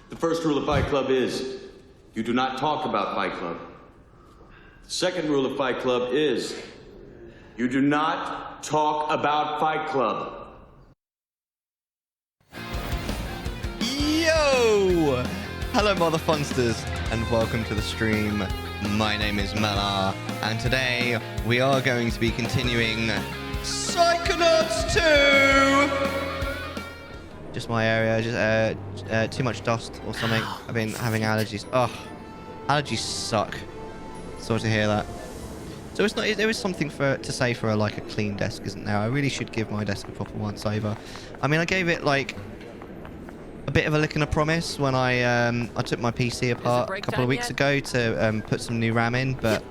The first rule of Fight Club is you do not talk about Fight Club. The second rule of Fight Club is you do not talk about Fight Club. Yo! Hello, motherfunsters, and welcome to the stream. My name is Mellar, and today we are going to be continuing Psychonauts 2! Just my area, just too much dust or something. I've been having allergies. Oh, allergies suck. Sorry to hear that. So it's not. There is something to say for like a clean desk, isn't there? I really should give my desk a proper once over. I mean, I gave it like a bit of a lick and a promise when I took my PC apart a couple of weeks ago to put some new RAM in, but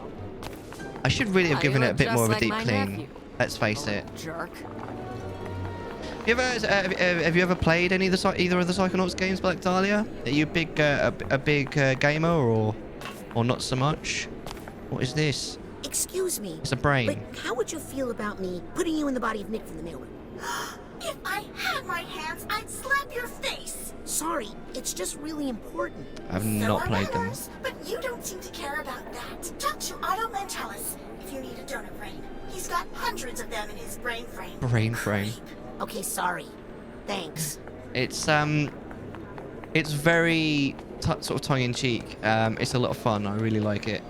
I should really have given it a bit more of a deep clean. Let's face it. Jerk. Have you ever played either of the Psychonauts games, Black Dahlia? Are you a big gamer or not so much? What is this? Excuse me. It's a brain. But how would you feel about me putting you in the body of Nick from the mailroom? If I had my hands, I'd slap your face. Sorry, it's just really important. I've not played them. Members, but you don't seem to care about that. Talk to Otto Mentalis if you need a donor brain. He's got hundreds of them in his brain frame. Brain frame. Okay, sorry. Thanks. It's very sort of tongue-in-cheek. It's a lot of fun. I really like it.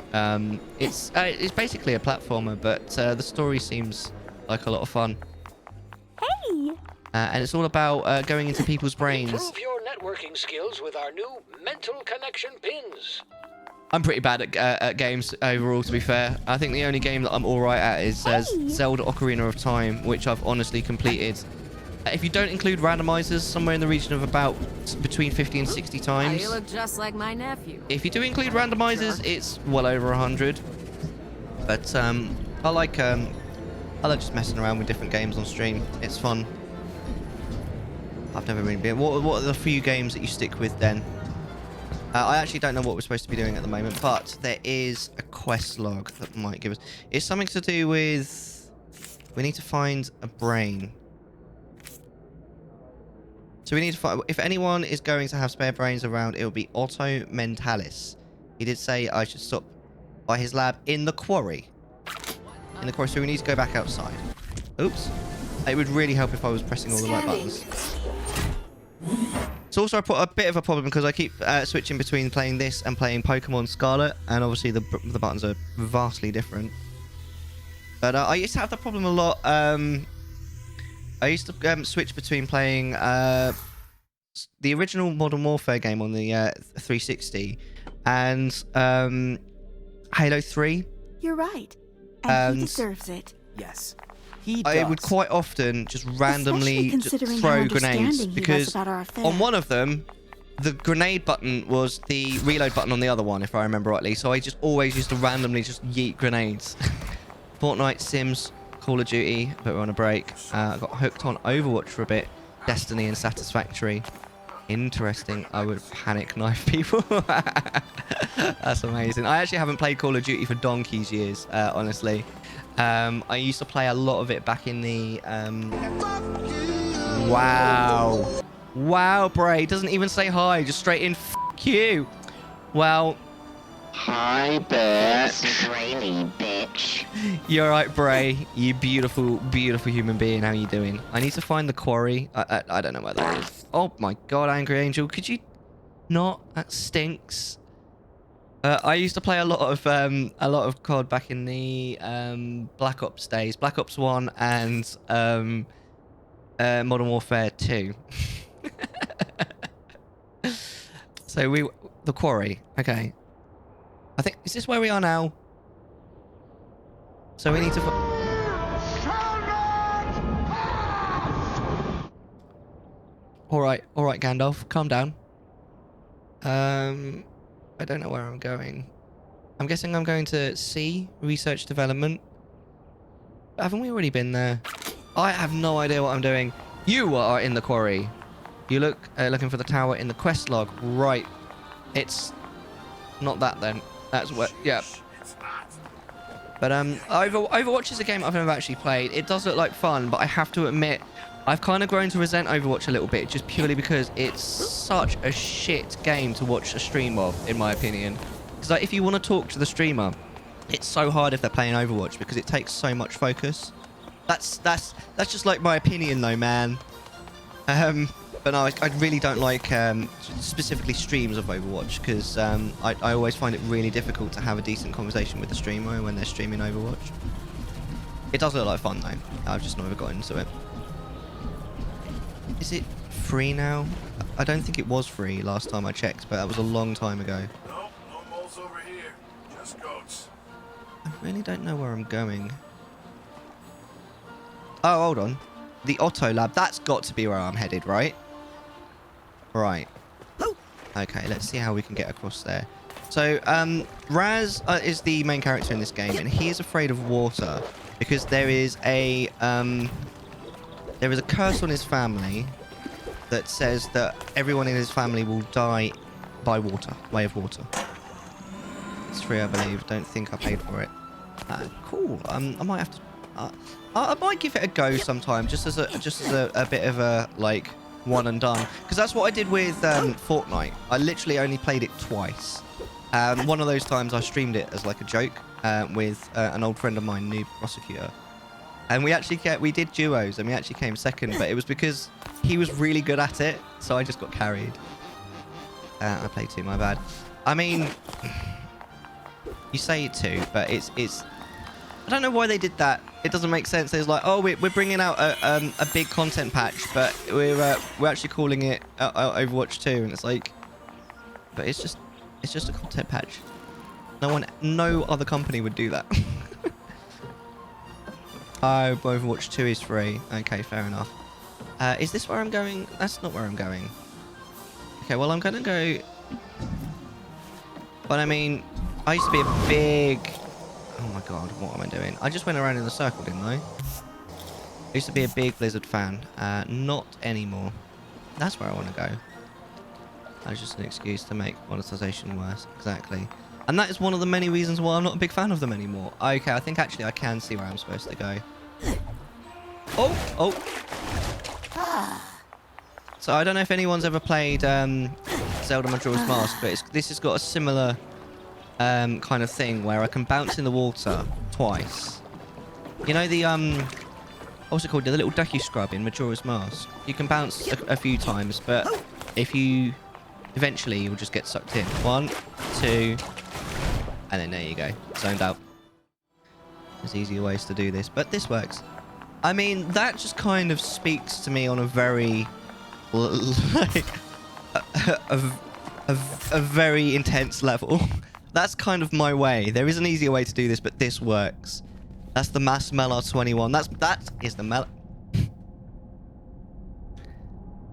It's basically a platformer, but the story seems like a lot of fun. Hey! And it's all about going into people's brains. Improve your networking skills with our new mental connection pins. I'm pretty bad at games overall, to be fair. I think the only game that I'm all right at is Zelda Ocarina of Time, which I've honestly completed. If you don't include randomizers, somewhere in the region of about between 50 and 60 times. You look just like my nephew. If you do include randomizers, it's well over 100. But I like just messing around with different games on stream. It's fun. I've never really been. What are the few games that you stick with then? I actually don't know what we're supposed to be doing at the moment, but there is a quest log that might give us. It's something to do with. We need to find a brain. So we need to find. If anyone is going to have spare brains around, it will be Otto Mentalis. He did say I should stop by his lab in the quarry. So we need to go back outside. Oops. It would really help if I was pressing all the right buttons. So also I put a bit of a problem because I keep switching between playing this and playing Pokemon Scarlet, and obviously the buttons are vastly different. But I used to have the problem a lot. I used to switch between playing the original Modern Warfare game on the 360 and Halo 3. You're right. And he deserves it. Yes. I would quite often just randomly just throw grenades because on one of them, the grenade button was the reload button on the other one, if I remember rightly. So I just always used to randomly just yeet grenades. Fortnite, Sims, Call of Duty, but we're on a break. I got hooked on Overwatch for a bit. Destiny and Satisfactory. Interesting. I would panic knife people. That's amazing. I actually haven't played Call of Duty for donkey's years, honestly. I used to play a lot of it back in the... Wow. Wow, Bray. Doesn't even say hi. Just straight in, F you. Well... Hi, bitch. Brainy bitch. You're alright, Bray. You beautiful, beautiful human being. How you doing? I need to find the quarry. I don't know where that is. Oh my god, Angry Angel. Could you not? That stinks. I used to play a lot of COD back in the Black Ops days. Black Ops 1 and Modern Warfare 2. So the quarry. Okay. I think, is this where we are now? So we need to... Alright, Gandalf, calm down. I don't know where I'm going. I'm guessing I'm going to C, Research Development. Haven't we already been there? I have no idea what I'm doing. You are in the quarry. You look looking for the tower in the quest log. Right. It's not that then. That's what, yeah. But Overwatch is a game I've never actually played. It does look like fun, but I have to admit, I've kind of grown to resent Overwatch a little bit, just purely because it's such a shit game to watch a stream of, in my opinion. Because like, if you want to talk to the streamer, it's so hard if they're playing Overwatch because it takes so much focus. That's just like my opinion, though, man. But no, I really don't like specifically streams of Overwatch because I always find it really difficult to have a decent conversation with the streamer when they're streaming Overwatch. It does look like fun, though. I've just never got into it. Is it free now? I don't think it was free last time I checked, but that was a long time ago. Nope, no moles over here. Just goats. I really don't know where I'm going. Oh, hold on. The Otto Lab. That's got to be where I'm headed, right? Right. Okay, let's see how we can get across there. So, Raz is the main character in this game, and he is afraid of water because there is a curse on his family that says that everyone in his family will die by water, way of water. It's free, I believe. Don't think I paid for it. Cool. I might have to. I might give it a go sometime, just as a bit of a like one and done. Because that's what I did with Fortnite. I literally only played it twice. One of those times I streamed it as like a joke with an old friend of mine, Noob Prosecutor. And we did duos, and we actually came second, but it was because he was really good at it, so I just got carried. I played too, my bad. I mean, you say it too, but it's. I don't know why they did that. It doesn't make sense. It's like, oh, we're bringing out a big content patch, but we're actually calling it Overwatch 2, and it's like, but it's just a content patch. No other company would do that. Oh, Overwatch 2 is free. Okay, fair enough. Is this where I'm going? That's not where I'm going. Okay, well, I'm going to go... But, I mean, I used to be a big... Oh, my God, what am I doing? I just went around in a circle, didn't I? I used to be a big Blizzard fan. Not anymore. That's where I want to go. That was just an excuse to make monetization worse. Exactly. And that is one of the many reasons why I'm not a big fan of them anymore. Okay, I think actually I can see where I'm supposed to go. Oh! So I don't know if anyone's ever played Zelda Majora's Mask, but this has got a similar kind of thing where I can bounce in the water twice. You know the what's it called? The little ducky scrub in Majora's Mask. You can bounce a few times, but if you eventually you'll just get sucked in. 1, 2. And then there you go, zoned out. There's easier ways to do this, but this works. I mean, that just kind of speaks to me on a very, like, a very intense level. That's kind of my way. There is an easier way to do this, but this works. That's the Mass Mellar 21. That is the Mellar.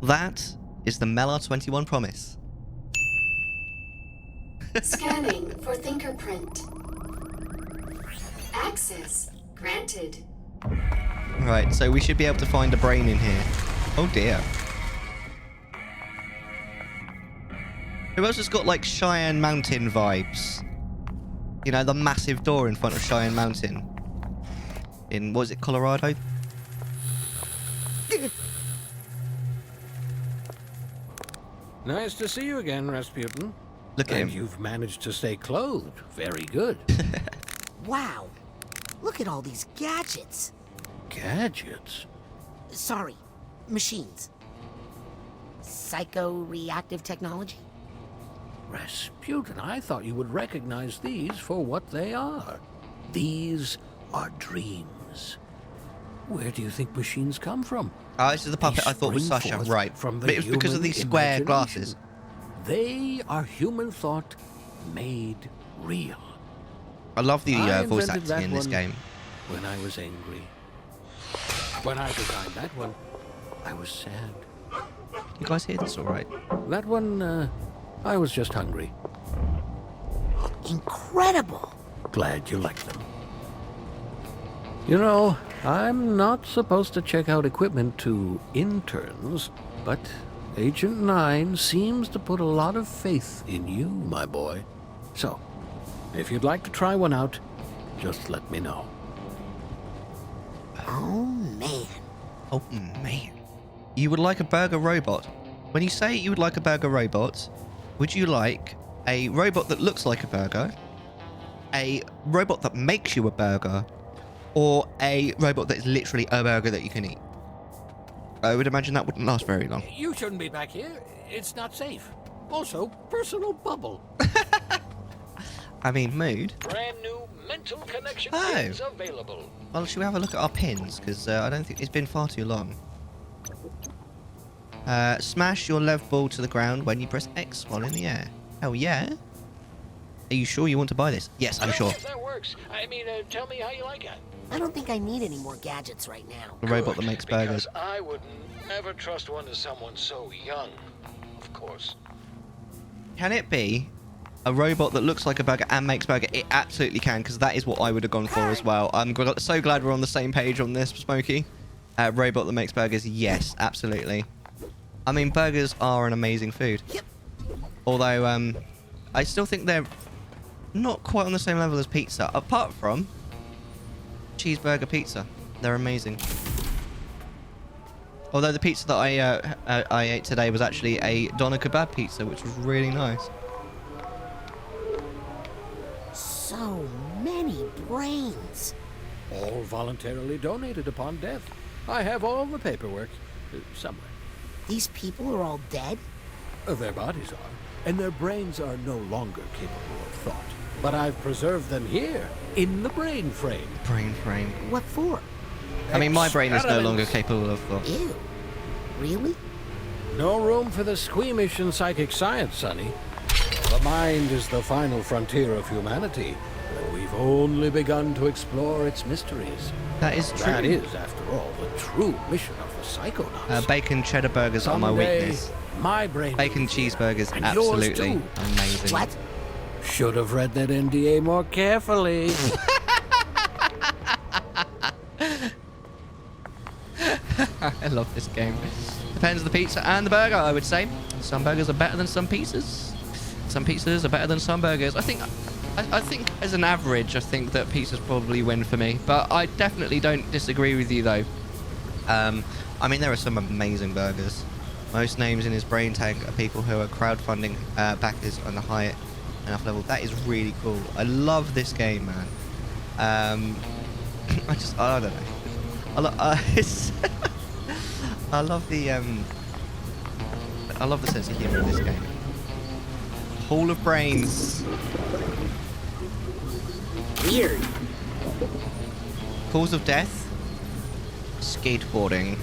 That is the Mellar 21 promise. Scanning for fingerprint. Access granted. Right, so we should be able to find a brain in here. Oh dear. Who else has got like Cheyenne Mountain vibes? You know, the massive door in front of Cheyenne Mountain. In, what is it, Colorado? Nice to see you again, Rasputin. Look at him. And you've managed to stay clothed. Very good. Wow. Look at all these gadgets. Gadgets? Sorry, machines. Psycho-reactive technology? Rasputin, I thought you would recognize these for what they are. These are dreams. Where do you think machines come from? Oh, this is the puppet They I thought was spring Sasha. forth Right. from the But it was because of human these square imagination. glasses. They are human thought made real. I love the I voice invented acting in that this one game. When I was angry. When I designed that one, I was sad. You guys hear this all right? That one, I was just hungry. Incredible. Glad you like them. You know, I'm not supposed to check out equipment to interns, but Agent 9 seems to put a lot of faith in you, my boy. So, if you'd like to try one out, just let me know. Oh, man. Oh, man. You would like a burger robot. When you say you would like a burger robot, would you like a robot that looks like a burger, a robot that makes you a burger, or a robot that is literally a burger that you can eat? I would imagine that wouldn't last very long. You shouldn't be back here. It's not safe. Also, personal bubble. I mean, mood. Brand new mental connection pins available. Well, should we have a look at our pins? Because I don't think it's been far too long. Smash your left ball to the ground when you press X while in the air. Oh, yeah? Are you sure you want to buy this? Yes, I'm sure. If that works. I mean, tell me how you like it. I don't think I need any more gadgets right now. The robot that makes burgers. I wouldn't ever trust one to someone so young, of course. Can it be a robot that looks like a burger and makes burger? It absolutely can, because that is what I would have gone for as well. I'm so glad we're on the same page on this, Smokey. Robot that makes burgers, yes, absolutely. I mean, burgers are an amazing food. Yep. Although, I still think they're not quite on the same level as pizza, apart from cheeseburger pizza. They're amazing. Although the pizza that I ate today was actually a doner kebab pizza, which was really nice. So many brains. All voluntarily donated upon death. I have all the paperwork. Somewhere. These people are all dead? Their bodies are, and their brains are no longer capable of thought. But I've preserved them here, in the brain frame. Brain frame. What for? I mean, my brain is no longer capable of thought. Ew. Really? No room for the squeamish in psychic science, Sonny. The mind is the final frontier of humanity, and we've only begun to explore its mysteries. That is true. That is, after all, the true mission of the Psychonauts. Bacon cheddar burgers are my weakness. My brain. Bacon cheeseburgers, and absolutely yours too. amazing. What? Should have read that NDA more carefully. I love this game. Depends on the pizza and the burger, I would say. Some burgers are better than some pizzas. Some pizzas are better than some burgers. I think as an average, I think that pizzas probably win for me. But I definitely don't disagree with you, though. I mean, there are some amazing burgers. Most names in his brain tag are people who are crowdfunding backers on the high enough level. That is really cool. I love this game, man. I don't know. I love the sense of humor in this game. Hall of Brains. Weird. Cause of death. Skateboarding.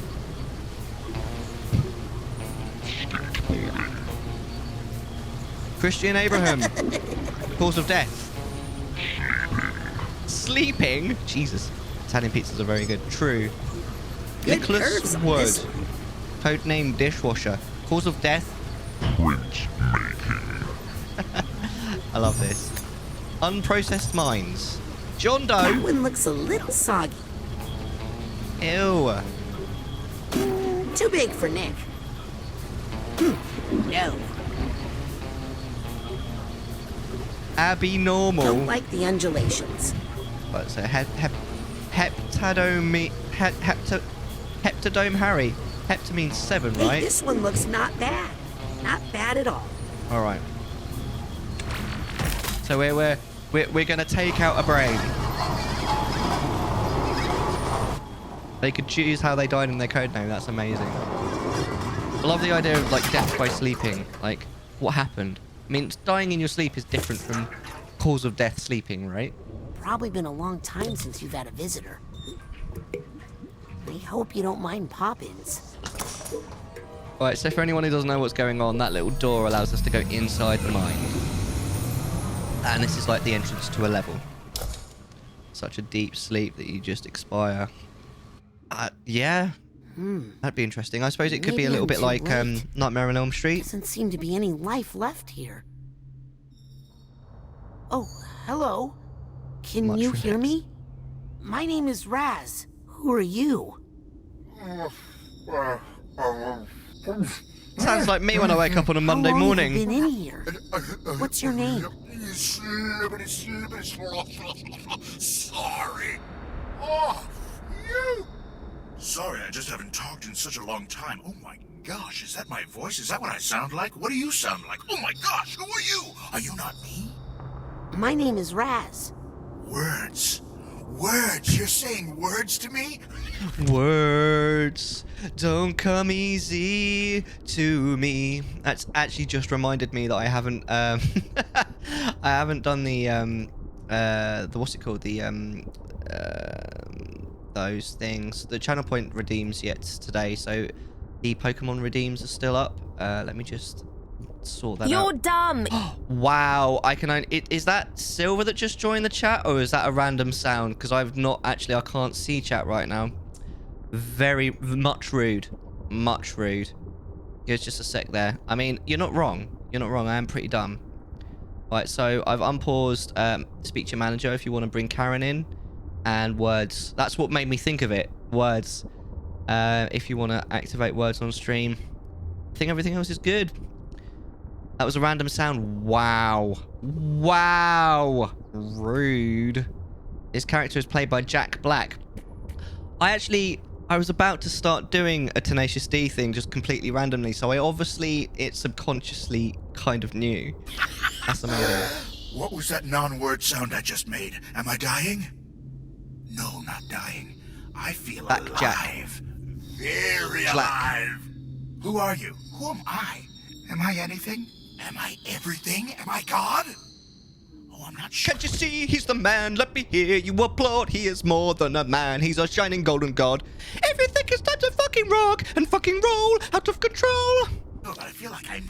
Christian Abraham. Cause of death. Sleeping. Jesus. Italian pizzas are very good. True. Good Nicholas curves on Wood. this. Codename Dishwasher. Cause of death. Which I love this. Unprocessed mines. John That Doe. one looks a little soggy. Ew. Too big for Nick. No. Abby Normal. Don't like the undulations. What's it? Heptadome Harry. Hepta means 7, Hey, right? this one looks not bad. Not bad at all. All right. So we're gonna take out a brain. They could choose how they died in their codename. That's amazing. I love the idea of like death by sleeping. Like, what happened? I mean, dying in your sleep is different from cause of death sleeping, right? Probably been a long time since you've had a visitor. I hope you don't mind pop-ins. Alright, so for anyone who doesn't know what's going on, that little door allows us to go inside the mine. And this is like the entrance to a level. Such a deep sleep that you just expire. Yeah. That'd be interesting. I suppose it could be a Maybe little I'm bit too like late. Nightmare on Elm Street. Doesn't seem to be any life left here. Oh, hello. Can Much you hear relaxed. me? My name is Raz. Who are you? Sounds like me when I wake up on a Monday How long morning. have you been in here? What's your name? Sorry. Oh, you. Sorry, I just haven't talked in such a long time. Oh my gosh, is that my voice? Is that what I sound like? What do you sound like? Oh my gosh, who are you? Are you not me? My name is Raz. Words. Words? You're saying words to me? Words don't come easy to me. That's actually just reminded me that I haven't I haven't done the what's it called, those things, the channel point redeems yet today, so the Pokemon redeems are still up. Let me just sort that out. You're dumb. Wow, I can only... Is that Silver that just joined the chat, or is that a random sound? Because I've not... Actually, I can't see chat right now. Very... Much rude. Much rude. It's just a sec there. I mean, you're not wrong. You're not wrong. I am pretty dumb. Right, so I've unpaused Speak to Your Manager if you want to bring Karen in. And words. That's what made me think of it. Words. If you want to activate words on stream. I think everything else is good. That was a random sound. Wow. Wow. Rude. This character is played by Jack Black. I was about to start doing a Tenacious D thing just completely randomly, so it subconsciously kind of knew. That's amazing. What was that non-word sound I just made? Am I dying? No, not dying. I feel Back, alive. Jack. Very alive. Who are you? Who am I? Am I anything? Am I everything? Am I God? Oh, I'm not sure. Can't you see he's the man? Let me hear you applaud. He is more than a man. He's a shining golden god. Everything is time to fucking rock and fucking roll out of control. Oh, but I feel like I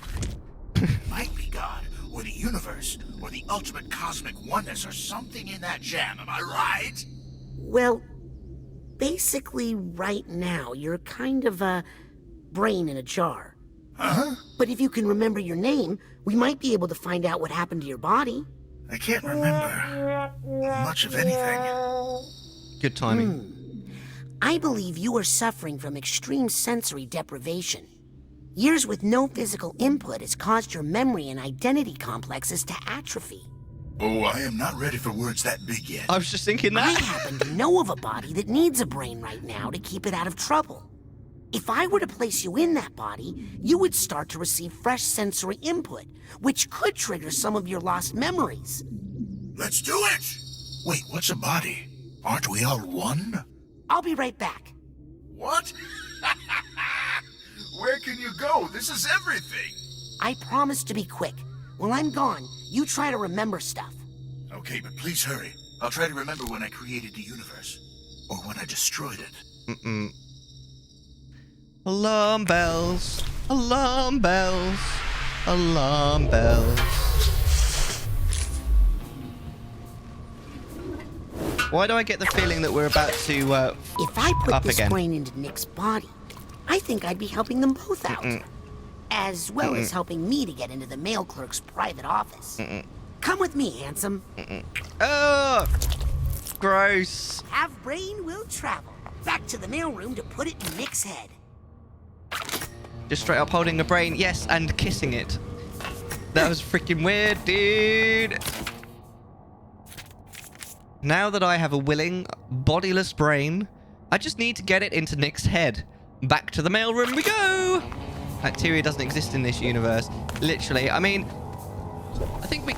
might be God, or the universe, or the ultimate cosmic oneness, or something in that jam. Am I right? Well, basically right now, you're kind of a brain in a jar. Huh? But if you can remember your name, we might be able to find out what happened to your body. I can't remember much of anything. Good timing. I believe you are suffering from extreme sensory deprivation. Years with no physical input has caused your memory and identity complexes to atrophy. Oh, I am not ready for words that big yet. I was just thinking I that. happen to know of a body that needs a brain right now to keep it out of trouble. If I were to place you in that body, you would start to receive fresh sensory input, which could trigger some of your lost memories. Let's do it! Wait, what's a body? Aren't we all one? I'll be right back. What? Where can you go? This is everything. I promise to be quick. While I'm gone, you try to remember stuff. Okay, but please hurry. I'll try to remember when I created the universe. Or when I destroyed it. Alarm bells. Alarm bells. Alarm bells. Why do I get the feeling that we're about to If I put up this again? brain into Nick's body, I think I'd be helping them both out. As well as helping me to get into the mail clerk's private office. Come with me, handsome. Oh, gross. Have brain will travel. Back to the mailroom to put it in Nick's head. Just straight up holding a brain, yes, and kissing it. That was freaking weird, dude. Now that I have a willing, bodiless brain, I just need to get it into Nick's head. Back to the mailroom we go. Bacteria doesn't exist in this universe. Literally, I mean, I think we...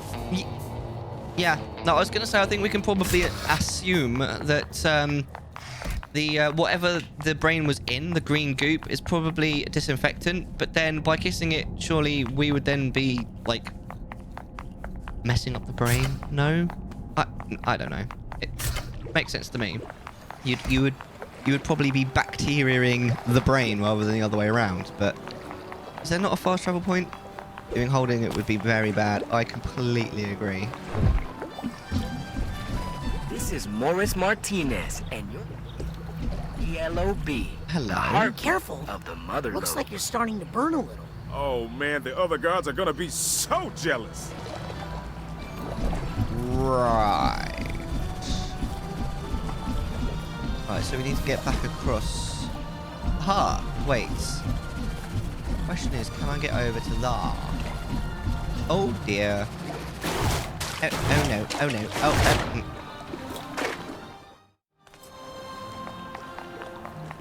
Yeah, no, I was going to say, I think we can probably assume that whatever the brain was in, the green goop, is probably a disinfectant, but then by kissing it, surely we would then be, like, messing up the brain? No? I don't know. It makes sense to me. You would probably be bacteriaing the brain rather than the other way around, but is there not a fast travel point? Doing holding it would be very bad. I completely agree. This is Morris Martinez, and you're ELOB. Hello. The heart Careful. of the mother Looks lobe. like you're starting to burn a little. Oh man, the other guards are gonna be so jealous. Right. Right, so we need to get back across. Aha, wait. Question is, can I get over to there? Oh dear. Oh no, oh no, oh.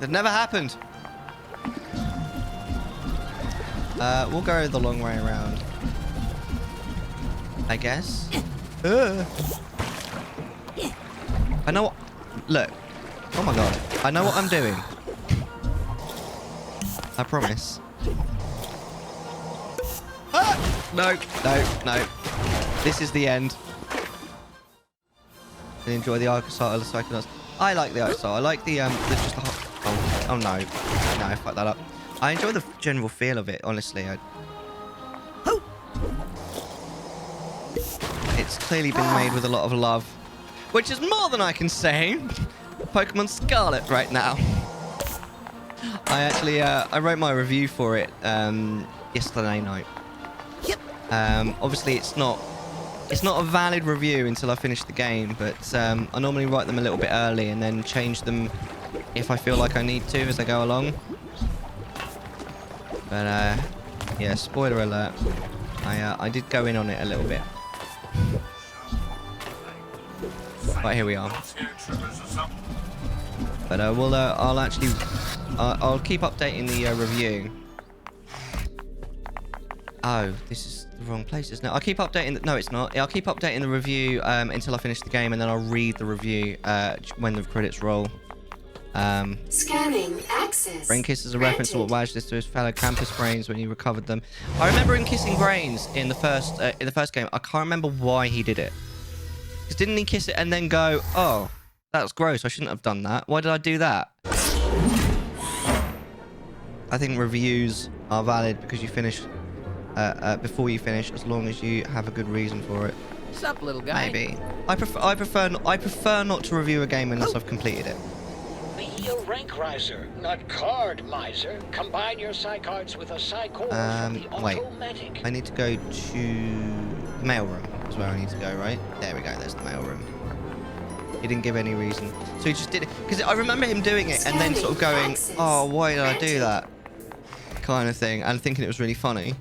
It never happened. We'll go the long way around, I guess. I know what... Look. Oh my god. I know what I'm doing. I promise. Ah! No, no, no. This is the end. I enjoy the art style of the Psychonauts. I like the art style. I like the just the oh no. No, I fucked that up. I enjoy the general feel of it, honestly. It's clearly been made with a lot of love, which is more than I can say. Pokemon Scarlet right now. I actually I wrote my review for it yesterday night. Obviously it's not a valid review until I finish the game, but I normally write them a little bit early and then change them if I feel like I need to as I go along. But yeah, spoiler alert. I did go in on it a little bit. Right, here we are. But I'll keep updating the review. Oh, this is the wrong place, isn't it? I'll keep updating... No, it's not. I'll keep updating the review until I finish the game, and then I'll read the review when the credits roll. Scanning access. Brain kiss is a reference to what Waj did to his fellow campus brains when he recovered them. I remember him kissing brains in the first game. I can't remember why he did it. Because didn't he kiss it and then go, oh, that's gross, I shouldn't have done that. Why did I do that? I think reviews are valid because you finish before you finish, as long as you have a good reason for it. What's up, little guy? Maybe. I prefer not to review a game unless I've completed it. Be a rank riser, not card miser. Combine your Psycards with a Psycore from the wait. automatic. I need to go to the mailroom. That's where I need to go, right? There we go. There's the mailroom. He didn't give any reason, so he just did it. Because I remember him doing it and then sort of going, "Oh, why did I do that?" kind of thing, and thinking it was really funny.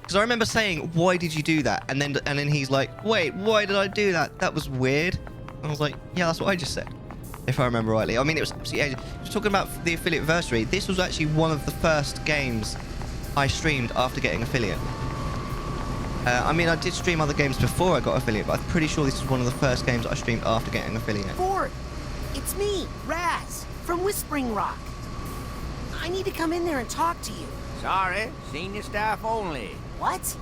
Because I remember saying, "Why did you do that?" And then he's like, "Wait, why did I do that? That was weird." I was like, "Yeah, that's what I just said." If I remember rightly. I mean, it was absolutely... Just talking about the affiliate anniversary, this was actually one of the first games I streamed after getting affiliate. I mean, I did stream other games before I got affiliate, but I'm pretty sure this was one of the first games I streamed after getting affiliate. Ford, it's me, Raz, from Whispering Rock. I need to come in there and talk to you. Sorry, senior staff only. What?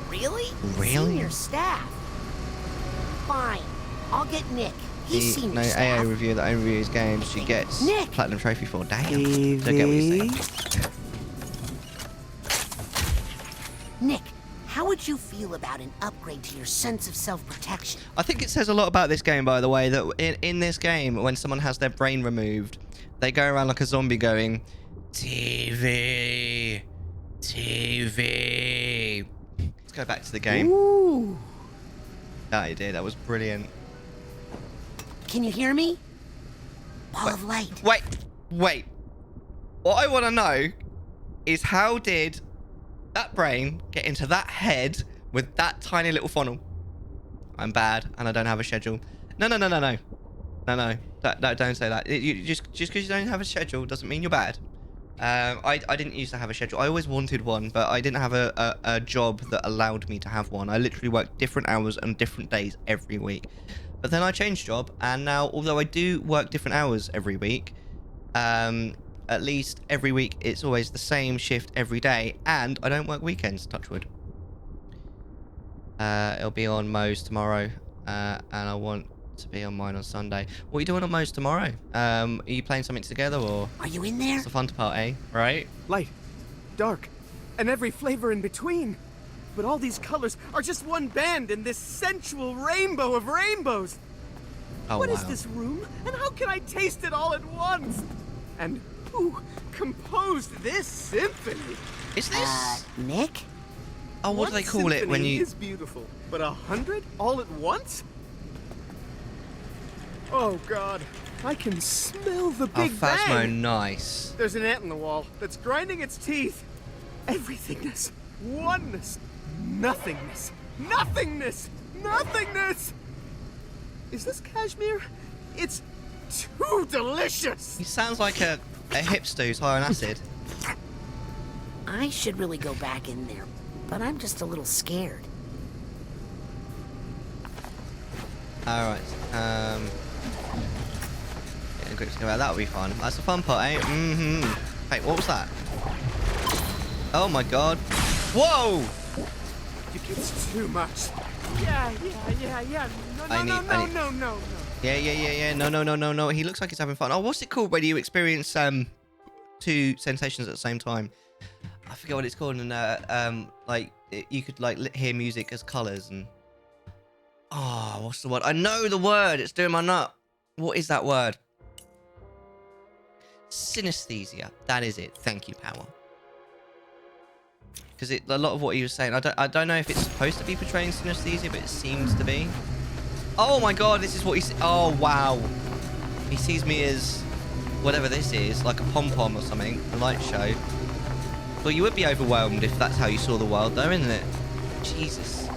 Really? Really? Senior staff? Fine, I'll get Nick. He's senior no staff. AA reviewer that only reviews games she gets Nick. platinum trophy for. Damn. Don't get what you're saying. Nick, how would you feel about an upgrade to your sense of self-protection? I think it says a lot about this game, by the way, that in this game, when someone has their brain removed, they go around like a zombie going, TV, TV. Let's go back to the game. Ooh. Yeah, you did. That was brilliant. Can you hear me? Ball of light. Wait. What I want to know is how did that brain get into that head with that tiny little funnel? I'm bad and I don't have a schedule. No. Don't say that. Just because you don't have a schedule doesn't mean you're bad. I didn't used to have a schedule. I always wanted one, but I didn't have a job that allowed me to have one. I literally worked different hours and different days every week. But then I changed job, and now, although I do work different hours every week, at least every week it's always the same shift every day, and I don't work weekends, touch wood. It'll be on Mo's tomorrow, and I want to be on mine on Sunday. What are you doing on Mo's tomorrow? Are you playing something together, or? Are you in there? It's a fun party, right? Light, dark, and every flavor in between. But all these colors are just one band in this sensual rainbow of rainbows. Oh, What wow. is this room, and how can I taste it all at once? And who composed this symphony? Is this... Nick? Oh, what do they call it when you... Is beautiful, but 100 all at once? Oh God, I can smell the Big Phasmo, Bang. nice. There's an ant in the wall that's grinding its teeth. Everythingness, oneness, nothingness, nothingness, nothingness. Is this Kashmir? It's too delicious! He sounds like a hipster who's high on acid. I should really go back in there, but I'm just a little scared. Alright, getting grips together, that'll be fun. That's the fun part, eh? Mm-hmm. Hey, what was that? Oh my god. Whoa! It's too much. Yeah. No. Yeah. No. He looks like he's having fun. Oh, what's it called when you experience two sensations at the same time? I forget what it's called. And you could hear music as colours and. Oh, what's the word? I know the word. It's doing my nut. What is that word? Synesthesia. That is it. Thank you, Power. Because a lot of what he was saying, I don't know if it's supposed to be portraying synesthesia, but it seems to be. Oh my god, this is what he's. Oh wow, he sees me as whatever this is, like a pom pom or something, a light show. Well, you would be overwhelmed if that's how you saw the world, though, isn't it? Jesus.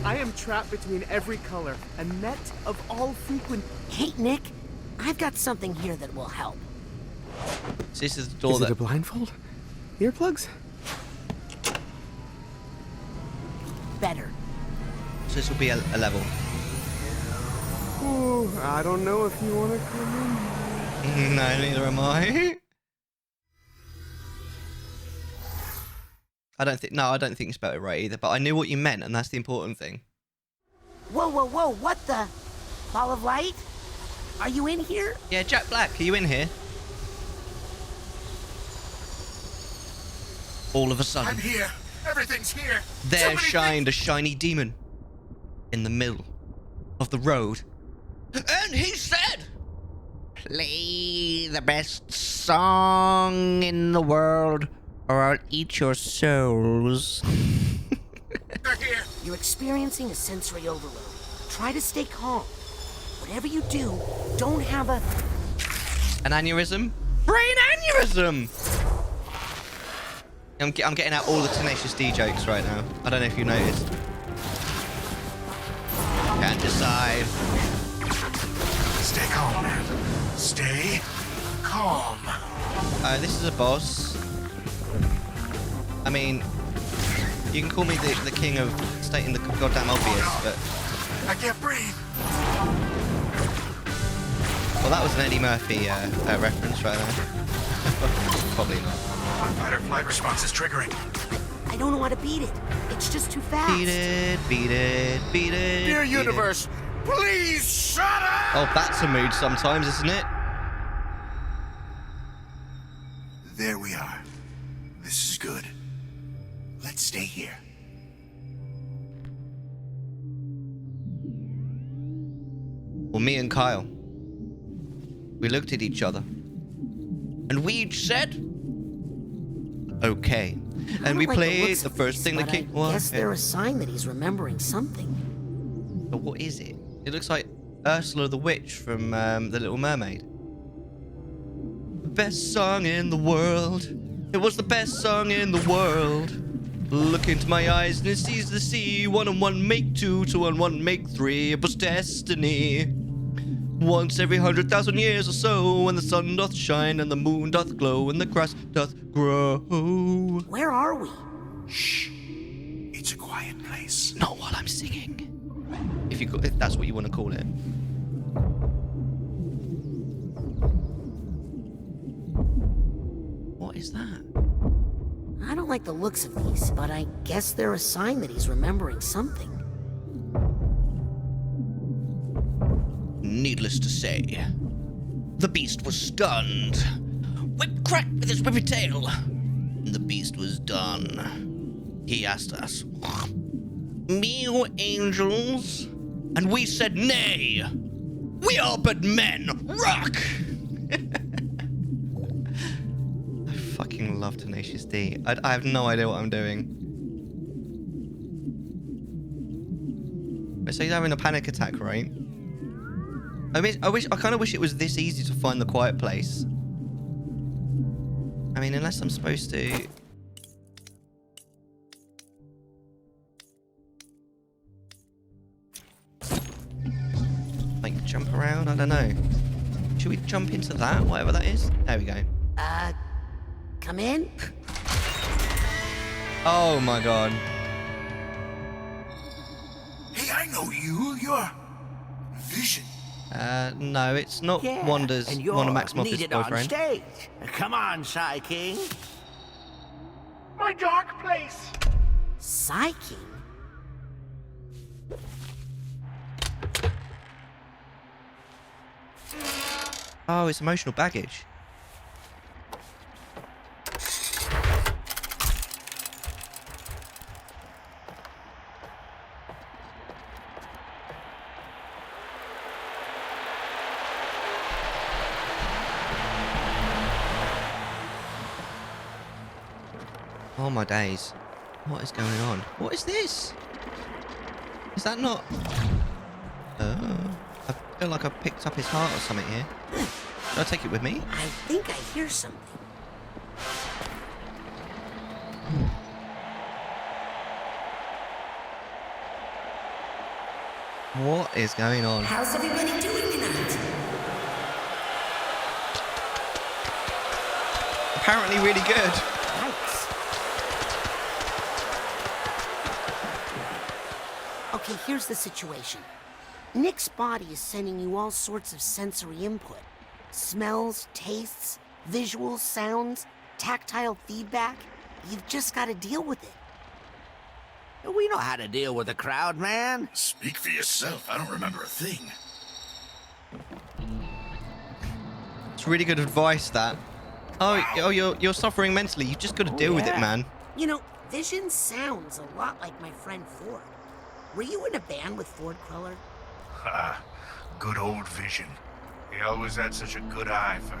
I am trapped between every color, a net of all frequent. Hey, Nick, I've got something here that will help. So this is the door Is it a blindfold? Earplugs? Better. So this will be a level. Ooh, I don't know if you want to come in. No, neither am I. I don't think you spelled it right either, but I knew what you meant, and that's the important thing. Whoa, what the? Ball of light? Are you in here? Yeah, Jack Black, are you in here? All of a sudden. I'm here. Everything's here. There shined a shiny demon in the middle of the road. And he said, "Play the best song in the world, or I'll eat your souls." They're here. You're experiencing a sensory overload. Try to stay calm. Whatever you do, don't have a... An aneurysm? Brain aneurysm! I'm getting out all the Tenacious D jokes right now. I don't know if you noticed. Can't decide. Stay calm, man. Stay calm. This is a boss. I mean, you can call me the king of stating the goddamn obvious, but... I can't breathe. Well, that was an Eddie Murphy reference right there. Probably not. Fight or flight response is triggering. I don't know how to beat it. It's just too fast. Beat it. Dear universe, please shut up! Oh, that's a mood sometimes, isn't it? There we are. This is good. Let's stay here. Well, me and Kyle, we looked at each other, and we each said, "Okay," and we played the first thing that came. I guess they're a sign that he's remembering something. But what is it? It looks like Ursula the Witch from The Little Mermaid. The best song in the world. It was the best song in the world. Look into my eyes and it sees the sea. 1 and 1 make 2, 2 and 1 make 3. It was destiny. Once every 100,000 years or so, when the sun doth shine and the moon doth glow and the grass doth grow. Where are we? Shh. It's a quiet place. Not while I'm singing. If that's what you want to call it. What is that? I don't like the looks of these, but I guess they're a sign that he's remembering something. Needless to say, the beast was stunned. Whip cracked with his whippy tail. And the beast was done. He asked us, "Me or angels?" And we said, "Nay, we are but men. Rock!" I fucking love Tenacious D. I have no idea what I'm doing. So he's having a panic attack, right? I kind of wish it was this easy to find the quiet place. I mean, unless I'm supposed to... like, jump around? I don't know. should we jump into that, whatever that is? There we go. Come in? Oh my god. Hey, I know you. You're Vision. No, it's not Wanda's, and you're Wanda Maximoff's needed on boyfriend. stage. Come on, Psy King. My dark place. Psy King? Oh, it's emotional baggage. Oh my days. What is going on? What is this? Is that not... I feel like I picked up his heart or something here. Should I take it with me? I think I hear something. What is going on? How's everybody doing tonight? Apparently really good. Nice. Okay, here's the situation. Nick's body is sending you all sorts of sensory input. Smells, tastes, visuals, sounds, tactile feedback. You've just got to deal with it. We know how to deal with the crowd, man. Speak for yourself. I don't remember a thing. It's really good advice, that. Oh, you're suffering mentally. You've just got to deal with it, man. You know, Vision sounds a lot like my friend Ford. Were you in a band with Ford Cruller? Ah, good old Vision. He always had such a good eye for,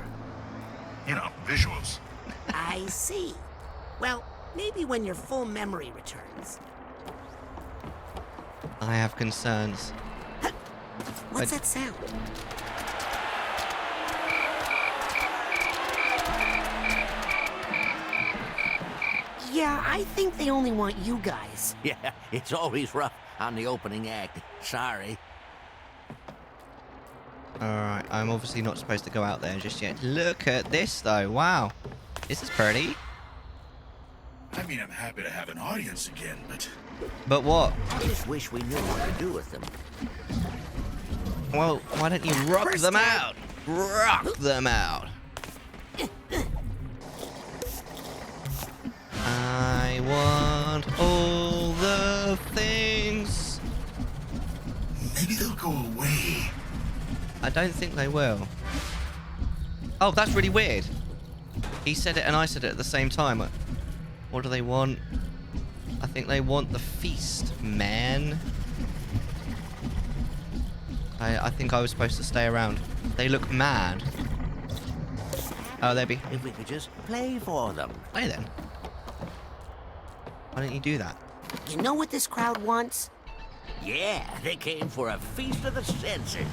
visuals. I see. Well, maybe when your full memory returns. I have concerns. What's that sound? Yeah, I think they only want you guys. Yeah, it's always rough on the opening act. Sorry. Alright, I'm obviously not supposed to go out there just yet. Look at this, though. Wow. This is pretty. I mean, I'm happy to have an audience again, but... But what? I just wish we knew what to do with them. Well, why don't you rock them out? Rock them out. I want all the things. Maybe they'll go away. I don't think they will. Oh, that's really weird. He said it and I said it at the same time. What do they want? I think they want the feast, man. I think I was supposed to stay around. They look mad. Oh, there be. If we could just play for them. Play then. Why don't you do that? You know what this crowd wants? Yeah, they came for a feast of the senses.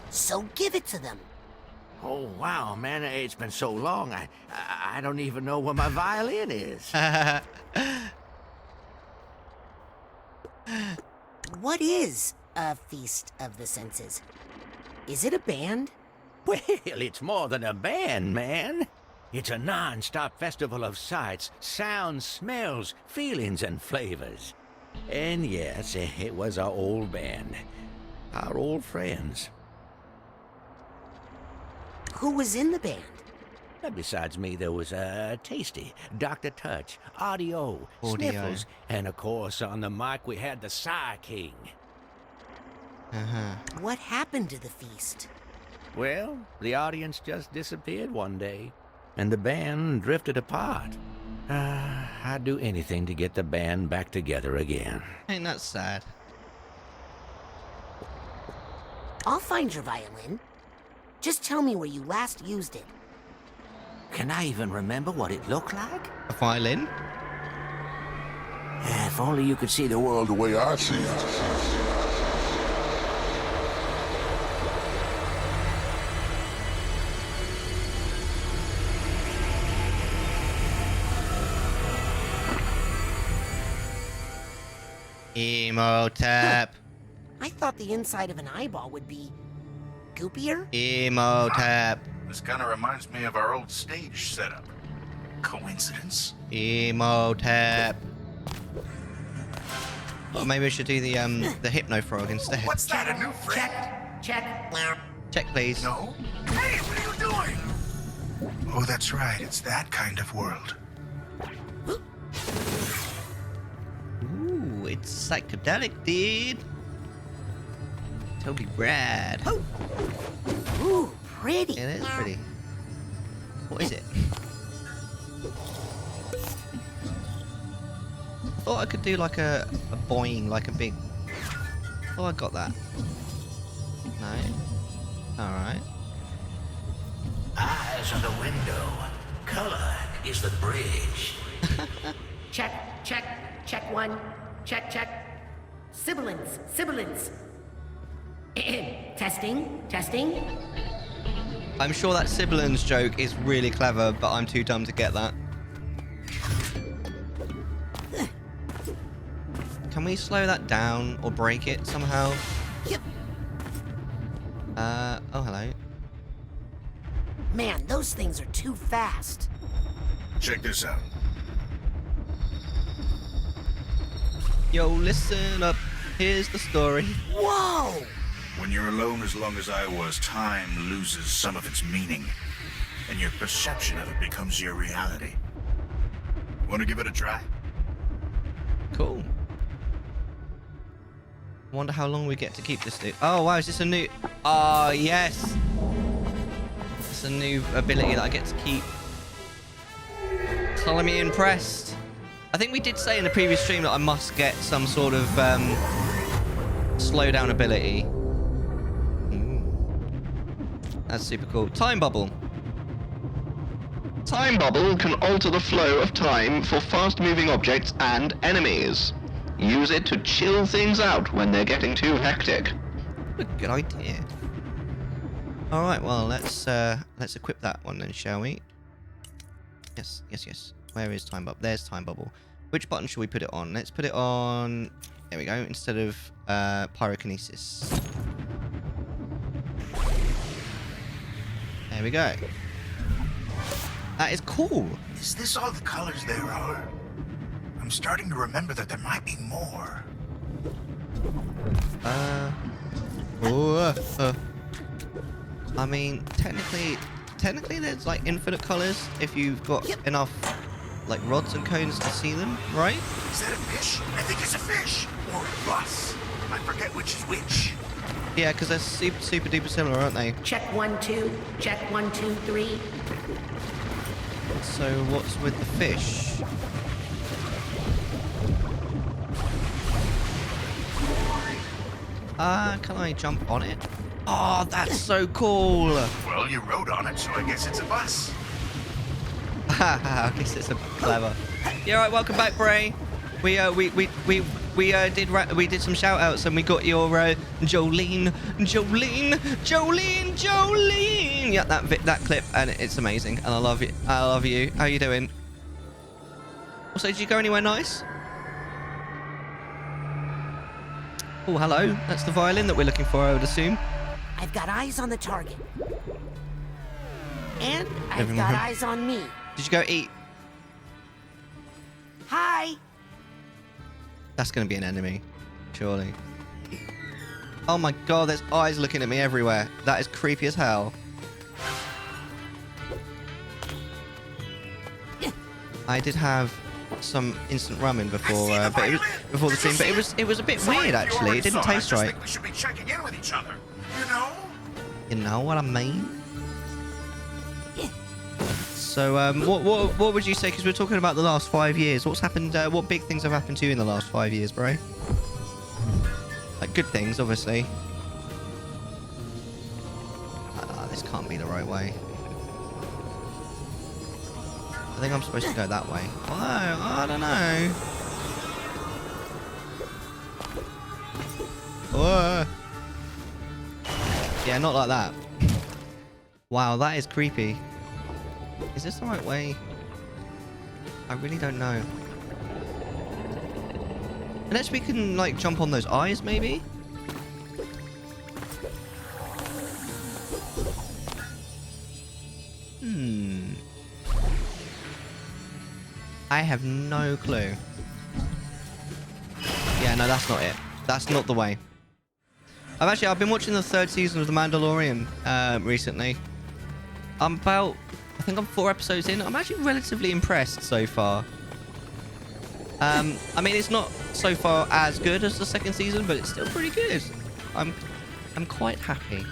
So give it to them. Oh, wow, man, it's been so long, I don't even know where my violin is. What is a Feast of the Senses? Is it a band? Well, it's more than a band, man. It's a non-stop festival of sights, sounds, smells, feelings, and flavors. And yes, it was our old band. Our old friends. Who was in the band? Besides me, there was Tasty, Dr. Touch, Audio, Sniffles, and of course, on the mic we had the Psy King. What happened to the feast? Well, the audience just disappeared one day, and the band drifted apart. I'd do anything to get the band back together again. Ain't that sad? I'll find your violin. Just tell me where you last used it. Can I even remember what it looked like? A violin? If only you could see the world the way I see it. Emo tap. I thought the inside of an eyeball would be goopier? Emotep. This kind of reminds me of our old stage setup. Coincidence? Emotep. Or maybe we should do the hypno frog instead. What's that, a new friend? Check. Check, please. No? Hey, what are you doing? Oh, that's right. It's that kind of world. Ooh, it's psychedelic, dude. Totally rad. Ooh, pretty. It is pretty. What is it? I thought I could do like a boing, like a big... Oh, I got that. No. Alright. Eyes are the window. Color is the bridge. Check one. Check. Sibilance. Testing. I'm sure that sibilance joke is really clever, but I'm too dumb to get that. Can we slow that down or break it somehow? Yep. Oh, hello. Man, those things are too fast. Check this out. Yo, listen up. Here's the story. Whoa! When you're alone as long as I was, time loses some of its meaning, and your perception of it becomes your reality. Want to give it a try? Cool. Wonder how long we get to keep this dude. Oh, wow, is this a new... Oh, yes! It's a new ability that I get to keep. Color me impressed. I think we did say in the previous stream that I must get some sort of slowdown ability. That's super cool. Time bubble. Time bubble can alter the flow of time for fast-moving objects and enemies. Use it to chill things out when they're getting too hectic. What a good idea. All right, well, let's equip that one then, shall we? Yes. Where is time bubble? There's time bubble. Which button should we put it on? Let's put it on... There we go, instead of pyrokinesis. There we go. That is cool. Is this all the colors there are? I'm starting to remember that there might be more. I mean, technically there's like infinite colors if you've got enough like rods and cones to see them, right? Is that a fish? I think it's a fish. Or a bus. I forget which is which. Yeah, because they're super duper similar, aren't they? Check 1, 2. Check 1, 2, 3. So what's with the fish? Can I jump on it? Oh, that's so cool! Well, you rode on it, so I guess it's a bus. I guess it's a clever. Yeah, right. Welcome back, Bray. We did some shout outs and we got your Jolene. Yeah, that clip, and it's amazing, and I love it. I love you. How you doing? Also, did you go anywhere nice? Oh, hello. That's the violin that we're looking for, I would assume. I've got eyes on the target. And I've got eyes on me. Did you go eat? Hi. That's going to be an enemy, surely. Oh my god, there's eyes looking at me everywhere. That is creepy as hell. I did have some instant ramen before, but it was before the stream. But it was a bit weird actually. It didn't taste right. I think we should be checking in with each other. You know? You know what I mean? So, what would you say? Because we're talking about the last 5 years. What's happened? What big things have happened to you in the last 5 years, bro? Like good things, obviously. This can't be the right way. I think I'm supposed to go that way. Oh, I don't know. Oh. Yeah, not like that. Wow, that is creepy. Is this the right way? I really don't know. Unless we can, like, jump on those eyes, maybe? I have no clue. Yeah, no, that's not it. That's not the way. I've been watching the 3rd season of The Mandalorian recently. I think I'm 4 episodes in. I'm actually relatively impressed so far. I mean, it's not so far as good as the 2nd season, but it's still pretty good. I'm quite happy.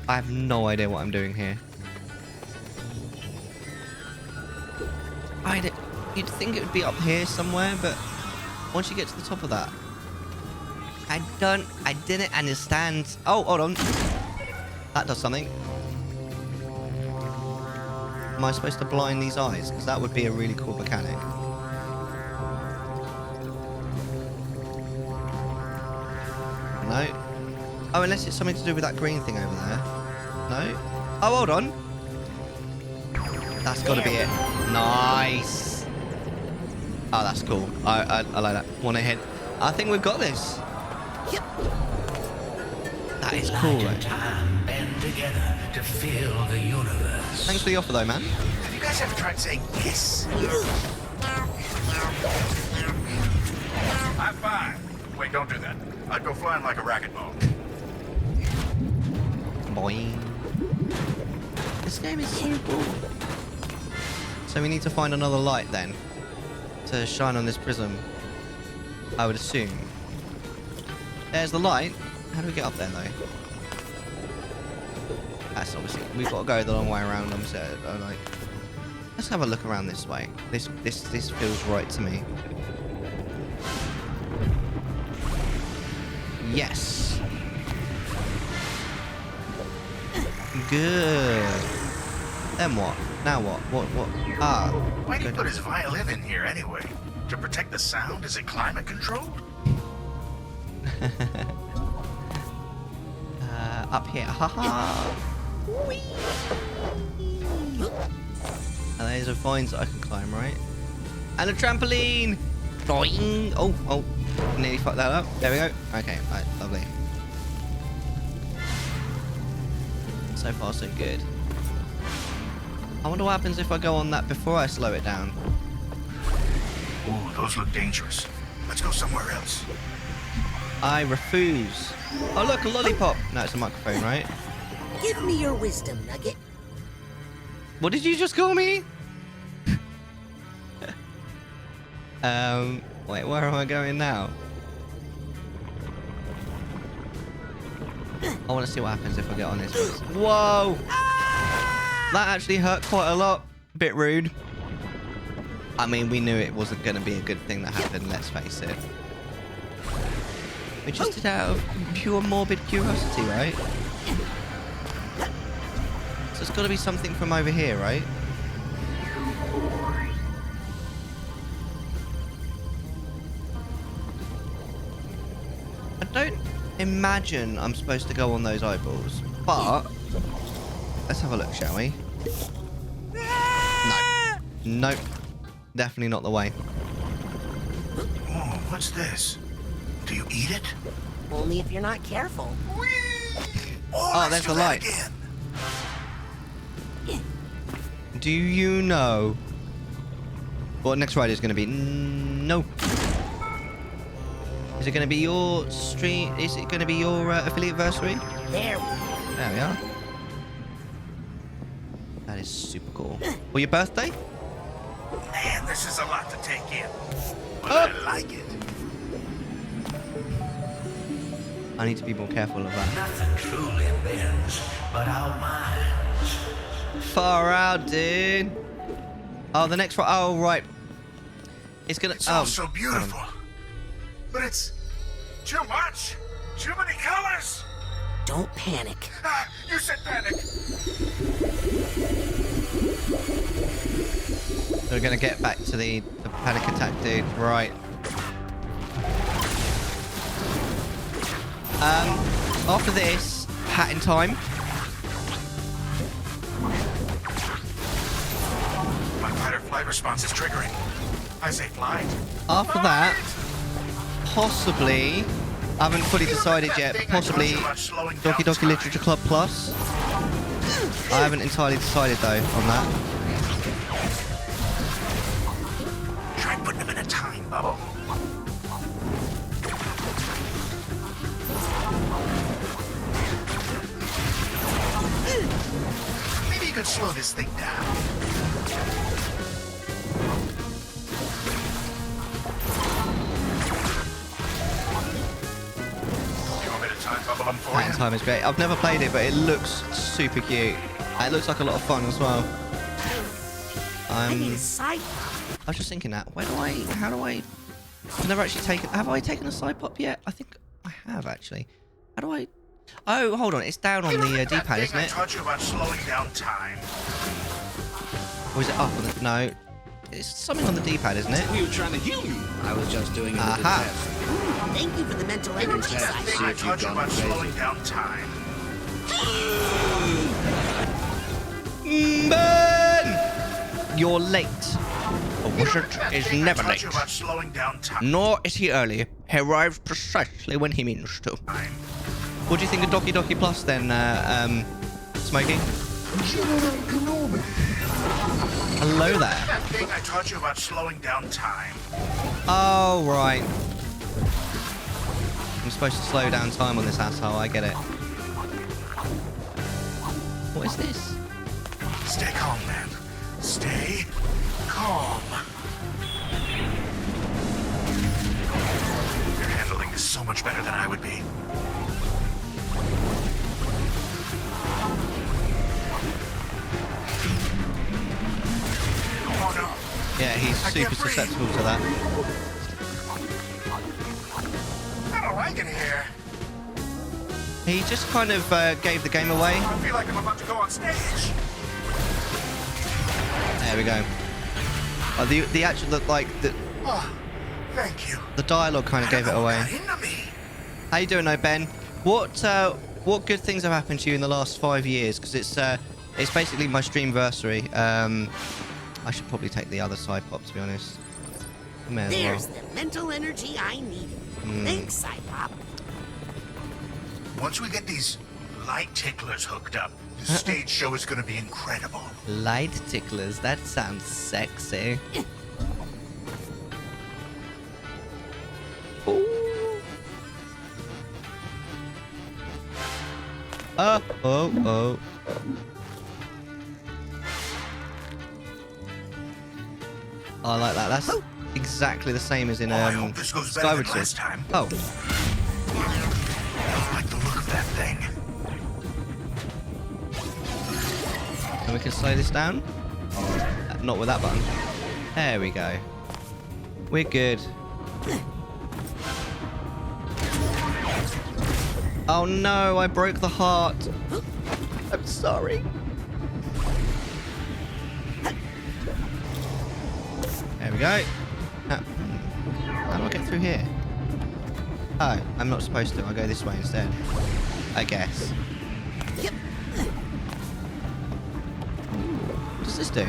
I have no idea what I'm doing here. You'd think it would be up here somewhere, but once you get to the top of that, I didn't understand. Oh, hold on. That does something. Am I supposed to blind these eyes? Because that would be a really cool mechanic. No. Oh, unless it's something to do with that green thing over there. No. Oh, hold on. That's got to be it. Nice. Oh, that's cool. I like that. Want to hit? I think we've got this. Yep. That is cool. Right? Time band together to fill the universe. Thanks for the offer, though, man. Have you guys ever tried saying yes? High five. Wait, don't do that. I'd go flying like a racquetball. Boing. This game is so cool. So we need to find another light then to shine on this prism, I would assume. There's the light. How do we get up there though? That's obviously, we've got to go the long way around. Like, let's have a look around this way. This feels right to me. Yes. Good. Then what? Now what? What? Ah. Why did he put his violin in here anyway? To protect the sound? Is it climate controlled? Up here. Haha. Whee! And there's a vines that I can climb, right? And a trampoline! Boing! Oh. Nearly fucked that up. There we go. Okay, right, lovely. So far, so good. I wonder what happens if I go on that before I slow it down. Ooh, those look dangerous. Let's go somewhere else. I refuse. Oh, look, a lollipop. No, it's a microphone, right? Give me your wisdom, Nugget. What did you just call me? Wait, where am I going now? I want to see what happens if I get on this. Whoa! That actually hurt quite a lot. Bit rude. I mean, we knew it wasn't going to be a good thing that happened, let's face it. We just did it out of pure morbid curiosity, right? So it's got to be something from over here, right? I don't imagine I'm supposed to go on those eyeballs, but let's have a look, shall we? No. Nope. Definitely not the way. Oh, what's this? Do you eat it? Only if you're not careful. Oh, there's the light. Do you know what next ride is going to be? No. Is it going to be your stream? Is it going to be your affiliate anniversary? There we are. That is super cool. For your birthday? Man, this is a lot to take in. But I like it. I need to be more careful of that. Nothing truly bends but our minds. Far out, dude. Oh, the next one. Oh, right. It's gonna. It's all so beautiful, but it's too much. Too many colors. Don't panic. Ah, you said panic. We're gonna get back to the panic attack, dude. Right. After this, hat in time. My fight or flight response is triggering. I say flight. After that, possibly, I haven't fully decided yet, possibly Doki Doki Literature Club Plus. I haven't entirely decided though on that. Try putting him in a time bubble. Maybe you could slow this thing down. You want me to time bubble him for That you? in time is great. I've never played it, but it looks super cute. It looks like a lot of fun as well. I need a side I was just thinking that. How do I... I've never actually taken... Have I taken a side pop yet? I think I have, actually. How do I... Oh, hold on. It's down on the D-pad, isn't I it? taught you about slowing down time. Or is it up on the... No. It's something on the D-pad, isn't it? We were trying to heal you. I was just doing a little Aha. test. Thank you for the mental energy That side. thing I taught you about slowing down time. Ben! You're late. A wizard is never I taught late. you about slowing down time. Nor is he early. He arrives precisely when he means to. What do you think of Doki Doki Plus then, Smokey? Hello there. That thing I taught you about slowing down time. Oh, right. I'm supposed to slow down time on this asshole, I get it. What is this? Stay calm, man. Stay calm. You're handling this so much better than I would be. Oh no. Yeah, he's I can't super breathe. susceptible to that. I don't like it here. He just kind of gave the game away. I feel like I'm about to go on stage. There we go. The actual Oh, thank you. the dialogue kind of gave it away. Into me. How you doing, though, Ben? What good things have happened to you in the last 5 years? Because it's basically my streamversary. I should probably take the other side pop, to be honest. May as well. There's the mental energy I needed. Thanks, side pop. Once we get these light ticklers hooked up, the stage show is going to be incredible. Light ticklers. That sounds sexy. Ooh. Oh. I like that. That's exactly the same as in I hope this goes better Skyward than last Sword. time. Oh. I don't like the look of that thing. And we can slow this down. Not with that button. There we go. We're good. Oh no, I broke the heart. I'm sorry. There we go. How do I get through here? Oh, I'm not supposed to. I'll go this way instead. I guess. What does this do?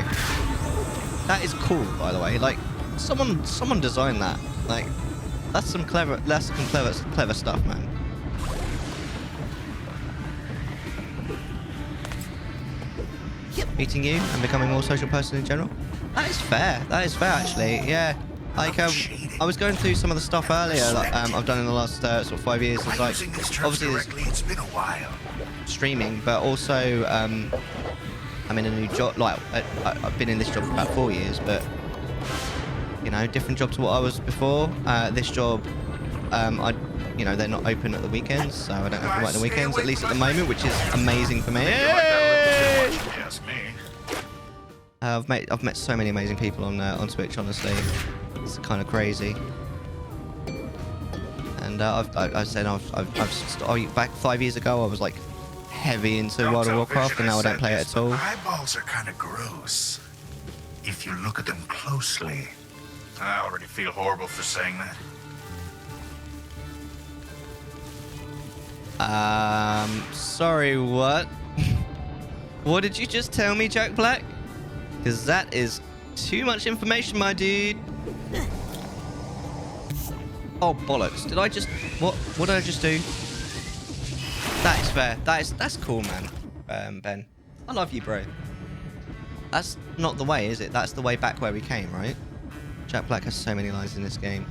That is cool, by the way. Like, someone designed that. Like, that's some clever stuff, man. Meeting you and becoming a more social person in general. That is fair. That is fair, actually. Yeah. Like, I was going through some of the stuff earlier that I've done in the last sort of 5 years. It's like, obviously, It's been a while. Streaming, but also I'm in a new job. Like, I've been in this job for about 4 years, but you know, different job to what I was before. This job, they're not open at the weekends, so I don't have to work the weekends, at least at the moment, which is amazing for me. I've met so many amazing people on Twitch. Honestly, it's kind of crazy. And back 5 years ago, I was like heavy into World of Warcraft, and now I don't play it at all. Eyeballs are kind of gross. If you look at them closely. I already feel horrible for saying that. Sorry, what? What did you just tell me, Jack Black? Because that is too much information, my dude. Oh, bollocks. Did I just... What did I just do? That is fair. That's cool, man. Ben. I love you, bro. That's not the way, is it? That's the way back where we came, right? Jack Black has so many lines in this game.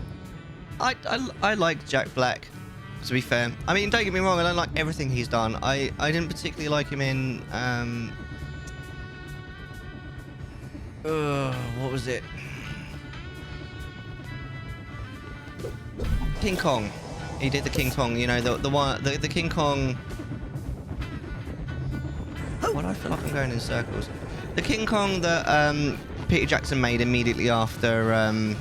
I like Jack Black, to be fair. I mean, don't get me wrong, I don't like everything he's done. I didn't particularly like him in what was it? King Kong. He did the King Kong, you know, the King Kong. Why do I feel like I'm going in circles? The King Kong that Peter Jackson made immediately after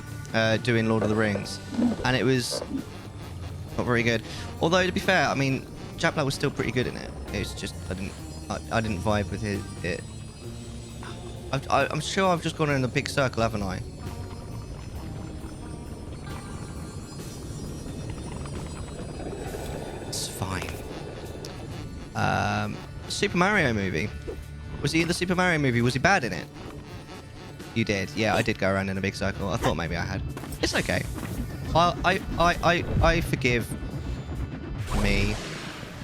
doing Lord of the Rings, and it was not very good. Although, to be fair, I mean, Jack Black was still pretty good in it. It's just I didn't vibe with it. I'm sure I've just gone in a big circle, haven't I? It's fine. Super Mario movie. Was he in the Super Mario movie? Was he bad in it? You did. Yeah, I did go around in a big circle. I thought maybe I had. It's okay. I forgive me.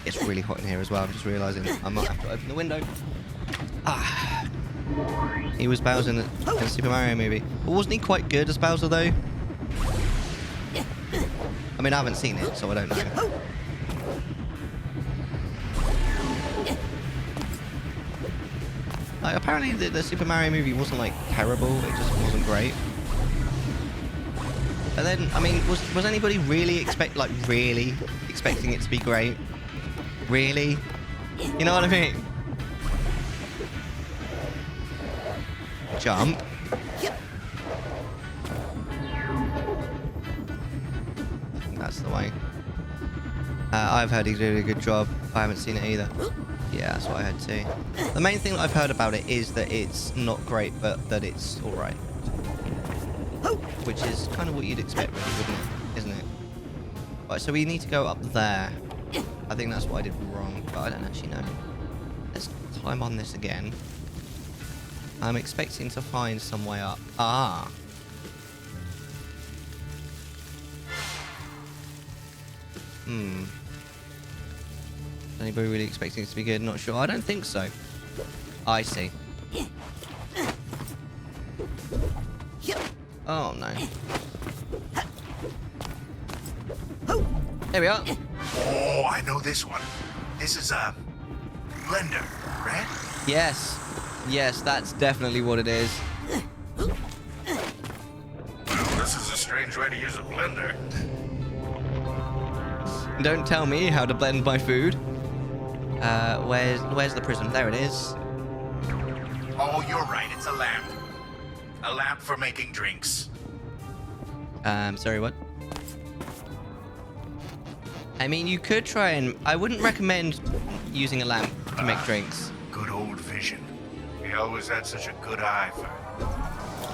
It's really hot in here as well. I'm just realising I might have to open the window. Ah. He was Bowser in the Super Mario movie. But wasn't he quite good as Bowser, though? I mean, I haven't seen it, so I don't know. Like, apparently the Super Mario movie wasn't, like, terrible. It just wasn't great. And then, I mean, was anybody really expecting it to be great? Really? You know what I mean? Jump. I think that's the way. I've heard he did a good job. I haven't seen it either. Yeah, that's what I heard too. The main thing that I've heard about it is that it's not great, but that it's alright. Which is kind of what you'd expect, really, wouldn't it? Isn't it? Right, so we need to go up there. I think that's what I did wrong, but I don't actually know. Let's climb on this again. I'm expecting to find some way up. Ah! Anybody really expecting it to be good? Not sure. I don't think so. I see. Oh no. There we are. Oh, I know this one. This is a blender, right? Yes. Yes, that's definitely what it is. Well, this is a strange way to use a blender. Don't tell me how to blend my food. Where's the prism? There it is. Oh, you're right. It's a lamp. A lamp for making drinks. Sorry, what? I mean, you could try and... I wouldn't recommend using a lamp to make drinks. Good old vision. He always had such a good eye for,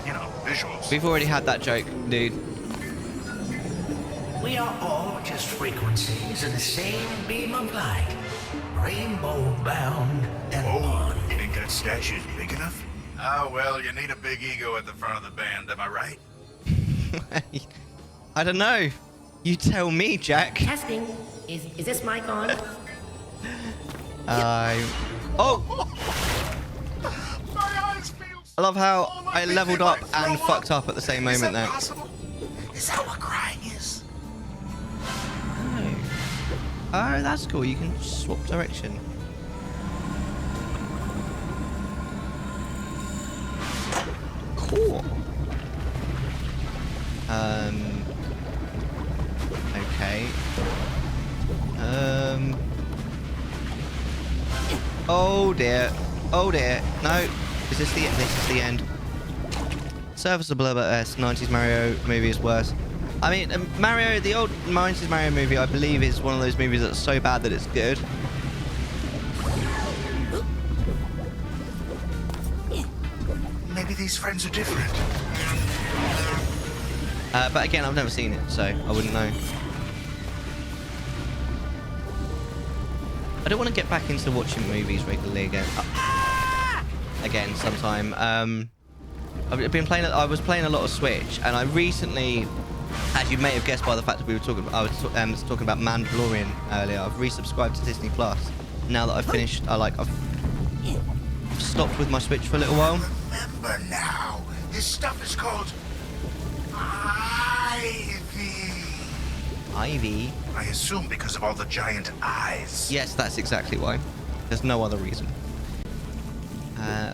you know, visuals. We've already had that joke, dude. We are all just frequencies in the same beam of light. Rainbow bound and bond. You think that statue's big enough? Ah, well, you need a big ego at the front of the band, am I right? I don't know. You tell me, Jack. Testing. Is this mic on? Oh! My eyes feel I love how I leveled up and fucked up at the same moment there. Is that what crying is? Oh, that's cool. You can swap direction. Cool. Okay. Oh dear. Oh dear. No. Is this the end? This is the end. Serviceable, but 90s Mario movie is worse. I mean, Mario, the old 90s Mario movie, I believe, is one of those movies that's so bad that it's good. Maybe these friends are different. But again, I've never seen it, so I wouldn't know. I don't want to get back into watching movies regularly again. Again, sometime. I've been playing. I was playing a lot of Switch, and I recently, as you may have guessed by the fact that we were talking, I was talking about Mandalorian earlier. I've resubscribed to Disney Plus now that I've finished. stopped with my Switch for a little while. Remember now, this stuff is called Ivy. Ivy? I assume because of all the giant eyes. Yes, that's exactly why. There's no other reason.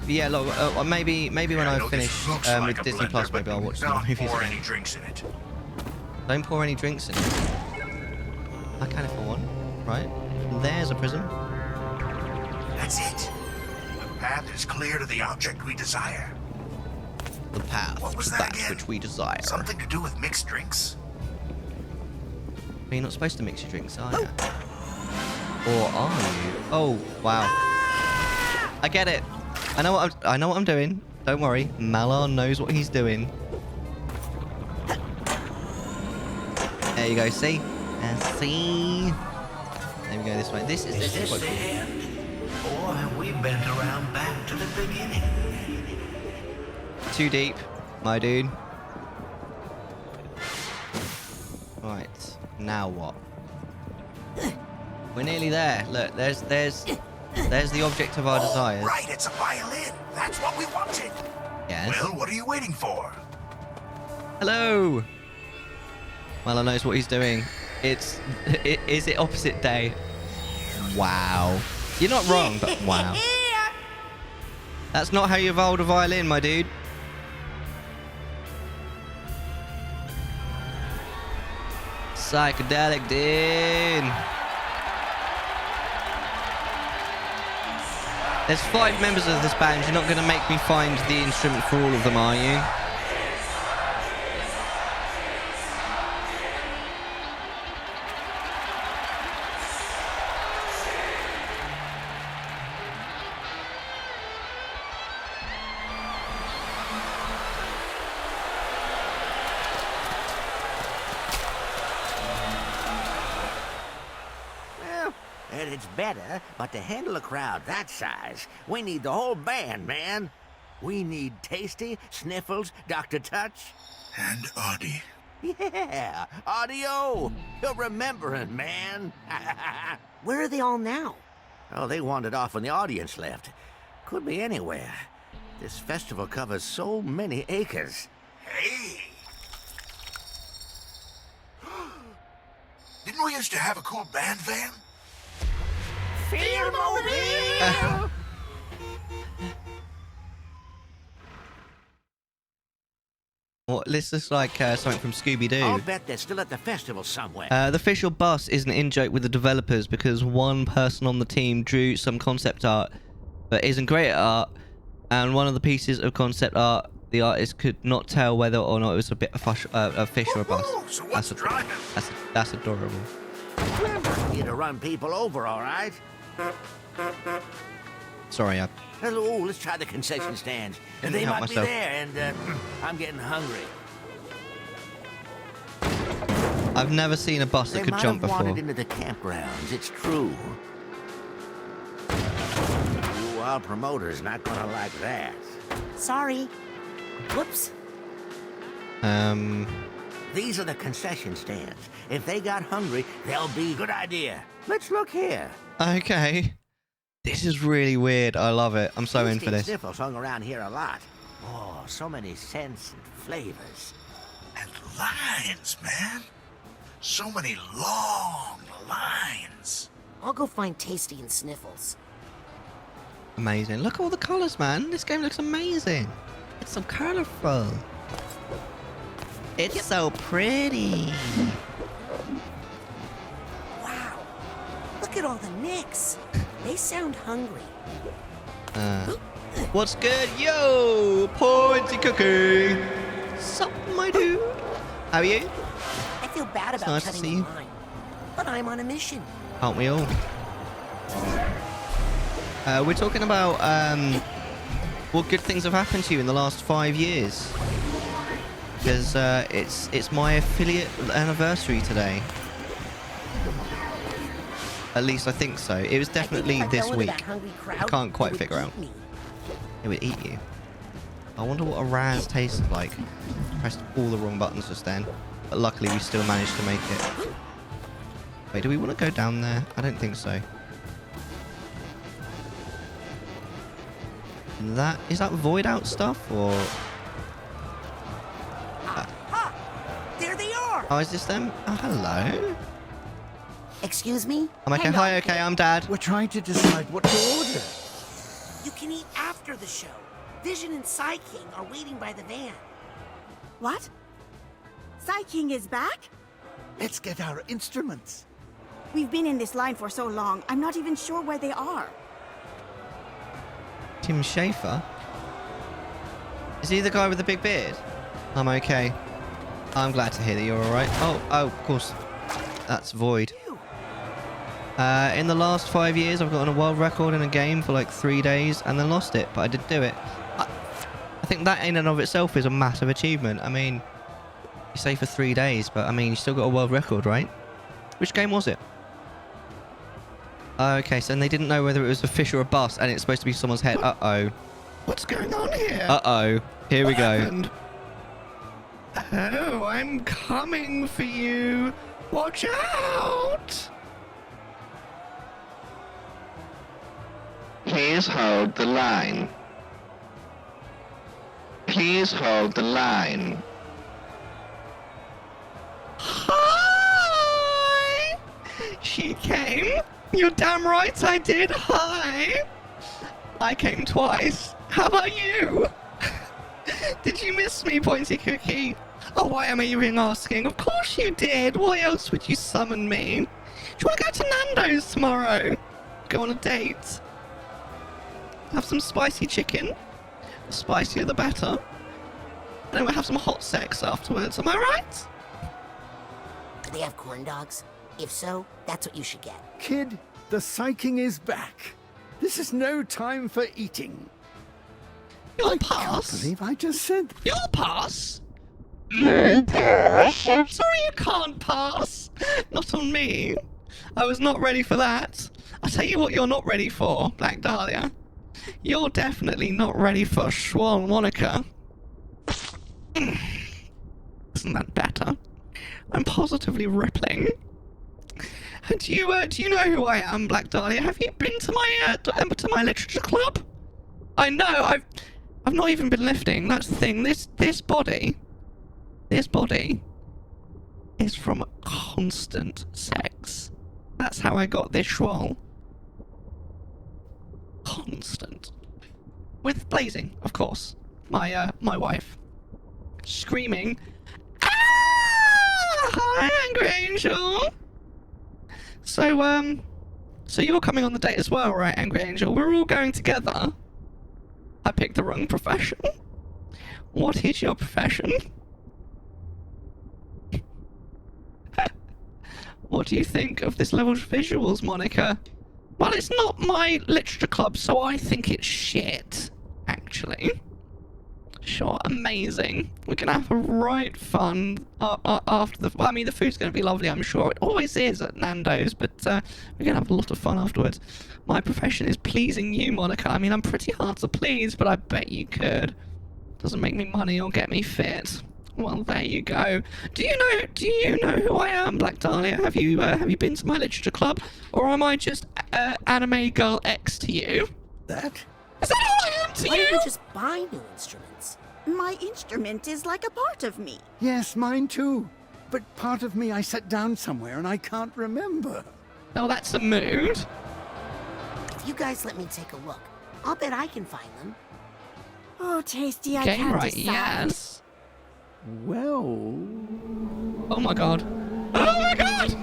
Yeah, look, maybe when I finish with Disney Plus, maybe I'll watch some movies. Don't pour any drinks in it. Don't pour any drinks in it. I can if I want, right? There's a prism. That's it. The path is clear to the object we desire. The path to that which we desire. Something to do with mixed drinks? But you're not supposed to mix your drinks, are you? Or are you? Oh, wow. I get it. I know what I'm doing. Don't worry. Mellar knows what he's doing. There you go. See? See? There we go this way. This is this the end? Or have we bent around back to the beginning? Too deep, my dude. Right. Now what? We're nearly there. Look, there's the object of our desires. Right, it's a violin. That's what we wanted. Yes. Well, what are you waiting for? Hello. Mellar knows what he's doing. Is it opposite day? Wow. You're not wrong, but wow. That's not how you evolve a violin, my dude. Psychedelic, dude. There's 5 members of this band. You're not going to make me find the instrument for all of them, are you? And it's better, but to handle a crowd that size, we need the whole band, man. We need Tasty, Sniffles, Dr. Touch. And Audie. Yeah, Audio. You're remembering, man. Where are they all now? Oh, they wandered off when the audience left. Could be anywhere. This festival covers so many acres. Hey! Didn't we used to have a cool band van? Well, this looks like something from Scooby-Doo. I'll bet they're still at the festival somewhere. The official bus is an in-joke with the developers because one person on the team drew some concept art but isn't great at art, and one of the pieces of concept art, the artist could not tell whether or not it was a fish or a bus. So what's driving? That's adorable. You to run people over, all right? Sorry, Oh, let's try the concession stands. Didn't They help might myself. be there, and I'm getting hungry. I've never seen a bus that could jump They might have before. wandered into the campgrounds, it's true. Ooh, our promoter's not gonna like that. Sorry. Whoops. These are the concession stands. If they got hungry, they'll be... Good idea. Let's look here. Okay. This is really weird. I love it. I'm so in for this. Sniffles hung around here a lot. Oh, so many scents and flavors. And lines, man. So many long lines. I'll go find Tasty and Sniffles. Amazing. Look at all the colours, man. This game looks amazing. It's so colourful. It's so pretty. Wow. Look at all the nicks. They sound hungry. What's good? Yo! Pointy cookie! Sup, my dude? How are you? I feel bad It's about nice to cutting see the you. line, but I'm on a mission. Aren't we all? We're talking about what good things have happened to you in the last 5 years. Because it's my affiliate anniversary today. At least I think so. It was definitely this week. I can't quite figure out. It would eat you. I wonder what a Raz tastes like. Pressed all the wrong buttons just then. But luckily we still managed to make it. Wait, do we want to go down there? I don't think so. That is that void out stuff or? There they are! Oh, is this them? Oh, hello. Excuse me? I'm okay. Hi, okay, I'm Dad. We're trying to decide what to order. You can eat after the show. Vision and Psy King are waiting by the van. What? Psy King is back? Let's get our instruments. We've been in this line for so long, I'm not even sure where they are. Tim Schafer? Is he the guy with the big beard? I'm okay. I'm glad to hear that you're alright. Oh, of course. That's Void. In the last 5 years, I've gotten a world record in a game for like 3 days and then lost it, but I did do it. I think that in and of itself is a massive achievement. I mean, you say for 3 days, but I mean, you still got a world record, right? Which game was it? Okay, so they didn't know whether it was a fish or a bus, and it's supposed to be someone's head. Uh-oh. What's going on here? Uh-oh. Here we go. Happened? Oh, I'm coming for you. Watch out! Please hold the line. Please hold the line. Hi! She came. You're damn right I did. Hi! I came twice. How about you? Did you miss me, Pointy Cookie? Oh, why am I even asking? Of course you did. Why else would you summon me? Do you want to go to Nando's tomorrow? Go on a date? Have some spicy chicken. The spicier the better. Then we'll have some hot sex afterwards. Am I right? Do they have corn dogs? If so, that's what you should get. Kid, the Psy King is back. This is no time for eating. You'll I pass. can't believe I just said that. You'll pass. I'm sorry you can't pass. Not on me. I was not ready for that. I'll tell you what you're not ready for, Black Dahlia. You're definitely not ready for Schwal Monica. Isn't that better? I'm positively rippling. Do you know who I am, Black Dahlia? Have you been to my literature club? I know. I've not even been lifting. That's the thing. This body is from constant sex. That's how I got this schwal. Constant. With Blazing, of course. My wife. Screaming. Ah! Hi, Angry Angel! So you're coming on the date as well, right, Angry Angel? We're all going together. I picked the wrong profession. What is your profession? What do you think of this level's visuals, Monica? Well, it's not my literature club, so I think it's shit, actually. Sure, amazing. We're gonna have a right fun after the... Well, I mean, the food's gonna be lovely, I'm sure. It always is at Nando's, but we're gonna have a lot of fun afterwards. My profession is pleasing you, Monica. I mean, I'm pretty hard to please, but I bet you could. Doesn't make me money or get me fit. Well, there you go. Do you know who I am, Black Dahlia? Have you been to my literature club, or am I just anime girl X to you? That? Is that all I am to Why you? don't you just buy new instruments? My instrument is like a part of me. Yes, mine too. But part of me I set down somewhere and I can't remember. Oh, that's a mood. If you guys let me take a look, I'll bet I can find them. Oh, Tasty, I Game can't right, decide. yes. Well... Oh my god. Oh my god!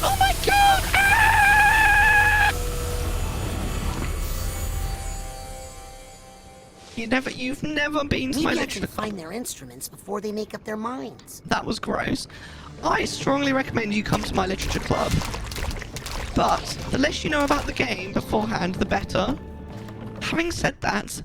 Oh my god! You've never been to my Maybe I literature can club. find their instruments before they make up their minds. That was gross. I strongly recommend you come to my literature club. But the less you know about the game beforehand, the better. Having said that,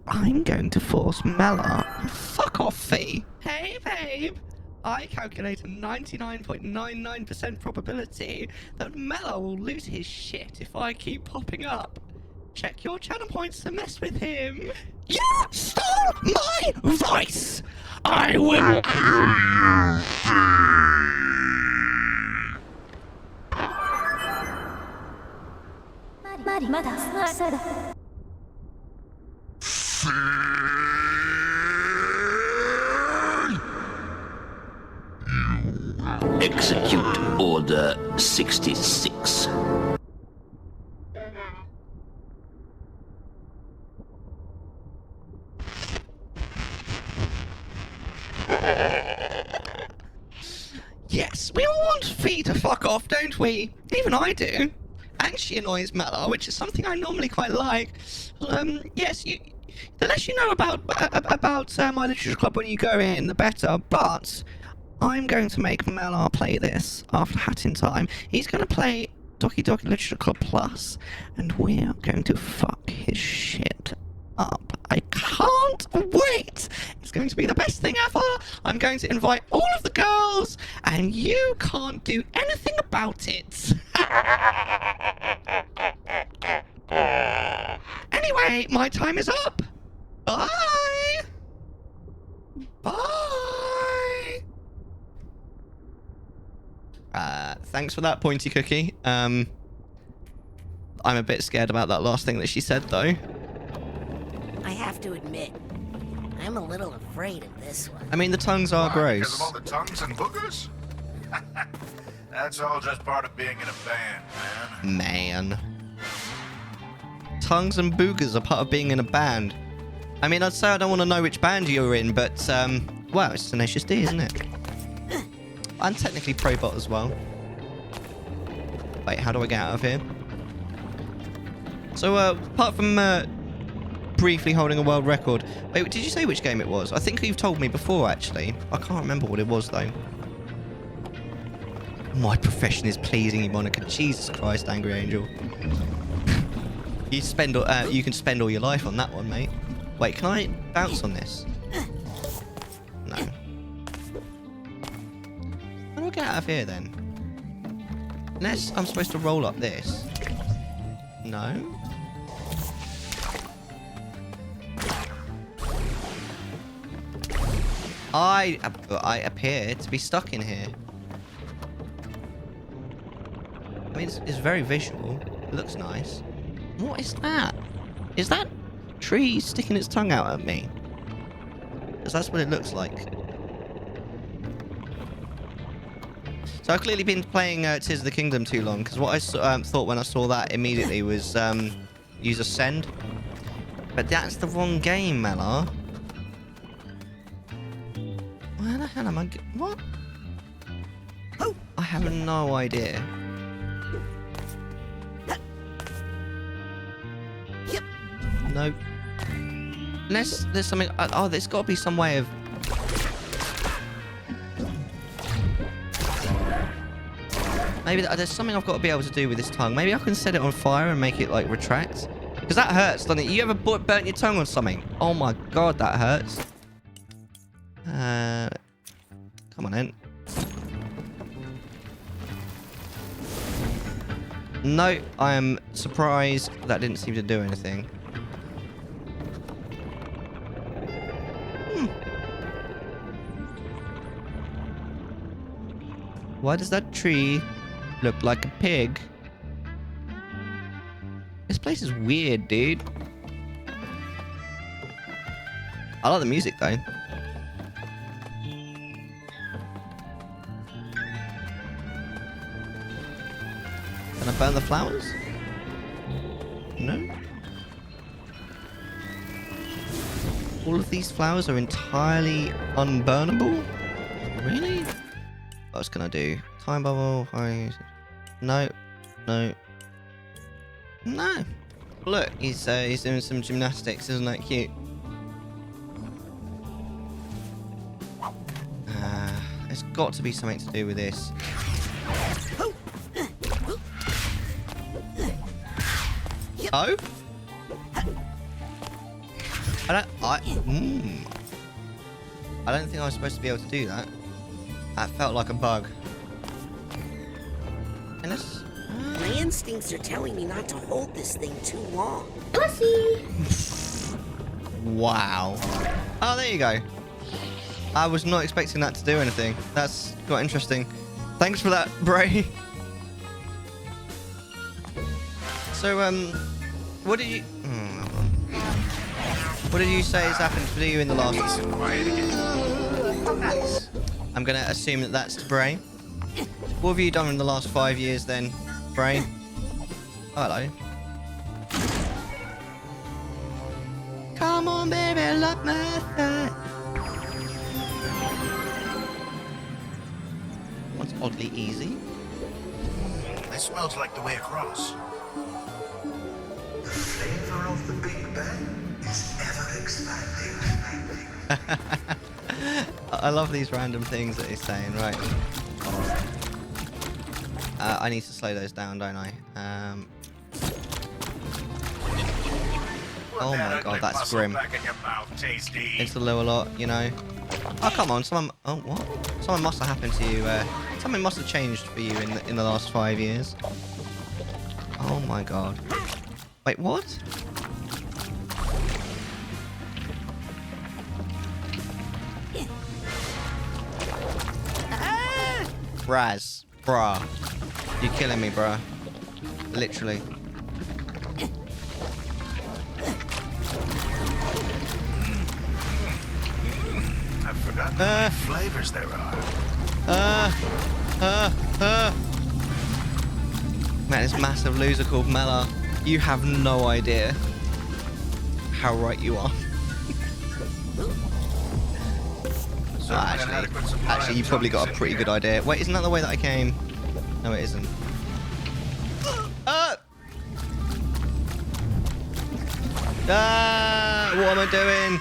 I'm going to force Mellar. Fuck off, Fee. Hey, babe. I calculate a 99.99% probability that Mellar will lose his shit if I keep popping up. Check your channel points to mess with him. You stole my voice! I will kill you! Execute Order 66. Yes, we all want Fee to fuck off, don't we? Even I do. And she annoys Mellar, which is something I normally quite like. Yes, the less you know about my literature club when you go in, the better. But I'm going to make Mellar play this after Hatting Time. He's going to play Doki Doki Literature Club Plus, and we're going to fuck his shit up. I can't wait! It's going to be the best thing ever! I'm going to invite all of the girls, and you can't do anything about it! Anyway, my time is up! Bye! Bye! Thanks for that, Pointy Cookie. I'm a bit scared about that last thing that she said, though. I have to admit, I'm a little afraid of this one. I mean, the tongues are Why, because gross. of all the tongues and boogers? That's all just part of being in a band, Man. Tongues and boogers are part of being in a band. I mean, I'd say I don't want to know which band you're in, but, well, it's Tenacious D, isn't it? I'm technically Probot as well. Wait, how do I get out of here? So, apart from, briefly holding a world record. Wait, did you say which game it was? I think you've told me before, actually. I can't remember what it was, though. My profession is pleasing you, Monica. Jesus Christ, Angry Angel. You can spend all your life on that one, mate. Wait, can I bounce on this? No. How do I get out of here, then? Unless I'm supposed to roll up this. No. I appear to be stuck in here. I mean, it's very visual. It looks nice. What is that? Is that tree sticking its tongue out at me? Because that's what it looks like. So I've clearly been playing Tears of the Kingdom too long, because what I thought when I saw that immediately was use Ascend. But that's the wrong game, Mellar. Where the hell am I? What? Oh, I have no idea. Yep. No. Unless there's something. Oh, there's got to be some way of. Maybe there's something I've got to be able to do with this tongue. Maybe I can set it on fire and make it like retract. Because that hurts, doesn't it? You ever burnt your tongue on something? Oh my god, that hurts. Come on in. No, I am surprised that didn't seem to do anything. Why does that tree look like a pig? This place is weird, dude. I like the music, though. Can I burn the flowers? No. All of these flowers are entirely unburnable? Really? What else can I do? Time bubble. No. No. No. Look, he's doing some gymnastics. Isn't that cute? There's got to be something to do with this. Oh? I don't think I was supposed to be able to do that. That felt like a bug. Unless... My instincts are telling me not to hold this thing too long. Pussy! Wow. Oh, there you go. I was not expecting that to do anything. That's quite interesting. Thanks for that, Bray. So, what did you... hold on. What did you say has happened to you in the last... I'm going to assume that that's to Bray. What have you done in the last 5 years then, Bray? Oh, hello. Come on, baby, look my thigh. What's oddly easy? This smells like the way across. The flavor of the Big Bang is ever expanding. I love these random things that he's saying, right. I need to slow those down, don't I? Oh my god, that's grim. It's a lower lot, you know. Oh, come on, someone... Oh, what? Something must have happened to you. Something must have changed for you in the last 5 years. Oh my god. Wait, what? Raz. Bruh. You're killing me, bruh. Literally. I've forgotten how many flavors there are. Man, this massive loser called Mellar. You have no idea how right you are. So actually, you probably got a pretty good idea. Wait, isn't that the way that I came? No, it isn't. What am I doing?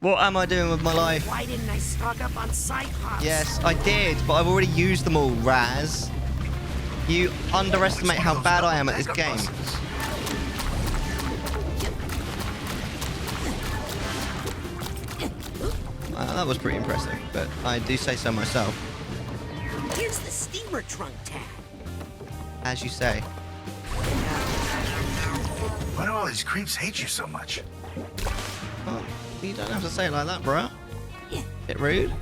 What am I doing with my life? Why didn't I stock up on Psychonauts? Yes, I did, but I've already used them all, Raz. You underestimate how bad I am at this game. That was pretty impressive, but I do say so myself. Here's the steamer trunk tag. As you say. Why do all these creeps hate you so much? Oh, you don't have to say it like that, bro. Bit rude.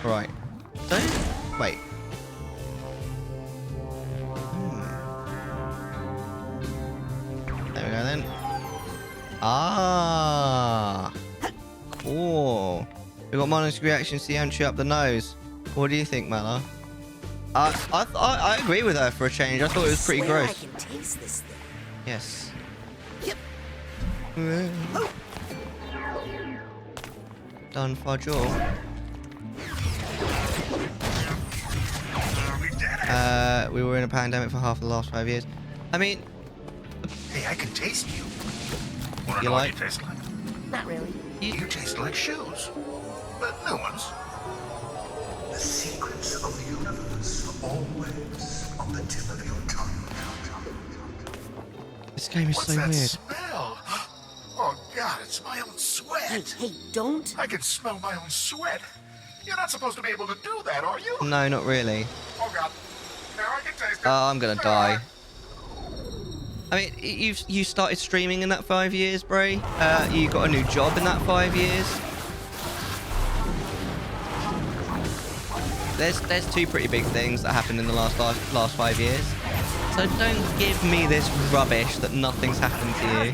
Right. Don't... Wait. There we go then. Ah. Cool. We got Mono's reaction to the entry up the nose. What do you think, Mellar? I agree with her for a change. I thought it was pretty gross. I can taste this thing. Yes. Yep. Done for Joel. We were in a pandemic for half the last 5 years. I mean... Hey, I can taste you. Wanna You know like? what you taste like? Not really. You taste like shoes, but new ones. The secrets of the universe are always on the tip of your tongue. This game is so What's that weird. smell? Oh God, it's my own sweat. Hey, don't. I can smell my own sweat. You're not supposed to be able to do that, are you? No, not really. Oh God, now I can taste it. Oh, I'm gonna die. I mean, you started streaming in that 5 years, Bray. You got a new job in that 5 years. There's two pretty big things that happened in the last 5 years. So don't give me this rubbish that nothing's happened to you.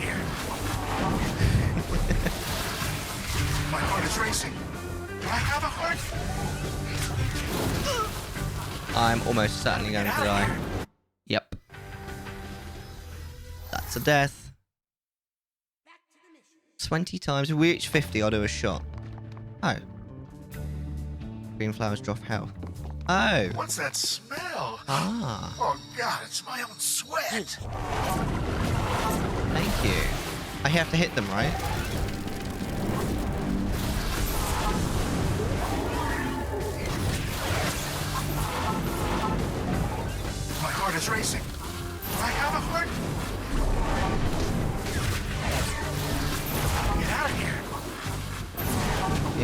My heart is racing. Do I have a heart? I'm almost certainly going to die. Yep. That's a death. 20 times. If we reach 50, I'll do a shot. Oh. Green flowers drop health. Oh. What's that smell? Ah. Oh God, it's my own sweat. Thank you. I have to hit them, right? My heart is racing. Do I have a heart? Get out of here.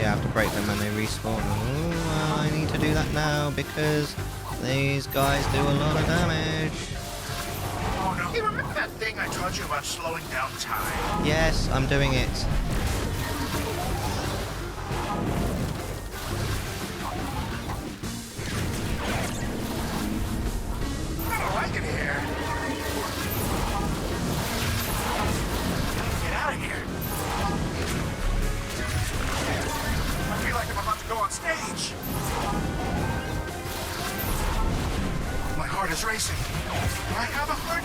yeah, I have to break them when they respawn. Oh, I need to do that now because these guys do a lot of damage. Oh no. Hey, remember that thing I taught you about slowing down time? Yes, I'm doing it. I don't like it here. Get out of here. I feel like I'm about to go on stage. My heart is racing. Do I have a heart?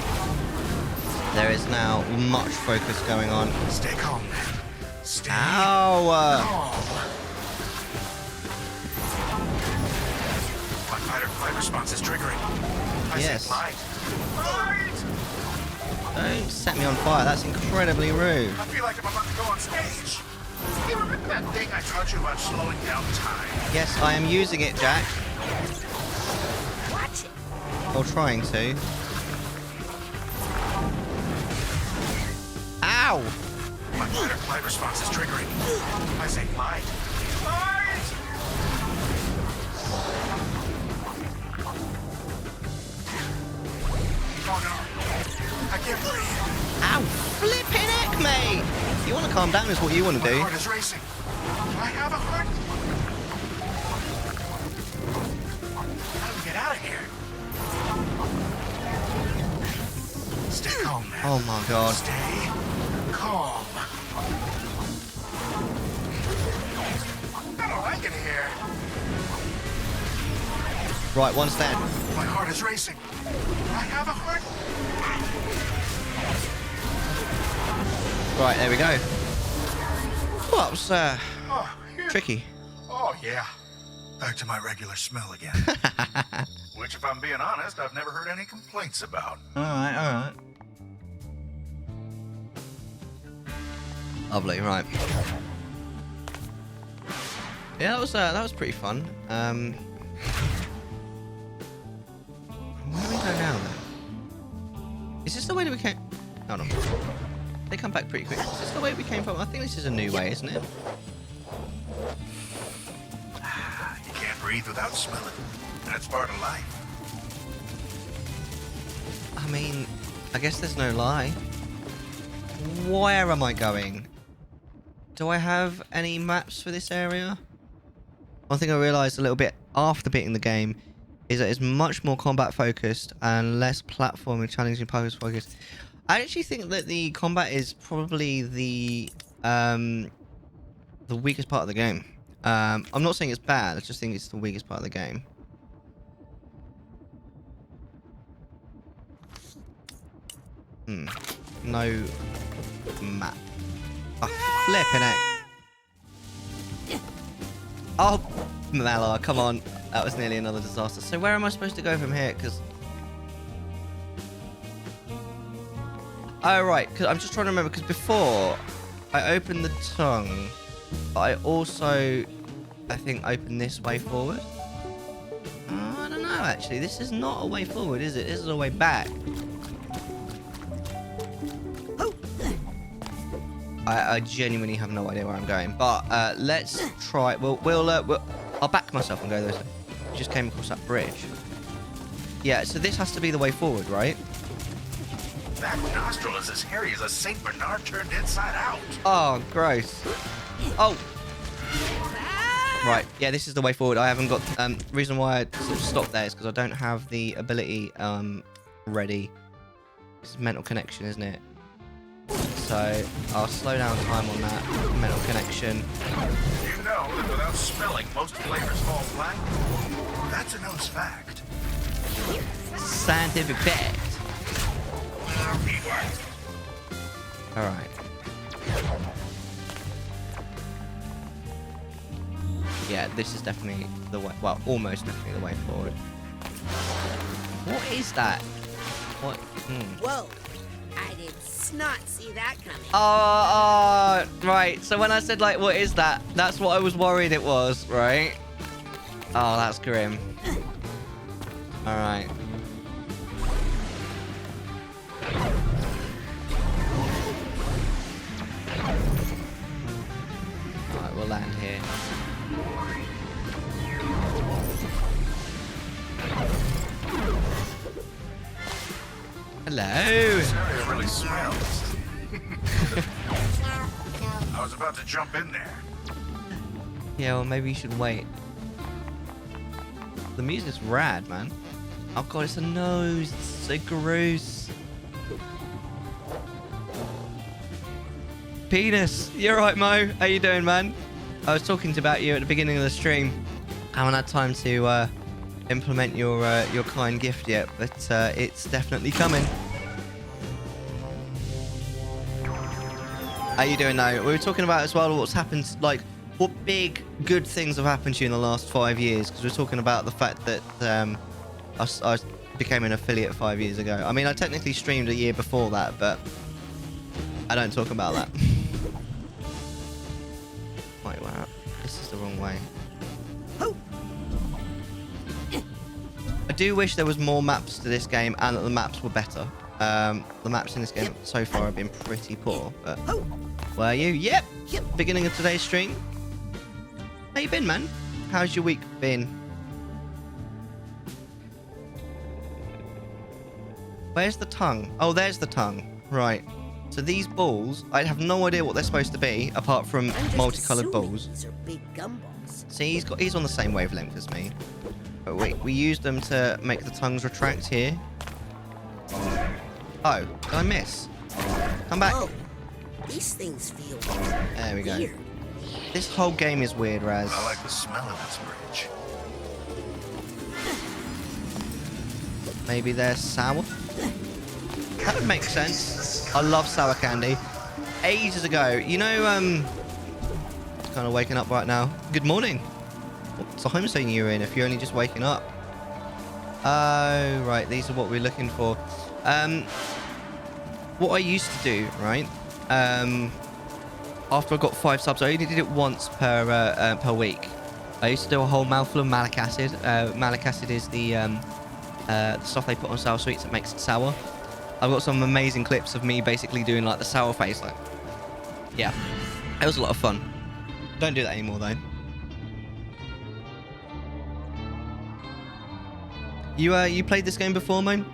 There is now much focus going on. Stay calm, man. Stay calm. My fight response is triggering. Yes. Light. Don't set me on fire. That's incredibly rude. I feel like I'm about to go on stage. Hey, remember that thing I taught you about slowing down time? Yes, I am using it, Jack. Watch it. Or trying to. Ow! My fight response is triggering. I say light. Light! Oh no. I can't breathe. Ow! Flipping heck, mate! You want to calm down is what you want to do. My heart is racing. Do I have a heart? How do we get out of here? Stay calm, man. Oh my god. Stay calm. I don't like it here. Right, one's dead. My heart is racing. Do I have a heart? Right, there we go. Well, that was Oh, yeah. tricky. Oh, yeah. Back to my regular smell again. Which, if I'm being honest, I've never heard any complaints about. Alright, alright. Lovely, right. Yeah, that was pretty fun. Where do we go now then? Is this the way that we came? Hold on. They come back pretty quick. Is this the way we came from? I think this is a new way, isn't it? You can't breathe without smelling. That's part of life. I mean, I guess there's no lie. Where am I going? Do I have any maps for this area? One thing I realised a little bit after beating the game is that it's much more combat focused and less platforming, challenging, puzzle focused. I actually think that the combat is probably the weakest part of the game. I'm not saying it's bad, I just think it's the weakest part of the game. No map. Oh, flipping heck. Oh, Mellar, come on. That was nearly another disaster. So where am I supposed to go from here? Because... Oh, right. Because I'm just trying to remember. Because before, I opened the tongue. But I also, I think, opened this way forward. I don't know, actually. This is not a way forward, is it? This is a way back. I genuinely have no idea where I'm going. But let's try... I'll back myself and go this way. We just came across that bridge. Yeah, so this has to be the way forward, right? That nostril is as hairy as a Saint Bernard turned inside out. Oh, gross. Oh. Right, yeah, this is the way forward. I haven't got... reason why I sort of stopped there is because I don't have the ability ready. This is mental connection, isn't it? So I'll slow down time on that mental connection. You know that without smelling, most flavors fall flat? That's a known fact. Scientific fact. Alright. Yeah, this is definitely the way, well, almost definitely the way forward. What is that? What? Whoa. I did not see that coming. Oh, right. So when I said, like, what is that? That's what I was worried it was, right? Oh, that's grim. Alright. Alright, we'll land. around here. Hello. This area really smells. I was about to jump in there. Yeah, well, maybe you should wait. The music's rad, man. Oh god, it's a nose. It's so gross. Penis. You're right, Mo. How you doing, man? I was talking about you at the beginning of the stream. I haven't had time to implement your kind gift yet, but it's definitely coming. How you doing now? We were talking about as well what's happened, like what big good things have happened to you in the last 5 years, because we're talking about the fact that I became an affiliate 5 years ago. I mean, I technically streamed a year before that, but I don't talk about that. Wait, wow. This is the wrong way. I do wish there was more maps to this game and that the maps were better. The maps in this game so far have been pretty poor, but where are you? Yep. Beginning of today's stream. How you been, man? How's your week been? Where's the tongue? Oh, there's the tongue. Right. So these balls, I have no idea what they're supposed to be, apart from multicolored balls. These are big gumballs. See, he's on the same wavelength as me. But we used them to make the tongues retract here. Oh, did I miss? Come back. Whoa. These things feel There we go. weird. This whole game is weird, Raz. I like the smell of this bridge. Maybe they're sour? That would make sense. I love sour candy. Ages ago, you know, kind of waking up right now. Good morning. What time zone are you in if you're only just waking up? Oh, right, these are what we're looking for. What I used to do, right, after I got 5 subs, I only did it once per week. I used to do a whole mouthful of malic acid. Malic acid is the stuff they put on sour sweets that makes it sour. I've got some amazing clips of me basically doing like the sour face, like, yeah, it was a lot of fun. Don't do that anymore though. You played this game before, Moan?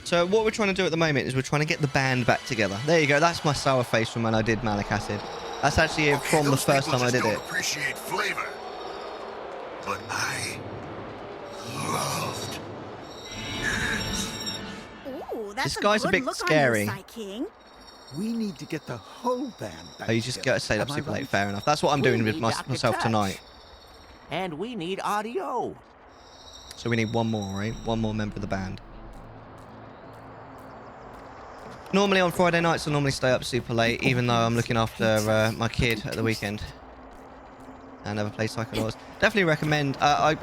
So what we're trying to do at the moment is we're trying to get the band back together. There you go. That's my sour face from when I did malic acid. That's actually from the first time I did it. Appreciate flavor, but I loved it. Ooh, that's This guy's a bit scary. King. We need to get the whole band back. Oh, you just got to stay up Am I super late. right? Fair enough. That's what I'm doing with myself tonight. And we need audio. So we need one more, right? One more member of the band. Normally on Friday nights I normally stay up super late, even though I'm looking after my kid at the weekend. I never play Psychonauts. Definitely recommend. I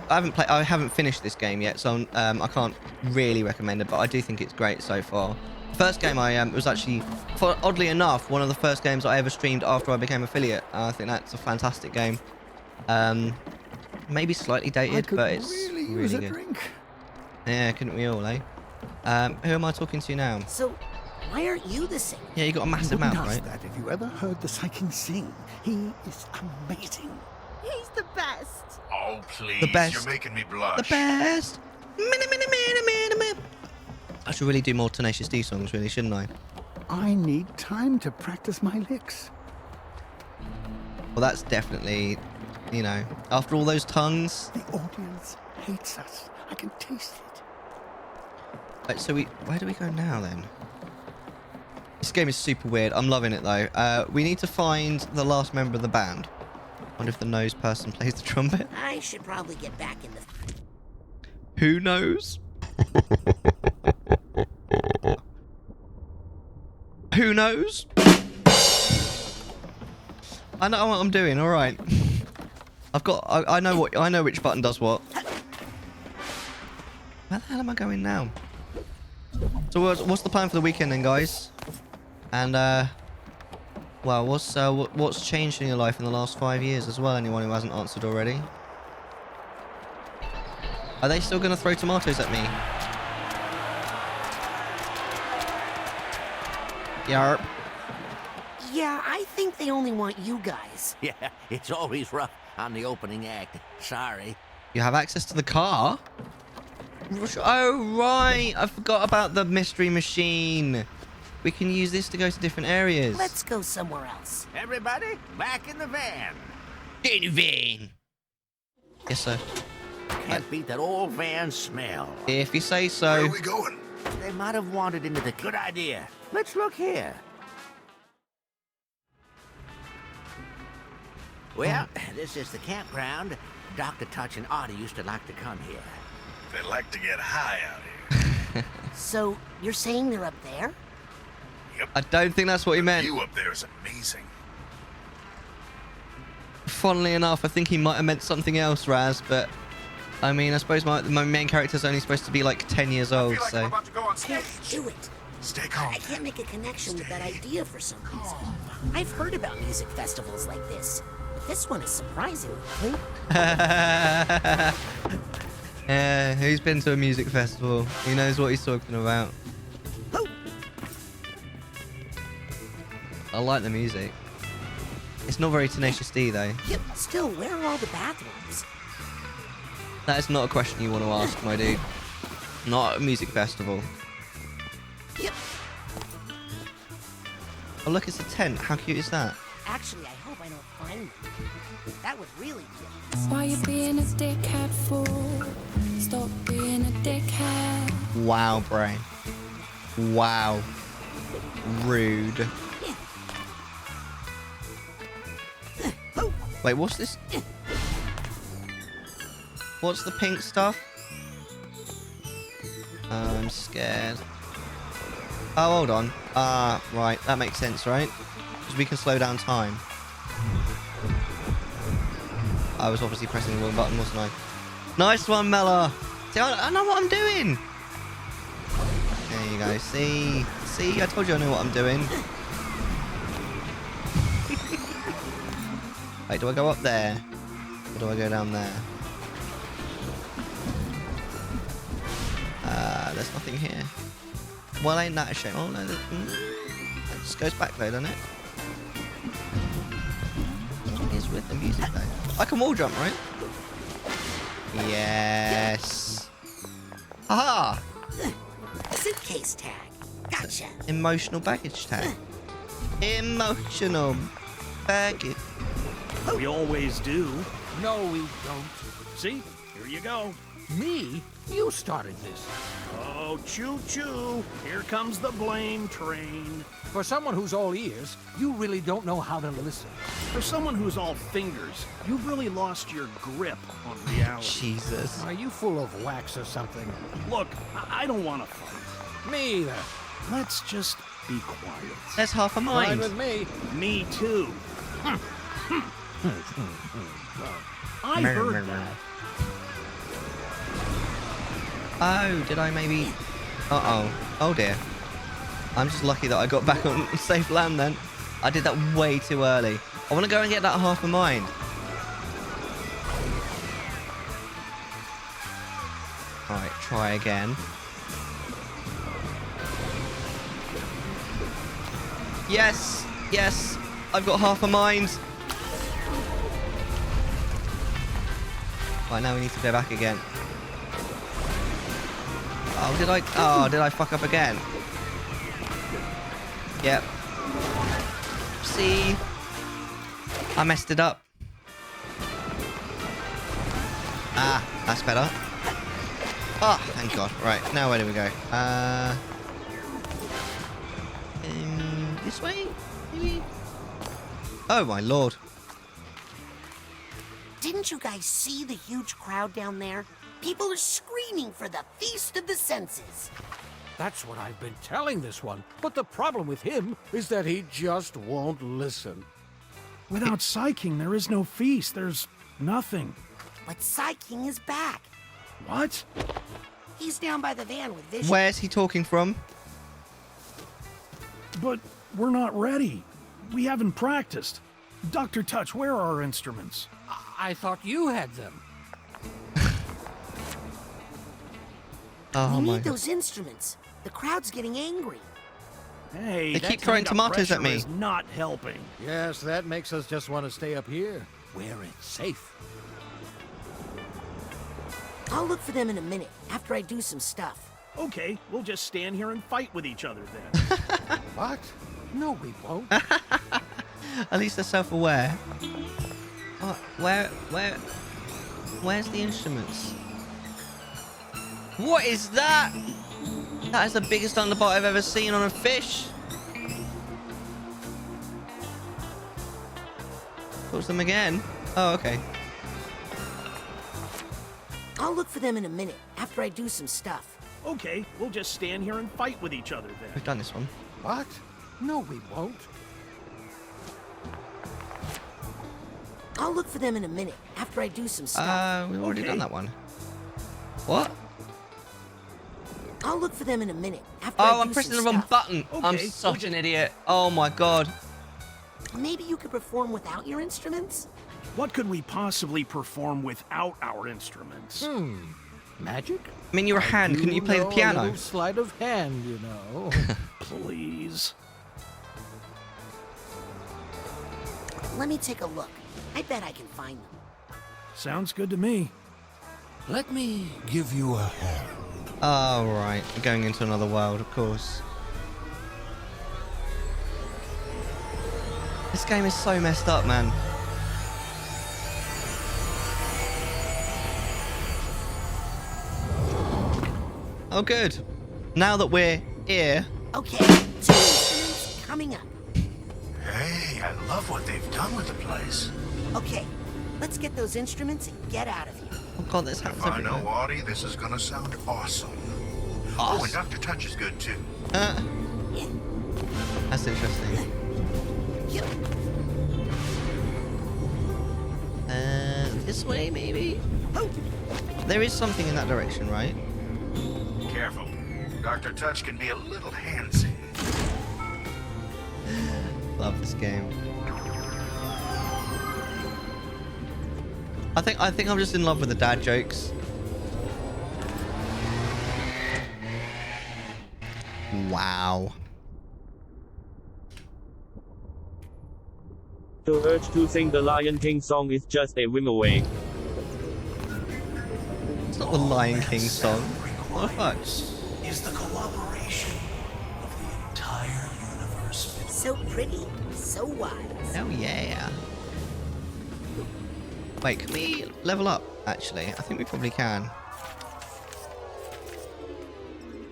haven't finished this game yet, so I can't really recommend it. But I do think it's great so far. First game was actually, oddly enough, one of the first games I ever streamed after I became affiliate. I think that's a fantastic game. Maybe slightly dated, but it's really good. Drink. Yeah, couldn't we all, eh? Who am I talking to now? So, why aren't you the singer? Yeah, you got a massive mouth, right? That if you ever heard the Psychic sing, he is amazing. He's the best. Oh, please. The best. You're making me blush. The best. I should really do more Tenacious D songs, really, shouldn't I? I need time to practice my licks. Well, that's definitely, you know, after all those tongues. The audience hates us. I can taste it. Right, so where do we go now, then? This game is super weird. I'm loving it, though. We need to find the last member of the band. Wonder if the nose person plays the trumpet. I should probably get back in the... Who knows? Who knows? I know what I'm doing. All right. I know which button does what. Where the hell am I going now? So what's the plan for the weekend then, guys? And well, what's changed in your life in the last 5 years as well? Anyone who hasn't answered already? Are they still going to throw tomatoes at me? Yarp. Yeah, I think they only want you guys. Yeah, it's always rough on the opening act. Sorry. You have access to the car? Oh, right. I forgot about the mystery machine. We can use this to go to different areas. Let's go somewhere else. Everybody, back in the van. In the van. Yes, sir. Can't beat that old van smell. If you say so. Where are we going? They might have wandered into the... Good idea. Let's look here. Well, this is the campground. Dr. Touch and Artie used to like to come here. They like to get high out here. So, you're saying they're up there? Yep. I don't think that's what he meant. The view up there is amazing. Funnily enough, I think he might have meant something else, Raz, but... I mean, I suppose my main character's only supposed to be like 10 years old, I feel like so... I'm about to go on Can't do it. Stay calm. I can't make a connection with that idea for some reason. I've heard about music festivals like this, but this one is surprisingly clean. Yeah, who's been to a music festival? He knows what he's talking about. I like the music. It's not very Tenacious D, though. Yep, still, where are all the bathrooms? That is not a question you want to ask, my dude. Not at a music festival. Yep. Oh, look, it's a tent. How cute is that? Actually, I hope I don't find them. That would really kill. Why you being a dickhead fool? Stop being a dickhead. Wow, brain. Wow. Rude. Wait, what's this? What's the pink stuff? I'm scared. Oh, hold on. Right. That makes sense, right? Because we can slow down time. I was obviously pressing the wrong button, wasn't I? Nice one, Mellar. See, I know what I'm doing. There you go. See? I told you I know what I'm doing. Wait, do I go up there? Or do I go down there? There's nothing here. Well, ain't that a shame? Oh, no. That just goes back though, doesn't it? What is with the music though? I can wall jump, right? Yes. Aha! Suitcase tag. Gotcha. Emotional baggage tag. Emotional baggage. We always do. No, we don't. See? Here you go. Me? You started this. Oh, choo-choo. Here comes the blame train. For someone who's all ears, you really don't know how to listen. For someone who's all fingers, you've really lost your grip on reality. Jesus. Are you full of wax or something? Look, I don't want to fight. Me either. Let's just be quiet. That's half a mind. Fine with me. Me too. I heard that. Oh, did I maybe... Uh-oh. Oh, dear. I'm just lucky that I got back on safe land then. I did that way too early. I want to go and get that half a mind. Alright, try again. Yes! Yes! I've got half a mind! Right, now we need to go back again. Oh, did I fuck up again? Yep. See? I messed it up. Ah, that's better. Oh, thank God. Right, now where do we go? This way? Maybe? Oh, my Lord. Didn't you guys see the huge crowd down there? People are screaming for the Feast of the Senses. That's what I've been telling this one. But the problem with him is that he just won't listen. Without Psyking, there is no feast. There's nothing. But Psy-King is back. What? He's down by the van with Vision. Where's he talking from? But we're not ready. We haven't practiced. Dr. Touch, where are our instruments? I thought you had them. Oh we my need God. those instruments. The crowd's getting angry. Hey, They that keep throwing kind of tomatoes at pressure me. is not helping. Yes, that makes us just want to stay up here, where it's safe. I'll look for them in a minute, after I do some stuff. Okay, we'll just stand here and fight with each other then. What? No, we won't. At least they're self-aware. Oh, where's the instruments? What is that? That is the biggest underbite I've ever seen on a fish. Close them again. Oh, okay. I'll look for them in a minute, after I do some stuff. Okay, we'll just stand here and fight with each other then. We've done this one. What? No, we won't. I'll look for them in a minute, after I do some stuff. We've already done that one. What? I'll look for them in a minute, after I do I'm pressing the some wrong stuff. button. I'm such an idiot. Oh my god. Maybe you could perform without your instruments? What could we possibly perform without our instruments? Magic? I mean, you're a hand. Couldn't you play the A piano? little sleight of hand, you know. Please. Let me take a look. I bet I can find them. Sounds good to me. Let me give you a hand. Oh, right. We're going into another world, of course. This game is so messed up, man. Oh, good. Now that we're here... Okay, 2 instruments coming up. Hey, I love what they've done with the place. Okay, let's get those instruments and get out of here. Oh god, this happens If I everywhere. know Audie, this is gonna sound awesome. Oh, and Dr. Touch is good too. That's interesting. This way, maybe? There is something in that direction, right? Careful. Dr. Touch can be a little handsy. Love this game. I think I'm just in love with the dad jokes. Wow. The urge to sing the Lion King song is just a whim away. It's not the Lion King song. What the fuck? Is the cooperation of the entire universe. So pretty, so wise. Oh yeah. Wait, can we level up, actually? I think we probably can.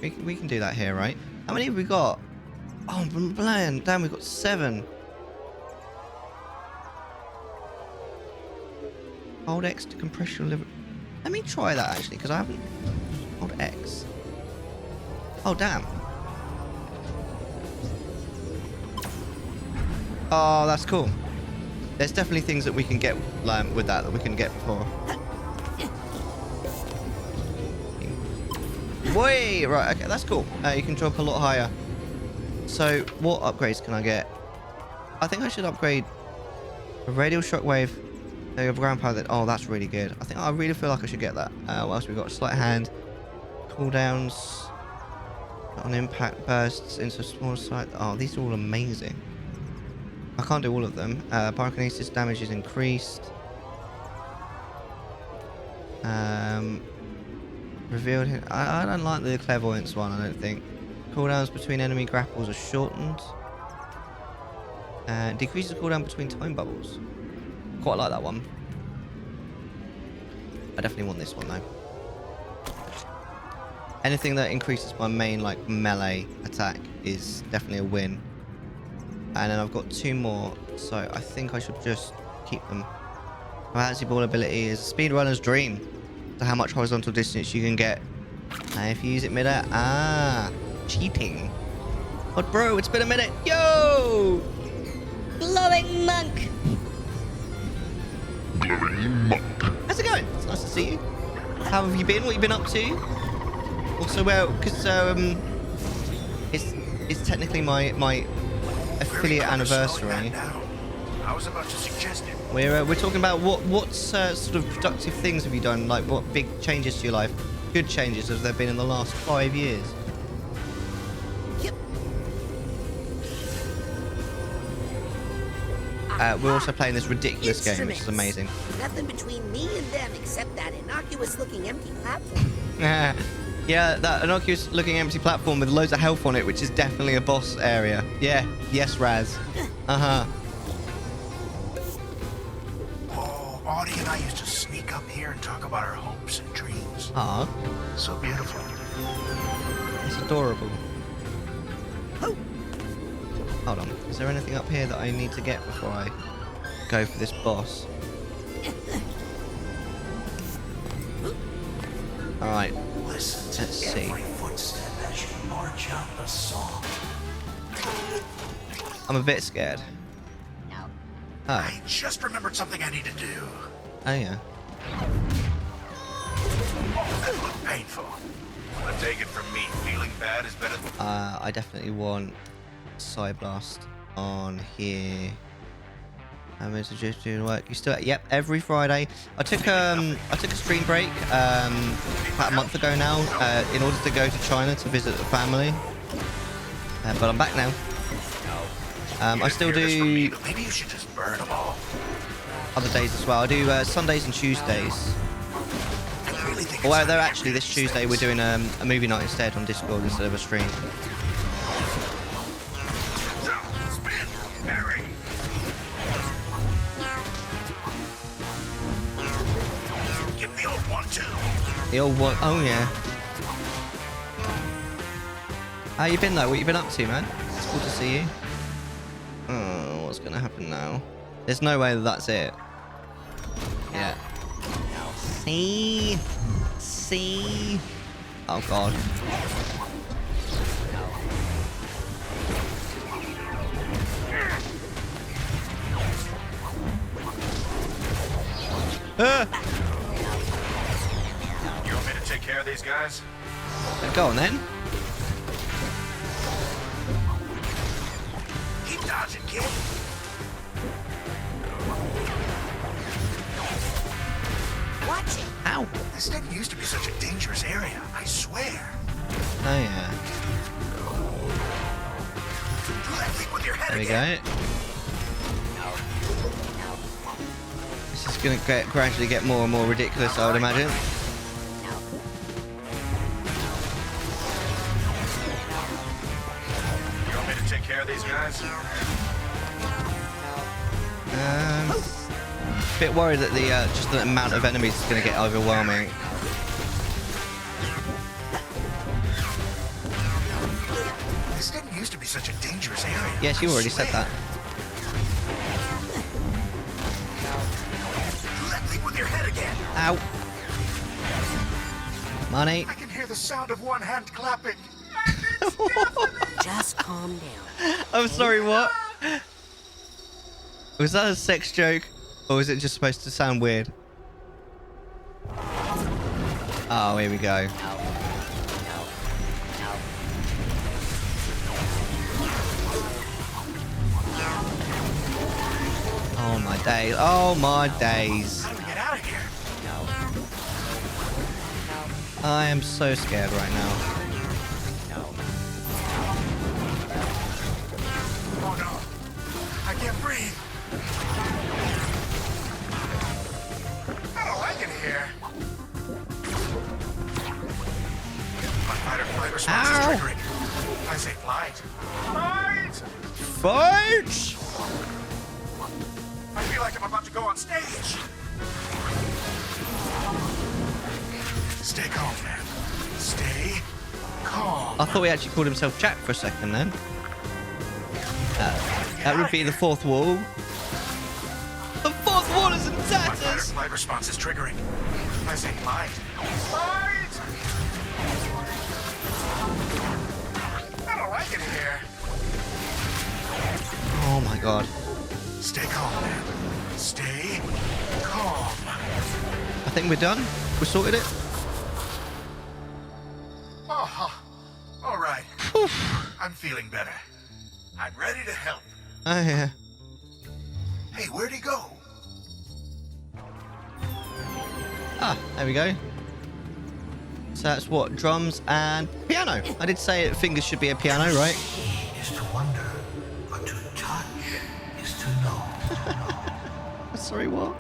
We can do that here, right? How many have we got? Oh, man, damn, we've got 7. Hold X to compress your liver. Let me try that, actually, because I haven't... Hold X. Oh, damn. Oh, that's cool. There's definitely things that we can get with that we couldn't get before. Wait, right, okay, that's cool. You can drop a lot higher. So, what upgrades can I get? I think I should upgrade a radial shockwave. They have ground power. Oh, that's really good. I really feel like I should get that. What else we got? Sleight of hand, cooldowns on impact bursts into a small site. Oh, these are all amazing. I can't do all of them. Pyrokinesis damage is increased. Revealed. I don't like the clairvoyance one. I don't think. Cooldowns between enemy grapples are shortened. Decreases cooldown between time bubbles. Quite like that one. I definitely want this one though. Anything that increases my main melee attack is definitely a win. And then I've got 2 more, so I think I should just keep them. Bouncy ball ability is a speedrunner's dream. So how much horizontal distance you can get if you use it mid-air. Cheating. But bro, it's been a minute. Yo! Glowing monk. Glowing monk. How's it going? It's nice to see you. How have you been? What have you been up to? Also, well, because it's technically my affiliate anniversary. I was about to suggest it. We're talking about what sort of productive things have you done? Like what big changes to your life? Good changes has there been in the last 5 years? Yep. we're also playing this ridiculous game, which is amazing. Nothing between me and them except that innocuous-looking empty platform. Yeah, that innocuous-looking empty platform with loads of health on it, which is definitely a boss area. Yeah, yes, Raz. Uh-huh. Oh, Audie and I used to sneak up here and talk about our hopes and dreams. Ah. So beautiful. It's adorable. Hold on. Is there anything up here that I need to get before I go for this boss? Alright. Let's see. Footstep as you march out the song. I'm a bit scared. Oh. I just remembered something I need to do. Oh, yeah. Oh, that looked painful. But take it from me, feeling bad is better than... I definitely want Side Blast on here. I'm just doing work. You still? Yep. Every Friday. I took a stream break about a month ago now in order to go to China to visit the family. But I'm back now. I still do Maybe you should just burn them all. other days as well. I do Sundays and Tuesdays. Although they're actually this Tuesday we're doing a movie night instead on Discord instead of a stream. Give the old one too. The old one. Oh yeah. How you been though? What you been up to, man? It's cool to see you. Oh, what's gonna happen now? There's no way that that's it. Yeah. See? See? Oh god. You want me to take care of these guys? Go on then. Keep dodging, kid. Watch it. Ow. This didn't used to be such a dangerous area, I swear. Oh yeah. Do that thing with your head There we again. go. This is going to gradually get more and more ridiculous, I would imagine. You want me to take care of these guys? Bit worried that the just the amount of enemies is going to get overwhelming. This didn't used to be such a dangerous area. Yes, you already said that. Do that thing with your head again. Ow. Money. I can hear the sound of one hand clapping. Just calm down. I'm sorry, what? Was that a sex joke? Or was it just supposed to sound weird? Oh, here we go. Oh my days. Oh my days. How do we get out of here? I am so scared right now. Oh no. I can't breathe. I don't like it here. My fight or flight response is triggering. I say flight. Fight! Fight! I feel like I'm about to go on stage. Stay calm, man. Stay calm. I thought he actually called himself Jack for a second then. That would be the fourth wall. The fourth wall is in My fight or tatters! flight response is triggering. I say fight. Fight! I don't like it here. Oh my god. Stay calm, man. Stay calm. I think we're done. We sorted it. Oh, all right. I'm feeling better. I'm ready to help. Oh yeah. Hey, where'd he go? Ah, there we go. So that's what? Drums and piano. I did say fingers should be a piano, right? Is to wonder, but to touch is to know. Sorry, what?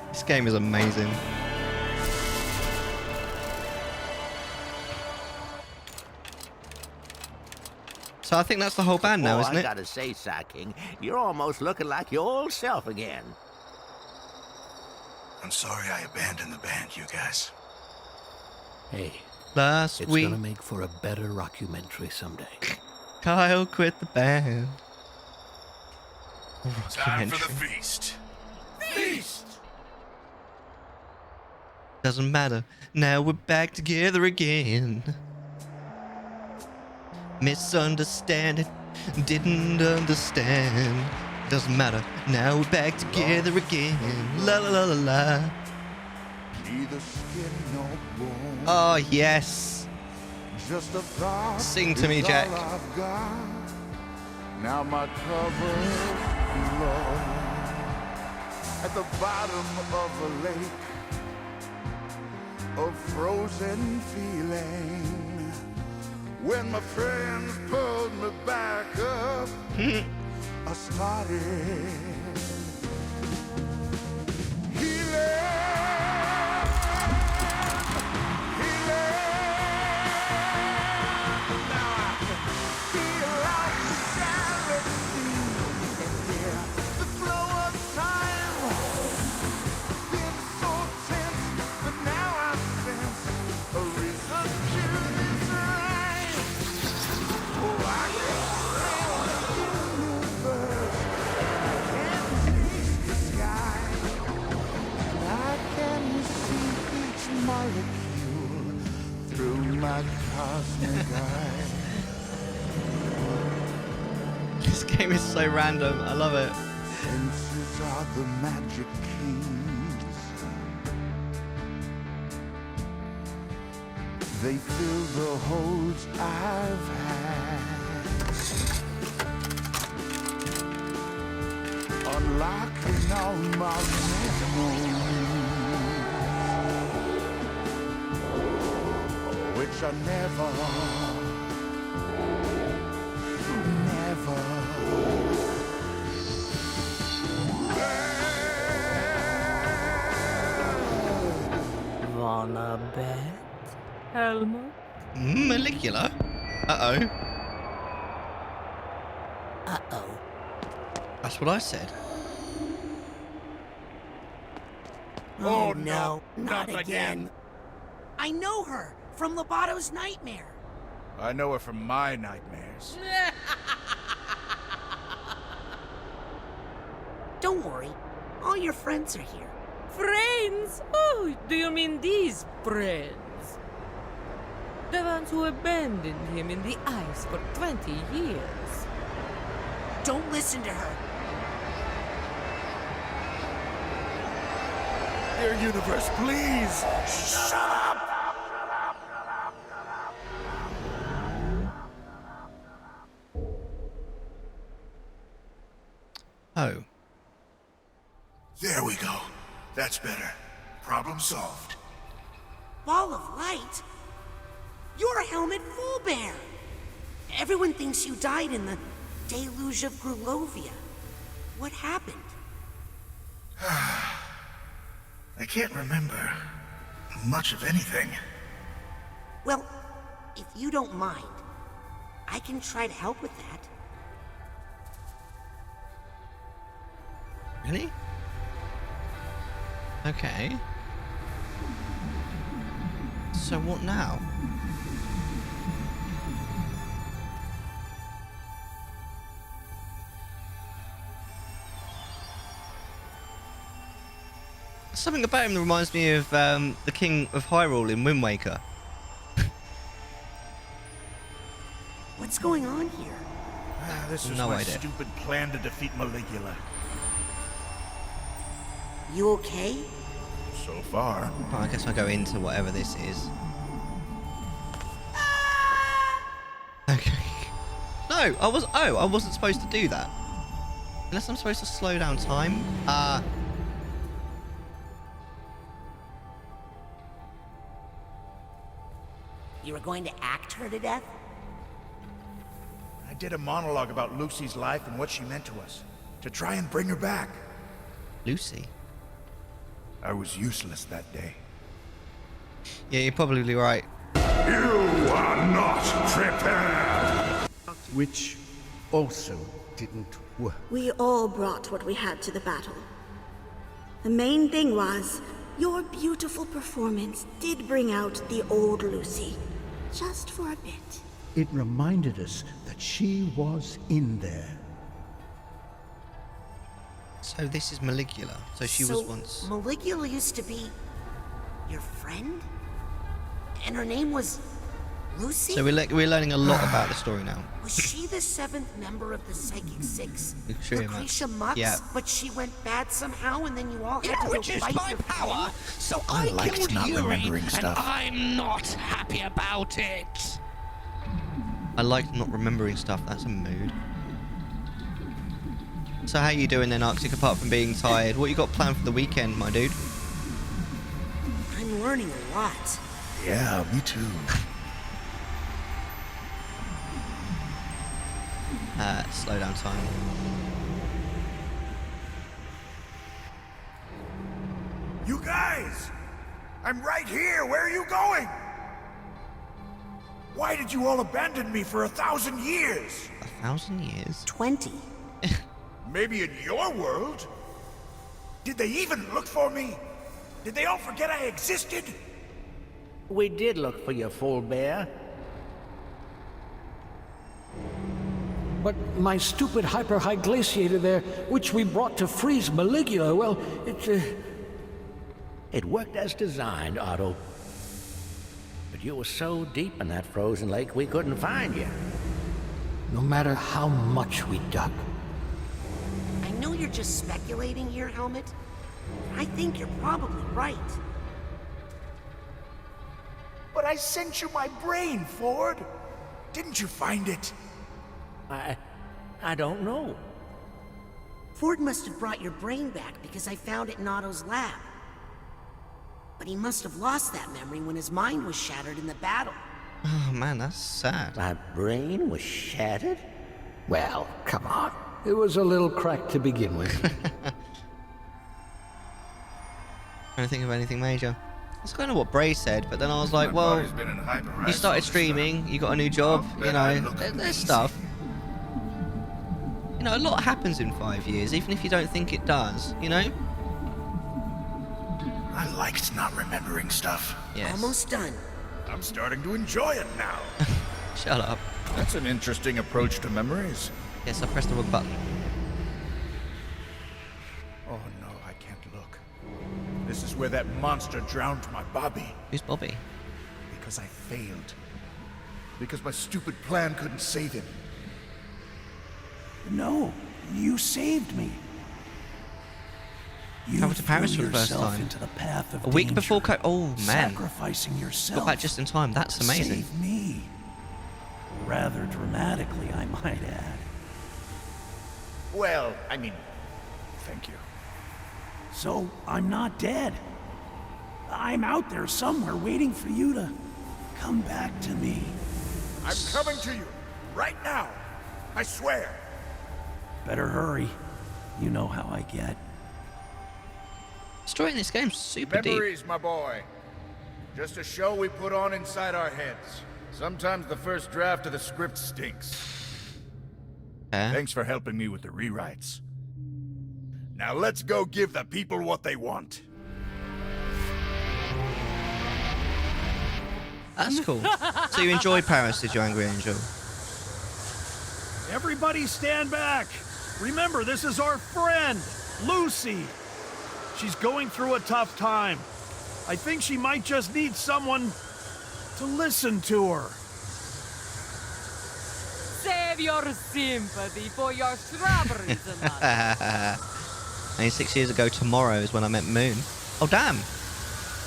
This game is amazing. So I think that's the whole band now, isn't I it? gotta say, King, you're almost looking like your old self again. I'm sorry I abandoned the band, you guys. Hey, Last it's week, gonna make for a better rockumentary someday. Kyle quit the band. Time for the Rockumentary. feast. Feast! Doesn't matter. Now we're back together again. Misunderstanding. Didn't understand. Doesn't matter. Now we're back together again. La la la la la. Neither skin nor bone. Oh yes. Just a thought. Sing to me, is Jack. all I've got. Now my cover's low. At the bottom of a lake of frozen feeling. When my friends pulled me back up, I started through my cosmic eye. This game is so random. I love it. Senses are the magic keys. They fill the holes I've had. Unlocking all my memories. Which I never Wanna bet, Helmut? Molecular? Uh-oh. Uh-oh. That's what I said. Oh no, not again. I know her from Lobato's nightmare. I know her from my nightmares. Don't worry, all your friends are here. Friends? Oh, do you mean these friends? The ones who abandoned him in the ice for 20 years. Don't listen to her. Dear universe, please, shut up! Oh. There we go. That's better. Problem solved. Ball of light? You're Helmut Fullbear. Everyone thinks you died in the deluge of Grulovia. What happened? I can't remember much of anything. Well, if you don't mind, I can try to help with that. Really? Okay. So what now? Something about him that reminds me of the King of Hyrule in Wind Waker. What's going on here? This was No my idea. stupid plan to defeat Maligula. You okay? So far. Well, I guess I'll go into whatever this is. Okay. No, I wasn't supposed to do that. Unless I'm supposed to slow down time. You were going to act her to death? did a monologue about Lucy's life and what she meant to us, to try and bring her back. Lucy? I was useless that day. Yeah, you're probably right. You are not prepared! Which also didn't work. We all brought what we had to the battle. The main thing was, your beautiful performance did bring out the old Lucy. Just for a bit. It reminded us that she was in there. So this is Maligula. So she was once... Maligula used to be your friend? And her name was Lucy? So we're learning a lot about the story now. Was she the 7th member of the Psychic Six? Lucretia Mux? Yeah. But she went bad somehow, and then you all had Yeah, to go which is fight my your power. So I I liked killed not Yuri, remembering and stuff. I'm not happy about it. I like not remembering stuff. That's a mood. So how you doing then, Arctic, apart from being tired? What you got planned for the weekend, my dude? I'm learning a lot. Yeah, me too. Slow down time. You guys! I'm right here! Where are you going? Why did you all abandon me for 1,000 years? 1,000 years? 20. Maybe in your world? Did they even look for me? Did they all forget I existed? We did look for your full bear. But my stupid hyper-high glaciator there, which we brought to freeze Maligula, well, It worked as designed, Otto. But you were so deep in that frozen lake we couldn't find you. no matter how much we dug. I know you're just speculating here, Helmet. I think you're probably right. But I sent you my brain, Ford. Didn't you find it? I don't know. Ford must have brought your brain back because I found it in Otto's lab. But he must have lost that memory when his mind was shattered in the battle. Oh man, that's sad. My brain was shattered? Well, come on. It was a little cracked to begin with. Trying to think of anything major. That's kind of what Bray said, but then I was like, well, you started streaming, you got a new job, you know, there's stuff. You know, a lot happens in 5 years, even if you don't think it does, you know? I liked not remembering stuff. Yes. Almost done. I'm starting to enjoy it now. Shut up. That's an interesting approach to memories. Yes, I pressed the wrong button. Oh no, I can't look. This is where that monster drowned my Bobby. Who's Bobby? Because I failed. Because my stupid plan couldn't save him. No, you saved me. You Traveled to Paris for the first time. into the path of A week danger, before oh man. sacrificing yourself. Got back just in time, that's to amazing. Save me. Rather dramatically, I might add. Well, I mean, thank you. So, I'm not dead. I'm out there somewhere waiting for you to come back to me. I'm coming to you, right now. I swear. Better hurry. You know how I get. Story in this game's super Memories, my boy. Just a show we put on inside our heads. Sometimes the first draft of the script stinks. Thanks for helping me with the rewrites. Now let's go give the people what they want. That's cool. So you enjoyed Paris, did you, Angry Angel? Everybody stand back. Remember, this is our friend, Lucy. She's going through a tough time. I think she might just need someone to listen to her. Save your sympathy for your strawberries, Amanda. 96 years ago tomorrow is when I met Moon. Oh damn!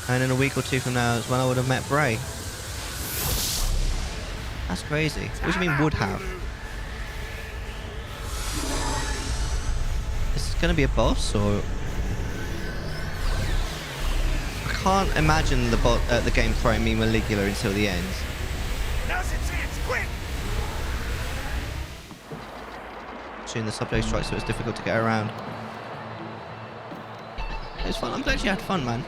And in a week or two from now is when I would have met Bray. That's crazy. What do you mean would have? Is this gonna be a boss or? I can't imagine the game throwing me Maligula until the end. Now's its chance, quick! during the subway strike, so it's difficult to get around. It was fun. I'm glad you had fun, man.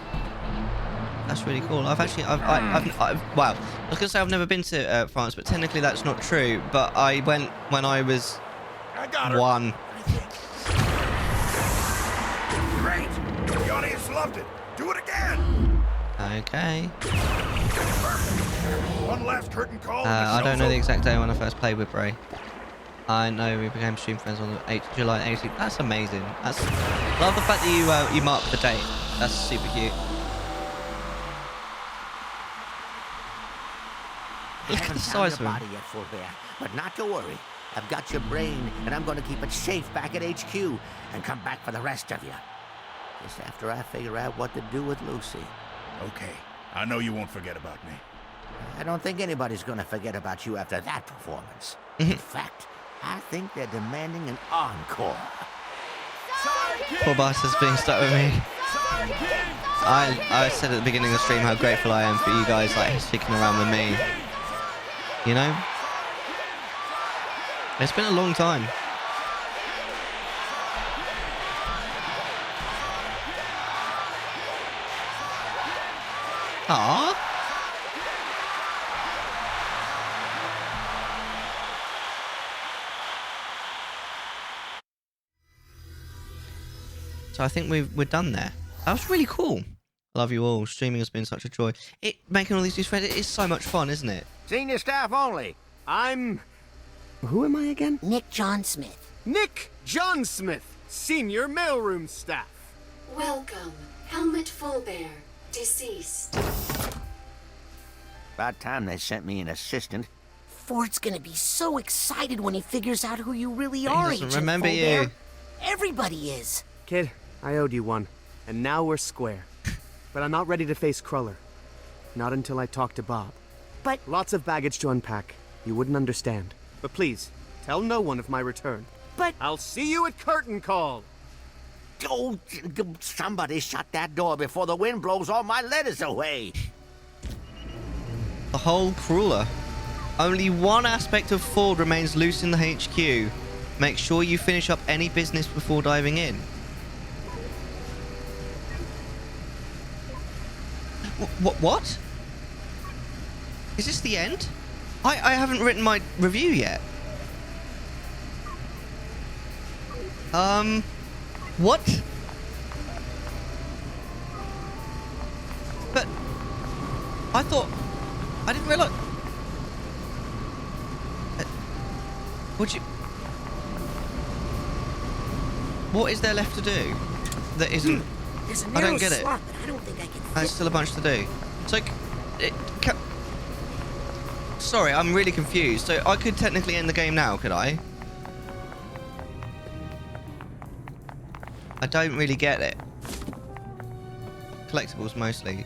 That's really cool. I've wow. I was gonna say I've never been to France, but technically that's not true. But I went when I was 1. Great! The audience loved it. Do it again. Okay. One last curtain call. I don't know the exact day when I first played with Bray. I know we became stream friends on the July 18th. That's amazing. Love the fact that you marked the date. That's super cute. Look at the size of him. Body yet, Fulbear, but not to worry. I've got your brain, and I'm going to keep it safe back at HQ and come back for the rest of you. Just after I figure out what to do with Lucy. Okay. I know you won't forget about me. I don't think anybody's going to forget about you after that performance. In fact, I think they're demanding an encore. Poor bastard's being stuck with me. I said at the beginning of the stream how grateful I am for you guys like sticking around with me. You know? It's been a long time. Aww. So I think we're done there. That was really cool. Love you all. Streaming has been such a joy. Making all these new friends, it is so much fun, isn't it? Senior staff only. Who am I again? Nick John Smith. Nick John Smith, senior mailroom staff. Welcome, Helmut Fulbear, deceased. About time they sent me an assistant. Ford's gonna be so excited when he figures out who you really are, He doesn't remember you. Everybody is. Kid, I owed you one, and now we're square. But I'm not ready to face Cruller. Not until I talk to Bob. But... Lots of baggage to unpack. You wouldn't understand. But please, tell no one of my return. But... I'll see you at curtain call! Oh, somebody shut that door before the wind blows all my letters away. The whole cruller. Only one aspect of Ford remains loose in the HQ. Make sure you finish up any business before diving in. What? Is this the end? I haven't written my review yet. What? But I thought I didn't realize. What is there left to do that isn't? I don't get it. Slot, but I don't think I can fit. There's still a bunch to do. So, sorry, I'm really confused. So I could technically end the game now, could I? I don't really get it. Collectibles mostly.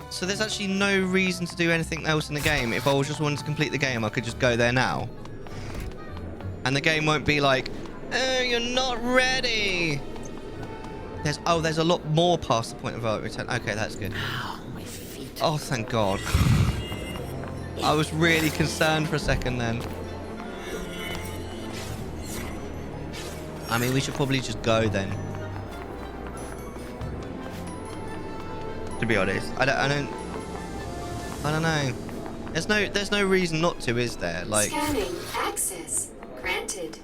So there's actually no reason to do anything else in the game. If I was just wanting to complete the game, I could just go there now. And the game won't be like, oh, you're not ready. There's a lot more past the point of return. Okay, that's good. Oh, my feet. Oh, thank God. I was really concerned for a second then. I mean, we should probably just go then. To be honest, I don't know. There's no reason not to, is there? Like, scanning access granted.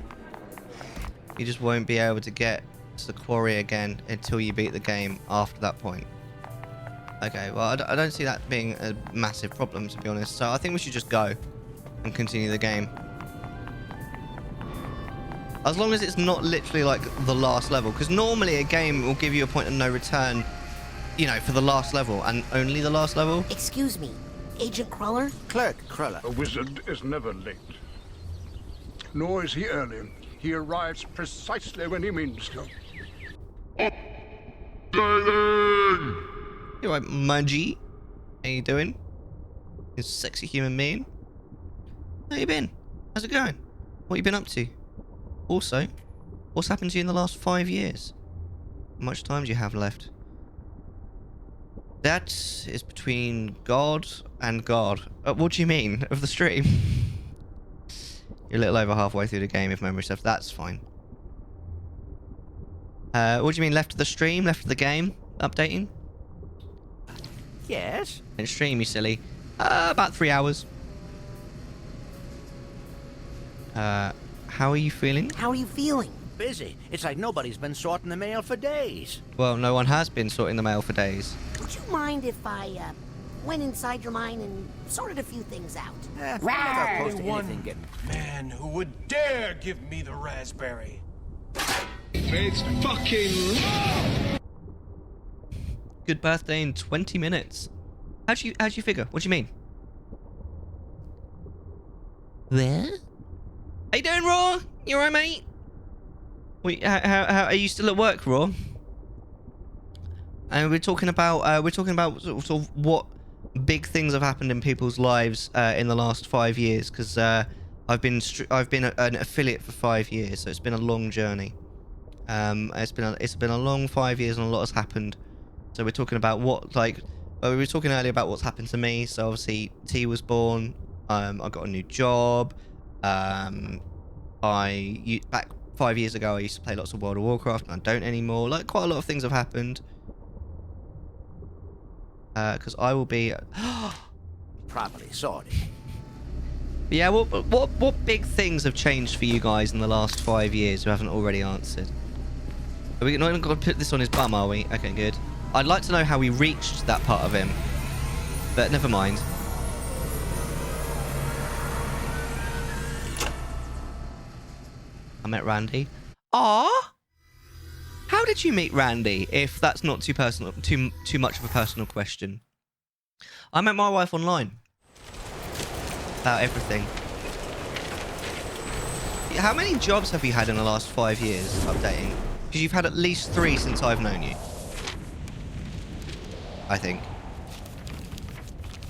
You just won't be able to get to the quarry again until you beat the game after that point. Okay, well, I don't see that being a massive problem, to be honest. So I think we should just go and continue the game. As long as it's not literally like the last level, because normally a game will give you a point of no return, you know, for the last level and only the last level. Excuse me, Agent Cruller? Clerk Cruller. A wizard is never late. Nor is he early. He arrives precisely when he means to. You alright, Mudgy? How you doing? You sexy human being? How you been? How's it going? What you been up to? Also, what's happened to you in the last 5 years? How much time do you have left? That is between God and God. What do you mean? Of the stream? You're a little over halfway through the game, if memory serves. That's fine. What do you mean, left the stream? Left the game? Updating? Yes? In stream, you silly. About 3 hours. How are you feeling? How are you feeling? Busy. It's like nobody's been sorting the mail for days. Well, no one has been sorting the mail for days. Would you mind if I, went inside your mind and sorted a few things out? Man who would dare give me the raspberry. It's fucking... Good birthday in 20 minutes. How'd you figure? What do you mean? Where? How you doing, Raw? You alright, mate? Wait, how are you still at work, Raw? And we're talking about sort of what big things have happened in people's lives in the last 5 years, because I've been an affiliate for 5 years, so it's been a long journey. It's been a long 5 years and a lot has happened. So we're talking about what, like, we were talking earlier about what's happened to me. So obviously T was born. I got a new job. Back 5 years ago I used to play lots of World of Warcraft and I don't anymore. Like, quite a lot of things have happened. Because I will be properly sorted. Yeah, what big things have changed for you guys in the last 5 years who haven't already answered? Are we not going to put this on his bum, are we? Okay, good. I'd like to know how we reached that part of him. But never mind. I met Randy. Ah, how did you meet Randy? If that's not too personal, too much of a personal question. I met my wife online. About everything. How many jobs have you had in the last 5 years updating? Because you've had at least 3 since I've known you. I think.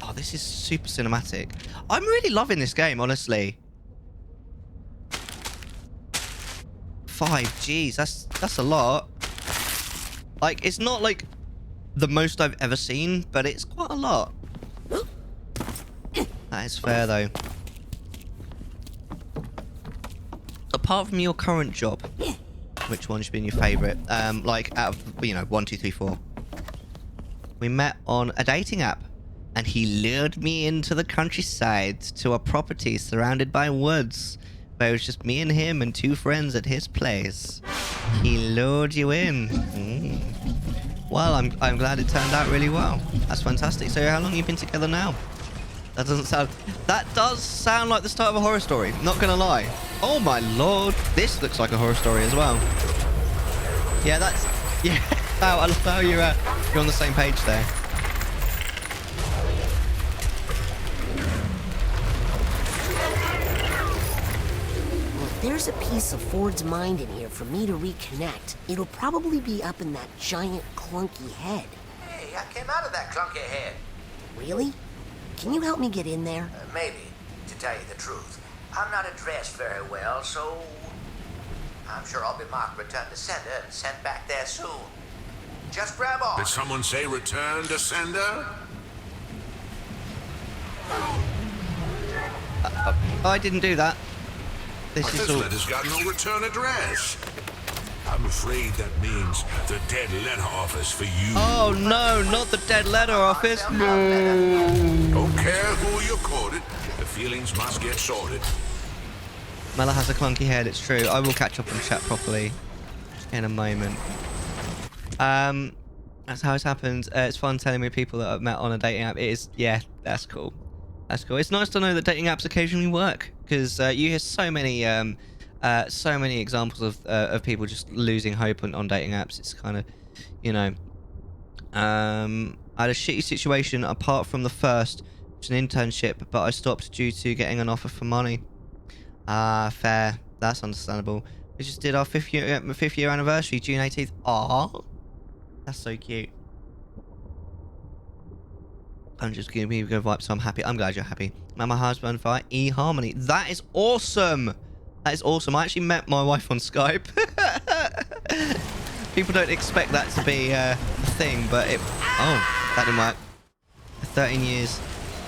Oh, this is super cinematic. I'm really loving this game, honestly. 5 Gs, that's a lot. Like, it's not like the most I've ever seen, but it's quite a lot. That is fair, though. Apart from your current job, which one's been your favourite? Like, out of, 1, 2, 3, 4. We met on a dating app, and he lured me into the countryside to a property surrounded by woods, where it was just me and him and 2 friends at his place. He lured you in. Well, I'm glad it turned out really well. That's fantastic. So how long have you been together now? That does sound like the start of a horror story, not gonna lie. Oh my lord, this looks like a horror story as well. Yeah, wow, I love how you're on the same page there. Well, if there's a piece of Ford's mind in here for me to reconnect, it'll probably be up in that giant clunky head. Hey, I came out of that clunky head. Really? Can you help me get in there? Maybe, to tell you the truth. I'm not addressed very well, so I'm sure I'll be marked return to sender and sent back there soon. Just grab on. Did someone say return to sender? I didn't do that. This letter's got no return address. I'm afraid that means the dead letter office for you. Oh no, not the dead letter office. No. Don't care who you quoted. The feelings must get sorted. Mellar has a clunky head, it's true. I will catch up and chat properly in a moment. That's how it's happened. It's fun telling me people that I've met on a dating app. It is, yeah, that's cool. That's cool. It's nice to know that dating apps occasionally work, because you hear so many examples of people just losing hope on dating apps. It's kind of, I had a shitty situation apart from the first, which was an internship, but I stopped due to getting an offer for money. Fair. That's understandable. We just did our 5th year anniversary, June 18th. Aww. That's so cute. I'm just giving me a good vibe, so I'm happy. I'm glad you're happy. Met my husband via eHarmony. That is awesome. That is awesome. I actually met my wife on Skype. People don't expect that to be a thing, but that didn't work. 13 years.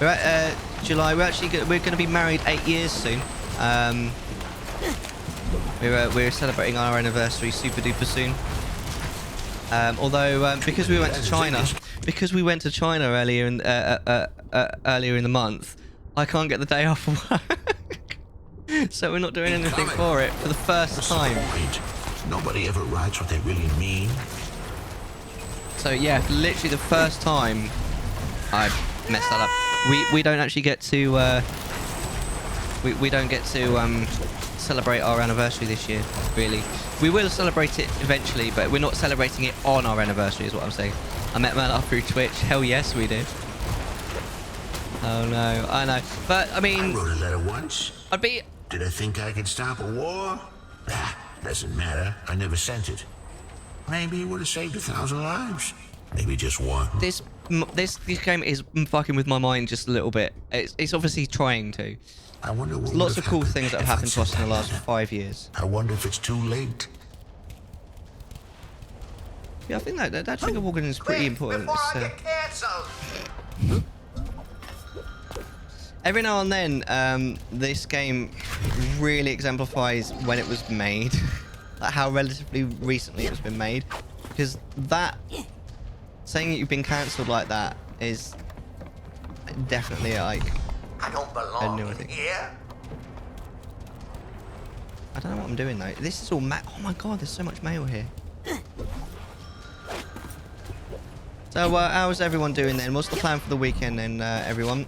We're at July. We're going to be married 8 years soon. We're celebrating our anniversary super duper soon. Although because we went to China earlier in the month, I can't get the day off of work. So we're not doing anything for it for the first time. Nobody ever writes what they really mean. So yeah, literally the first time I messed that up. We don't actually get to we don't get to celebrate our anniversary this year, really. We will celebrate it eventually, but we're not celebrating it on our anniversary is what I'm saying. I met Mellar through Twitch. Hell yes we did. Oh no, I know. But I mean, I wrote a letter once. Did I think I could stop a war? Doesn't matter. I never sent it. Maybe it would have saved 1,000 lives. Maybe just one. This game is fucking with my mind just a little bit. It's obviously trying to. I wonder what lots of cool things that have happened to us in the last 5 years. I wonder if it's too late. Yeah, I think that trigger warning is pretty important. Every now and then, this game really exemplifies when it was made, like how relatively recently it's been made, because saying that you've been cancelled like that is definitely like I don't belong in here. I don't know what I'm doing though. This is all oh my god, there's so much mail here. So how's everyone doing then? What's the plan for the weekend then, everyone?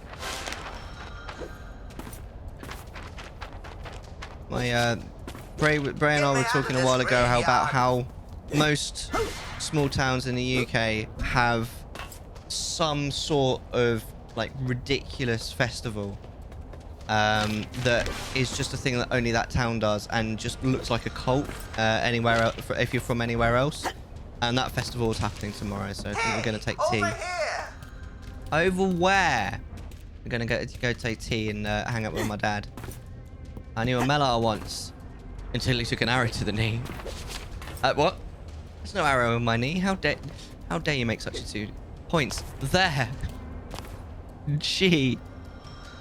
My Bray and I were talking a while ago about how most small towns in the UK have some sort of like ridiculous festival that is just a thing that only that town does and just looks like a cult anywhere else, if you're from anywhere else. And that festival is happening tomorrow, so I think we're going to take tea. Over where? We're going to go take tea and hang out with my dad. I knew a Mellar once until he took an arrow to the knee. What? There's no arrow in my knee. How dare you make such a 2 points? There. Gee.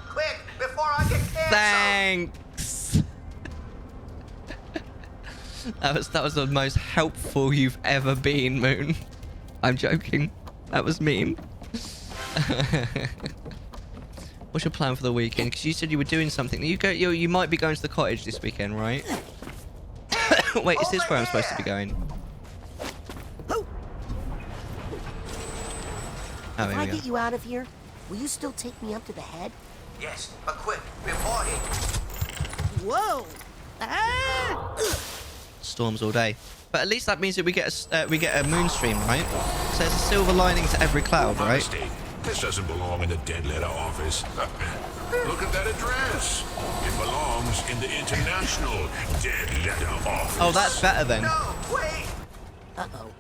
Quick, before I get canceled. Thanks. that was the most helpful you've ever been, Moon. I'm joking. That was mean. What's your plan for the weekend? Because you said you were doing something. You might be going to the cottage this weekend, right? Wait, is this where I'm supposed to be going? Oh, here if I we go. get you out of here, will you still take me up to the head? Yes, but quick, before he... Whoa! Ah! Storms all day. But at least that means that we get a moon stream, right? So there's a silver lining to every cloud, right? This doesn't belong in the dead letter office. Look at that address. It belongs in the International Dead Letter Office. Oh, that's better then. No, wait! Uh-oh.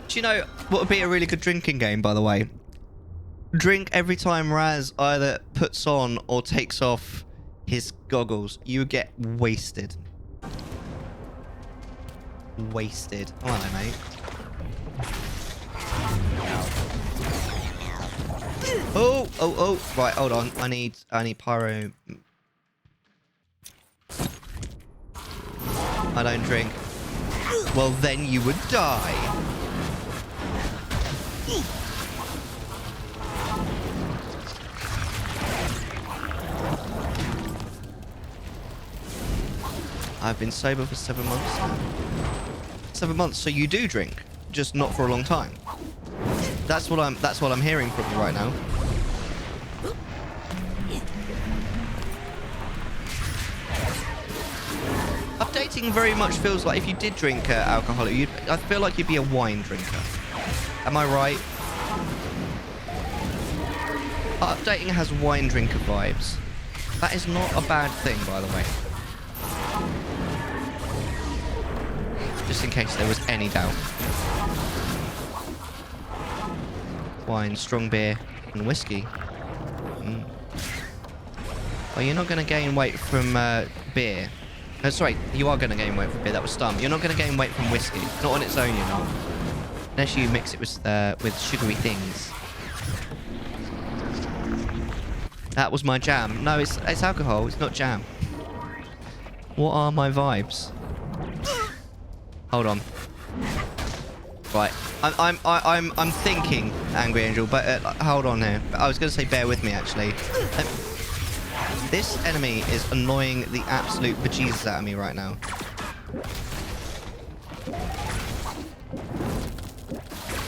Do you know what would be a really good drinking game, by the way? Drink every time Raz either puts on or takes off his goggles. You get wasted. Wasted. Oh, hello, mate. Oh. Right, hold on. I need pyro. I don't drink. Well, then you would die. I've been sober for 7 months now. 7 months, so you do drink, just not for a long time. That's what I'm hearing from you right now. Updating very much feels like if you did drink alcohol, I feel like you'd be a wine drinker. Am I right? Updating has wine drinker vibes. That is not a bad thing, by the way. Just in case there was any doubt. Wine, strong beer, and whiskey. Well, you're not going to gain weight from beer. No, sorry, you are going to gain weight from beer. That was dumb. You're not going to gain weight from whiskey. Not on its own, you're not. Unless you mix it with sugary things. That was my jam. No, it's alcohol. It's not jam. What are my vibes? Hold on. Right. I'm thinking, Angry Angel, but hold on here. I was going to say bear with me, actually. This enemy is annoying the absolute bejesus out of me right now.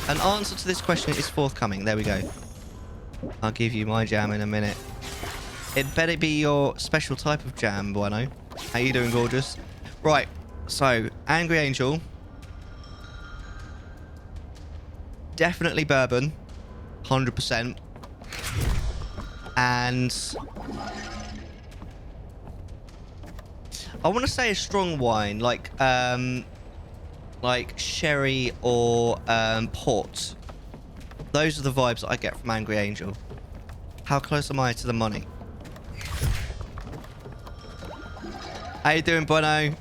An answer to this question is forthcoming. There we go. I'll give you my jam in a minute. It better be your special type of jam, Bueno. How you doing, gorgeous? Right, so, Angry Angel. Definitely bourbon. 100%. And I want to say a strong wine, like sherry or port. Those are the vibes that I get from Angry Angel. How close am I to the money? How you doing, Bono?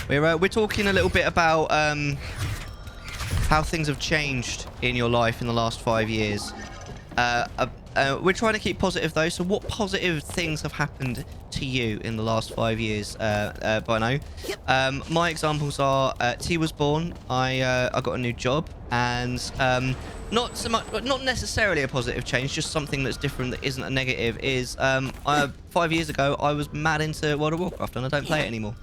We're talking a little bit about how things have changed in your life in the last 5 years. We're trying to keep positive though. So what positive things have happened to you in the last 5 years, Bono? My examples are T was born. I got a new job, and not so much, but not necessarily a positive change. Just something that's different that isn't a negative. Is 5 years ago I was mad into World of Warcraft and I don't play it anymore.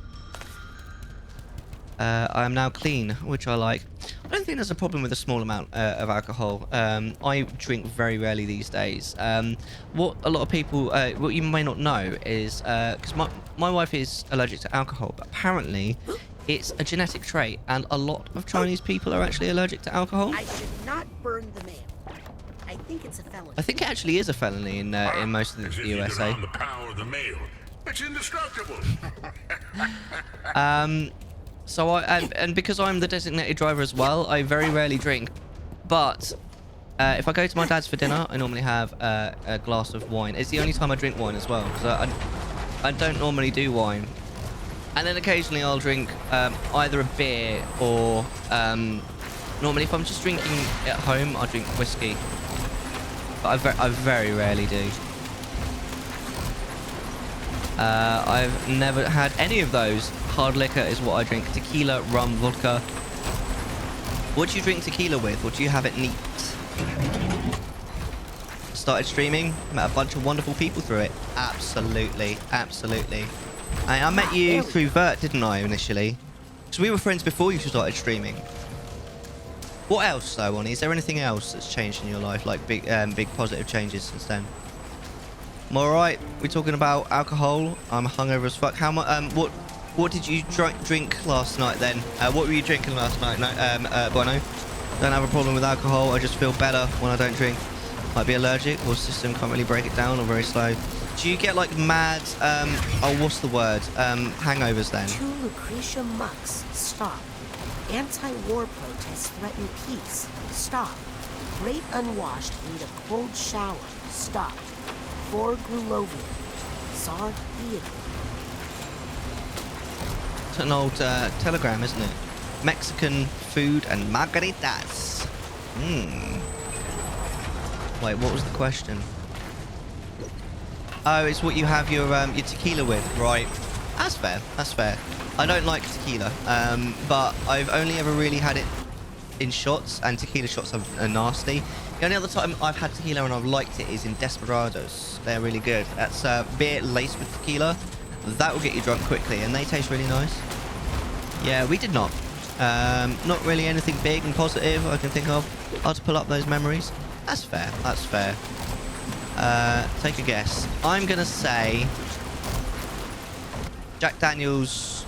I am now clean, which I like. I don't think there's a problem with a small amount of alcohol. I drink very rarely these days. What a lot of people, what you may not know is, because my wife is allergic to alcohol, but apparently it's a genetic trait, and a lot of Chinese people are actually allergic to alcohol. I should not burn the mail. I think it's a felony. I think it actually is a felony in most of the USA. The power of the mail. It's indestructible. So and because I'm the designated driver as well, I very rarely drink. But if I go to my dad's for dinner, I normally have a glass of wine. It's the only time I drink wine as well, because I don't normally do wine. And then occasionally I'll drink either a beer or normally if I'm just drinking at home, I'll drink whiskey. But I very rarely do. I've never had any of those. Hard liquor is what I drink. Tequila, rum, vodka. What do you drink tequila with? Or do you have it neat? Started streaming. Met a bunch of wonderful people through it. Absolutely. Absolutely. I met you through Vert, didn't I, initially? So we were friends before you started streaming. What else, though, Bonnie? Is there anything else that's changed in your life? Like big positive changes since then? I'm alright. We're talking about alcohol. I'm hungover as fuck. How much? What did you drink last night then? What were you drinking last night? No, Bono. Don't have a problem with alcohol. I just feel better when I don't drink. Might be allergic, or system can't really break it down, or very slow. Do you get like mad? What's the word? Hangovers then? Two Lucretia mucks. Stop. Anti-war protests threaten peace. Stop. Great unwashed need a cold shower. Stop. 4 Grulovian. Czar theater. It's an old telegram, isn't it? Mexican food and margaritas. Wait, what was the question? Oh, it's what you have your tequila with, right? That's fair. That's fair. I don't like tequila, but I've only ever really had it in shots, and tequila shots are nasty. The only other time I've had tequila and I've liked it is in Desperados. They're really good. That's beer laced with tequila. That will get you drunk quickly, and they taste really nice. Yeah, we did not. Not really anything big and positive I can think of. I'll just pull up those memories. That's fair. That's fair. Take a guess. I'm gonna say Jack Daniels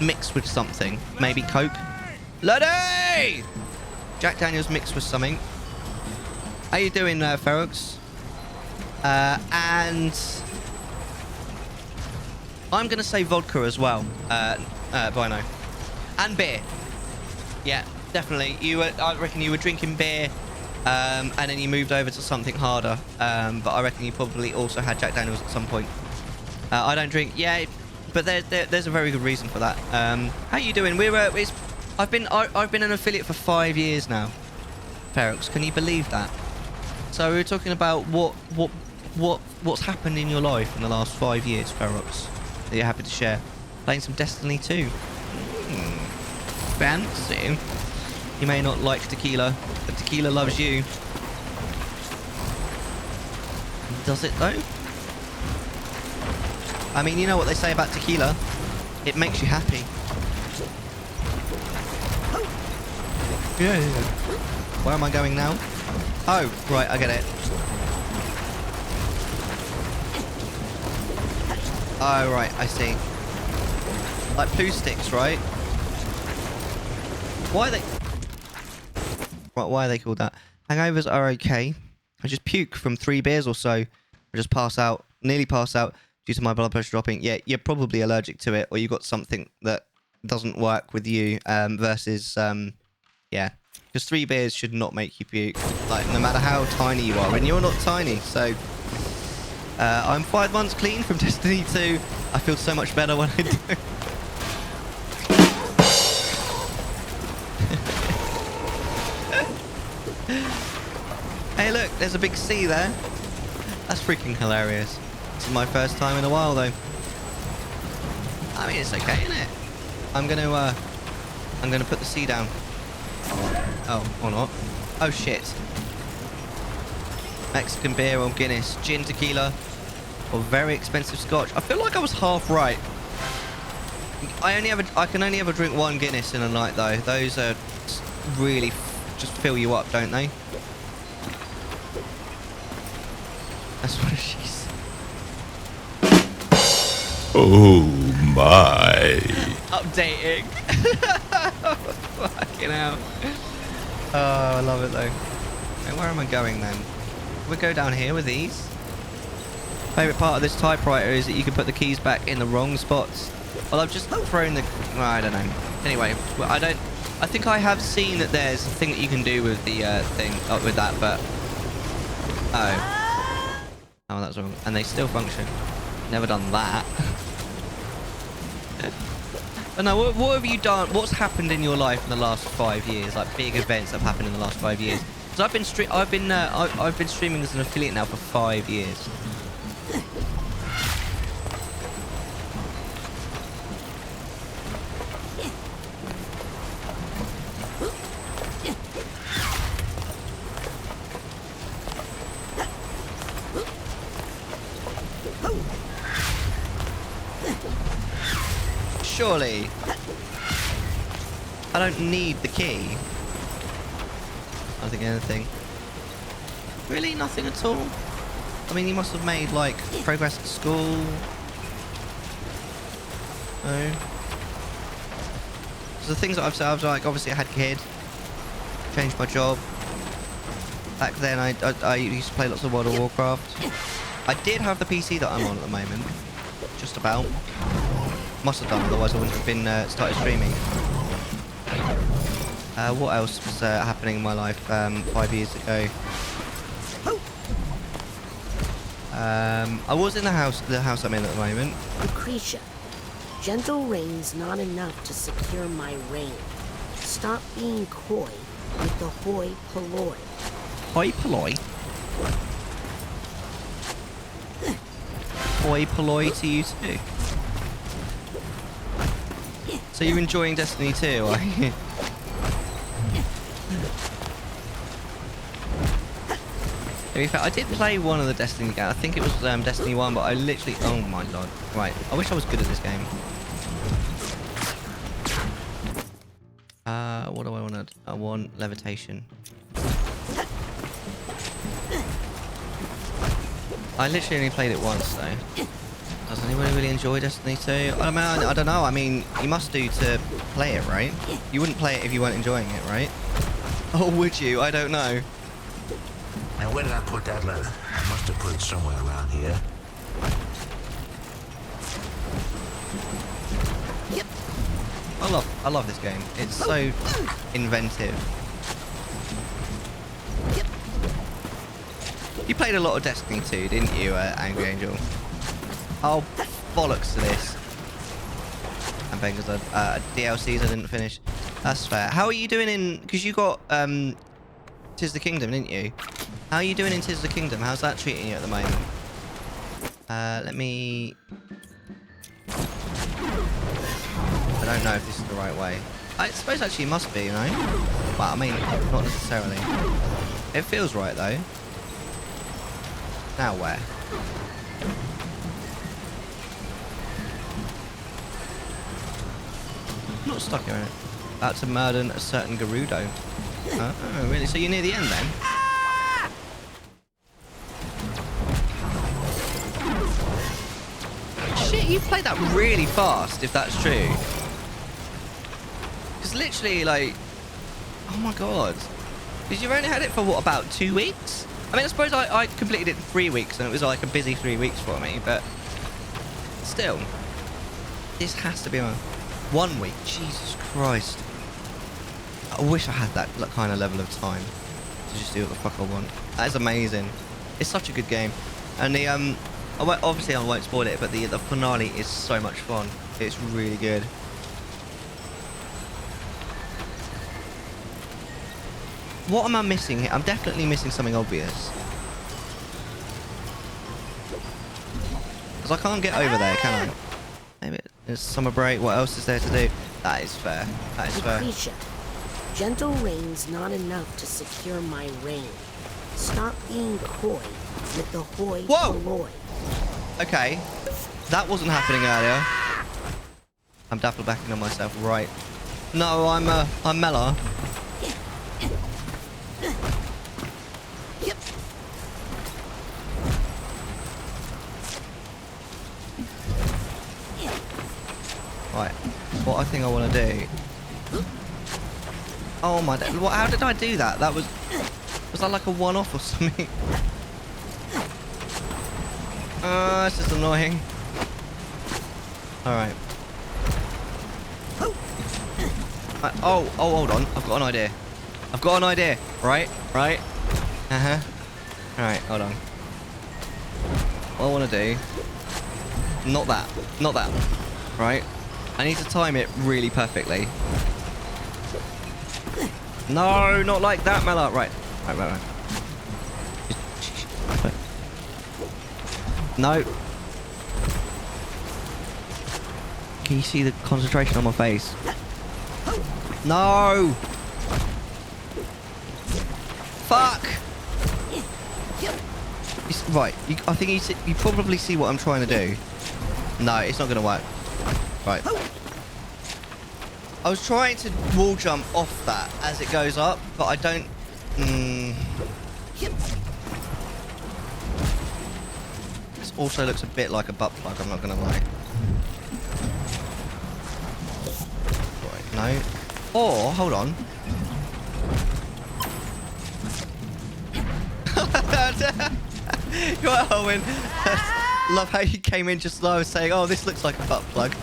mixed with something. Maybe Coke. Bloody! Jack Daniels mixed with something. How you doing, Ferox? And I'm gonna say vodka as well, Bino. And beer. Yeah, definitely. I reckon you were drinking beer, and then you moved over to something harder. But I reckon you probably also had Jack Daniels at some point. I don't drink. Yeah, but there's a very good reason for that. How you doing? I've been an affiliate for 5 years now. Ferox, can you believe that? So we were talking about what what's happened in your life in the last 5 years, Ferox, that you're happy to share? Playing some Destiny 2. Fancy. You may not like tequila, but tequila loves you. Does it though? I mean, you know what they say about tequila? It makes you happy. Yeah. Where am I going now? Oh, right, I get it. Oh, right, I see. Like poo sticks, right? Why are they... Why are they called that? Hangovers are okay. I just puke from 3 beers or so. I just pass out, nearly pass out due to my blood pressure dropping. Yeah, you're probably allergic to it, or you've got something that doesn't work with you versus, yeah. Because 3 beers should not make you puke, like, no matter how tiny you are. And you're not tiny, so... I'm 5 months clean from Destiny 2. I feel so much better when I do. Hey look, there's a big C there. That's freaking hilarious. This is my first time in a while though. I mean, it's okay, isn't it? I'm gonna put the C down. Oh, or not. Oh shit. Mexican beer or Guinness, gin, tequila, or very expensive scotch. I feel like I was half right. I can only ever drink 1 Guinness in a night though. Those are really just fill you up, don't they? That's what she said. Oh my. Updating. Fucking hell. Oh, I love it though. Okay, where am I going then? We go down here with these. Favourite part of this typewriter is that you can put the keys back in the wrong spots. Well, I've just thrown the... Well, I don't know. Anyway, well, I think I have seen that there's a thing that you can do with the thing, with that, but... Oh. Oh, that's wrong. And they still function. Never done that. But no, what have you done? What's happened in your life in the last 5 years? Like big events that have happened in the last 5 years? Because I've been streaming as an affiliate now for 5 years. Surely. I don't need the key. I don't think anything. Really? Nothing at all? I mean, you must have made, like, progress at school. No. So the things that I've said, I was like, obviously I had a kid. Changed my job. Back then, I used to play lots of World of Warcraft. I did have the PC that I'm on at the moment. Just about. Must have done, otherwise I wouldn't have been started streaming. What else was happening in my life 5 years ago? I was in the house I'm in at the moment. Lucretia, gentle rain's not enough to secure my reign. Stop being coy with the hoi polloi. Hoi polloi? Hoi polloi to you too. So you're enjoying Destiny 2, are you? I did play one of the Destiny games. I think it was Destiny 1, but I literally... Oh my lord. Right, I wish I was good at this game. What do I want? I want levitation. I literally only played it once, though. Does anyone really enjoy Destiny 2? I don't know. I mean, you must do to play it, right? You wouldn't play it if you weren't enjoying it, right? Oh, would you? I don't know. Now, where did I put that letter? I must have put it somewhere around here. Yep. I love this game. It's so inventive. Yep. You played a lot of Destiny 2, didn't you, Angry Angel? Oh, bollocks to this. I'm paying because DLCs I didn't finish. That's fair. How are you doing in... Because you got Tis the Kingdom, didn't you? How are you doing in Tis the Kingdom? How's that treating you at the moment? Let me... I don't know if this is the right way. I suppose actually it must be, you know? Well, I mean, not necessarily. It feels right, though. Now where? I'm not stuck here, innit? About to murder a certain Gerudo. Oh, really? So you're near the end, then? Shit, you played that really fast, if that's true. Because literally, like... Oh my god. Because you've only had it for, what, about 2 weeks? I mean, I suppose I completed it in 3 weeks, and it was like a busy 3 weeks for me, but... Still. This has to be my... 1 week. Jesus Christ. I wish I had that kind of level of time to just do what the fuck I want. That is amazing. It's such a good game. And the, obviously I won't spoil it, but the finale is so much fun. It's really good. What am I missing here? I'm definitely missing something obvious. Because I can't get over there, can I? Maybe it's summer break. What else is there to do? That is fair. That is fair. Lucretia, gentle rain's not enough to secure my reign. Stop being coy with the hoi polloi. Okay. That wasn't happening earlier. I'm double backing on myself, right. No, I'm Mellar. Right, what I think I want to do... Oh my... How did I do that? That was... Was that like a one-off or something? This is annoying. Alright. Oh, hold on. I've got an idea. I've got an idea. Right? Uh-huh. Alright, hold on. What I want to do... Not that. Right? I need to time it really perfectly. No, not like that, Mellar. Right. No. Can you see the concentration on my face? No. Fuck. Right. I think you probably see what I'm trying to do. No, it's not going to work. Right. I was trying to wall jump off that as it goes up, but I don't... This also looks a bit like a butt plug, I'm not going to lie. Right, no. Or, hold on. Right, Owen. Love how you came in just as I was saying, oh, this looks like a butt plug.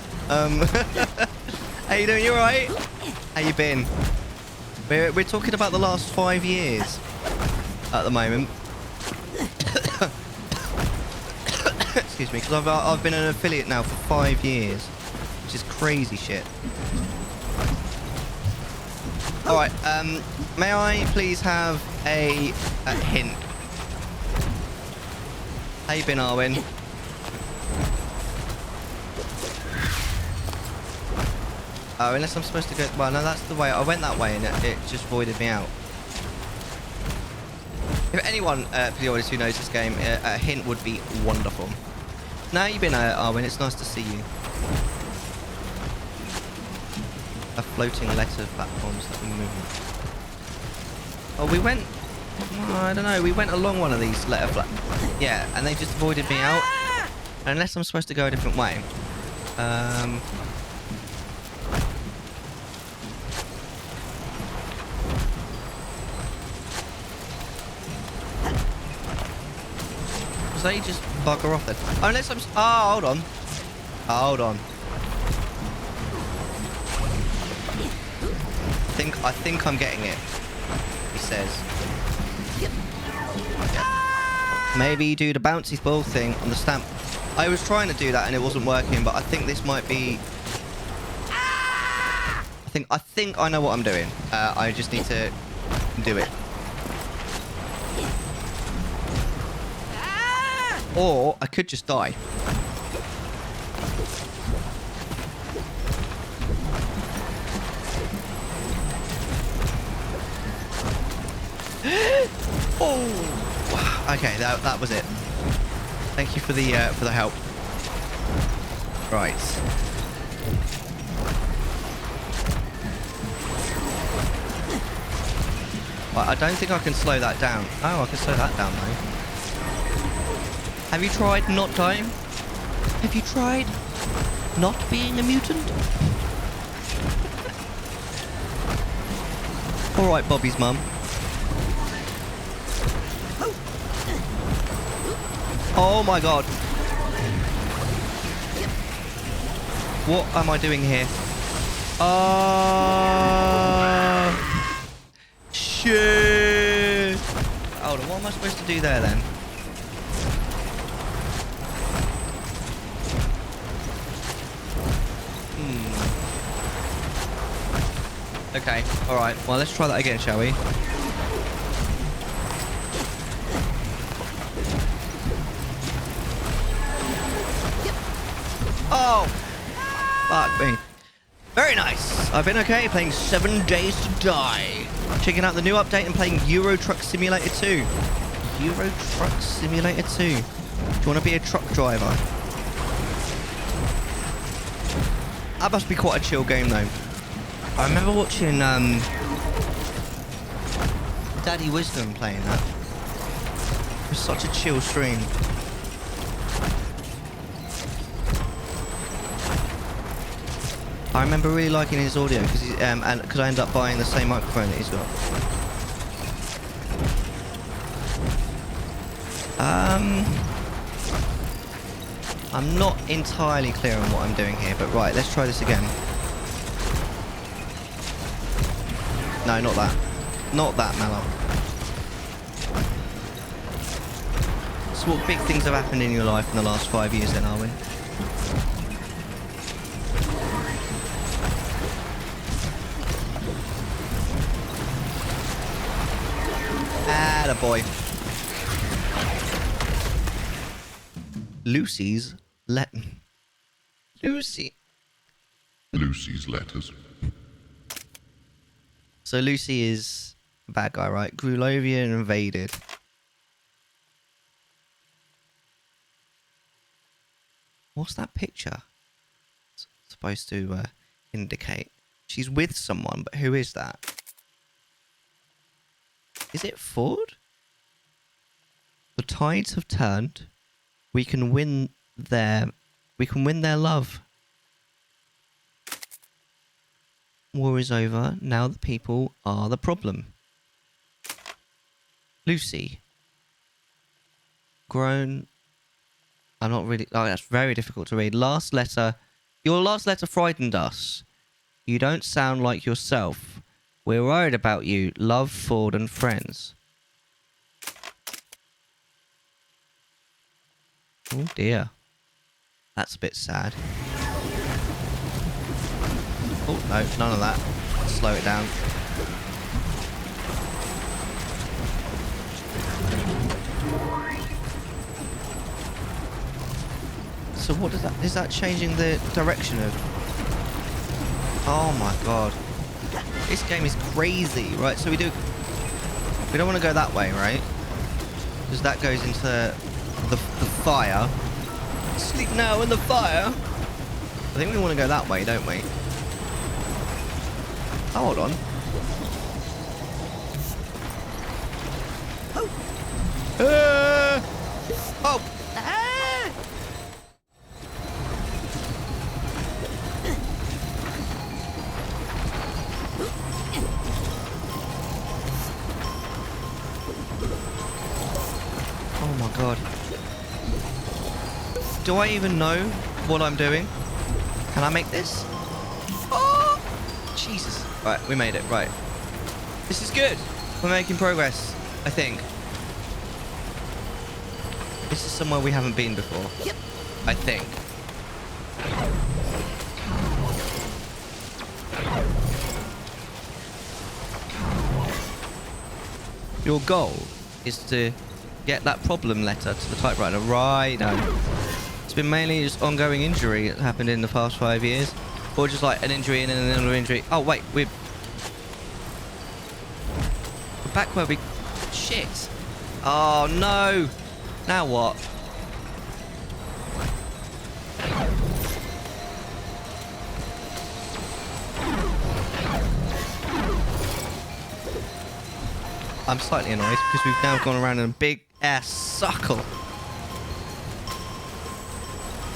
How you doing? You alright? How you been? We're talking about the last 5 years at the moment. Excuse me, because I've been an affiliate now for 5 years, which is crazy shit. Alright, may I please have a hint? How you been, Arwen? Oh, unless I'm supposed to go... Well, no, that's the way. I went that way and it just voided me out. If anyone, for the audience who knows this game, a hint would be wonderful. Now you've been Arwen, it's nice to see you. A floating letter platforms that we move. Oh, we went... I don't know, we went along one of these letter platforms. Yeah, and they just voided me out. Unless I'm supposed to go a different way. They just bugger off then. Oh, unless I'm... Oh, hold on. Hold on. I think I'm getting it. He says. Yeah. Maybe do the bouncy ball thing on the stamp. I was trying to do that and it wasn't working, but I think this might be... I think I know what I'm doing. I just need to do it. Or I could just die. Oh, okay, that was it. Thank you for the help. Right. Well, I don't think I can slow that down. Oh, I can slow that down though. Have you tried not dying? Have you tried not being a mutant? All right, Bobby's mum. Oh my god. What am I doing here? Shit. Hold on, what am I supposed to do there then? Okay, alright. Well, let's try that again, shall we? Oh! Fuck me. Very nice. I've been okay playing 7 Days to Die. Checking out the new update and playing Euro Truck Simulator 2. Euro Truck Simulator 2. Do you want to be a truck driver? That must be quite a chill game though. I remember watching Daddy Wisdom playing that. It was such a chill stream. I remember really liking his audio because and because I ended up buying the same microphone that he's got. I'm not entirely clear on what I'm doing here, but right, let's try this again. No, not that. Not that, Mellar. So what big things have happened in your life in the last 5 years then, are we? Attaboy. Lucy's Lucy's letters. So Lucy is a bad guy, right? Grulovia invaded. What's that picture? It's supposed to indicate. She's with someone, but who is that? Is it Ford? The tides have turned. We can win their love. War is over. Now the people are the problem. Lucy. Grown. I'm not really... Oh, that's very difficult to read. Last letter. Your last letter frightened us. You don't sound like yourself. We're worried about you. Love, Ford and friends. Oh dear. That's a bit sad. Oh, no, none of that. Slow it down. So what does that... Is that changing the direction of... Oh my god. This game is crazy. Right, so we don't want to go that way, right? Because that goes into the fire. Sleep now in the fire. I think we want to go that way, don't we? Oh, hold on. Oh! Oh my god. Do I even know what I'm doing? Can I make this? Oh! Jesus. Right, we made it. Right. This is good. We're making progress, I think. This is somewhere we haven't been before. Yep. I think. Your goal is to get that problem letter to the typewriter. Right, no. It's been mainly just ongoing injury that happened in the past 5 years. Or just like an injury and then another injury. Oh, wait, we're back where we... Shit. Oh, no. Now what? I'm slightly annoyed because we've now gone around in a big ass circle.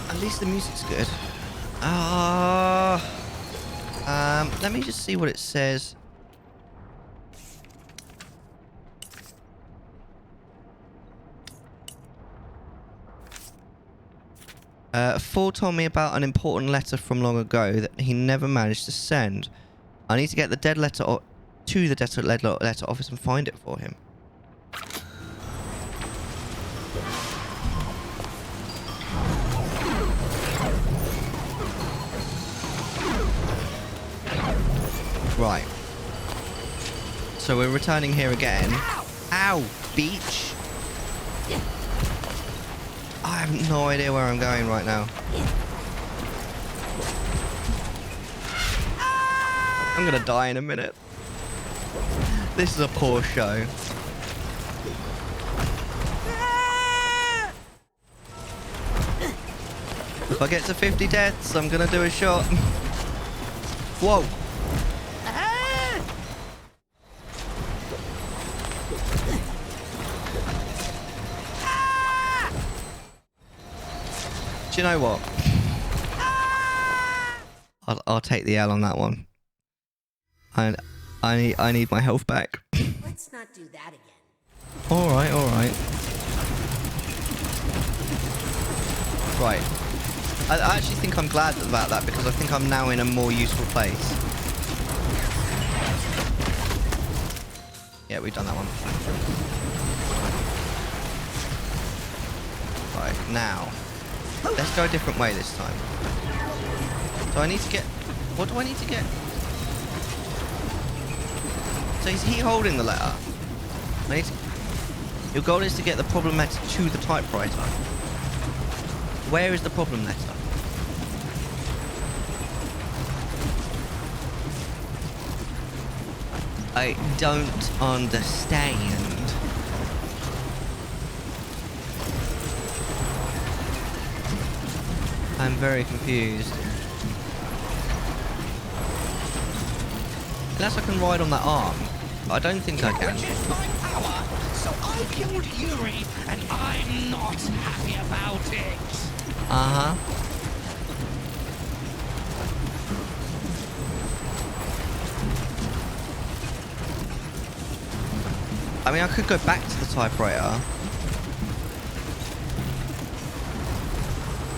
At least the music's good. Let me just see what it says. Ford told me about an important letter from long ago that he never managed to send. I need to get the dead letter to the dead letter office and find it for him. Right. So we're returning here again. Ow, beach. I have no idea where I'm going right now. I'm gonna die in a minute. This is a poor show. If I get to 50 deaths, I'm gonna do a shot. Whoa. Do you know what? I'll take the L on that one. And I need my health back. Let's not do that again. Alright, alright. Right. I actually think I'm glad about that because I think I'm now in a more useful place. Yeah, we've done that one. Right, now. Let's go a different way this time. So I need to get... What do I need to get? So is he holding the letter? I need to... Your goal is to get the problem letter to the typewriter. Where is the problem letter? I don't understand. I'm very confused. Unless I can ride on that arm. But I don't think I can. My power, so I killed Yuri, and I'm not happy about it. Uh-huh. I mean, I could go back to the typewriter.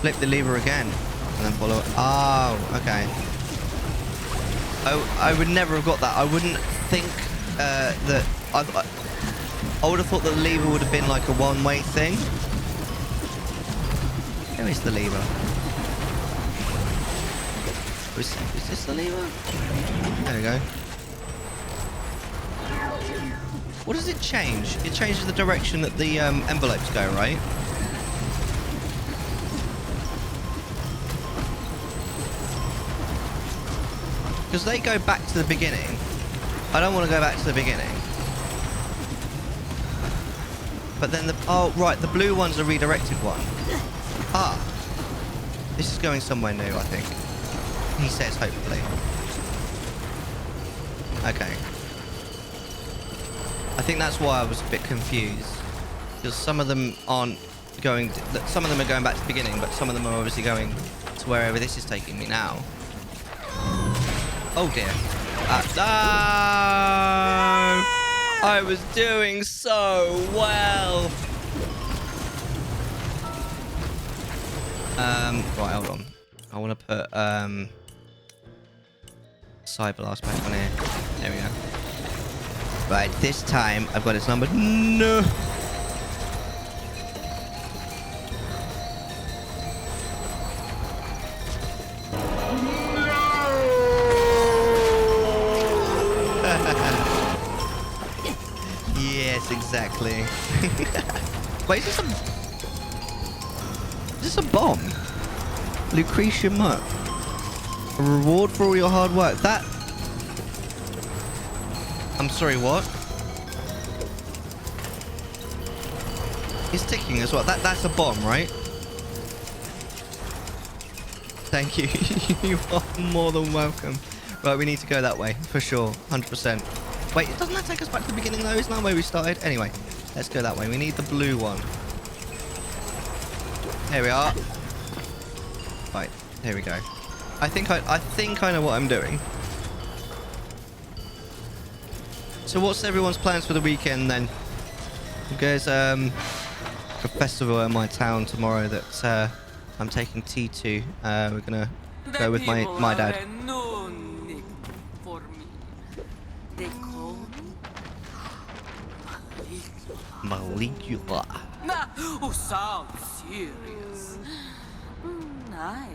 Flip the lever again. And then follow it. Oh, okay. I would never have got that. I wouldn't think that... I would have thought that the lever would have been like a one-way thing. Where is the lever? Is this the lever? There we go. What does it change? It changes the direction that the envelopes go, right? Because they go back to the beginning. I don't want to go back to the beginning. But then the... Oh, right. The blue one's a redirected one. Ah. This is going somewhere new, I think. He says, hopefully. Okay. I think that's why I was a bit confused. Because some of them aren't going... Some of them are going back to the beginning, but some of them are obviously going to wherever this is taking me now. Oh dear. No! I was doing so well. Right, hold on. I want to put Cyberblast back on here. There we go. Right, this time I've got its number. No. Yes, exactly. Wait, is this a bomb? Lucretia Muck. A reward for all your hard work. That... I'm sorry, what? It's ticking as well. That's a bomb, right? Thank you. You are more than welcome. Right, we need to go that way, for sure. 100%. Wait, doesn't that take us back to the beginning, though? Isn't that where we started? Anyway, let's go that way. We need the blue one. Here we are. Right, here we go. I think I know what I'm doing. So what's everyone's plans for the weekend, then? There's a festival in my town tomorrow that I'm taking tea to. We're gonna go with my dad. No nickname for me. They call me Maligula. Nah, who sounds serious. I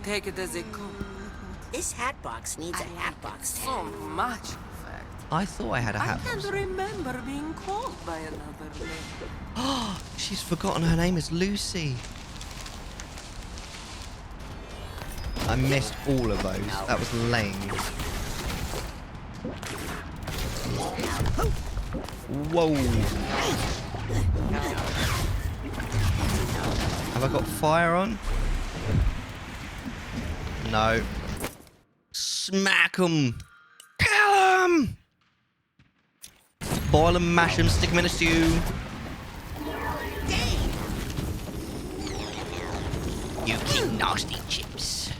take it as a compliment. This hat box needs a hat box tag. So much, in fact. I thought I had a hat I can't box. remember being called by another name. Oh, she's forgotten her name is Lucy. I missed all of those. That was lame. Whoa. Have I got fire on? No. Smack 'em. Kill 'em. Boil 'em, mash 'em, stick 'em in a stew. You keep nasty chips.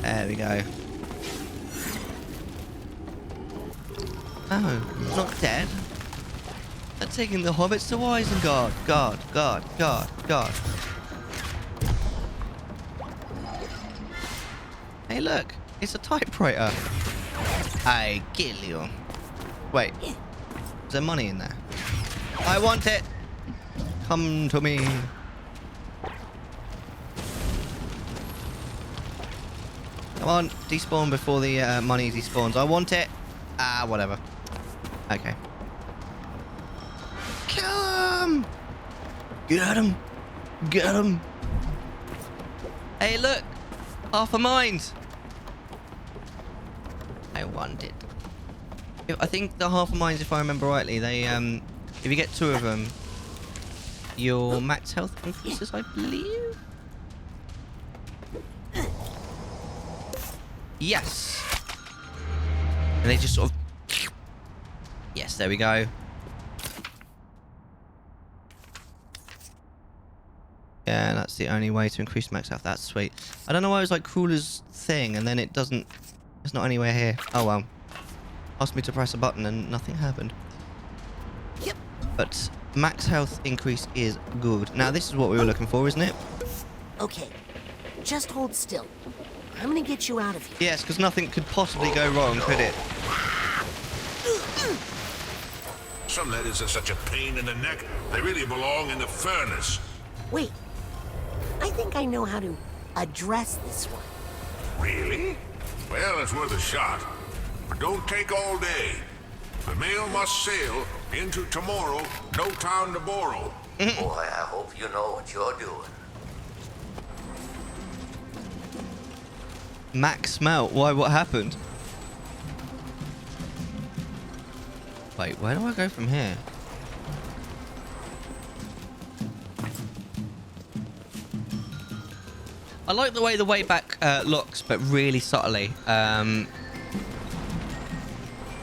There we go. Oh, not dead. They're taking the hobbits to Isengard. God. Hey, look. It's a typewriter. I kill you. Wait. Is there money in there? I want it. Come to me. Come on, despawn before the money despawns. I want it. Ah, whatever. Okay. Kill him! Get him! Get him! Hey, look! Half a mind! I want it. I think the half a minds, if I remember rightly, they, if you get 2 of them, your max health increases, I believe? Yes! And they just sort of... Yes, there we go. Yeah, that's the only way to increase max health. That's sweet. I don't know why it was like Crueller's thing, and then it doesn't... It's not anywhere here. Oh, well. Asked me to press a button, and nothing happened. Yep. But max health increase is good. Now, this is what we were looking for, isn't it? Okay. Just hold still. I'm gonna get you out of here. Yes, because nothing could possibly go wrong, could it? Some letters are such a pain in the neck, they really belong in the furnace. Wait. I think I know how to address this one. Really? Well, it's worth a shot. But don't take all day. The mail must sail into tomorrow, no town to borrow. Boy, I hope you know what you're doing. Max smelt. Why? What happened? Wait, where do I go from here? I like the way back looks, but really subtly.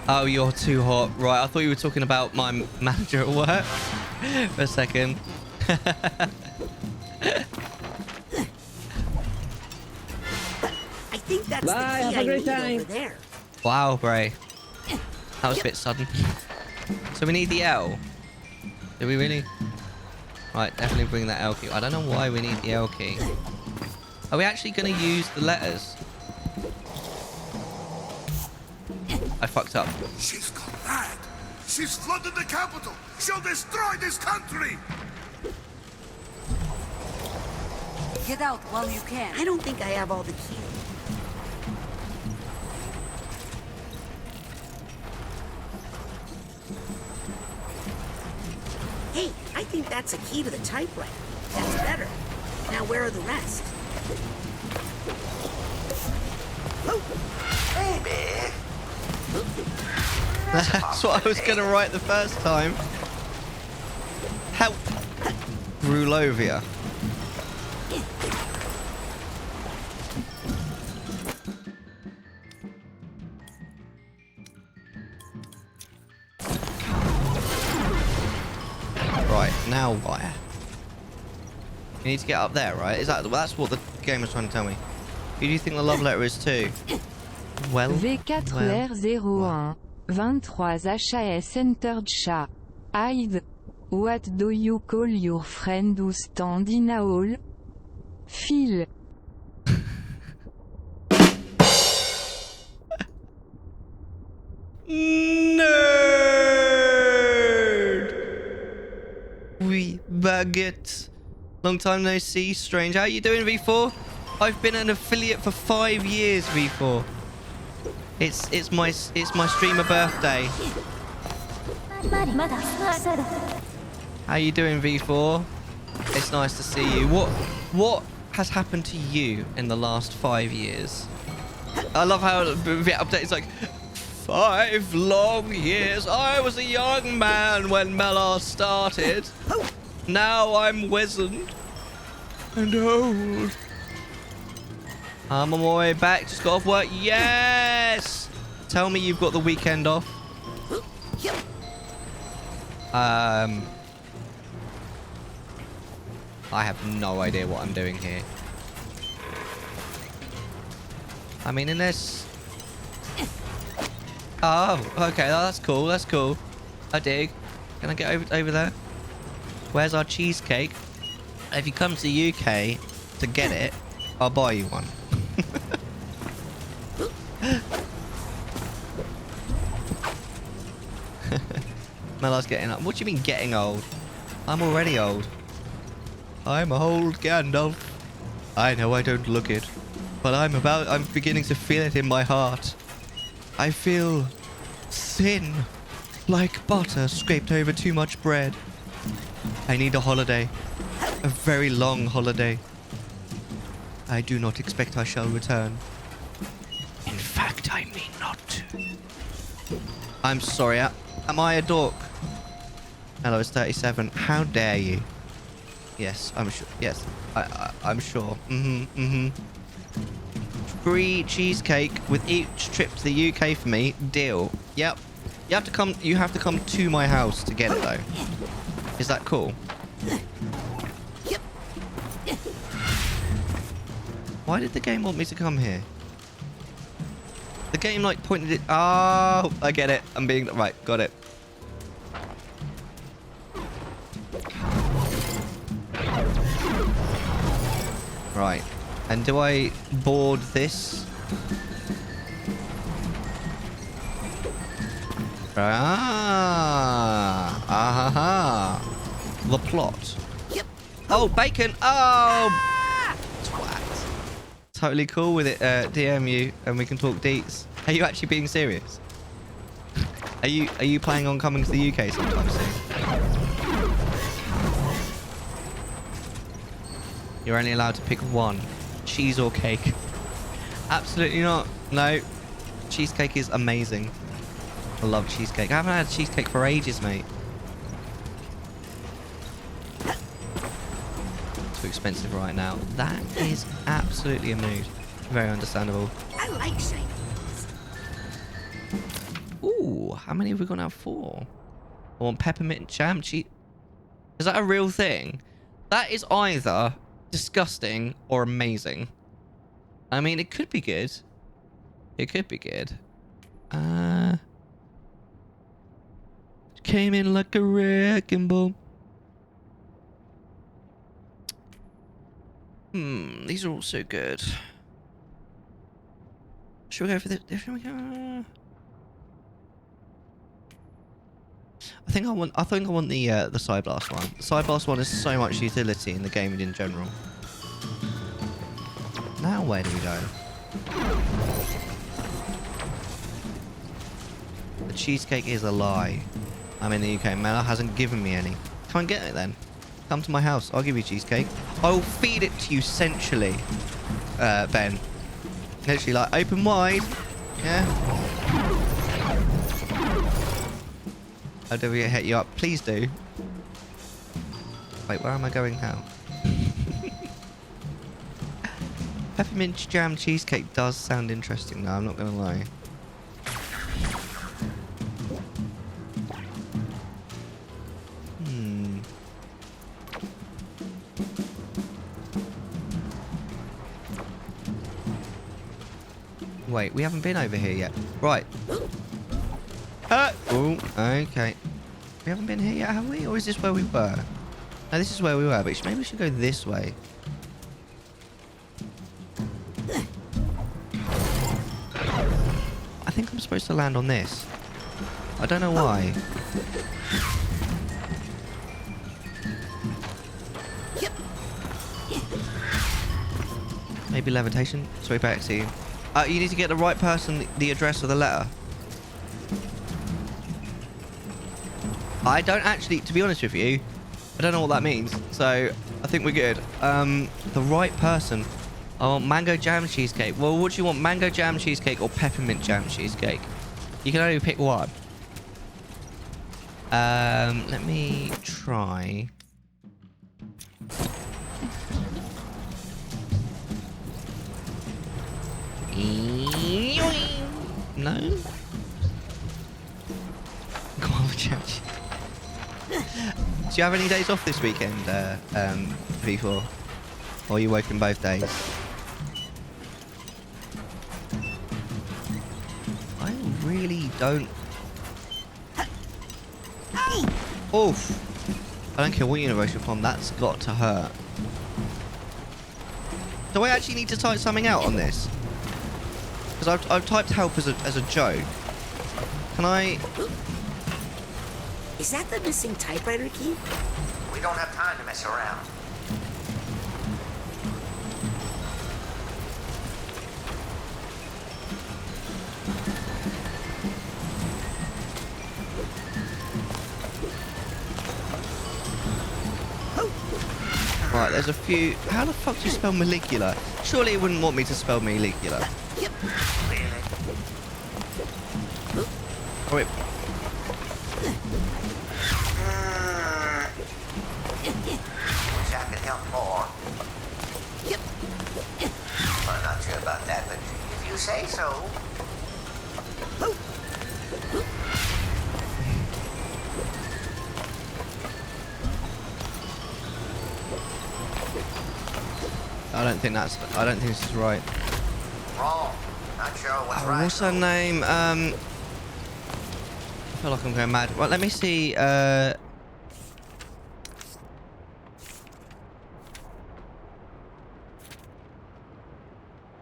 Oh, you're too hot. Right, I thought you were talking about my manager at work for a second. I think that's Bye, the key have a I great need time. over there. Wow, Bray. That was a bit sudden. So we need the L. Do we really? Right, definitely bring that L key. I don't know why we need the L key. Are we actually going to use the letters? I fucked up. She's gone mad. She's flooded the capital. She'll destroy this country. Get out while you can. I don't think I have all the keys. Hey, I think that's a key to the typewriter. That's better. Now where are the rest? Maybe. That's what I was going to write the first time. Help. Rulovia. Right, now why? You need to get up there, right? Is that, well, that's what the game was trying to tell me. Who do you think the love letter is to? Well, V4R01 23 HAS entered chat. Hide. What do you call your friend who stand in a hall? Phil. Nerd! Oui, baguette. Long time no see, strange. How you doing, V4? I've been an affiliate for 5 years, V4. It's my streamer birthday. How you doing, V4? It's nice to see you. What has happened to you in the last 5 years? I love how the update is like 5 long years. I was a young man when Mellar started. Now I'm wizened and old. I'm on my way back. Just got off work. Yes! Tell me you've got the weekend off. I have no idea what I'm doing here. I mean, in this... Oh, okay. That's cool. That's cool. I dig. Can I get over there? Where's our cheesecake? If you come to the UK to get it, I'll buy you one. Mellar's getting up. What do you mean getting old? I'm already old. I'm old, Gandalf. I know I don't look it, but I'm beginning to feel it in my heart. I feel thin, like butter scraped over too much bread. I need a holiday. A very long holiday. I do not expect I shall return. In fact, I mean not to. I'm sorry, am I a dork? Hello, it's 37. How dare you? Yes, I'm sure. Yes, I'm sure. Free cheesecake with each trip to the UK for me. Deal. Yep. You have to come to my house to get it though. Is that cool? Why did the game want me to come here? The game like pointed it. Oh, I get it. I'm being right. Got it. Right. And do I board this? Ah. The plot. Yep. Oh, bacon. Oh. Twat. Totally cool with it. DM you and we can talk deets. Are you actually being serious? Are you planning on coming to the UK sometime soon? You're only allowed to pick one. Cheese or cake? Absolutely not. No. Cheesecake is amazing. I love cheesecake. I haven't had cheesecake for ages, mate. Too expensive right now. That is absolutely a mood. Very understandable. I like shiny. Ooh, how many have we got now? 4. I want peppermint jam cheese. Is that a real thing? That is either disgusting or amazing. I mean, it could be good. It could be good. Came in like a wrecking ball. These are all so good. Should we go for this? Should we go? I think I want the side blast one. The side blast one is so much utility in the game in general. Now where do we go? The cheesecake is a lie. I'm in the UK. Mellar hasn't given me any. Come and get it then. Come to my house. I'll give you cheesecake. I'll feed it to you sensually, Ben. Literally, like, open wide. Yeah. I'll do it, hit you up. Please do. Wait, where am I going now? Peppermint jam cheesecake does sound interesting, though. I'm not going to lie. Wait, we haven't been over here yet. Right. Oh, okay. We haven't been here yet, have we? Or is this where we were? No, this is where we were, but maybe we should go this way. I think I'm supposed to land on this. I don't know why. Maybe levitation. Sorry, back to you. You need to get the right person the address of the letter. I don't actually, to be honest with you, I don't know what that means. So, I think we're good. The right person. Oh, mango jam cheesecake. Well, what do you want? Mango jam cheesecake or peppermint jam cheesecake? You can only pick one. Let me try. No? Guava jam. Do you have any days off this weekend, V4? Or are you working both days? I really don't... Oof! I don't care what universe you're from, that's got to hurt. Do I actually need to type something out on this? Because I've typed help as a joke. Can I... Is that the missing typewriter key? We don't have time to mess around. Right, there's a few... How the fuck do you spell molecular? Surely it wouldn't want me to spell molecular. Oh, wait. Wish I could help more. I'm not sure about that, but if you say so. I don't think this is right. Wrong. Not sure what's right. What's her name? I feel like I'm going mad. Right, let me see.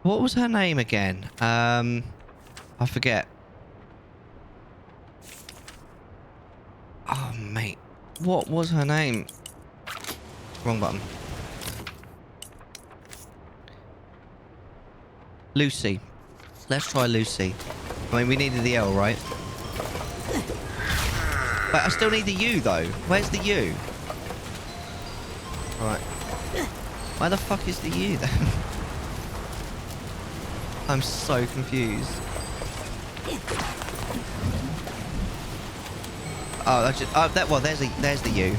What was her name again? I forget. Oh, mate. What was her name? Wrong button. Lucy. Let's try Lucy. I mean, we needed the L, right? But I still need the U, though. Where's the U? Right. Where the fuck is the U, then? I'm so confused. Oh, that's just... Oh, well, there's the U.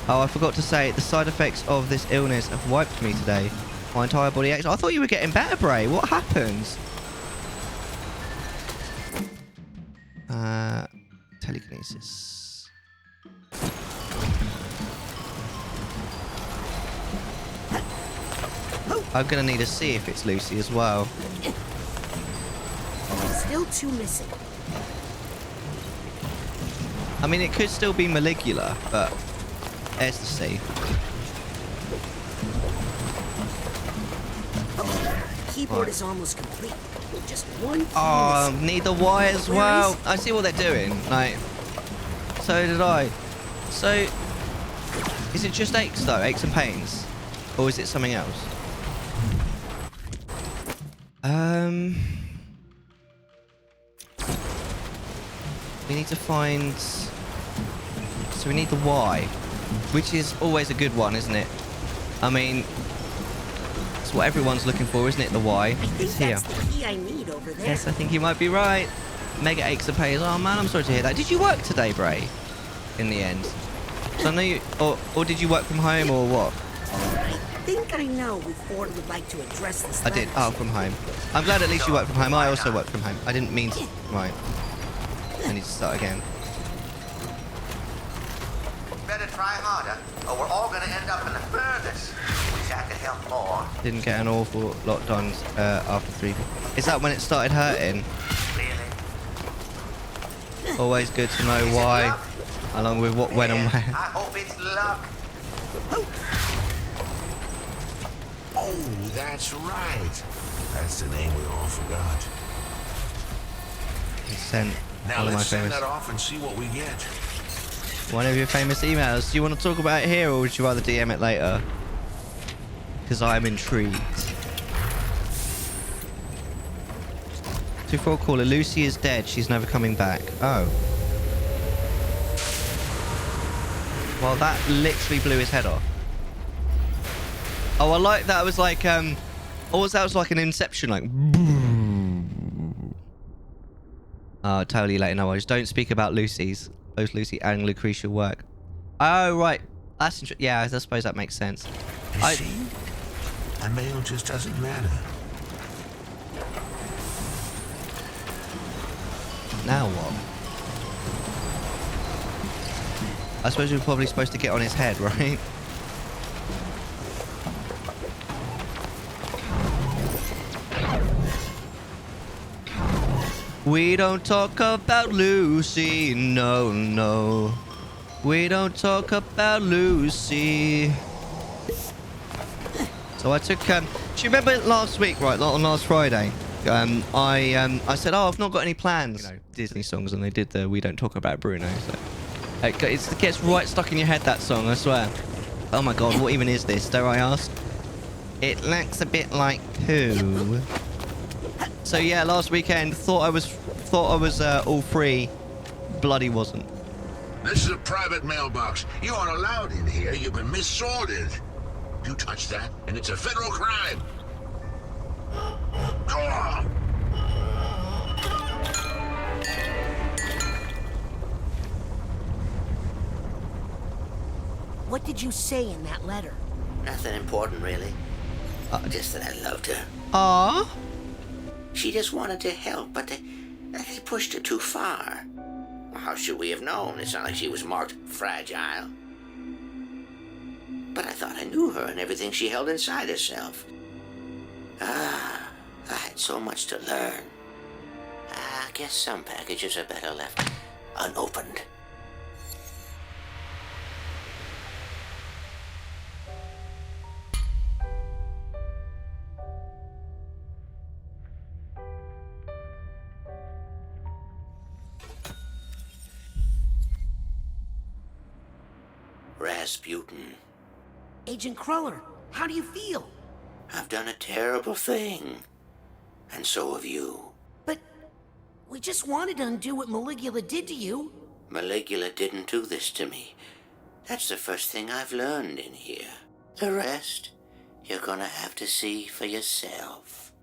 Oh, I forgot to say, the side effects of this illness have wiped me today. My entire body aches. I thought you were getting better, Bray. What happens? Telekinesis. I'm gonna need to see if it's Lucy as well. Still two missing. I mean, it could still be molecular, but there's the C. Keyboard is almost complete. Just one key missing. Need the Y as well. I see what they're doing. Like, so did I. So, is it just aches though? Aches and pains? Or is it something else? We need to find So we need the Y, which is always a good one, isn't it? I mean, it's what everyone's looking for, isn't it? The Y. It's here. That's the key I need over there. Yes, I think you might be right. Mega aches and pains. Oh man, I'm sorry to hear that. Did you work today, Bray? In the end, so I know you, or did you work from home or what? I think I know who Ford would like to address this. I did. Oh, from home. I'm glad at least you work from home. I also work from home. I didn't mean to. Right. I need to start again. Better try harder, or we're all gonna end up in the furnace. Wish I could help more. Didn't get an awful lot done after 3. Is that when it started hurting? Really? Always good to know why, along with what, when, and where. I hope it's luck. Oh, that's right. That's the name we all forgot. He sent Now one of my let's send famous, that off and see what we get. one of your famous emails. Do you want to talk about it here, or would you rather DM it later? Because I'm intrigued. 2-4 caller. Lucy is dead. She's never coming back. Oh. Well, that literally blew his head off. Oh, I like that. It was like, that was like an Inception, like. Oh, totally late. No worries. Don't speak about Lucy's. Both Lucy and Lucretia work. Oh, right. That's interesting. Yeah, I suppose that makes sense. You see? A male just doesn't matter. Now what? I suppose we're probably supposed to get on his head, right? We don't talk about Lucy, no, no. We don't talk about Lucy. So I took, do you remember last week, right, on last Friday? I said, oh, I've not got any plans. You know, Disney songs, and they did the We Don't Talk About Bruno, so. It gets right stuck in your head, that song, I swear. Oh my god, what even is this, dare I ask? It looks a bit like poo. So yeah, last weekend, thought I was all free. Bloody wasn't. This is a private mailbox. You aren't allowed in here. You've been missorted. You touch that, and it's a federal crime. Go on. What did you say in that letter? Nothing important, really. Just that I loved her. Aww. She just wanted to help, but they pushed her too far. How should we have known? It's not like she was marked fragile. But I thought I knew her and everything she held inside herself. I had so much to learn. I guess some packages are better left unopened. Rasputin. Agent Cruller, how do you feel? I've done a terrible thing. And so have you. But we just wanted to undo what Maligula did to you. Maligula didn't do this to me. That's the first thing I've learned in here. The rest, you're gonna have to see for yourself.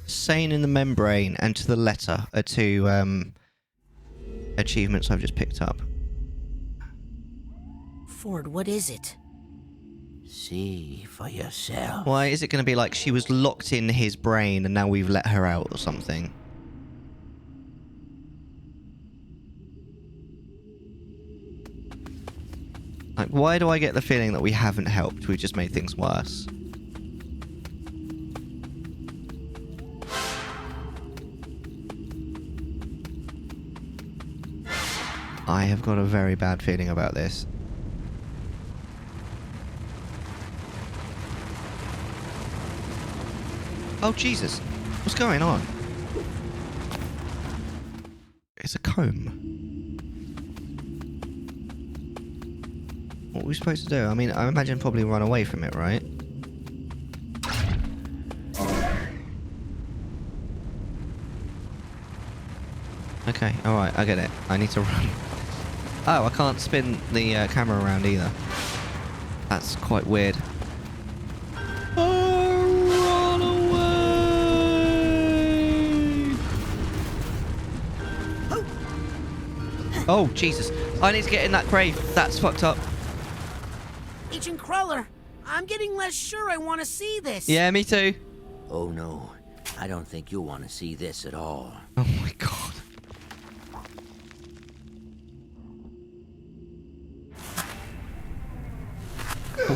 Sane in the Membrane and To the Letter are two achievements I've just picked up. Ford, what is it? See for yourself. Why is it going to be like she was locked in his brain and now we've let her out or something? Like, why do I get the feeling that we haven't helped? We've just made things worse. I have got a very bad feeling about this. Oh, Jesus. What's going on? It's a comb. What are we supposed to do? I mean, I imagine probably run away from it, right? Okay, alright, I get it. I need to run. Oh, I can't spin the camera around either. That's quite weird. Oh, run away! Oh, Jesus. I need to get in that grave. That's fucked up. Agent Cruller, I'm getting less sure I want to see this. Yeah, me too. Oh, no. I don't think you'll want to see this at all. Oh, my God.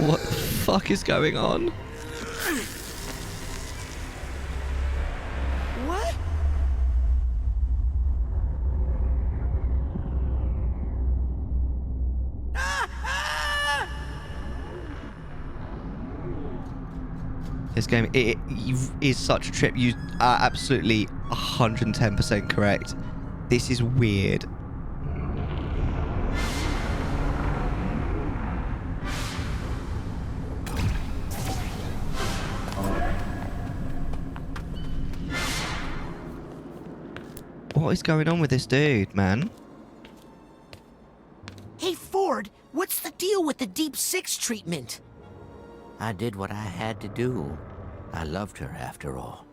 What the fuck is going on? What? This game it is such a trip. You are absolutely 110% correct. This is weird. What is going on with this dude, man? Hey, Ford, what's the deal with the Deep Six treatment? I did what I had to do. I loved her after all.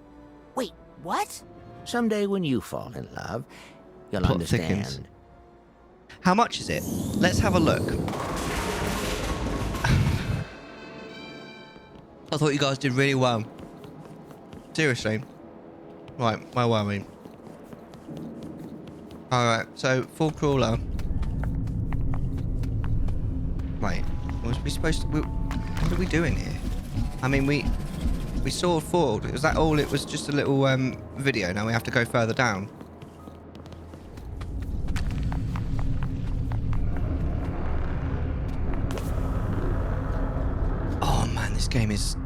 Wait, what? Someday when you fall in love, you'll Plot understand. thickens. How much is it? Let's have a look. I thought you guys did really well. Seriously. Right, where were we? Alright, so full crawler. Wait, was we supposed to... what are we doing here? I mean, we saw Ford. Was that all? It was just a little video. Now we have to go further down. Oh man, this game is...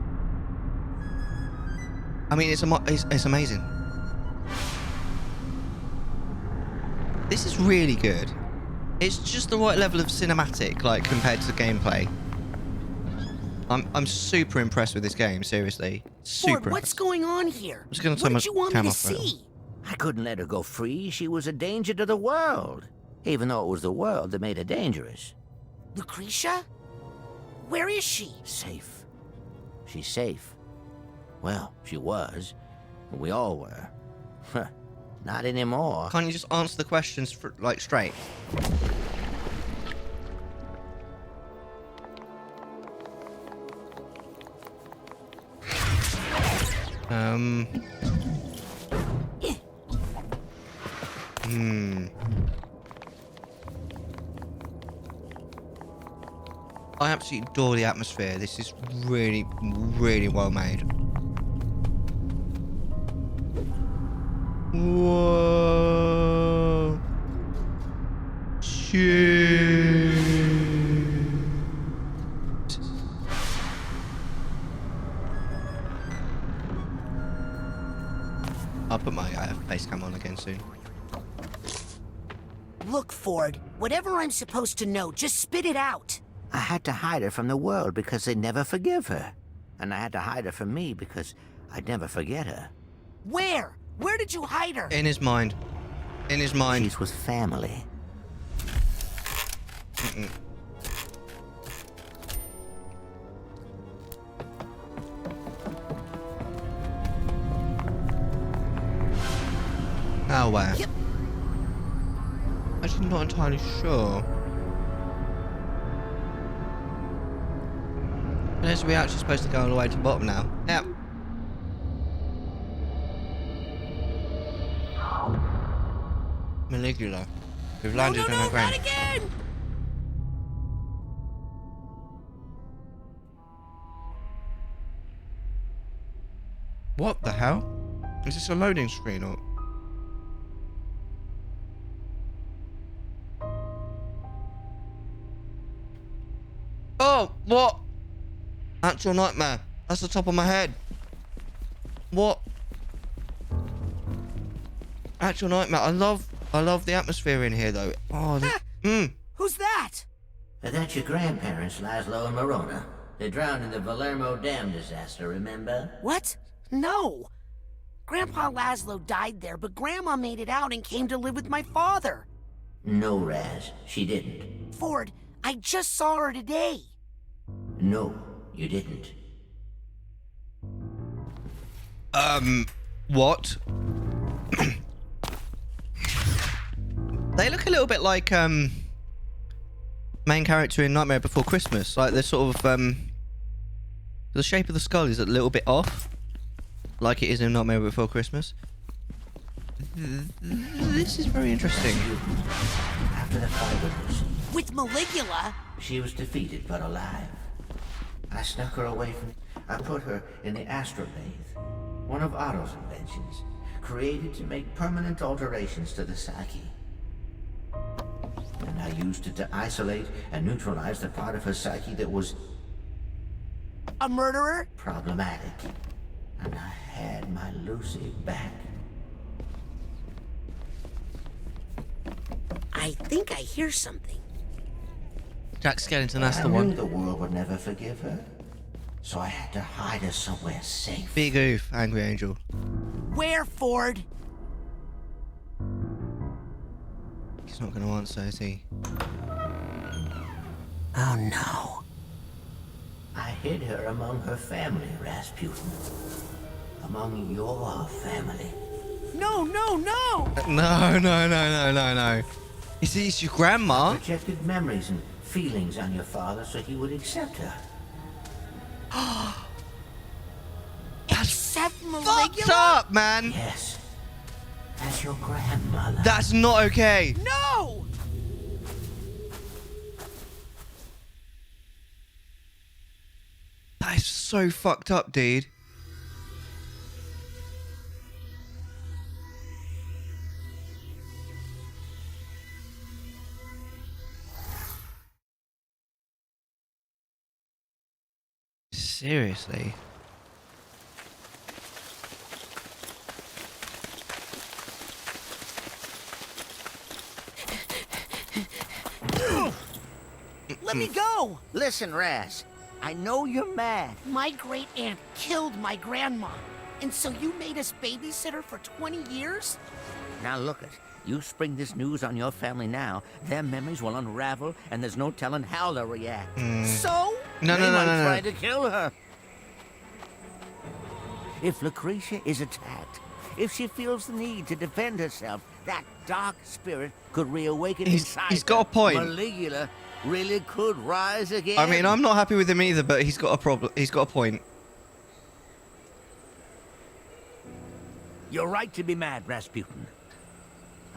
I mean, it's amazing. This is really good. It's just the right level of cinematic, like, compared to gameplay. I'm super impressed with this game, seriously. Super Ford, what's going on here? I'm just gonna what turn did you want my me cam to off a little. see? I couldn't let her go free. She was a danger to the world. Even though it was the world that made her dangerous. Lucretia? Where is she? Safe. She's safe. Well, she was. We all were. Not anymore. Can't you just answer the questions for, like, straight? I absolutely adore the atmosphere. This is really, really well made. Whoa. Shit. I'll put my face cam on again soon. Look, Ford, whatever I'm supposed to know, just spit it out. I had to hide her from the world because they'd never forgive her. And I had to hide her from me because I'd never forget her. Where? Where did you hide her? In his mind. In his mind. She's with family. Now where? Yep. Actually, not entirely sure. Unless we're actually supposed to go all the way to the bottom now. Yep. Maligula. We've landed on our ground. Not again! What the hell? Is this a loading screen or? Oh, what? Actual nightmare. That's the top of my head. What? Actual nightmare. I love the atmosphere in here though. Oh, Who's that? That's your grandparents, Laszlo and Morona. They drowned in the Palermo Dam disaster, remember? What? No. Grandpa Laszlo died there, but Grandma made it out and came to live with my father. No, Raz, she didn't. Ford, I just saw her today. No, you didn't. What? They look a little bit like, main character in Nightmare Before Christmas. Like, they're sort of, the shape of the skull is a little bit off. Like it is in Nightmare Before Christmas. This is very interesting. After the fight with Maligula? She was defeated, but alive. I snuck her away from... I put her in the Astrobathe, one of Otto's inventions, created to make permanent alterations to the psyche. And I used it to isolate and neutralize the part of her psyche that was... a murderer? Problematic. And I had my Lucy back. I think I hear something. Jack Skellington, that's I the knew one. The world would never forgive her, so I had to hide her somewhere safe. Big oof, Angry Angel. Where, Ford? He's not going to answer, is he? Oh no. I hid her among her family, Rasputin. Among your family. No, no, no! No. It's your grandma. Projected memories and feelings on your father so he would accept her. Except Fucked up, man. Yes. As your grandmother. That's not okay. No! That is so fucked up, dude. Seriously? Let me go! Listen, Raz. I know you're mad. My great aunt killed my grandma. And so you made us babysitter for 20 years? Now look it. You spring this news on your family now, their memories will unravel, and there's no telling how they'll react. So? No. Try to kill her. If Lucretia is attacked, if she feels the need to defend herself, that dark spirit could reawaken inside he's got a point. Maligula really could rise again. I mean, I'm not happy with him either, but he's got a problem. He's got a point. You're right to be mad, Rasputin.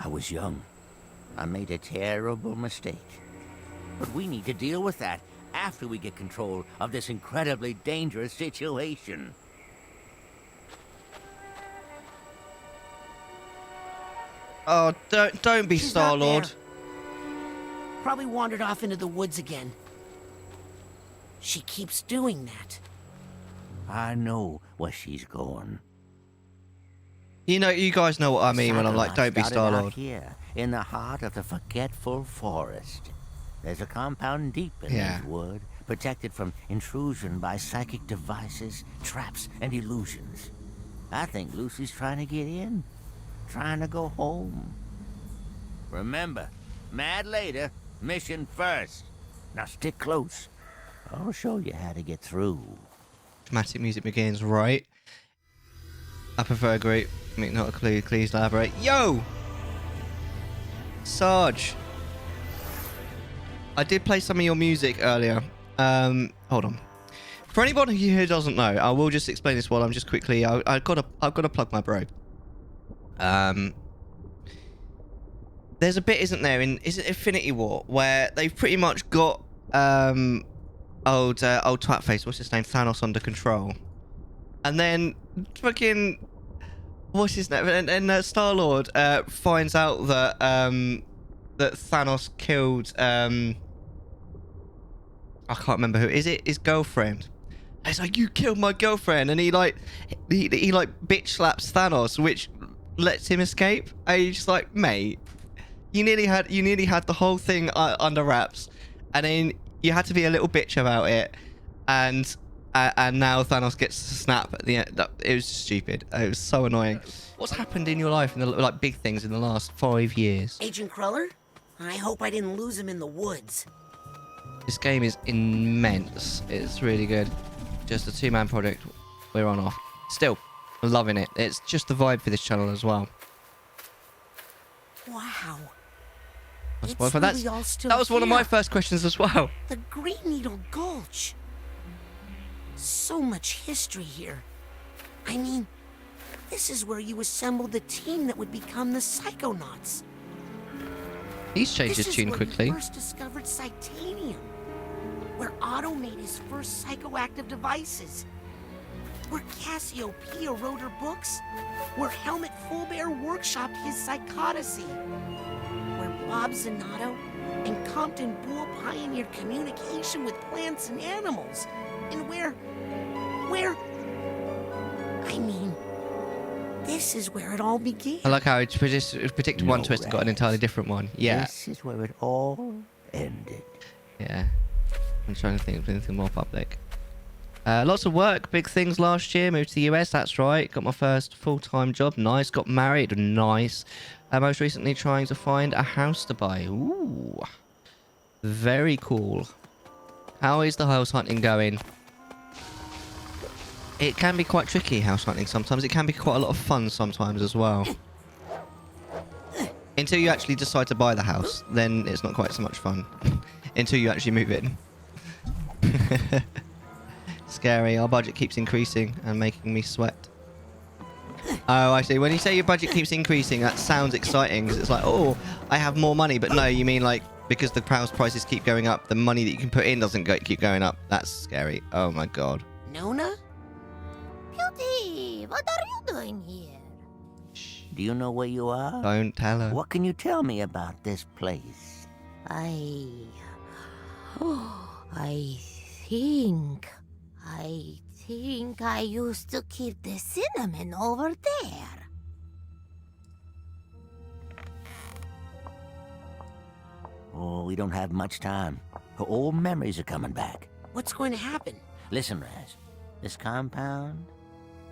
I was young. I made a terrible mistake. But we need to deal with that after we get control of this incredibly dangerous situation. Oh, don't be Star-Lord. Probably wandered off into the woods again. She keeps doing that. I know where she's going. You know, you guys know what I mean when I'm like, don't be Psychonauts started out Star-Lord. Here, in the heart of the forgetful forest. There's a compound deep in this wood, protected from intrusion by psychic devices, traps, and illusions. I think Lucy's trying to get in. Trying to go home. Remember, mad later, mission first. Now stick close. I'll show you how to get through. Dramatic music begins, right? I prefer a group. Not a clue. Please elaborate. Yo! Sarge. I did play some of your music earlier. Hold on. For anybody who doesn't know, I will just explain this while I'm just quickly... I've got to plug my bro. There's a bit, isn't there, is it Infinity War, where they've pretty much got old twatface, what's his name, Thanos under control, and then fucking what's his name, and Star-Lord finds out that that Thanos killed I can't remember who is it, his girlfriend. And he's like, you killed my girlfriend, and he like bitch slaps Thanos, which lets him escape. And he's just like, mate, you nearly had the whole thing under wraps, and then you had to be a little bitch about it, and And now Thanos gets to snap at the end. It was stupid. It was so annoying. What's happened in your life in the like big things in the last 5 years? Agent Cruller? I hope I didn't lose him in the woods. This game is immense. It's really good. Just a 2-man project. We're on off. Still, loving it. It's just the vibe for this channel as well. Wow. That was one of my first questions as well. The Green Needle Gulch. So much history here. I mean, this is where you assembled the team that would become the Psychonauts. He's changed his tune quickly. This is where you first discovered Psytanium. Where Otto made his first psychoactive devices. Where Cassiopeia wrote her books. Where Helmut Fullbear workshopped his psychodicy. Where Bob Zanotto and Compton Bull pioneered communication with plants and animals. And where... I mean, this is where it all began. I like how he predicted one twist and got an entirely different one. Yeah. This is where it all ended. Yeah. I'm trying to think of anything more public. Lots of work, big things last year. Moved to the US, that's right. Got my first full-time job. Nice. Got married. Nice. Most recently trying to find a house to buy. Ooh. Very cool. How is the house hunting going? It can be quite tricky, house hunting, sometimes. It can be quite a lot of fun sometimes as well. Until you actually decide to buy the house, then it's not quite so much fun. Until you actually move in. Scary. Our budget keeps increasing and making me sweat. Oh, I see. When you say your budget keeps increasing, that sounds exciting. Because it's like, oh, I have more money. But no, you mean like, because the house prices keep going up, the money that you can put in doesn't keep going up. That's scary. Oh, my God. Nona? Beauty, what are you doing here? Do you know where you are? Don't tell her. What can you tell me about this place? I think I used to keep the cinnamon over there. Oh, we don't have much time. Her old memories are coming back. What's going to happen? Listen, Raz. This compound,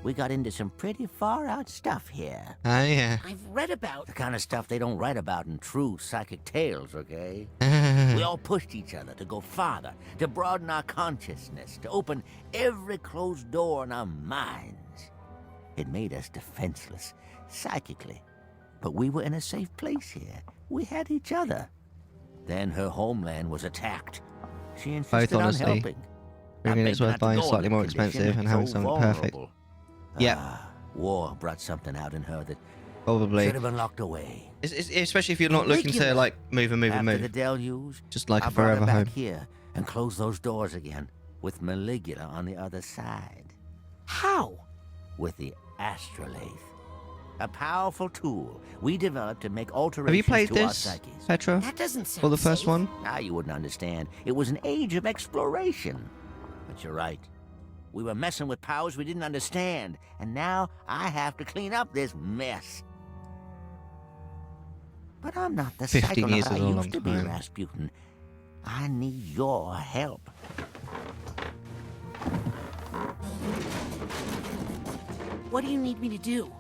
we got into some pretty far-out stuff here. Oh, yeah. I've read about... The kind of stuff they don't write about in true psychic tales, okay? We all pushed each other to go farther, to broaden our consciousness, to open every closed door in our minds. It made us defenseless, psychically. But we were in a safe place here. We had each other. Then her homeland was attacked. She insisted on helping. Figuring it's worth buying slightly more expensive and having something perfect. Yeah. War brought something out in her that probably should have been locked away. Especially if you're not looking to like move. After the deluge, just like I a forever brought her home. back here and closed those doors again with Maligula on the other side. How? With the astrolabe. A powerful tool we developed to make alterations Have you played to our this, psyches. Petra? That doesn't sound Or the first safe. one? Now you wouldn't understand. It was an age of exploration. But you're right. We were messing with powers we didn't understand, and now I have to clean up this mess. But I'm not the 15 years Psychonaut is a I long used to be, time. Rasputin. I need your help. What do you need me to do?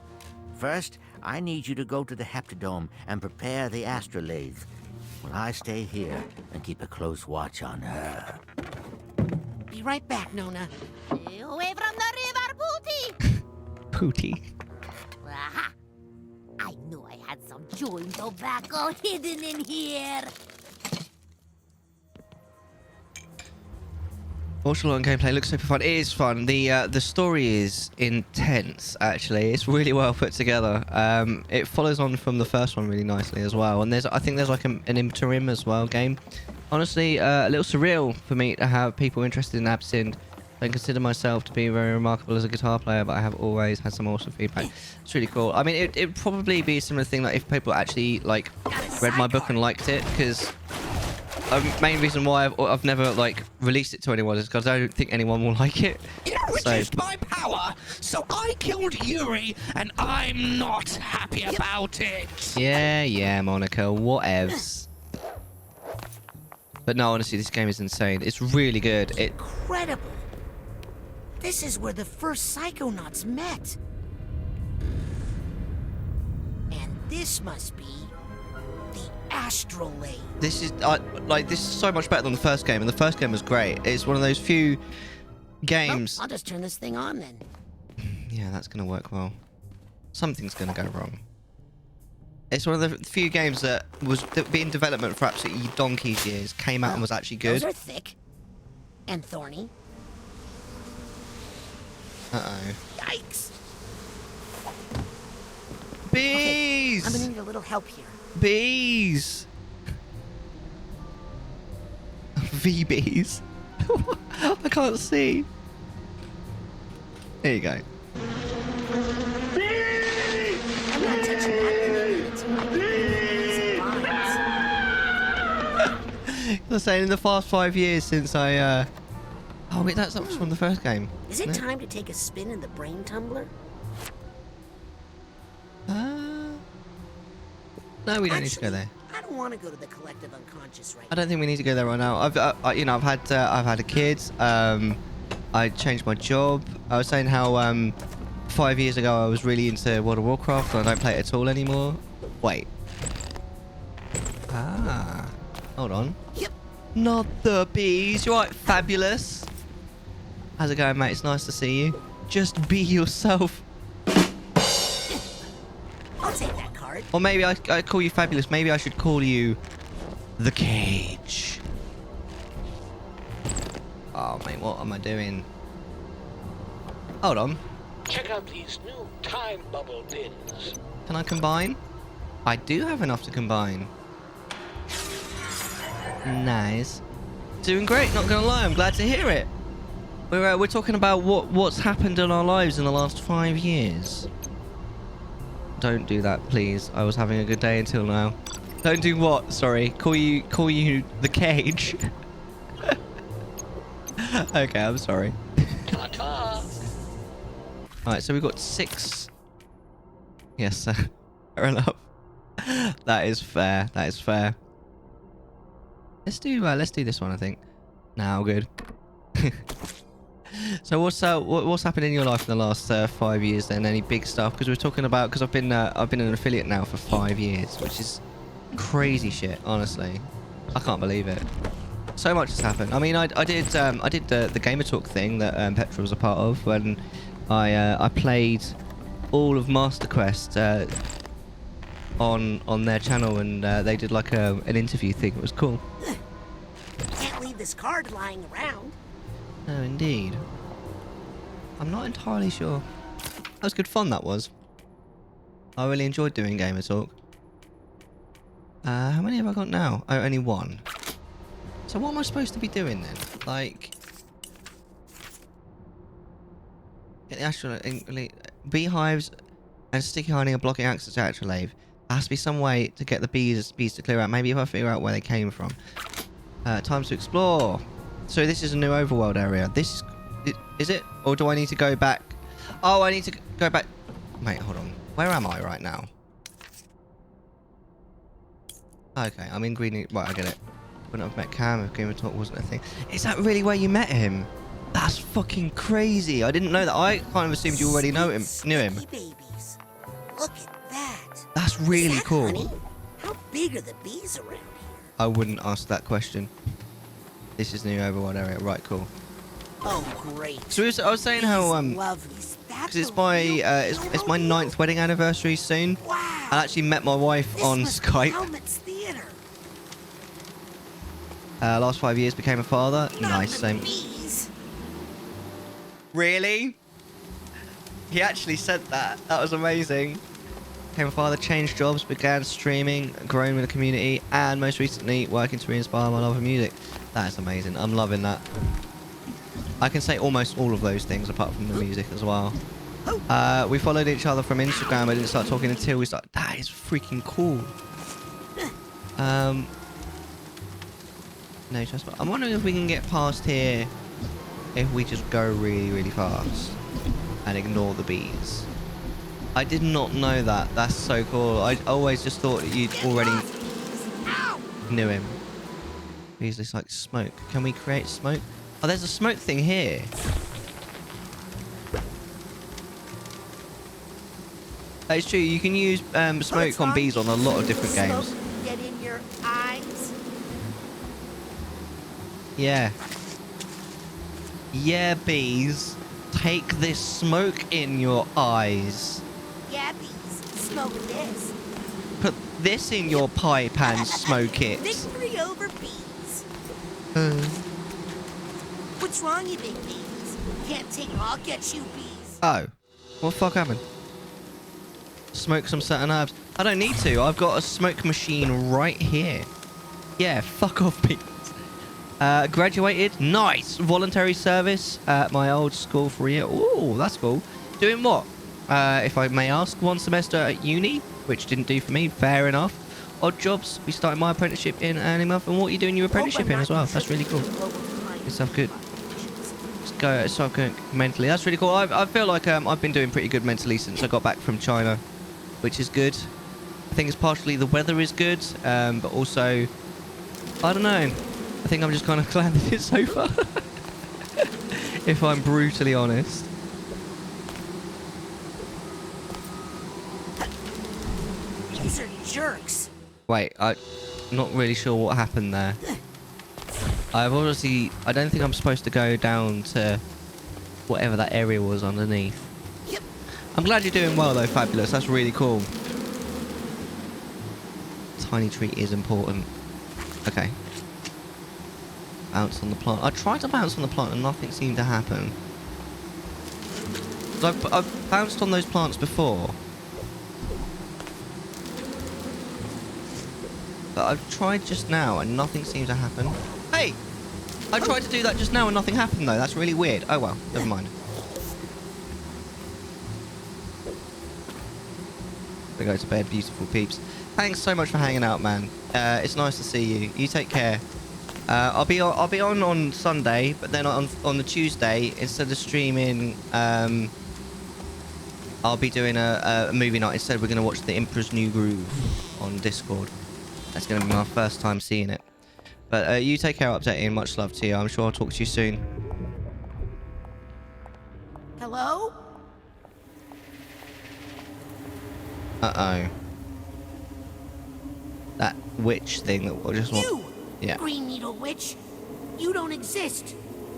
First, I need you to go to the Heptadome and prepare the astrolabe. While I stay here and keep a close watch on her. Be right back, Nona. Away from the river, Booty! Pooty. Aha! I knew I had some chewing tobacco hidden in here. Watch a lot of gameplay. Looks super fun. It is fun. The story is intense. Actually, it's really well put together. It follows on from the first one really nicely as well. And I think there's like an interim as well game. Honestly, a little surreal for me to have people interested in Absinthe. I consider myself to be very remarkable as a guitar player, but I have always had some awesome feedback. It's really cool. I mean, it'd probably be a similar thing like if people actually like read my book and liked it, because main reason why I've never like released it to anyone is because I don't think anyone will like it. It reduced my power, so I killed Yuri, and I'm not happy about it. Yeah, Monica, whatevs. But no, honestly, this game is insane. It's really good. Incredible. This is where the first Psychonauts met. And this must be the astrolabe. This is this is so much better than the first game, and the first game was great. It's one of those few games. Nope, I'll just turn this thing on then. Yeah, that's gonna work well. Something's gonna go wrong. It's one of the few games that was been in development for absolutely donkey's years, came out and was actually good. Those are thick and thorny. Uh-oh. Yikes. Bees! Okay, I'm gonna need a little help here. Bees! VBs? I can't see. There you go. I'm not touching that thing. You're saying in the past 5 years since I, Oh wait, that's from the first game. Is it time to take a spin in the brain tumbler? No, we don't need to go there. I don't want to go to the collective unconscious right I don't think we need to go there right now. I've had a kid. I changed my job. I was saying how 5 years ago I was really into World of Warcraft and I don't play it at all anymore. Wait. Hold on. Yep. Not the bees. You alright, fabulous? How's it going, mate? It's nice to see you. Just be yourself. I'll take that card. Or maybe I call you fabulous. Maybe I should call you the cage. Oh, mate, what am I doing? Hold on. Check out these new time bubble bins. Can I combine? I do have enough to combine. Nice. Doing great, not gonna lie, I'm glad to hear it. We're talking about what's happened in our lives in the last 5 years. Don't do that, please. I was having a good day until now. Don't do what? Sorry. Call you the cage. Okay, I'm sorry. Ta-ta. Alright, so we've got 6. Yes, sir. Fair enough. That is fair. That is fair. Let's do this one, I think. Now, good. So what's happened in your life in the last 5 years then? Any big stuff? Because we're talking about, because I've been an affiliate now for 5 years, which is crazy shit, honestly. I can't believe it. So much has happened. I mean, I did the Gamer Talk thing that Petra was a part of when I played all of Master Quest on their channel, and they did like an interview thing. It was cool. Can't leave this card lying around. No, indeed. I'm not entirely sure. That was good fun, that was. I really enjoyed doing Gamer Talk. How many have I got now? Oh, only 1. So what am I supposed to be doing then? Like... Get the astral... Beehives and sticky honey are blocking access to astrolabe. There has to be some way to get the bees to clear out. Maybe if I figure out where they came from. Time to explore. So this is a new overworld area. This is it? Or do I need to go back? Oh, I need to go back. Wait, hold on. Where am I right now? Okay, I'm in Green. Right, I get it. Wouldn't have met Cam if Game of Talk wasn't a thing. Is that really where you met him? That's fucking crazy. I didn't know that. I kind of assumed you already knew him. Babies. Look at that. That's really cool. Honey? How big are the bees around here? I wouldn't ask that question. This is the new overworld area. Right, cool. Oh, great. So I was saying how lovely. because it's my 9th wedding anniversary soon. Wow. I actually met my wife on Skype. Helmet's Theater. Last 5 years became a father. Nice, same. Bees. Really? He actually said that. That was amazing. Became a father, changed jobs, began streaming, growing with the community, and most recently working to re-inspire my love of music. That is amazing. I'm loving that. I can say almost all of those things apart from the music as well. We followed each other from Instagram. I didn't start talking until we started. That is freaking cool. No trust. I'm wondering if we can get past here if we just go really, really fast and ignore the bees. I did not know that. That's so cool. I always just thought that you'd already knew him. Bees looks like smoke. Can we create smoke? Oh, there's a smoke thing here. It's true. You can use smoke on bees on a lot of different games. Smoke get in your eyes? Yeah. Yeah, bees. Take this smoke in your eyes. Yeah, bees. Smoke this. Put this in your pipe and smoke it. Victory over bees. What's wrong, you big bees? Can't take it. I'll get you, bees. Oh. What the fuck happened? Smoke some certain herbs. I don't need to. I've got a smoke machine right here. Yeah, fuck off, bees. Graduated. Nice. Voluntary service at my old school for a year. Ooh, that's cool. Doing what? If I may ask, 1 semester at uni, which didn't do for me. Fair enough. Odd jobs. We started my apprenticeship in early month. And what are you doing your apprenticeship in as well? That's really cool. Good stuff. Good. Let's go. So good mentally. That's really cool. I feel like I've been doing pretty good mentally since I got back from China, which is good. I think it's partially the weather is good, but also, I don't know. I think I'm just kind of glad that it's so far. If I'm brutally honest. These are jerks. Wait, I'm not really sure what happened there. I don't think I'm supposed to go down to whatever that area was underneath. Yep. I'm glad you're doing well though, Fabulous. That's really cool. Tiny tree is important. Okay. Bounce on the plant. I tried to bounce on the plant and nothing seemed to happen. I've bounced on those plants before. But I've tried just now and nothing seemed to happen. Hey! I tried to do that just now and nothing happened though. That's really weird. Oh well, never mind. We go to bed, beautiful peeps. Thanks so much for hanging out, man. It's nice to see you. You take care. I'll be on Sunday, but then on the Tuesday, instead of streaming, I'll be doing a movie night. Instead, we're going to watch The Emperor's New Groove on Discord. That's going to be my first time seeing it. But you take care, Updating. Much love to you. I'm sure I'll talk to you soon. Hello? Uh-oh. That witch thing that I just want... You! Yeah. Green Needle Witch. You don't exist.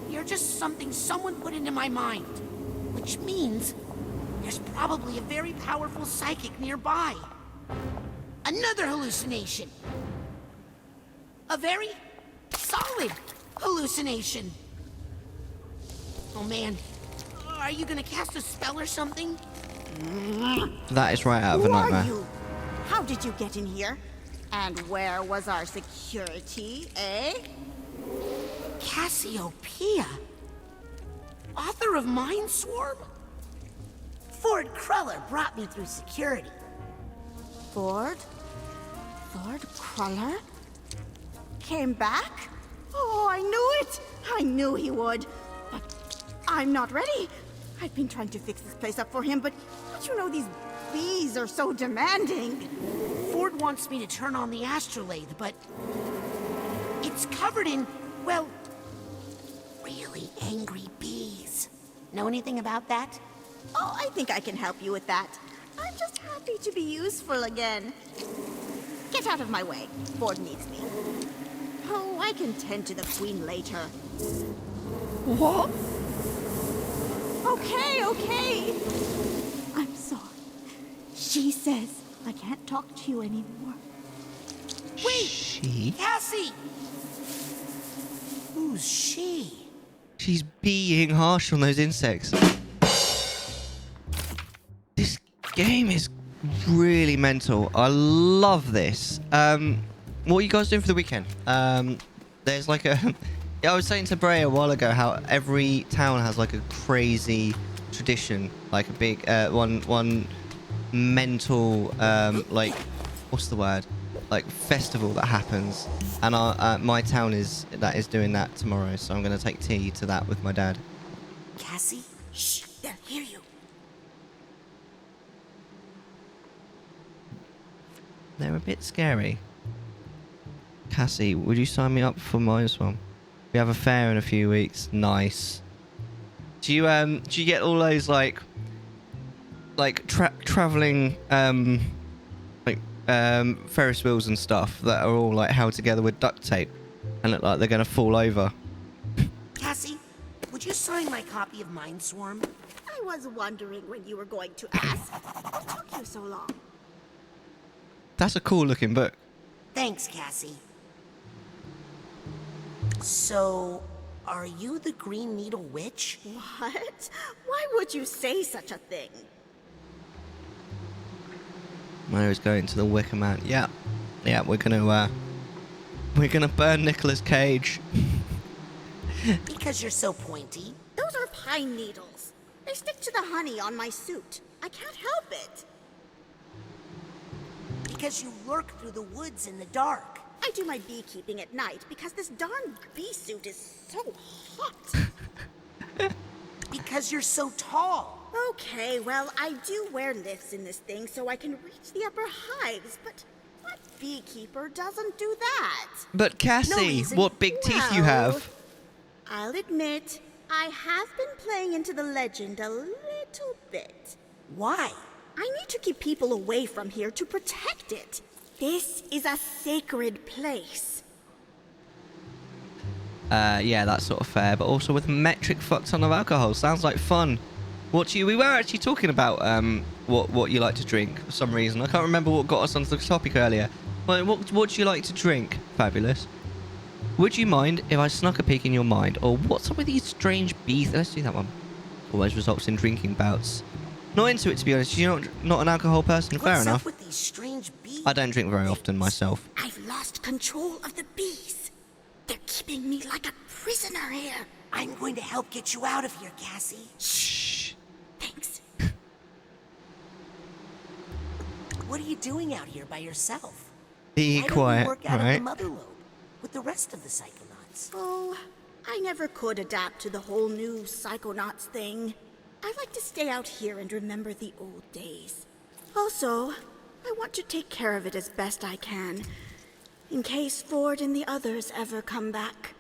You're just something someone put into my mind. Which means there's probably a very powerful psychic nearby. Another hallucination. A very solid hallucination. Oh man, are you gonna cast a spell or something? That is right out of a nightmare. Who are you? How did you get in here? And where was our security, eh? Cassiopeia? Author of Mindswarm? Ford Cruller brought me through security. Ford Cruller? Came back? Oh, I knew it! I knew he would. But I'm not ready. I've been trying to fix this place up for him, but you know these bees are so demanding. Ford wants me to turn on the astrolabe, but it's covered in, well, really angry bees. Know anything about that? Oh, I think I can help you with that. I'm just happy to be useful again. Get out of my way. Ford needs me. Oh, I can tend to the Queen later. What? Okay. I'm sorry. She says I can't talk to you anymore. Wait! She? Cassie! Who's she? She's being harsh on those insects. This game is really mental. I love this. What are you guys doing for the weekend? There's like a... I was saying to Bray a while ago how every town has like a crazy tradition. Like a big... one mental... like... What's the word? Like festival that happens. And my town is doing that tomorrow. So I'm going to take tea to that with my dad. Cassie? Shh, they'll hear you. They're a bit scary. Cassie, would you sign me up for Mindswarm? We have a fair in a few weeks. Nice. Do you get all those like like traveling Ferris wheels and stuff that are all like held together with duct tape and look like they're gonna fall over. Cassie, would you sign my copy of Mindswarm? I was wondering when you were going to ask. What took you so long? That's a cool looking book. Thanks, Cassie. So, are you the Green Needle Witch? What? Why would you say such a thing? Mary's going to the Wicker Man. Yeah, we're gonna burn Nicolas Cage. Because you're so pointy. Those are pine needles. They stick to the honey on my suit. I can't help it. Because you lurk through the woods in the dark. I do my beekeeping at night because this darn bee suit is so hot. Because you're so tall. Okay, well, I do wear lifts in this thing so I can reach the upper hives, but what beekeeper doesn't do that? But Cassie, what big teeth you have. I'll admit, I have been playing into the legend a little bit. Why? I need to keep people away from here to protect it. This is a sacred place. Yeah, that's sort of fair, but also with a metric fuck ton of alcohol. Sounds like fun. We were actually talking about what you like to drink for some reason. I can't remember what got us onto the topic earlier. Well, what do you like to drink? Fabulous. Would you mind if I snuck a peek in your mind? Or what's up with these strange bees? Let's do that one. Always results in drinking bouts. Not into it, to be honest. You're not an alcohol person. Fair enough. What's up with these strange bees? I don't drink very often myself. I've lost control of the bees. They're keeping me like a prisoner here. I'm going to help get you out of here, Cassie. Shh. Thanks. What are you doing out here by yourself? Be quiet, work out right? of the mother lobe with the rest of the Psychonauts. Oh, I never could adapt to the whole new Psychonauts thing. I like to stay out here and remember the old days. Also, I want to take care of it as best I can, in case Ford and the others ever come back.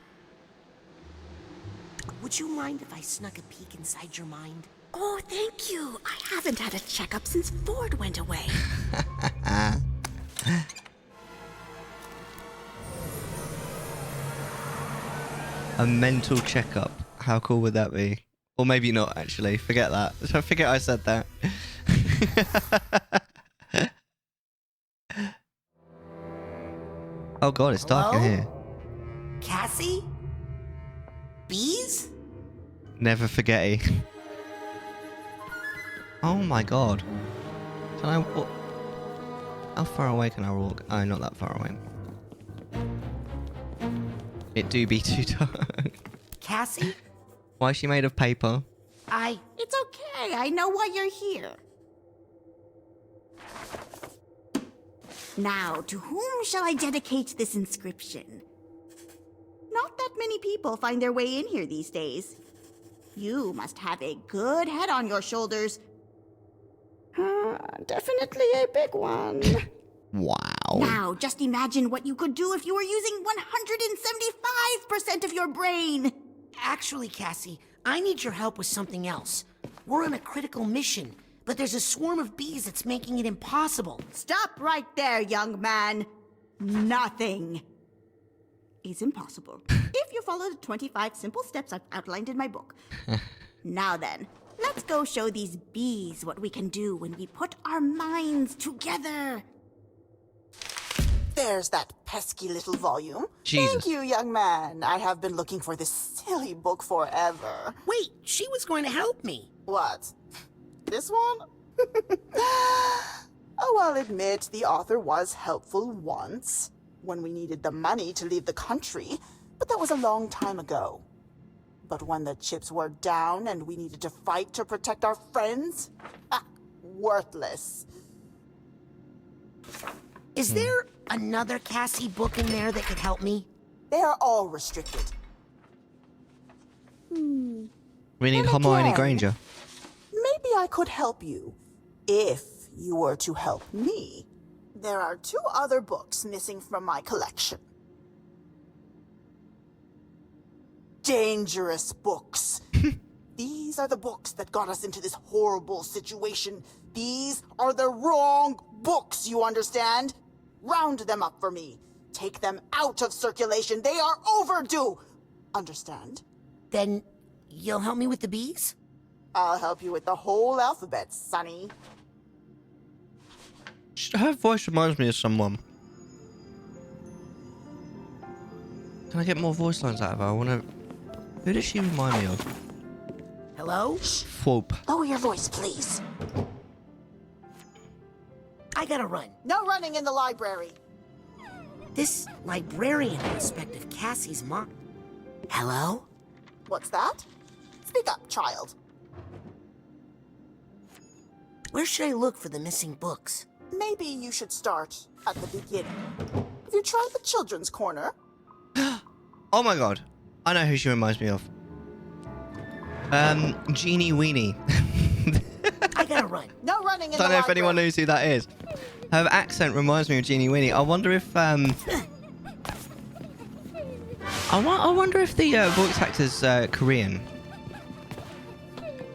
Would you mind if I snuck a peek inside your mind? Oh, thank you. I haven't had a checkup since Ford went away. A mental checkup. How cool would that be? Or maybe not, actually. Forget that. I forget I said that. Oh god, it's dark in here. Cassie? Bees? Never forgetty. Oh my god. Can I walk? How far away can I walk? Oh, not that far away. It do be too dark. Cassie? Why is she made of paper? It's okay. I know why you're here. Now, to whom shall I dedicate this inscription? Not that many people find their way in here these days. You must have a good head on your shoulders. Definitely a big one. Wow. Now, just imagine what you could do if you were using 175% of your brain. Actually, Cassie, I need your help with something else. We're on a critical mission, but there's a swarm of bees that's making it impossible. Stop right there, young man. Nothing is impossible if you follow the 25 simple steps I've outlined in my book. Now then, let's go show these bees what we can do when we put our minds together. There's that pesky little volume. Jesus. Thank you, young man. I have been looking for this silly book forever. Wait, she was going to help me. What? This one? Oh, I'll admit the author was helpful once, when we needed the money to leave the country, but that was a long time ago. But when the chips were down and we needed to fight to protect our friends, worthless. Is there another Cassie book in there that could help me? They are all restricted. We need Hermione Granger. Maybe I could help you, if you were to help me. There are 2 other books missing from my collection. Dangerous books. These are the books that got us into this horrible situation. These are the wrong books, you understand? Round them up for me. Take them out of circulation. They are overdue. Understand? Then you'll help me with the bees? I'll help you with the whole alphabet, Sonny. Her voice reminds me of someone. Can I get more voice lines out of her? I want to... Who does she remind me of? Hello? Whoop. Lower your voice, please. I gotta run. No running in the library. This librarian aspect of Cassie's mom. Hello? What's that? Speak up, child. Where should I look for the missing books? Maybe you should start at the beginning. Have you tried the children's corner? Oh my god. I know who she reminds me of. Jeannie Weenie. I gotta run. No running in the library. Don't know if anyone knows who that is. Her accent reminds me of Jeannie Weenie. I wonder if I wonder if the voice actor's Korean.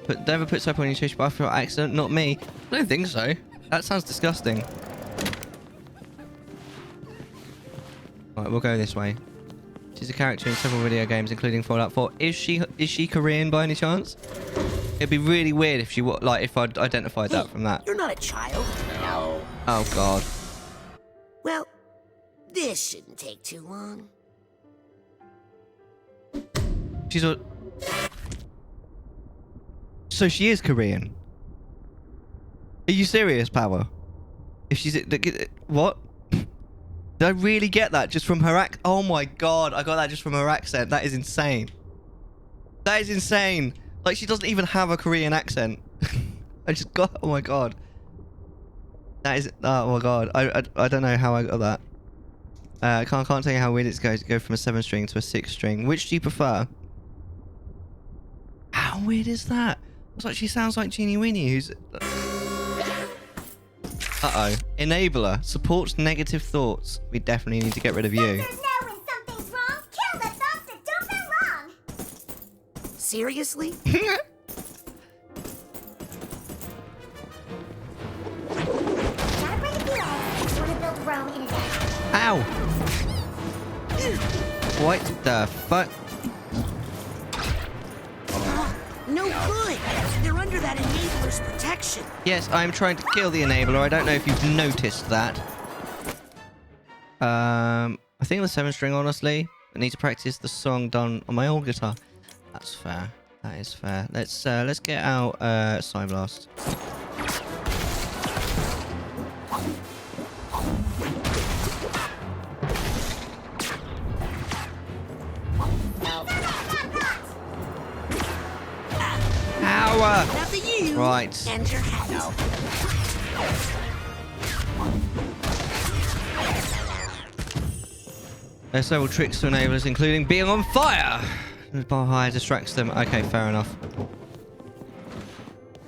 But never put soap on your toothbrush by for accident. Not me. I don't think so. That sounds disgusting. Right, we'll go this way. She's a character in several video games, including Fallout 4. Is she Korean by any chance? It'd be really weird if she if I'd identified that from that. You're not a child. No. Oh god. Well, this shouldn't take too long. She's a... So she is Korean. Are you serious, Power? If she's... What? Did I really get that just from her accent? Oh my god, I got that just from her accent. That is insane. That is insane. Like, she doesn't even have a Korean accent. I just got... Oh my god. That is... Oh my god. I don't know how I got that. I can't tell you how weird it's going to go from a 7-string to a 6-string. Which do you prefer? How weird is that? It's like she sounds like Jeannie Weenie, who's... Uh-oh. Enabler. Supports negative thoughts. We definitely need to get rid of you. Seriously? Ow! What the fuck? No good. They're under that enabler's protection. Yes, I'm trying to kill the enabler. I don't know if you've noticed that. I think the 7-string, honestly. I need to practice the song done on my old guitar. That's fair. That is fair. Let's get out Psyblast. After you. Right. And your hat. No. There's several tricks to enablers, including being on fire. Bar high distracts them. Okay, fair enough.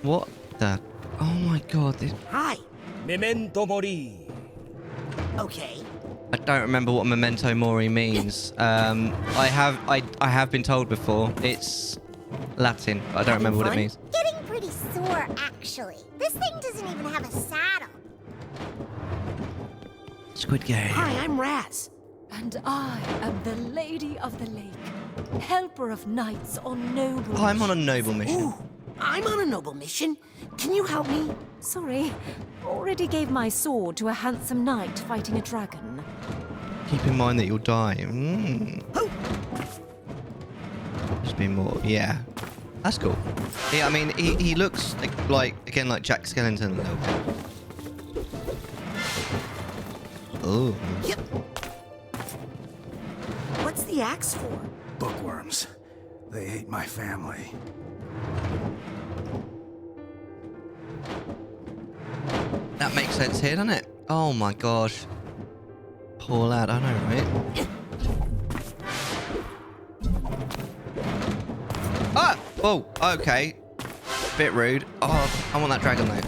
What the? Oh my god. Hi. Memento mori. Okay. I don't remember what memento mori means. I have been told before. It's Latin. I don't remember what it means. Getting pretty sore, actually. This thing doesn't even have a saddle. Squid Game. Hi, I'm Raz. And I am the Lady of the Lake, helper of knights on noble Oh, I'm on a noble mission. Ooh, I'm on a noble mission. Can you help me? Sorry, already gave my sword to a handsome knight fighting a dragon. Keep in mind that you'll die. Just be more. Yeah, that's cool. Yeah, I mean, he looks like again like Jack Skellington a little bit. Oh. Yep. What's the axe for? Bookworms. They ate my family. That makes sense here, doesn't it? Oh my gosh. Poor lad, I know, right? Ah! Oh, okay. Bit rude. Oh, I want that dragon though.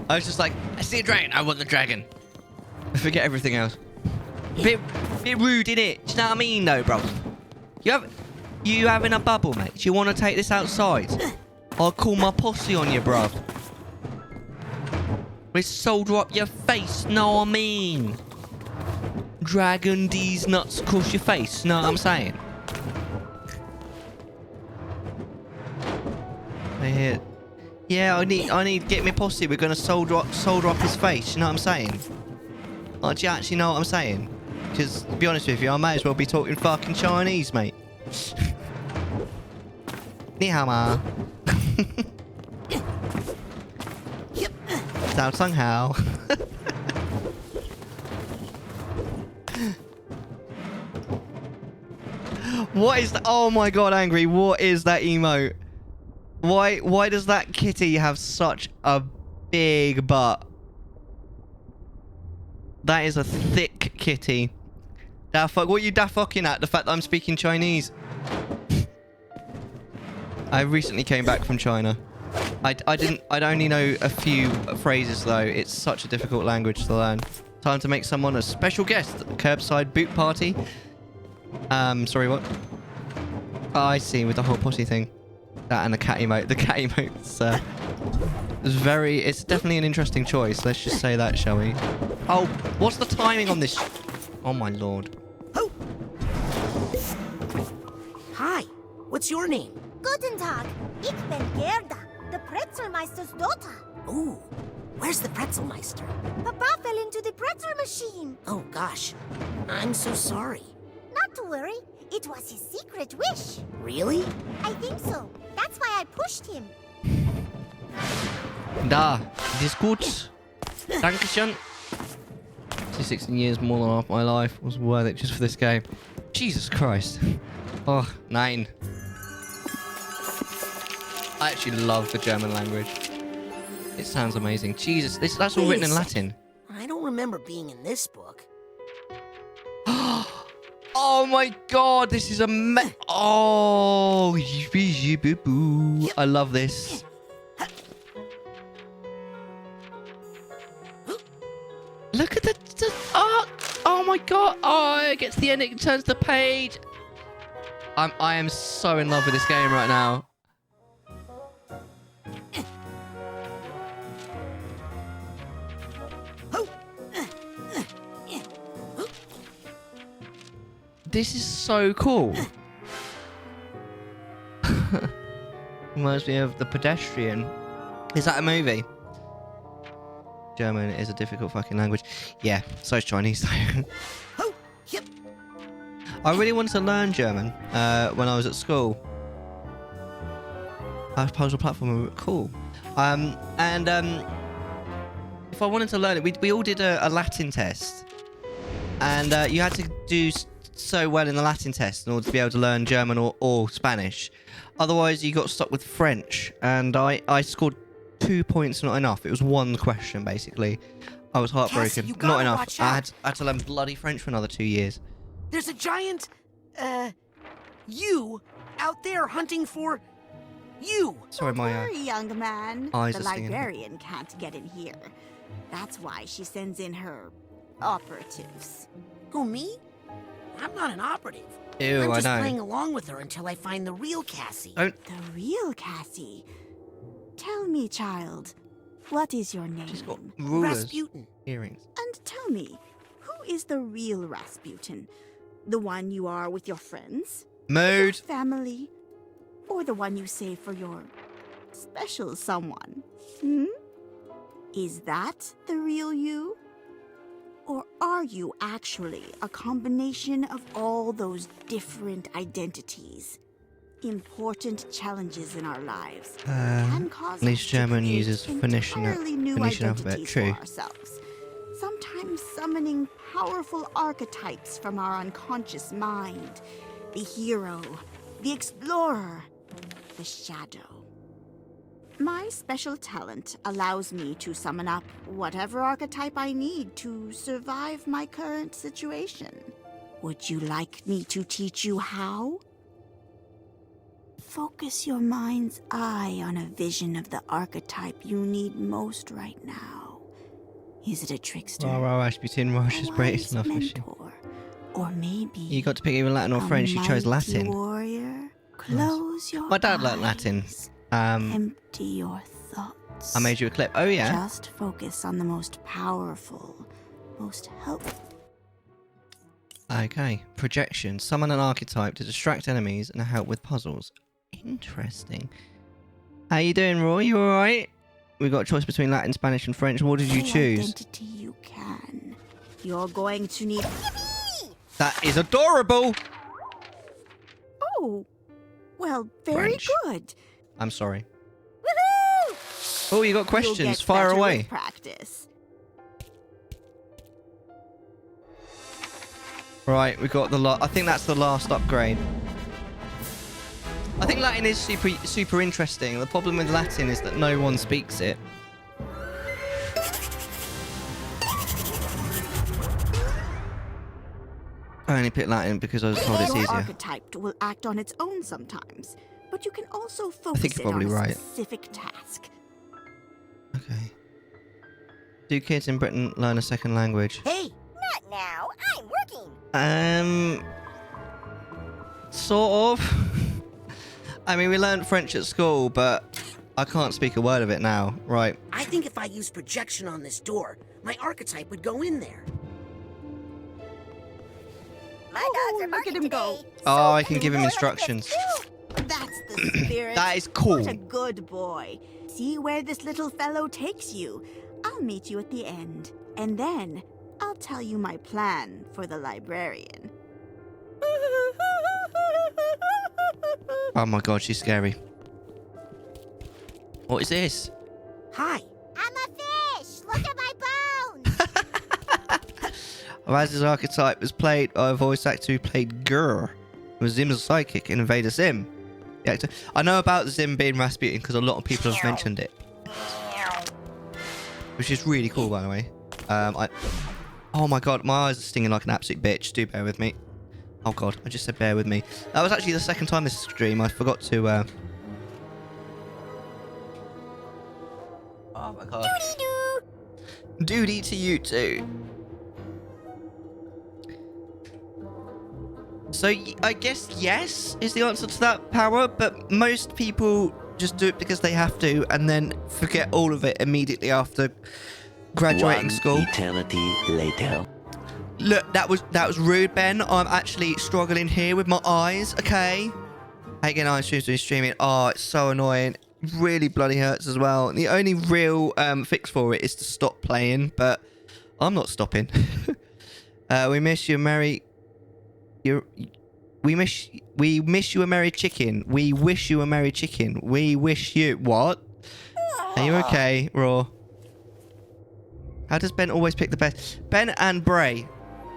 I was just like, I see a dragon, I want the dragon. I forget everything else. Bit rude, innit? Do you know what I mean though, bro? You having a bubble, mate? Do you want to take this outside? I'll call my posse on you, bruv. We solder up your face, know what I mean? Dragon D's nuts across your face, know what I'm saying? I hear. Yeah, I need get me posse. We're gonna solder up his face. You know what I'm saying? Like, do you actually know what I'm saying? Because to be honest with you, I may as well be talking fucking Chinese, mate. Ni hao ma. Zhao Tsang Hao. What is that? Oh my god, Angry. What is that emote? Why does that kitty have such a big butt? That is a thick kitty. Da fuck, what are you da fucking at? The fact that I'm speaking Chinese. I recently came back from China. I'd only know a few phrases though. It's such a difficult language to learn. Time to make someone a special guest at the curbside boot party. Sorry, what? Oh, I see, with the whole potty thing. That and the cat emote. The cat emote's it's definitely an interesting choice. Let's just say that, shall we? Oh, what's the timing on this? Oh my lord. Hi, what's your name? Guten Tag. Ich bin Gerda, the Pretzelmeister's daughter. Ooh, where's the Pretzelmeister? Papa fell into the pretzel machine. Oh gosh, I'm so sorry. Not to worry. It was his secret wish. Really? I think so. That's why I pushed him. Da, it is gut. Dankeschön. 16 years more than half my life was worth it just for this game. Jesus Christ. Oh, 9. I actually love the German language. It sounds amazing. Jesus, that's all written in Latin. I don't remember being in this book. Oh my god, this is oh, I love this. Look at the art. Oh my god. Oh, it gets the end, it turns the page. I am so in love with this game right now. This is so cool. Reminds me of The Pedestrian. Is that a movie? German is a difficult fucking language. Yeah, so is Chinese though. I really wanted to learn German when I was at school. Puzzle platform, cool. If I wanted to learn it, we all did a Latin test. And you had to do so well in the Latin test in order to be able to learn German or Spanish. Otherwise, you got stuck with French. And I scored 2 points, not enough. It was one question, basically. I was heartbroken. Yes, not enough. I had to learn bloody French for another 2 years. There's a giant, you out there hunting for you. Sorry, Don't worry, young man. eyes The are stinging. librarian can't get in here. That's why she sends in her operatives. Who, me? I'm not an operative. Ew, I'm just I know. playing along with her until I find the real Cassie. The real Cassie. Tell me, child, what is your name? She's got rulers. Rasputin. Earrings. And tell me, who is the real Rasputin? The one you are with your friends? Mood. Family? Or the one you save for your special someone? Hmm? Is that the real you? Or are you actually a combination of all those different identities? Important challenges in our lives can cause At least us German to create uses Phoenician new alphabet. identities True. for ourselves. Sometimes summoning powerful archetypes from our unconscious mind. The hero, the explorer, the shadow. My special talent allows me to summon up whatever archetype I need to survive my current situation. Would you like me to teach you how? Focus your mind's eye on a vision of the archetype you need most right now. Is it a trickster? Rasputin, Russia's greatest love machine. Or maybe You got to pick either Latin or French. You chose mighty Latin. warrior, close your My dad liked Latin. empty your thoughts. I made you a clip. Oh, yeah. Just focus on the most powerful, most helpful. Okay. Projection. Summon an archetype to distract enemies and help with puzzles. Interesting. How you doing, Roy? You alright? We got a choice between Latin, Spanish, and French. What did you choose? Identity you can. You're going to need... That is adorable! Oh, well, very French. good. I'm sorry. Woohoo! Oh, you got You'll questions. get Fire better away. with practice. Right, we got the I think that's the last upgrade. I think Latin is super interesting. The problem with Latin is that no one speaks it. I only picked Latin because I was told it's Your easier. archetype will act on its own sometimes, but you can also focus think you're it on probably a right. specific task. Okay. Do kids in Britain learn a second language? Hey! Not now. I'm working. Sort of. I mean, we learned French at school, but I can't speak a word of it now. Right. I think if I use projection on this door, my archetype would go in there. My dogs are Look at him go. Oh, I can give him instructions. That's the spirit. That is cool. What a good boy. See where this little fellow takes you. I'll meet you at the end, and then I'll tell you my plan for the librarian. Oh my god, she's scary. What is this? Hi. I'm a fish. Look at my bones. Raz's archetype was played by a voice actor who played Gurr, who was Zim's psychic in Invader Zim. The actor. I know about Zim being Rasputin because a lot of people have mentioned it. Which is really cool, by the way. Oh my god, my eyes are stinging like an absolute bitch. Do bear with me. Oh god, I just said bear with me. That was actually the second time this stream. I forgot to... Oh my god. Doody-doo. Duty to you too. So I guess yes is the answer to that power, but most people just do it because they have to and then forget all of it immediately after graduating school. Eternity later. Look, that was rude, Ben. I'm actually struggling here with my eyes, okay? I get ice streams when streaming. Oh, it's so annoying. Really bloody hurts as well. The only real fix for it is to stop playing, but I'm not stopping. We miss you, Mary. We miss you a merry chicken. We wish you a merry chicken. We wish you... What? Are you okay, Raw? How does Ben always pick the best? Ben and Bray.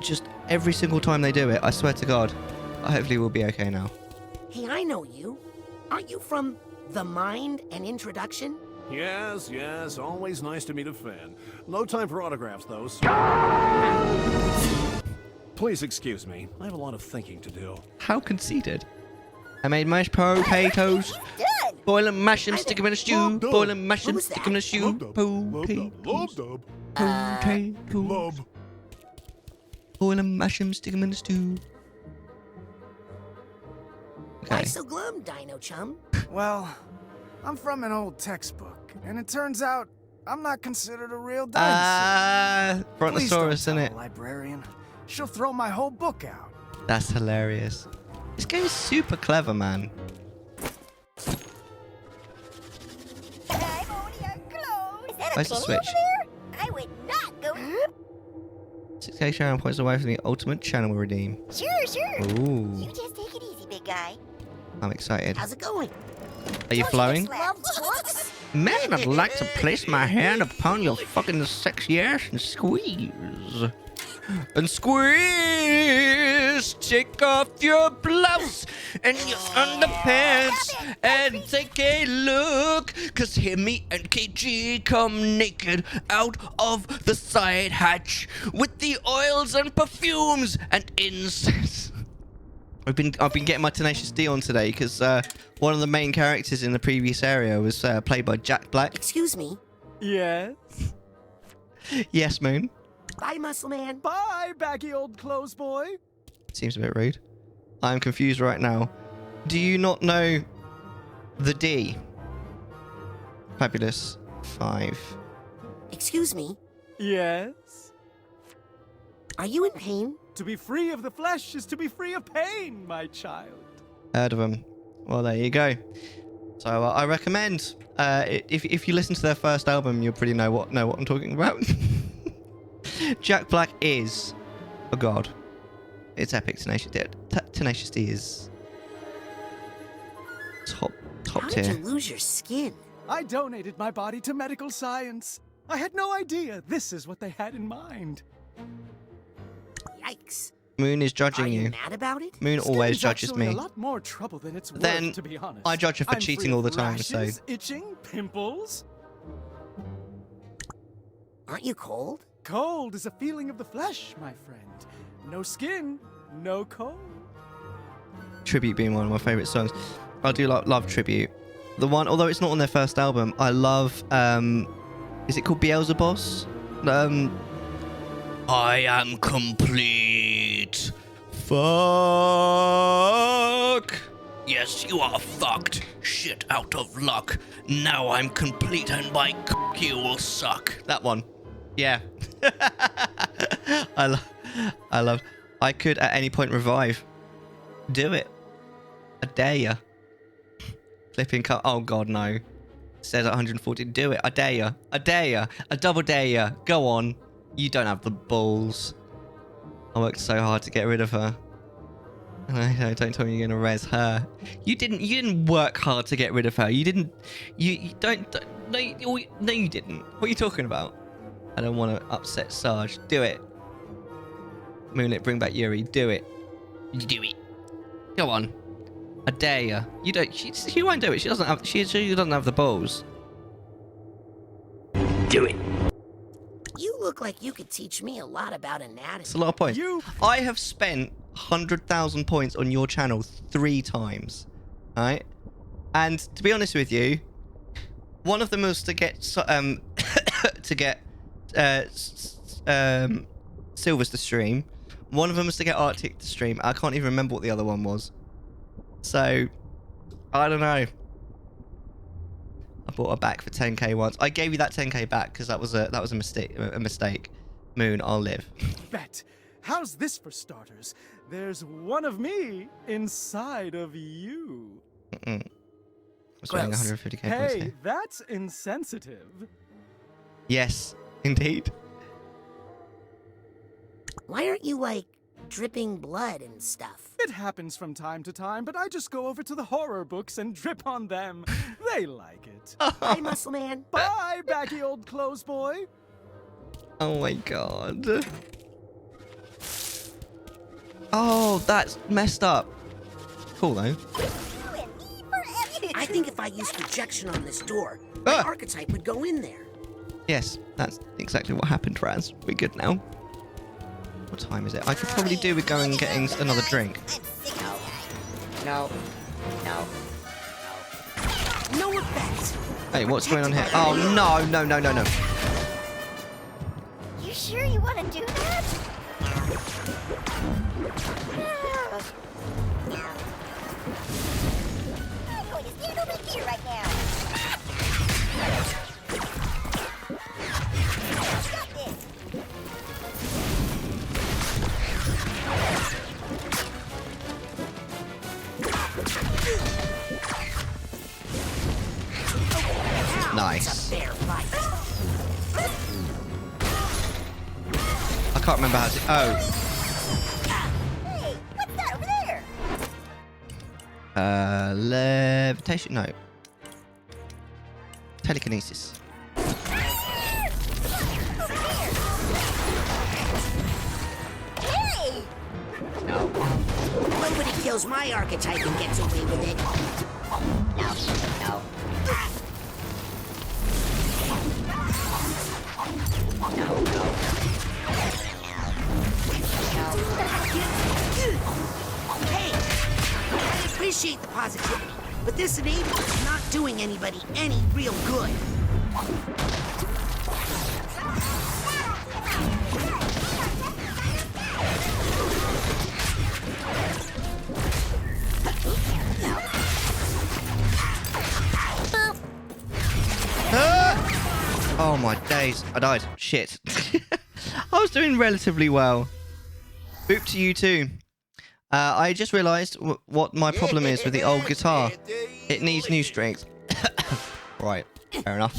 Just every single time they do it, I swear to God. Hopefully we'll be okay now. Hey, I know you. Aren't you from The Mind and Introduction? Yes, yes. Always nice to meet a fan. No time for autographs, though. Please excuse me. I have a lot of thinking to do. How conceited. I made mashed potatoes. Boil and mash them, stick them in a stew. Boil and mash them, stick them in a stew. Potatoes. Potatoes. Boil and mash them, stick them in a stew. Why so glum, Dino Chum? Well, I'm from an old textbook, and it turns out I'm not considered a real dinosaur. Brontosaurus, isn't it? Librarian. She'll throw my whole book out. That's hilarious. This game is super clever, man. Where's the switch? I would not go. 6K channel points away from the ultimate channel redeem. Sure, sure. Ooh. You just take it easy, big guy. I'm excited. How's it going? Are you flowing? Love books. Man, I'd like to place my hand upon your fucking sexy ass and squeeze. And squeeze! Take off your blouse and your underpants and take a look. Cause Himmy and KG come naked out of the side hatch with the oils and perfumes and incense. I've been getting my Tenacious D on today because one of the main characters in the previous area was played by Jack Black. Excuse me. Yes? Yes, Moon. Bye, Muscle Man. Bye, baggy old clothes boy. Seems a bit rude. I'm confused right now. Do you not know the D? Fabulous 5. Excuse me. Yes? Are you in pain? To be free of the flesh is to be free of pain, my child. Heard of them. Well, there you go. So I recommend, if you listen to their first album, you'll pretty know what I'm talking about. Jack Black is a god. It's epic. Tenacious D is top How tier. did you lose your skin? I donated my body to medical science. I had no idea this is what they had in mind. Yikes. Moon is judging Are you you. mad about it? Moon always Skin's judges actually me. a lot more trouble than it's Then worth, to be honest. I judge her for I'm cheating free all of the time, rashes, so- itching, pimples. Aren't you cold? Cold is a feeling of the flesh, my friend. No skin, no cold. Tribute being one of my favorite songs. I do love Tribute. The one, although it's not on their first album, I love. Is it called Beelzebos? I am complete. Fuck. Yes, you are fucked. Shit out of luck. Now I'm complete and my cock you will suck. That one. Yeah. I love. I could at any point revive. Do it. I dare ya. Flipping cut. Oh god, no. It says at 140. Do it. I dare ya. I dare ya. I double dare ya. Go on. You don't have the balls. I worked so hard to get rid of her. No, don't tell me you're gonna res her. You didn't work hard to get rid of her. You didn't. You don't. No, you didn't. What are you talking about? I don't want to upset Sarge. Do it. Moonlit, bring back Yuri. Do it. Do it. Go on. I dare you. You don't. She won't do it. She doesn't have. She doesn't have the balls. Do it. You look like you could teach me a lot about anatomy. It's a lot of points. I have spent 100,000 points on your channel 3 times. Alright? And to be honest with you, one of them was to get Silvers to stream. One of them was to get Arctic to stream. I can't even remember what the other one was. So, I don't know. I bought her back for 10k once. I gave you that 10k back because that was a mistake. Moon, I'll live. Bet. How's this for starters? There's one of me inside of you. I was winning 150k points Hey, here. that's insensitive. Yes, indeed. Why aren't you, like, dripping blood and stuff? It happens from time to time, but I just go over to the horror books and drip on them. They like it. Bye, Muscle Man. Bye, baggy old clothes boy. Oh my god. Oh, that's messed up. Cool though. I think if I use projection on this door, my archetype would go in there. Yes, that's exactly what happened, Raz. We're good now. What time is it? I could probably do with going and getting another drink. No. No effects. Hey, what's going on here? Oh, no. You sure you want to do that? I'm going to stand over here right now. Got this. Nice. Fair fight. I can't remember how to... Oh. Hey, what's that over there? Levitation? No. Telekinesis. Hey! No. Nobody kills my archetype and gets away with it. No. Hey! I appreciate the positivity, but this enabler is not doing anybody any real good. my days. I died. Shit. I was doing relatively well. Boop to you too. I just realised what my problem is with the old guitar. It needs new strings. Right. Fair enough.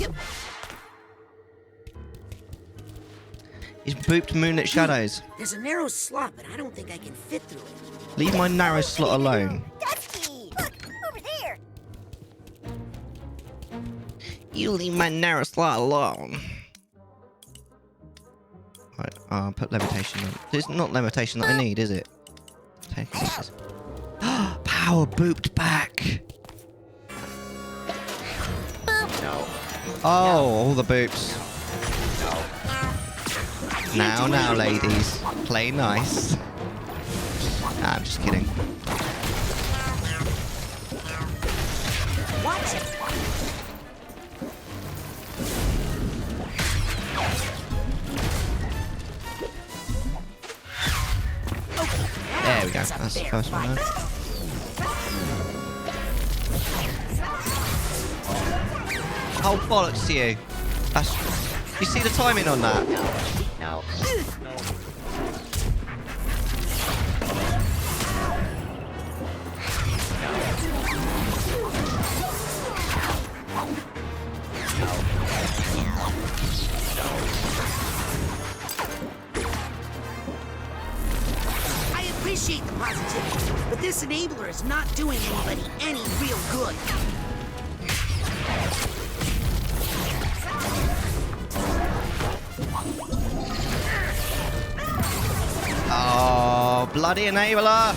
He's booped Moonlit Shadows. There's a narrow slot, but I don't think I can fit through it. Leave my narrow slot alone. Dusty! Look, over there! You leave my narrow slot alone. Right, I'll put levitation on. It's not levitation that I need, is it? Power booped back. No. Oh, all the boops. No. Now, ladies. Play nice. Nah, I'm just kidding. Watch it. There we go. That's the first one. Oh, bollocks to you. That's... You see the timing on that? No. I appreciate the positivity, but this enabler is not doing anybody any real good. Oh, bloody enabler!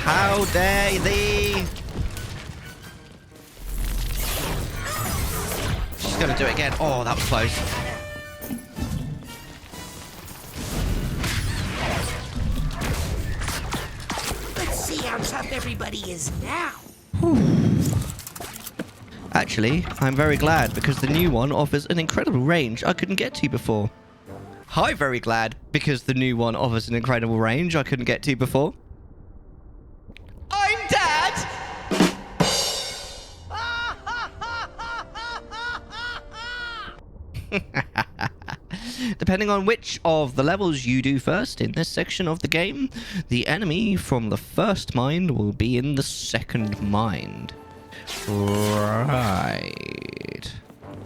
How dare thee! She's gonna do it again. Oh, that was close. Let's see how tough everybody is now. Actually, I'm very glad because the new one offers an incredible range I couldn't get to before. I'm very glad because the new one offers an incredible range I couldn't get to before. I'm Dad! Depending on which of the levels you do first in this section of the game, the enemy from the first mine will be in the second mine. Right.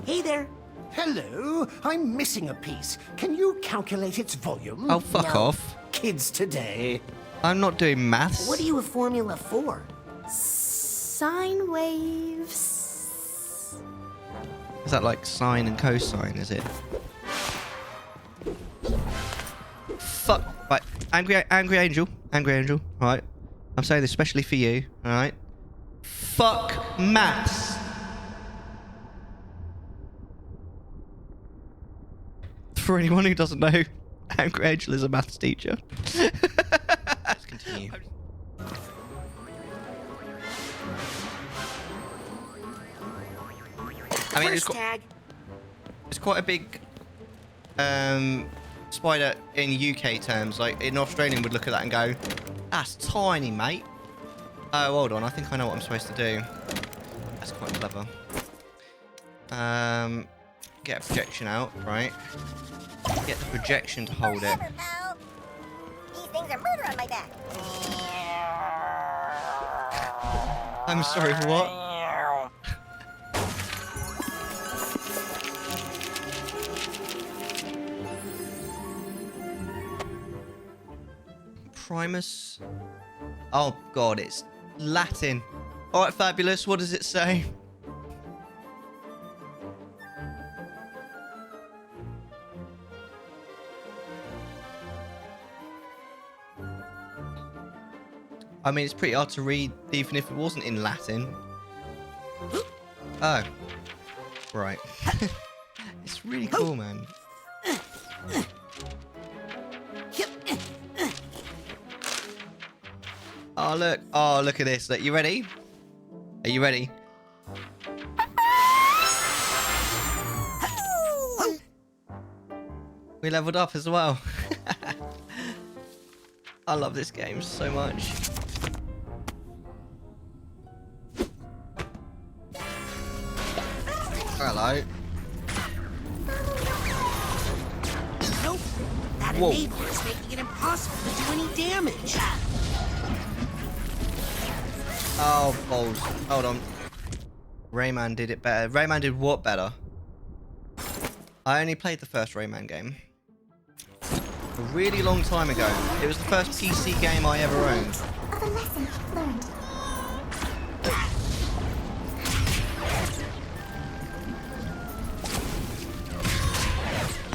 Hey there. Hello, I'm missing a piece. Can you calculate its volume? Oh, fuck off. Kids today. I'm not doing maths. What are you a formula for? Sine waves. Is that like sine and cosine, is it? Fuck. Right. Angry Angel. Right. I'm saying this especially for you. Alright. Fuck maths. For anyone who doesn't know, Angry Angel is a maths teacher. Let's continue. I mean, it's quite a big spider in UK terms. Like, an Australian would look at that and go, that's tiny, mate. Oh, hold on. I think I know what I'm supposed to do. That's quite clever. Get a projection out, right? Get the projection to hold it. These things are murder on my back. I'm sorry, for what? Primus. Oh god, it's Latin. Alright, fabulous. What does it say? I mean, it's pretty hard to read, even if it wasn't in Latin. Oh. Right. It's really cool, man. Oh, look. Oh, look at this. Look, you ready? Are you ready? We leveled up as well. I love this game so much. Hello. got Whoa. enablers making it impossible to do any damage. Oh, balls. Hold on. Rayman did it better. Rayman did what better? I only played the first Rayman game a really long time ago. It was the first PC game I ever owned. Of a lesson learned.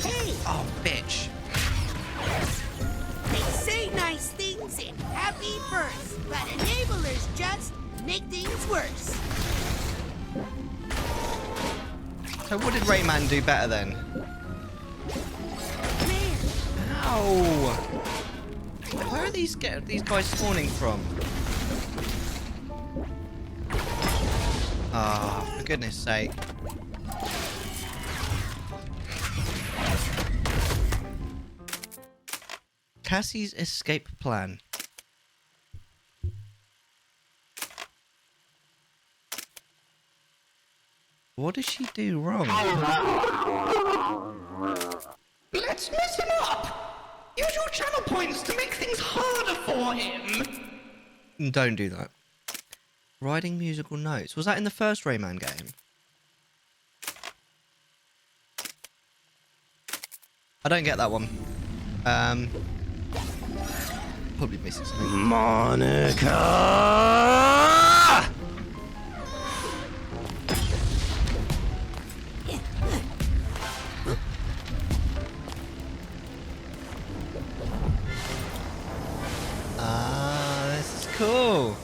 Hey! Oh, bitch. They say nice things in happy verse, but enablers just make things worse. So what did Rayman do better then? Ow! Where are these guys spawning from? Ah, for goodness sake. Cassie's escape plan. What does she do wrong? Let's mess him up! Use your channel points to make things harder for him! Don't do that. Writing musical notes. Was that in the first Rayman game? I don't get that one. Probably missing something. Monica! Ah, this is cool.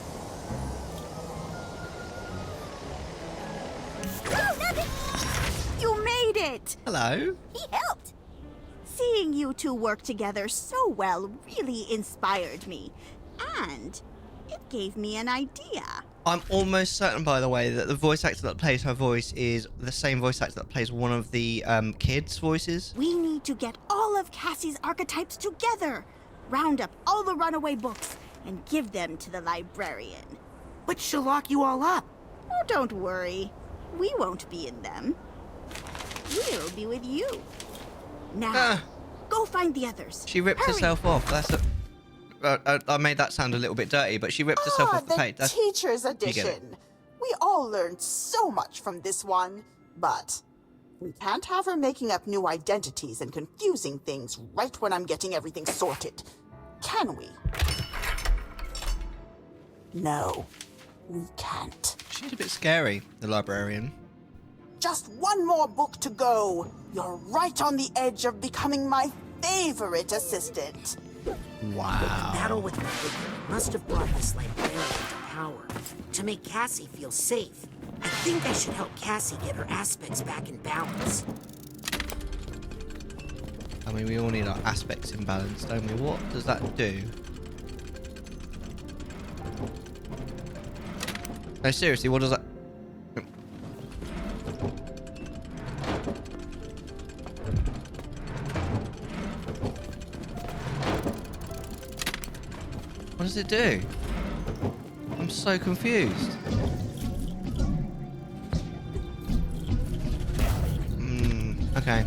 You made it! Hello. He helped. Seeing you two work together so well really inspired me. And it gave me an idea. I'm almost certain, by the way, that the voice actor that plays her voice is the same voice actor that plays one of the kids' voices. We need to get all of Cassie's archetypes together. Round up all the runaway books and give them to the librarian. But she'll lock you all up. Oh, don't worry. We won't be in them. We'll be with you. Now, go find the others. She ripped Hurry. herself off. That's I made that sound a little bit dirty, but she ripped herself off the page. That's, Teacher's you get it. edition. We all learned so much from this one, but we can't have her making up new identities and confusing things right when I'm getting everything sorted. Can we? No, we can't. She's a bit scary, the librarian. Just one more book to go. You're right on the edge of becoming my favorite assistant. Wow. The battle with Mellar must have brought this librarian to power. To make Cassie feel safe, I think I should help Cassie get her aspects back in balance. I mean, we all need our aspects in balance, don't we? What does that do? No, seriously, what does that... What does it do? I'm so confused. Okay.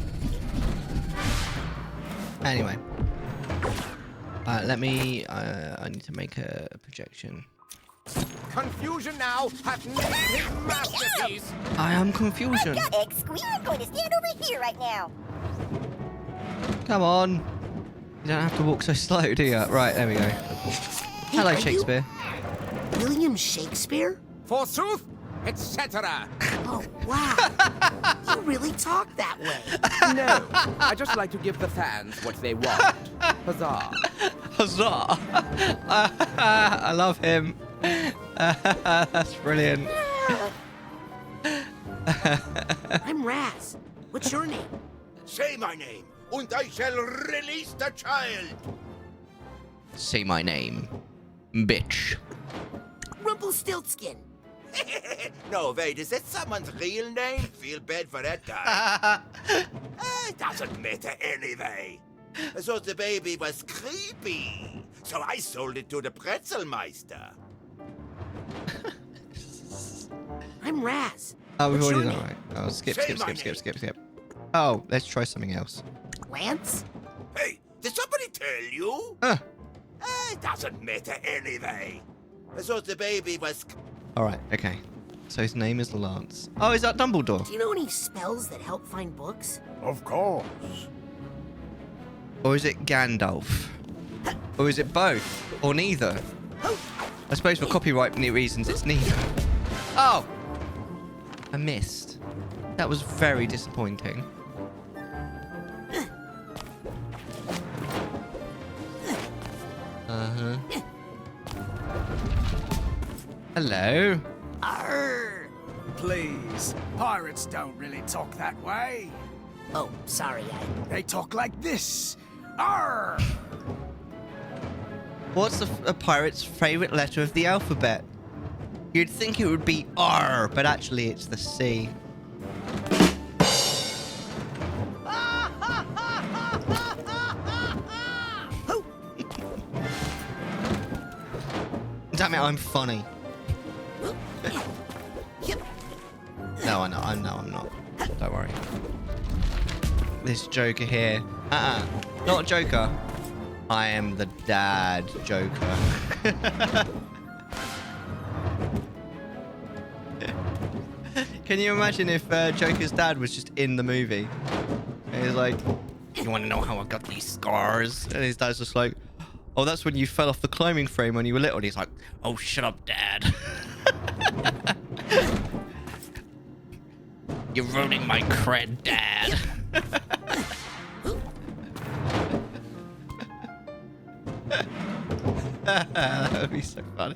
Anyway. Let me... I need to make a projection. Confusion now hath made his masterpiece. I am confusion. I've got eggs. We are going to stand over here right now. Come on. You don't have to walk so slow, do you? Right, there we go. Hello, Shakespeare. William Shakespeare? Forsooth, etc. Oh, wow. You really talk that way. No, I just like to give the fans what they want. Huzzah. Huzzah. I love him. That's brilliant. I'm Raz. What's your name? Say my name, and I shall release the child. Say my name, bitch. Rumpelstiltskin. No, wait, is that someone's real name? Feel bad for that guy. It doesn't matter anyway. So the baby was creepy. So I sold it to the Pretzelmeister. I'm Raz. Oh, we've What's already your done name? it. Oh, skip. Oh, let's try something else. Lance? Hey, Did somebody tell you? It doesn't matter anyway. So the baby was... Alright, okay. So his name is Lance. Oh, is that Dumbledore? Do you know any spells that help find books? Of course. Or is it Gandalf? Or is it both? Or neither? I suppose for copyright reasons it's neither. Oh! I missed. That was very disappointing. Uh-huh. Hello. Arr! Please, pirates don't really talk that way. Oh, sorry, They talk like this. Arr! What's a pirate's favorite letter of the alphabet? You'd think it would be R, but actually it's the C. Damn it, I'm funny. No, I'm not. Don't worry. This Joker here. Not Joker. I am the dad Joker. Can you imagine if Joker's dad was just in the movie? And he's like, you want to know how I got these scars? And his dad's just like, oh, that's when you fell off the climbing frame when you were little. And he's like, oh, shut up, Dad. You're ruining my cred, Dad. That would be so funny.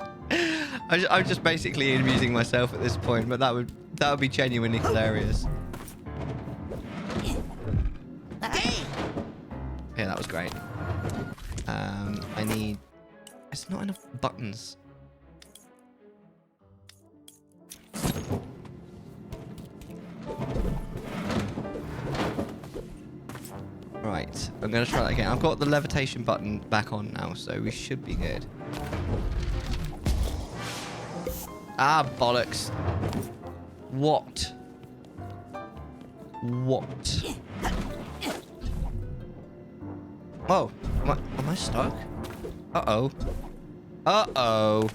I'm just basically amusing myself at this point, but that would be genuinely hilarious. Yeah, that was great. I need... There's not enough buttons. Right, I'm going to try that again. I've got the levitation button back on now, so we should be good. Ah, bollocks. What? What? Oh, am I stuck? Uh-oh. Uh-oh.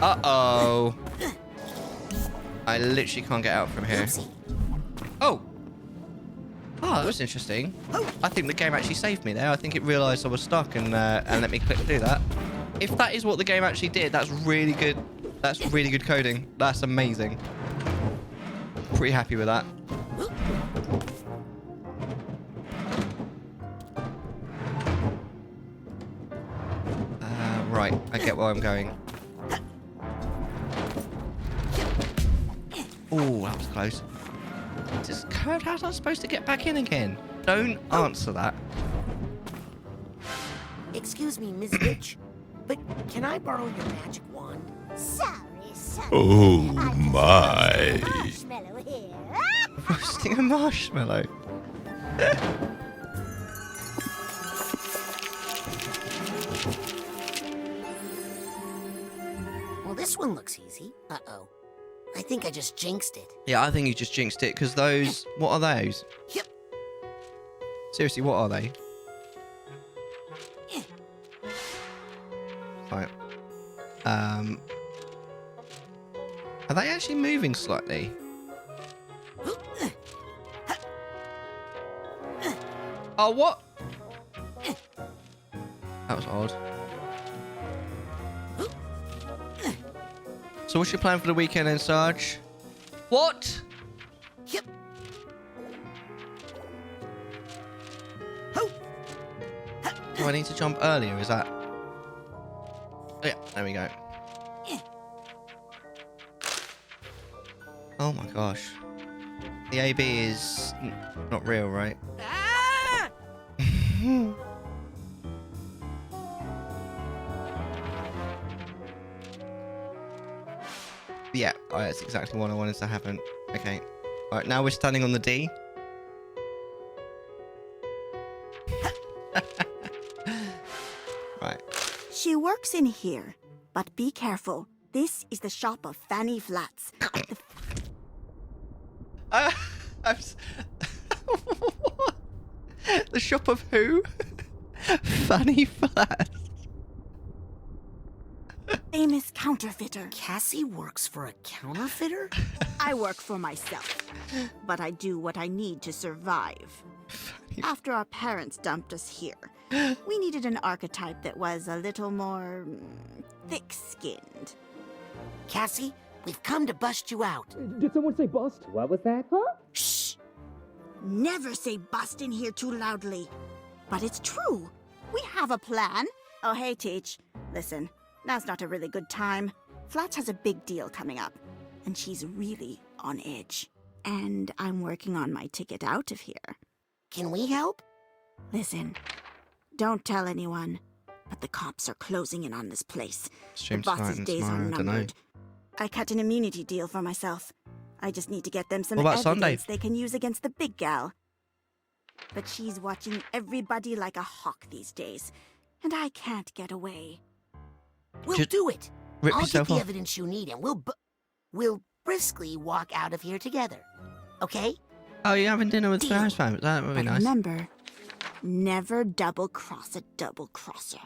Uh-oh. I literally can't get out from here. Oh! Oh, that was interesting. I think the game actually saved me there. I think it realised I was stuck and let me click do that. If that is what the game actually did, that's really good. That's really good coding. That's amazing. Pretty happy with that. Right, I get where I'm going. Oh, that was close. Does Code House not supposed to get back in again? Don't answer that. Excuse me, Miss Bitch, but can I borrow your magic wand? Sorry, son. Oh my. Marshmallow here. Roasting a marshmallow. Well, this one looks easy. Uh-oh. I think I just jinxed it. Yeah, I think you just jinxed it, because those... What are those? Yep. Seriously, what are they? Right. Are they actually moving slightly? Oh, what? That was odd. So what's your plan for the weekend then, Sarge? What? Yep. Do I need to jump earlier? Is that... Oh, yeah, there we go. Oh my gosh. The AB is not real, right? Yeah, oh, that's exactly what I wanted to happen. Okay. Alright, now we're standing on the D. Right. She works in here, but be careful. This is the shop of Fanny Flats. The shop of who? Fanny Flats. Famous counterfeiter. Cassie works for a counterfeiter? I work for myself, but I do what I need to survive. After our parents dumped us here, we needed an archetype that was a little more thick-skinned. Cassie, we've come to bust you out. Did someone say bust? What was that? Huh? Shh! Never say bust in here too loudly. But it's true. We have a plan. Oh, hey, Teach. Listen, now's not a really good time. Flats has a big deal coming up, and she's really on edge. And I'm working on my ticket out of here. Can we help? Listen, don't tell anyone, but the cops are closing in on this place. Stream the boss's tonight days are and tomorrow, dunno. numbered. I cut an immunity deal for myself. I just need to get them some What about evidence Sunday? they can use against the big gal. But she's watching everybody like a hawk these days, and I can't get away. We'll Just do it. rip I'll get yourself the off. evidence you need, and we'll briskly walk out of here together. Okay? Oh, you're having dinner with Ferris fam? That would be But nice. remember, never double-cross a double-crosser.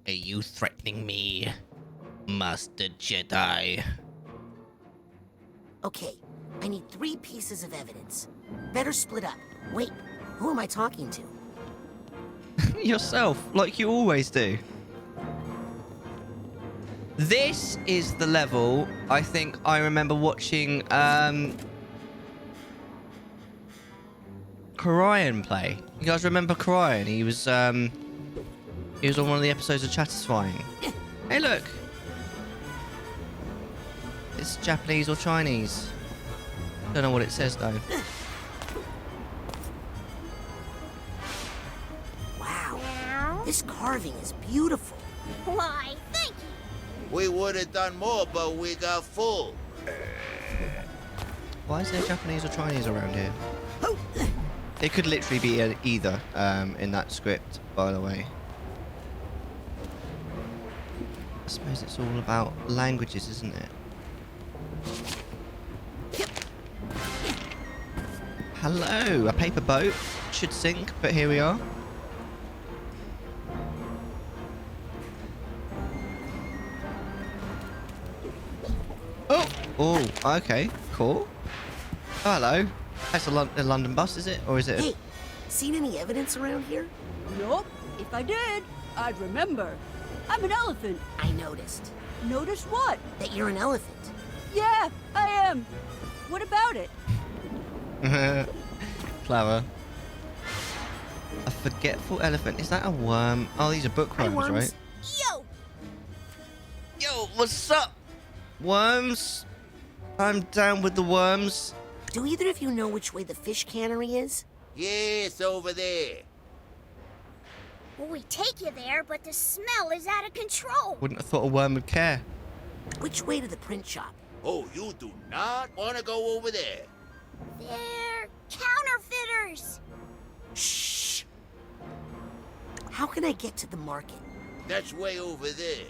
Are you threatening me, Master Jedi? Okay, I need 3 pieces of evidence. Better split up. Wait, who am I talking to? Yourself, like you always do. This is the level I think I remember watching Korian play. You guys remember Korian? He was on one of the episodes of Chattersfying. Hey, look. It's Japanese or Chinese. Don't know what it says though. Wow, this carving is beautiful. Why, thank you. We would have done more, but we got full. Why is there Japanese or Chinese around here? It could literally be either in that script, by the way. I suppose it's all about languages, isn't it? Hello, a paper boat. Should sink, but here we are. Oh, okay, cool. Oh, hello. That's a London bus, is it? Or is it? Hey, seen any evidence around here? Nope. If I did, I'd remember. I'm an elephant. I noticed. Noticed what? That you're an elephant. Yeah, I am. What about it? Clever. A forgetful elephant. Is that a worm? Oh, these are bookworms, right? Yo! Yo, what's up, worms? I'm down with the worms. Do either of you know which way the fish cannery is? Yes, over there. Well, we take you there, but the smell is out of control. Wouldn't have thought a worm would care. Which way to the print shop? Oh, you do not want to go over there. They're counterfeiters. Shh. How can I get to the market? That's way over there.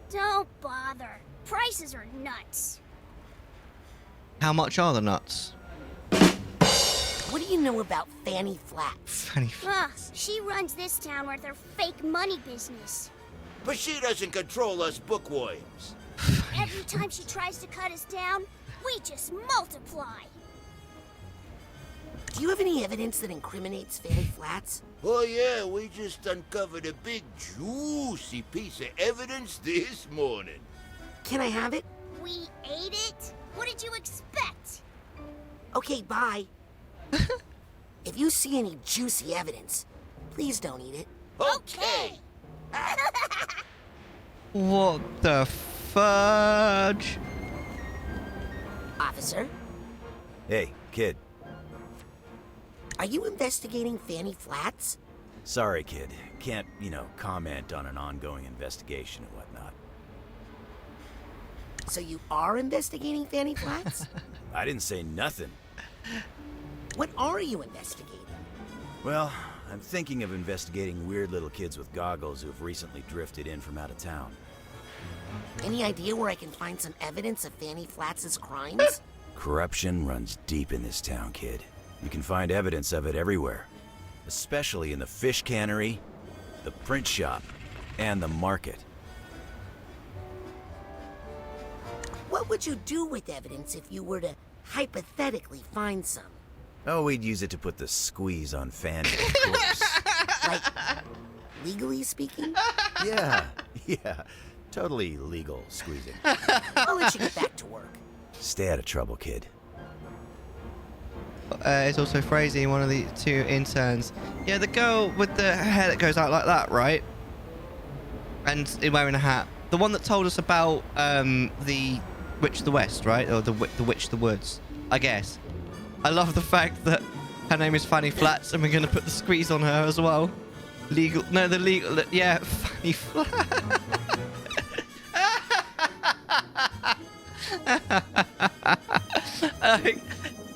Don't bother. Prices are nuts. How much are the nuts? What do you know about Fanny Flats? Fanny Flats. She runs this town with her fake money business. But she doesn't control us bookworms. Every time she tries to cut us down, we just multiply. Do you have any evidence that incriminates Fanny Flats? Oh yeah, we just uncovered a big juicy piece of evidence this morning. Can I have it? We ate it? What did you expect? Okay, bye. If you see any juicy evidence, please don't eat it. Okay. What the fudge? Officer, Hey, kid. are you investigating Fanny Flats? Sorry, kid. Can't, comment on an ongoing investigation and whatnot. So you are investigating Fanny Flats? I didn't say nothing. What are you investigating? Well, I'm thinking of investigating weird little kids with goggles who have recently drifted in from out of town. Any idea where I can find some evidence of Fanny Flats' crimes? Corruption runs deep in this town, kid. You can find evidence of it everywhere, especially in the fish cannery, the print shop, and the market. What would you do with evidence if you were to hypothetically find some? Oh, we'd use it to put the squeeze on Fanny, of course. Like, legally speaking? Yeah. Totally legal squeezing. I'll let you get back to work. Stay out of trouble, kid. It's also Frazee, one of the two interns. Yeah, the girl with the hair that goes out like that, right? And wearing a hat. The one that told us about the Witch of the West, right? Or the Witch of the Woods, I guess. I love the fact that her name is Fanny Flats, and we're going to put the squeeze on her as well. Yeah, Fanny Flats.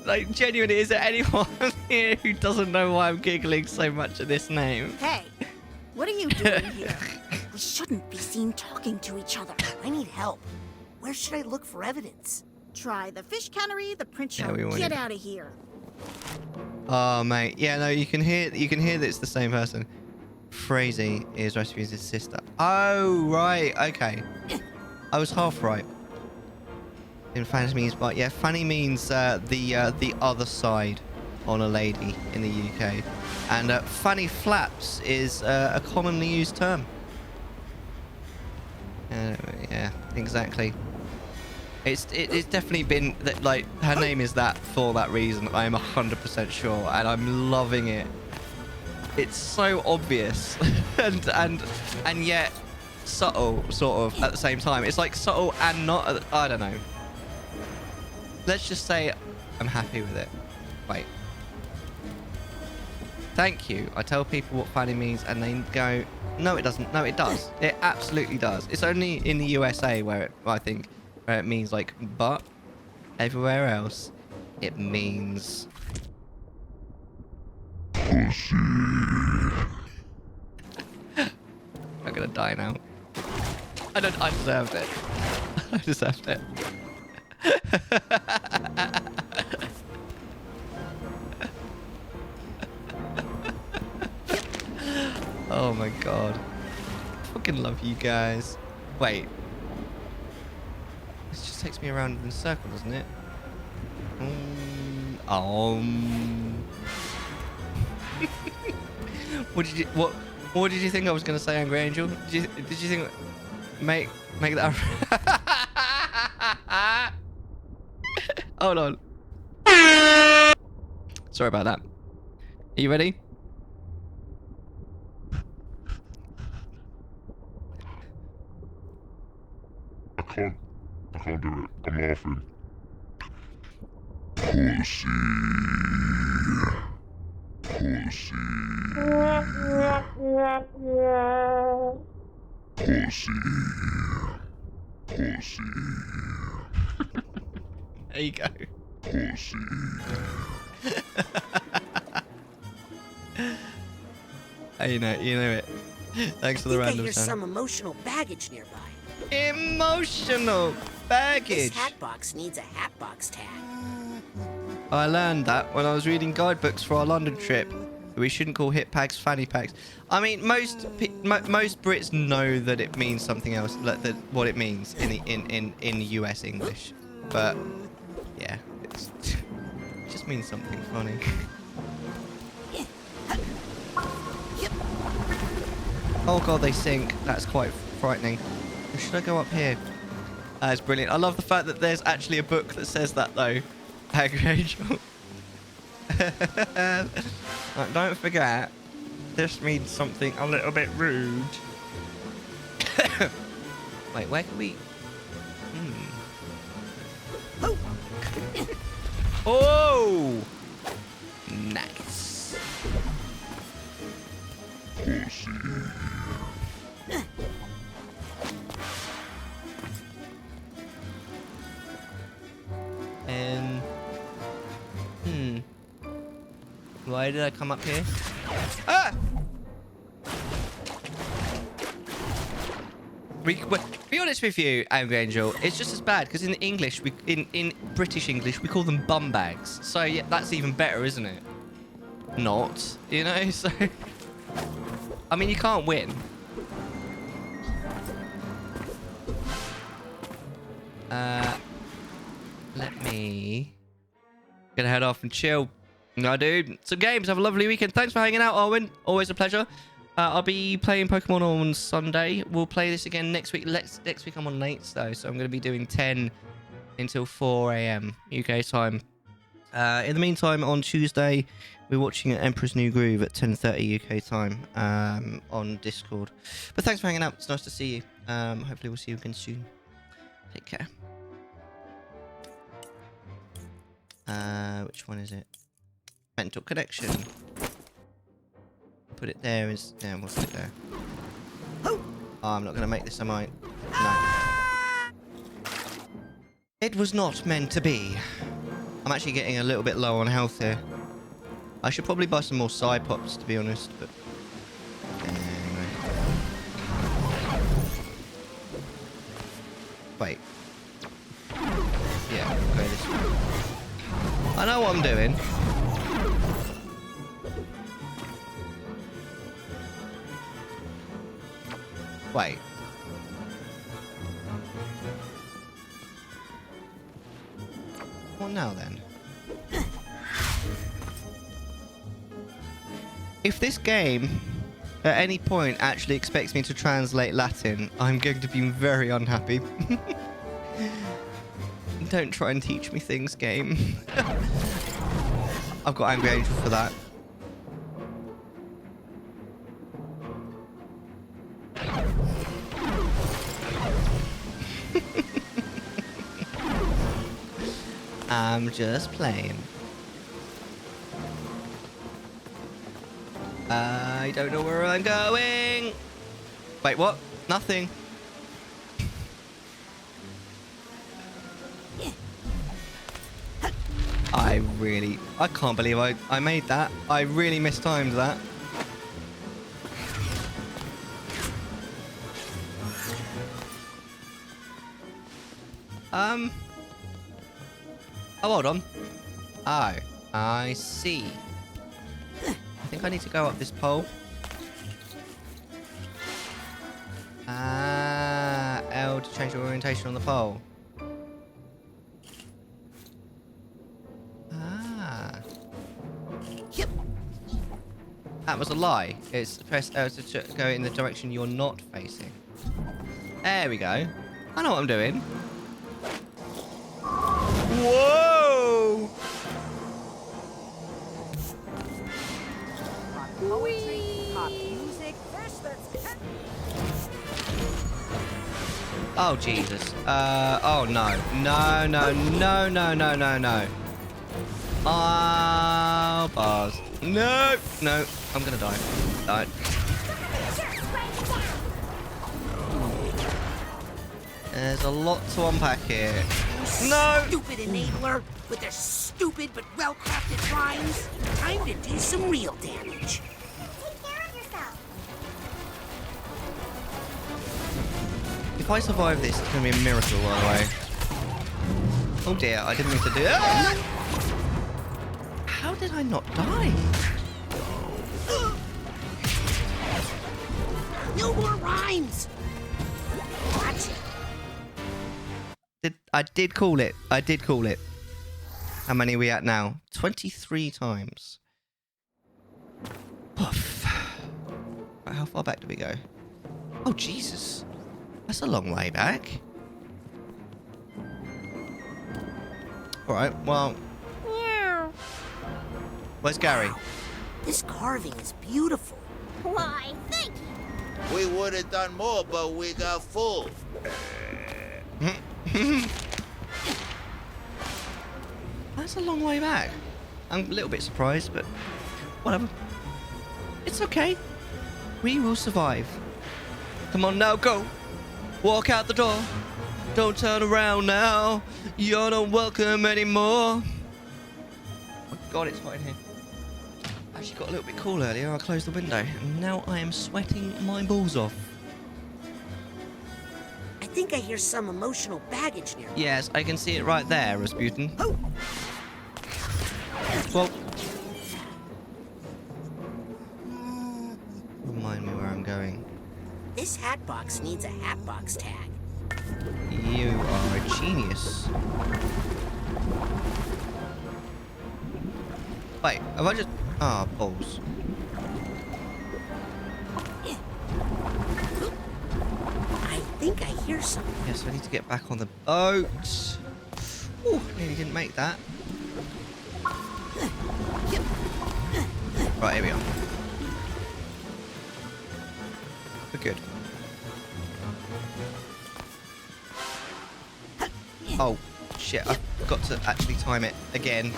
Like, genuinely, is there anyone here who doesn't know why I'm giggling so much at this name? Hey, what are you doing here? We shouldn't be seen talking to each other. I need help. Where should I look for evidence? Try the fish cannery, the print shop. Yeah, Get out of here. Oh, mate. Yeah, no, you can hear that it's the same person. Frazee is Rasputin's sister. Oh, right. Okay. I was half right. In Fanny means, but yeah, Fanny means the other side on a lady in the UK, and Fanny Flaps is a commonly used term. Yeah, exactly. It's definitely been that, like, her name is that for that reason. I am 100% sure, and I'm loving it. It's so obvious, and yet subtle, sort of at the same time. It's like subtle and not. I don't know. Let's just say I'm happy with it. Wait. Thank you. I tell people what Fanny means and they go, no, it doesn't. No, it does. It absolutely does. It's only in the USA where it means like but. Everywhere else, it means pussy. I'm gonna die now. I deserved it. I deserved it. Oh my god. I fucking love you guys. Wait. This just takes me around in a circle, doesn't it? What did you think I was gonna say, Angry Angel? Did you think make that Hold on. Sorry about that. Are you ready? I can't do it. I'm laughing. Pussy. There you go. Pussy. Hey, you know it. Thanks for the random There's sound. some emotional baggage nearby. Emotional baggage. This hat box needs a hat box tag. I learned that when I was reading guidebooks for our London trip. We shouldn't call hip packs fanny packs. I mean, most Brits know that it means something else, like what it means in US English. But yeah, it just means something funny. Oh god, they sink. That's quite frightening. Or should I go up here? That's brilliant. I love the fact that there's actually a book that says that though. Angry Angel. Like, don't forget, this means something a little bit rude. Wait, where can we? Oh! Nice. And why did I come up here? Ah! We be honest with you, Angry Angel, it's just as bad because in English, in British English, we call them bum bags. So yeah, that's even better, isn't it? Not, you know. So I mean, you can't win. Let me gonna head off and chill. No, dude. Some games. Have a lovely weekend. Thanks for hanging out, Arwen. Always a pleasure. I'll be playing Pokemon on Sunday. We'll play this again next week. Next week I'm on late though, so I'm going to be doing 10 until 4 a.m. UK time. In the meantime, on Tuesday, we're watching Emperor's New Groove at 10:30 UK time on Discord. But thanks for hanging out. It's nice to see you. Hopefully we'll see you again soon. Take care. Which one is it? Mental Connection. Put it there. Yeah, we'll put it there. Oh, I'm not going to make this, am I? No. It was not meant to be. I'm actually getting a little bit low on health here. I should probably buy some more Psypops, to be honest, but... Anyway. Wait. Yeah, go this way. I know what I'm doing. Wait. What now then? If this game at any point actually expects me to translate Latin, I'm going to be very unhappy. Don't try and teach me things, game. I've got Angry Angel for that. I'm just playing. I don't know where I'm going. Wait, what? Nothing. I can't believe I made that. I really mistimed that. Oh, hold on. Oh, I see. I think I need to go up this pole. L to change the orientation on the pole. That was a lie. It's press L to go in the direction you're not facing. There we go. I know what I'm doing. Whoa! Oh, Jesus. Oh, no. No, no, no, no, no, no, no. Oh, bars. No, no. I'm gonna die. Die. There's a lot to unpack here. No! Stupid enabler with their stupid but well-crafted rhymes. Time to do some real damage. Take care of yourself. If I survive this, it's gonna be a miracle, by the way. Oh dear, I didn't mean to do that. How did I not die? No more rhymes. Watch it. I did call it. I did call it. How many are we at now? 23 times. Poof. Right, how far back do we go? Oh, Jesus. That's a long way back. Alright, well... Where's Gary? This carving is beautiful. Why, thank you. We would have done more, but we got full. That's a long way back. I'm a little bit surprised, but whatever. It's okay. We will survive. Come on now, go. Walk out the door. Don't turn around now. You're not welcome anymore. Oh God, it's hot in here. I actually got a little bit cool earlier. I closed the window, and now I am sweating my balls off. I think I hear some emotional baggage near. Yes, I can see it right there, Rasputin. Oh. Well, remind me where I'm going. This hat box needs a hat box tag. You are a genius. Wait, have I just... Ah, balls. I think I hear something. Yes, I need to get back on the boat. Ooh, nearly didn't make that. Right, here we are. We're good. Oh, shit, I've got to actually time it again.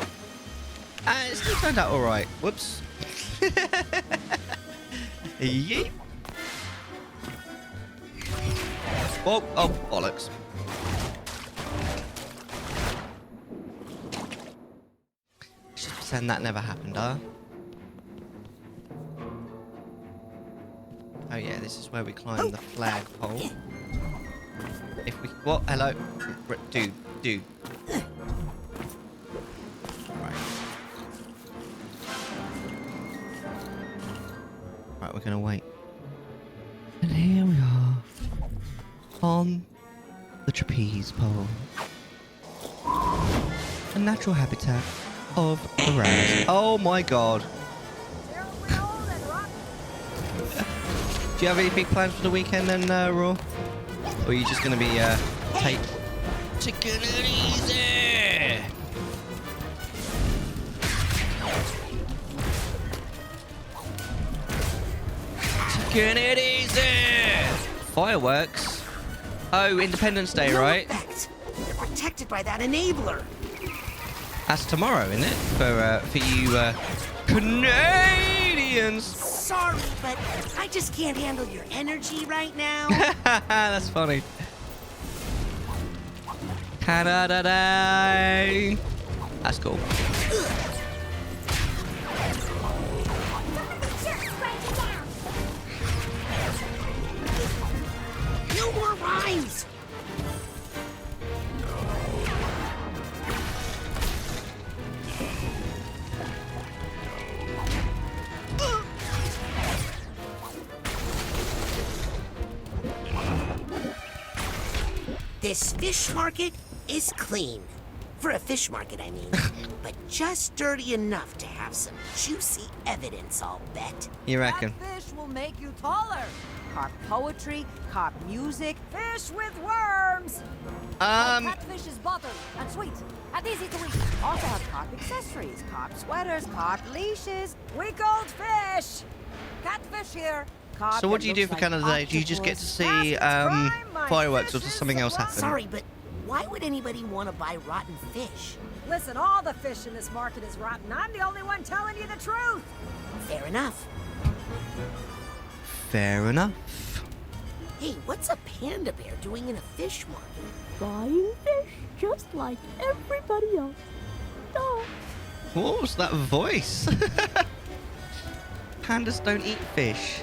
And it still turned out alright. Whoops. Yeet. Oh, oh, bollocks. Let's just pretend that never happened, huh? Oh yeah, this is where we climb the flagpole. If we... What? Hello? Dude. Right, we're gonna wait. And here we are. On the trapeze pole. A natural habitat of the rat. Oh my god. Do you have any big plans for the weekend then, Raw? Or are you just gonna be, taking it easy? Taking it easy! Fireworks? Oh, Independence Day, right? Effect. They're protected by that enabler. That's tomorrow, isn't it? For you, Canadians! Sorry, but I just can't handle your energy right now. That's funny. Canada Day! That's cool. No more rhymes! This fish market is clean. For a fish market, I mean. But just dirty enough to have some juicy evidence, I'll bet. You reckon? That fish will make you taller. Carp poetry, carp music, fish with worms. Catfish is buttered and sweet and easy to eat. Also have carp accessories, carp sweaters, carp leashes. Week old fish. Catfish here. Carp So what do you do for Canada Day? Do you just get to see fireworks, or does something else happen? Sorry, but why would anybody want to buy rotten fish? Listen, all the fish in this market is rotten. I'm the only one telling you the truth. Fair enough. Fair enough. Hey, what's a panda bear doing in a fish market? Buying fish just like everybody else. Duh. What was that voice? Pandas don't eat fish.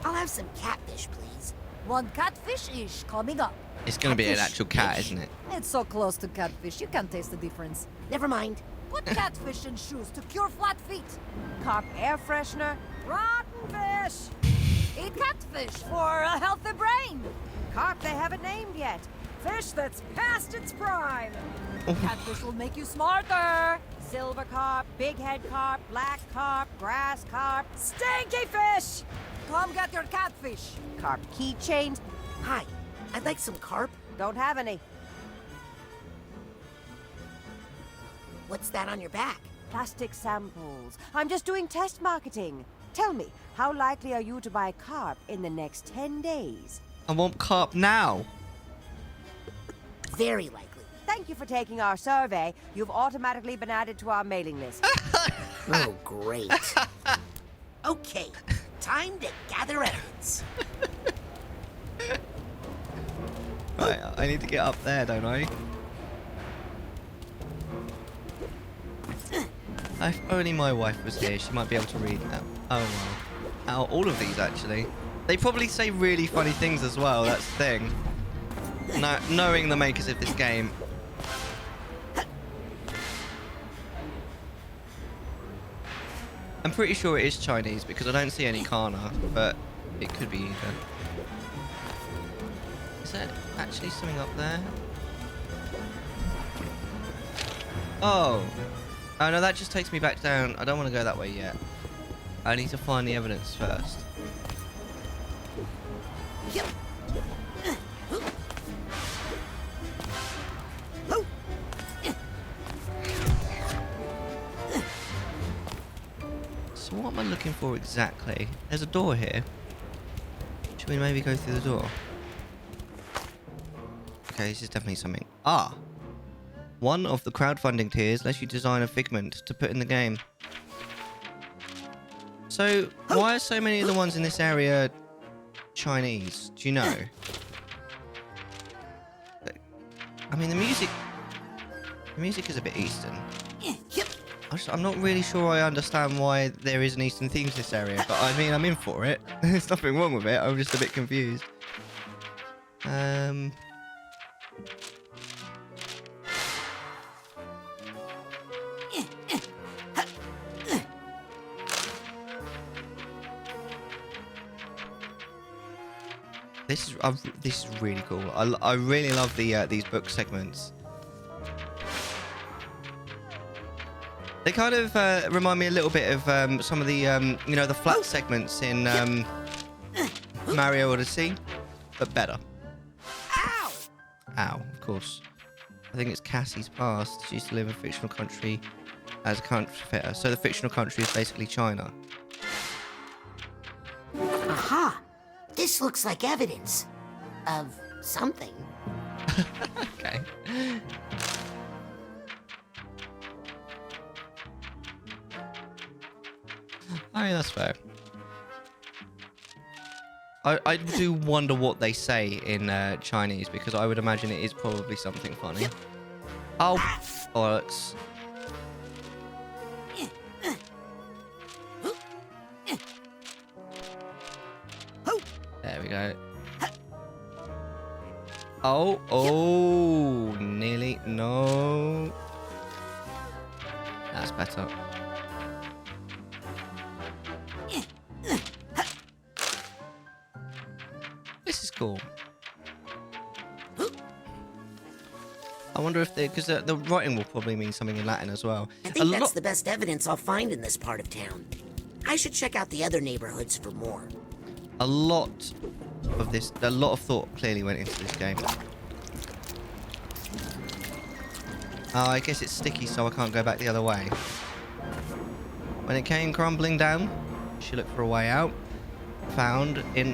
I'll have some catfish, please. One catfish-ish coming up. It's going to be an actual cat, isn't it? It's so close to catfish, you can't taste the difference. Never mind. Put catfish in shoes to cure flat feet. Carp air freshener. Rotten fish. Eat catfish for a healthy brain. Carp they haven't named yet. Fish that's past its prime. Catfish will make you smarter. Silver carp, big head carp, black carp, grass carp, stinky fish. Come get your catfish. Carp keychains. Hi, I'd like some carp. Don't have any. What's that on your back? Plastic samples. I'm just doing test marketing. Tell me, how likely are you to buy carp in the next 10 days? I want carp now. Very likely. Thank you for taking our survey. You've automatically been added to our mailing list. Oh, great. Okay, time to gather evidence. Right, I need to get up there, don't I? If only my wife was here, she might be able to read that. Oh, well. All of these, actually. They probably say really funny things as well, that's the thing. Now, knowing the makers of this game. I'm pretty sure it is Chinese because I don't see any kana, but it could be either. Is there actually something up there? Oh. Oh no, that just takes me back down. I don't want to go that way yet. I need to find the evidence first. So what am I looking for exactly? There's a door here. Should we maybe go through the door? Okay, this is definitely something. Ah! One of the crowdfunding tiers lets you design a figment to put in the game. So, why are so many of the ones in this area Chinese? Do you know? I mean, the music is a bit Eastern. I'm not really sure I understand why there is an Eastern theme to this area, but I mean, I'm in for it. There's nothing wrong with it. I'm just a bit confused. This is really cool. I really love the these book segments. They kind of remind me a little bit of some of the you know, the flat segments in Mario Odyssey, but better. Ow! Ow, of course. I think it's Cassie's past. She used to live in a fictional country as a counterfeiter. So the fictional country is basically China. Aha! This looks like evidence of something. Okay. I mean, that's fair. I do wonder what they say in Chinese, because I would imagine it is probably something funny. Oh, bollocks. There we go. Oh, nearly. No. That's better. This is cool. I wonder if they, because the writing will probably mean something in Latin as well. I think that's the best evidence I'll find in this part of town. I should check out the other neighborhoods for more. A lot of thought clearly went into this game. Oh, I guess it's sticky, so I can't go back the other way. When it came crumbling down, she looked for a way out. Found it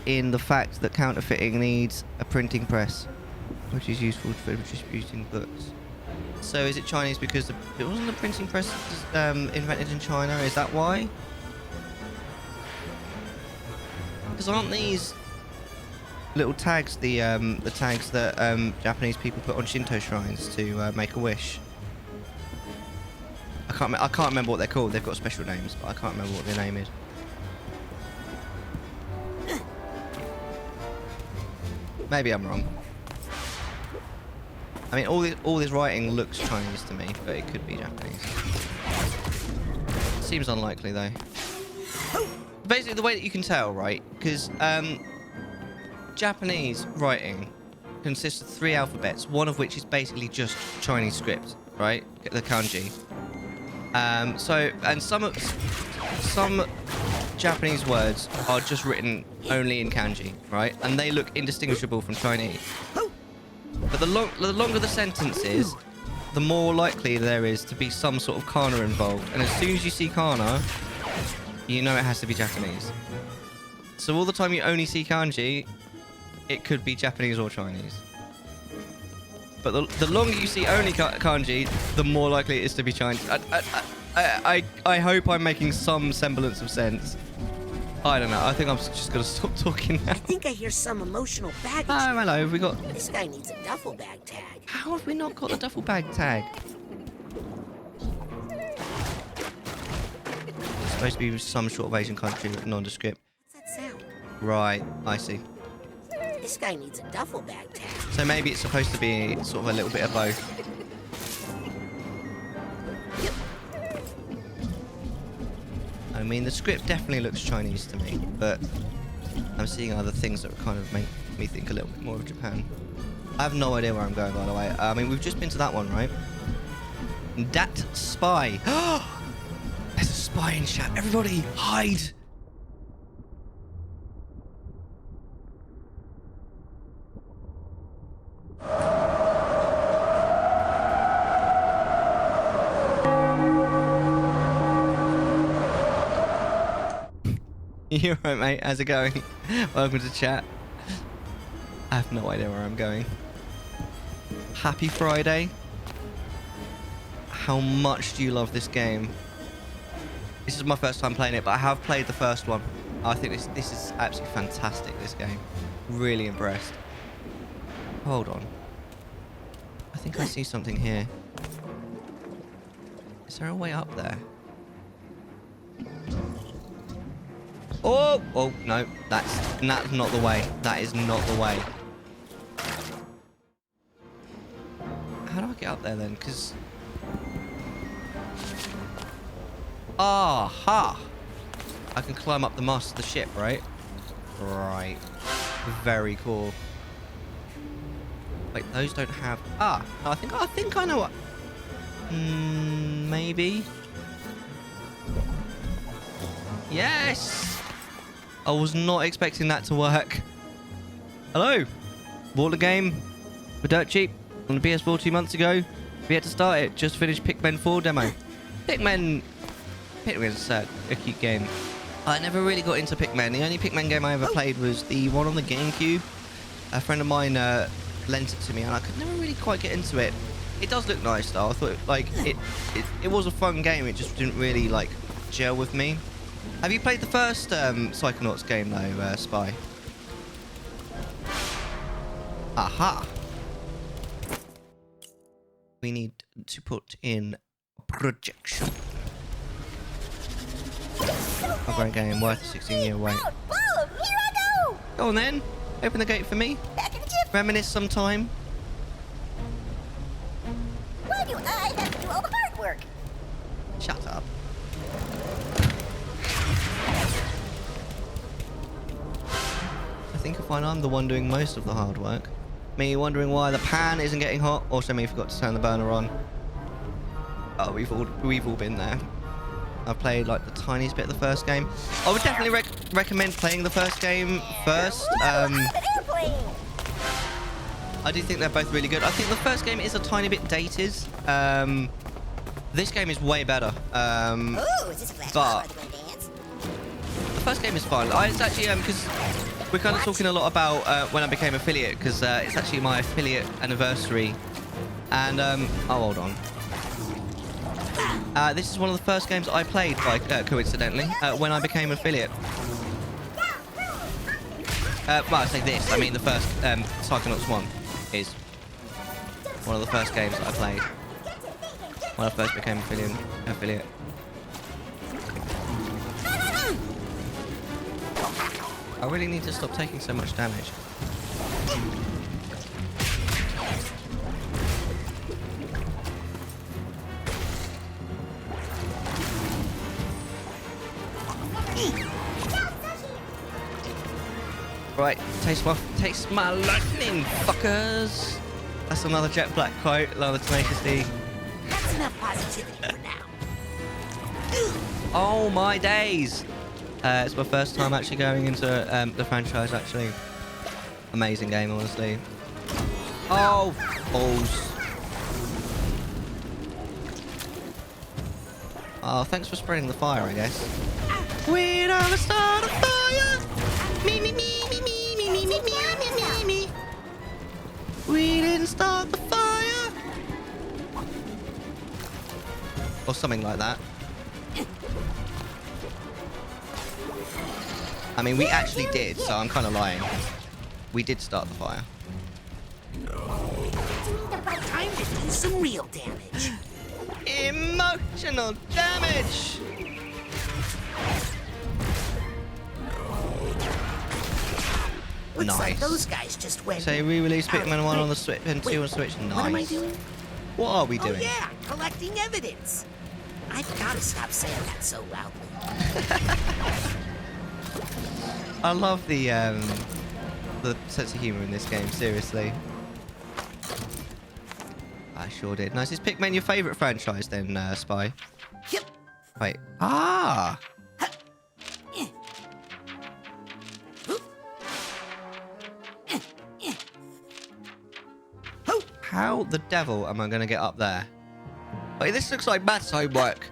in the fact that counterfeiting needs a printing press, which is useful for distributing books. So is it Chinese because it wasn't the printing press invented in China? Is that why? Because aren't these little tags the tags that Japanese people put on Shinto shrines to make a wish? I can't remember what they're called. They've got special names, but I can't remember what their name is. Maybe I'm wrong. I mean, all this writing looks Chinese to me, but it could be Japanese. Seems unlikely though. Basically, the way that you can tell, right? Because Japanese writing consists of 3 alphabets, one of which is basically just Chinese script, right? The kanji. And some Japanese words are just written only in kanji, right? And they look indistinguishable from Chinese. But the longer the sentence is, the more likely there is to be some sort of kana involved. And as soon as you see kana, you know it has to be Japanese. So all the time you only see kanji, it could be Japanese or Chinese. But the longer you see only kanji, the more likely it is to be Chinese. I hope I'm making some semblance of sense. I don't know. I think I'm just going to stop talking now. I think I hear some emotional baggage. Oh, hello. Have we got... This guy needs a duffel bag tag. How have we not got the duffel bag tag? supposed to be some sort of Asian country, nondescript. What's that sound? Right, I see. This guy needs a duffel bag tag. So maybe it's supposed to be sort of a little bit of both. I mean, the script definitely looks Chinese to me, but I'm seeing other things that kind of make me think a little bit more of Japan. I have no idea where I'm going, by the way. I mean, we've just been to that one, right? That spy. There's a spy in chat. Everybody, hide. You're right, mate. How's it going? Welcome to chat. I have no idea where I'm going. Happy Friday. How much do you love this game? This is my first time playing it, but I have played the first one. I think this is absolutely fantastic, this game. Really impressed. Hold on. I think I see something here. Is there a way up there? Oh! Oh, no. That's not the way. That is not the way. How do I get up there then? Because... Aha! I can climb up the mast of the ship, right? Right. Very cool. Wait, those don't have... Ah! I think I know what... maybe? Yes! I was not expecting that to work. Hello! Bought the game for dirt cheap on the PS4 2 months ago. We had to start it. Just finished Pikmin 4 demo. Pikmin's a cute game. I never really got into Pikmin. The only Pikmin game I ever played was the one on the GameCube. A friend of mine lent it to me, and I could never really quite get into it. It does look nice though. I thought it was a fun game. It just didn't really like gel with me. Have you played the first Psychonauts game though, Spy? Aha! We need to put in a projection. A great game, worth a 16-year wait. Boom! Here I go! Go on then, open the gate for me. Back in the jiff. Reminisce sometime. Why do I have to do all the hard work? Shut up. I think I find I'm the one doing most of the hard work. Me wondering why the pan isn't getting hot. Also me forgot to turn the burner on. Oh, we've all been there. I've played like the tiniest bit of the first game. I would definitely recommend playing the first game first. I do think they're both really good. I think the first game is a tiny bit dated. This game is way better. But the first game is fun. It's actually because we're kind of talking a lot about when I became affiliate, because it's actually my affiliate anniversary. And oh, hold on. This is one of the first games I played, coincidentally, when I became affiliate. Well, I say this. I mean the first Psychonauts 1 is one of the first games that I played when I first became affiliate. I really need to stop taking so much damage. Right, taste my lightning, fuckers! That's another Jet Black quote, another Tenacious D. That's enough positivity for now. Oh my days! It's my first time actually going into the franchise, actually. Amazing game, honestly. Oh, balls. Oh, thanks for spreading the fire, I guess. We're gonna start a fire! Me, me, me, me, me, me, me, me, me, me, me, me. We didn't start the fire! Or something like that. I mean, we actually did, so I'm kind of lying. We did start the fire. Time to do some real damage. Emotional damage! Looks like Nice. those guys just went. So we released Pikmin 1 on the Switch and 2 Wait, on Switch. Nice. What am I doing? What are we doing? Oh yeah, collecting evidence. I've got to stop saying that so loudly. I love the sense of humor in this game. Seriously. I sure did. Nice. Is Pikmin your favourite franchise then, Spy? Yep. Wait. Ah. How the devil am I going to get up there? Wait, this looks like maths homework.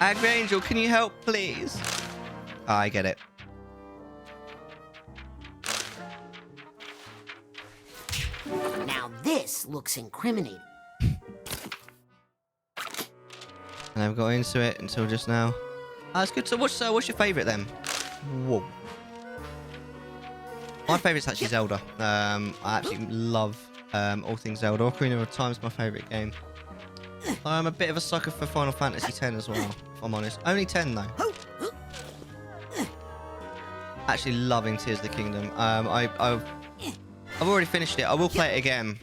Angry Angel, can you help, please? Ah, I get it. Now this looks incriminating. I never got into it until just now. Ah, that's good. So what's your favourite then? Whoa. My favourite's actually Zelda. I absolutely love all things Zelda. Ocarina of Time is my favourite game. I'm a bit of a sucker for Final Fantasy X as well, if I'm honest. Only 10 though. Actually loving Tears of the Kingdom. I've already finished it. I will play it again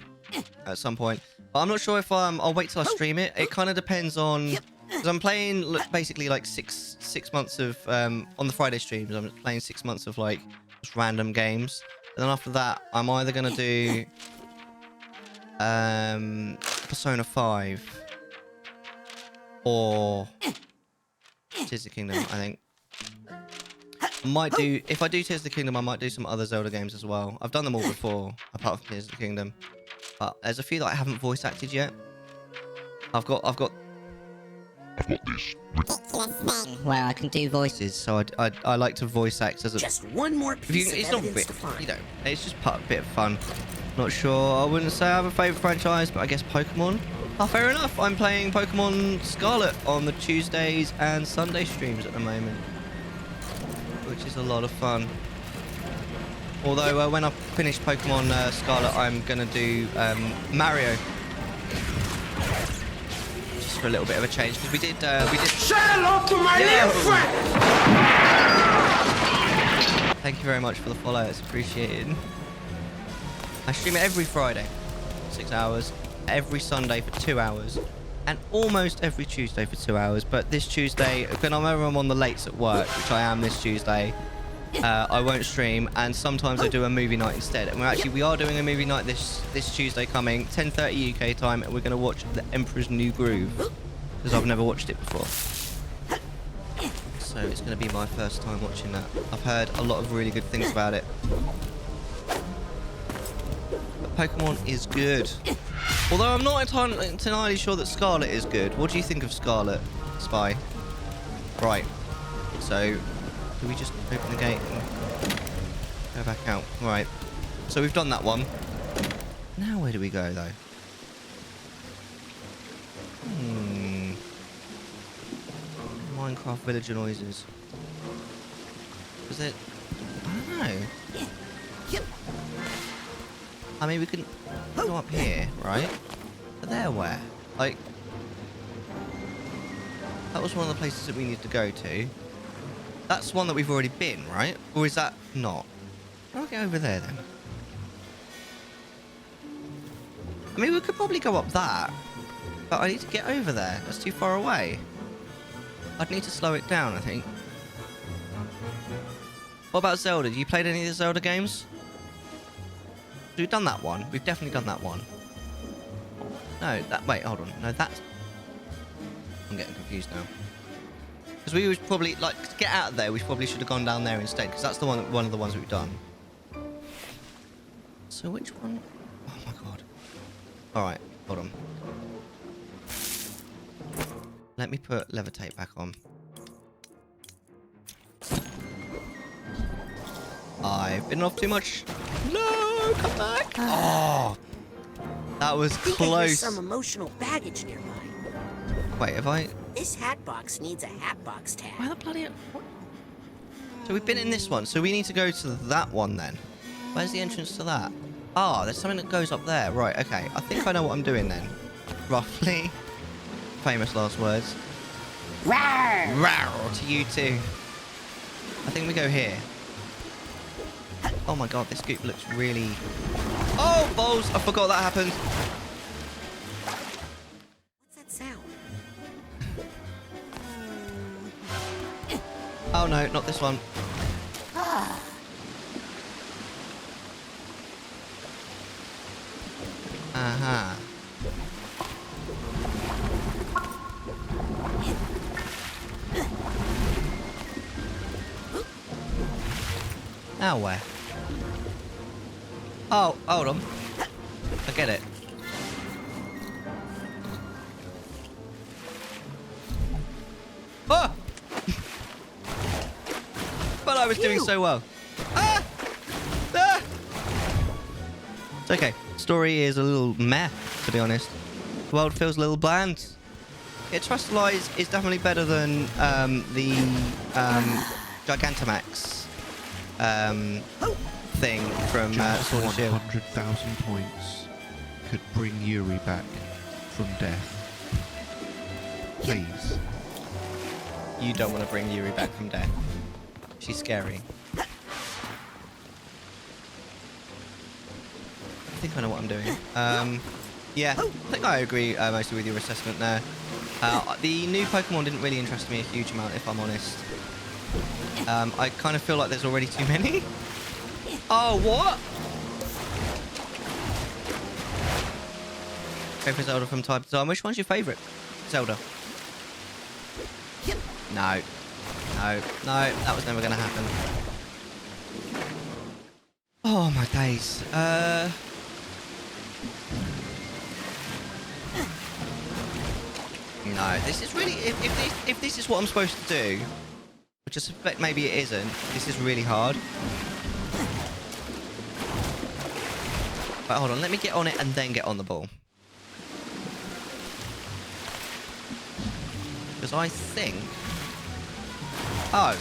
at some point. But I'm not sure if I'll wait till I stream it. It kind of depends on... Because I'm playing basically like six months of... on the Friday streams, I'm playing 6 months of like just random games. And then after that, I'm either going to do... Persona 5 or Tears of the Kingdom, I think. Might do, if I do Tears of the Kingdom, I might do some other Zelda games as well. I've done them all before, apart from Tears of the Kingdom. But there's a few that I haven't voice acted yet. I've got this. Where I can do voices, so I like to voice act as a... Just one more piece it's of not evidence bit, to find. you know, it's just a bit of fun. Not sure, I wouldn't say I have a favourite franchise, but I guess Pokemon. Oh, fair enough. I'm playing Pokemon Scarlet on the Tuesdays and Sunday streams at the moment, which is a lot of fun. Although when I finish Pokemon Scarlet, I'm gonna do Mario, just for a little bit of a change, because we did. Say hello to my little friend. Thank you very much for the follow. It's appreciated. I stream it every Friday, 6 hours, every Sunday for 2 hours, and almost every Tuesday for 2 hours. But this Tuesday, whenever I'm on the lates at work, which I am this Tuesday, I won't stream, and sometimes I do a movie night instead. And we are doing a movie night this Tuesday coming, 10:30 UK time, and we're going to watch The Emperor's New Groove, because I've never watched it before. So it's going to be my first time watching that. I've heard a lot of really good things about it. Pokemon is good. Although I'm not entirely sure that Scarlet is good. What do you think of Scarlet, Spy? Right. So, do we just open the gate and go back out? Right. So we've done that one. Now where do we go, though? Minecraft villager noises. Was it... I don't know. I mean, we can go up here, right? But there where? Like... That was one of the places that we needed to go to. That's one that we've already been, right? Or is that not? I'll get over there, then. I mean, we could probably go up that. But I need to get over there. That's too far away. I'd need to slow it down, I think. What about Zelda? Have you played any of the Zelda games? We've done that one. We've definitely done that one. No, that... Wait, hold on. No, that's... I'm getting confused now. Because we was probably... Like, to get out of there, we probably should have gone down there instead. Because that's the one of the ones we've done. So which one... Oh, my God. Alright, hold on. Let me put levitate back on. I've been off too much. No, come back. Oh, that was close. There's some emotional baggage nearby. Wait, have I? This hat box needs a hat box tag. Where the bloody? What? So we've been in this one. So we need to go to that one then. Where's the entrance to that? Ah, there's something that goes up there. Right. Okay. I think I know what I'm doing then. Roughly. Famous last words. Rawr to you too. I think we go here. Oh my god, this goop looks really... Oh, balls! I forgot that happened. What's that sound? Oh no, not this one. Uh-huh. Now where? Oh, hold on. I get it. Oh! But I was doing so well. Ah! Ah! It's okay. Story is a little meh, to be honest. The world feels a little bland. Yeah, Trust Lies is definitely better than the Gigantamax thing from Sword and Shield. 100,000 points could bring Yuri back from death. Please. You don't want to bring Yuri back from death. She's scary. I think I know what I'm doing. Yeah, I think I agree mostly with your assessment there. The new Pokemon didn't really interest me a huge amount, if I'm honest. I kind of feel like there's already too many. Oh, what? Favorite Zelda from time to time. Which one's your favourite Zelda? No. No. No, that was never going to happen. Oh, my days. No, this is really... If this is what I'm supposed to do, which I suspect maybe it isn't, this is really hard. But hold on, let me get on it and then get on the ball. Because I think... Oh.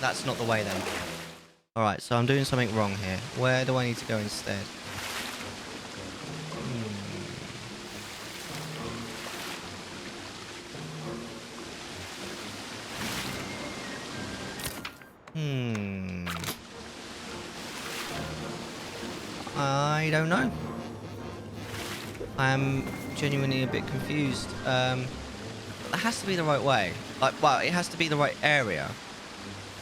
That's not the way then. Alright, so I'm doing something wrong here. Where do I need to go instead? I don't know. I'm genuinely a bit confused. It has to be the right way. Like, well, it has to be the right area.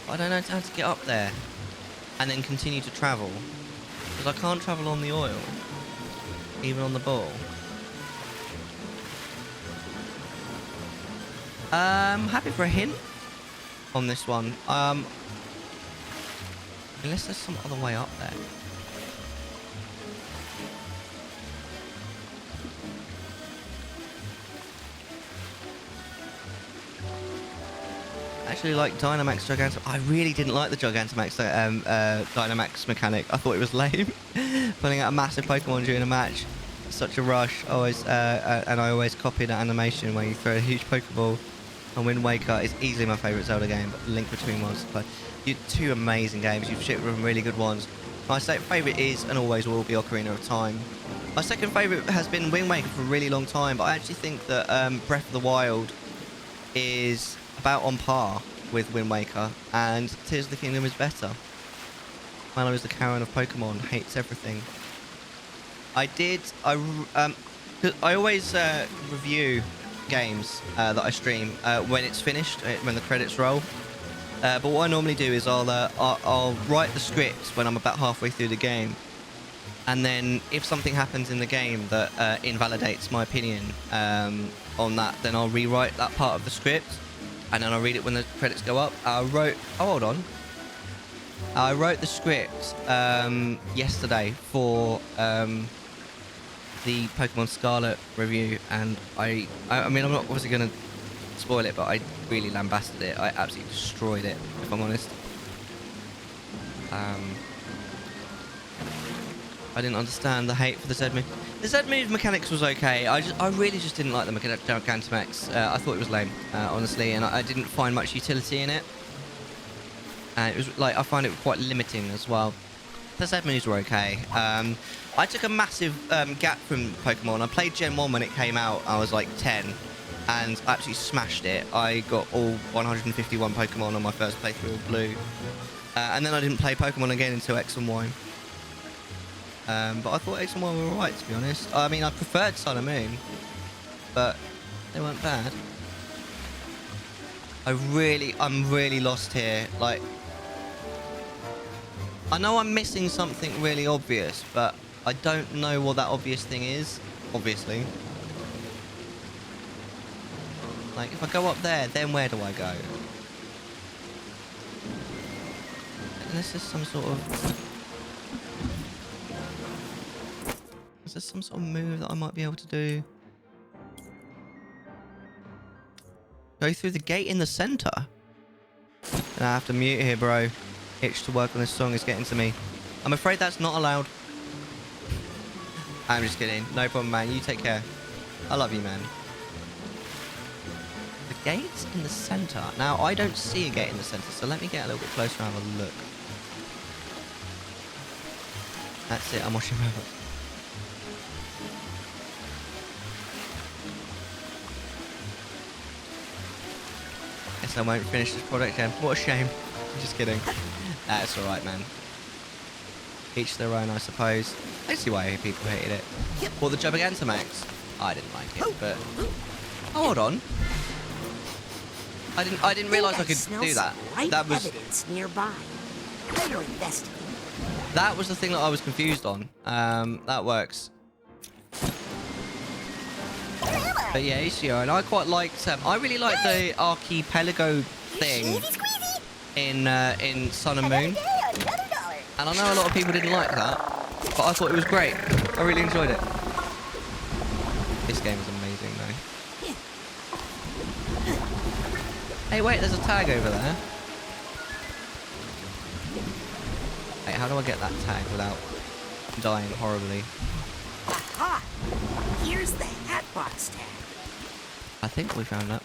I don't know how to get up there and then continue to travel. Because I can't travel on the oil. Even on the ball. Happy for a hint on this one. Unless there's some other way up there. I actually like Dynamax Gigantamax. I really didn't like the Gigantamax Dynamax mechanic. I thought it was lame. Pulling out a massive Pokemon during a match. Such a rush. Always, and I always copy that animation where you throw a huge Pokeball. And Wind Waker is easily my favourite Zelda game, but Link Between Worlds to play. You two amazing games. You've shipped some really good ones. My favourite is and always will be Ocarina of Time. My second favourite has been Wind Waker for a really long time, but I actually think that Breath of the Wild is about on par with Wind Waker, and Tears of the Kingdom is better. Mellar is the Karen of Pokemon, hates everything. I always review games that I stream when it's finished, when the credits roll. But what I normally do is I'll write the script when I'm about halfway through the game, and then if something happens in the game that invalidates my opinion on that, then I'll rewrite that part of the script, and then I'll read it when the credits go up. I wrote the script yesterday for the Pokemon Scarlet review, and I mean, I'm not obviously going to spoil it, but I really lambasted it. I absolutely destroyed it, if I'm honest. I didn't understand the hate for the Z-move. The Z-move mechanics was okay. I really just didn't like the Gigantamax. I thought it was lame, honestly, and I didn't find much utility in it. And it was like, I find it quite limiting as well. The Z-moves were okay. I took a massive gap from Pokemon. I played Gen 1 when it came out. I was like 10. and absolutely smashed it. I got all 151 Pokemon on my first playthrough of Blue. And then I didn't play Pokemon again until X and Y. But I thought X and Y were alright, to be honest. I mean, I preferred Sun and Moon, but they weren't bad. I'm really lost here. Like, I know I'm missing something really obvious, but I don't know what that obvious thing is, obviously. Like, if I go up there, then where do I go? Unless there's some sort of... Is there some sort of move that I might be able to do? Go through the gate in the center? I have to mute here, bro. Itch to work on this song is getting to me. I'm afraid that's not allowed. I'm just kidding. No problem, man. You take care. I love you, man. The gate's in the center. Now, I don't see a gate in the center, so let me get a little bit closer and have a look. That's it. I'm watching over. Guess I won't finish this product then. What a shame. I'm just kidding. That's alright, man. Each their own, I suppose. I see why people hated it. Or the Gigantamax. I didn't like it, but... Oh, hold on. I didn't realise I could do that. That was... evidence nearby. Better investigate. That was the thing that I was confused on. That works. But yeah, ACO, and I quite liked... I really liked the archipelago thing in Sun and Moon. And I know a lot of people didn't like that, but I thought it was great. I really enjoyed it. This game is amazing, though. Hey, wait, there's a tag over there. Wait, how do I get that tag without dying horribly? Aha! Here's the Hatbox tag. I think we found that.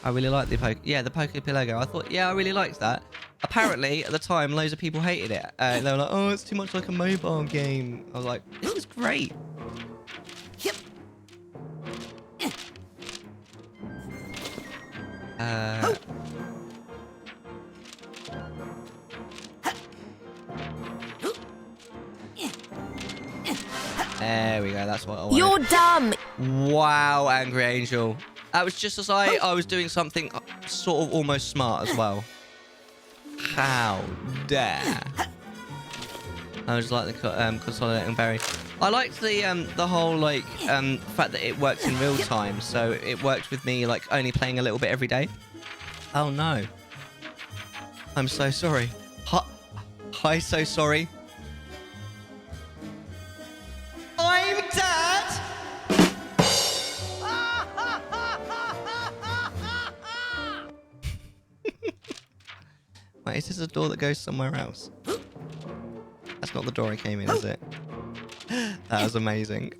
I really like the Poképelago. I thought, yeah, I really liked that. Apparently, at the time, loads of people hated it. They were like, oh, it's too much like a mobile game. I was like, this is great. Yep. There we go. That's what I wanted. You're dumb. Wow, Angry Angel. That was just as I was doing something sort of almost smart as well. How dare. I was like the consolidating berry. I liked the whole like fact that it works in real time, so it worked with me like only playing a little bit every day. Oh no. I'm so sorry. Hi, so sorry. I'm Dad! Wait, is this a door that goes somewhere else? That's not the door I came in, is it? That was amazing.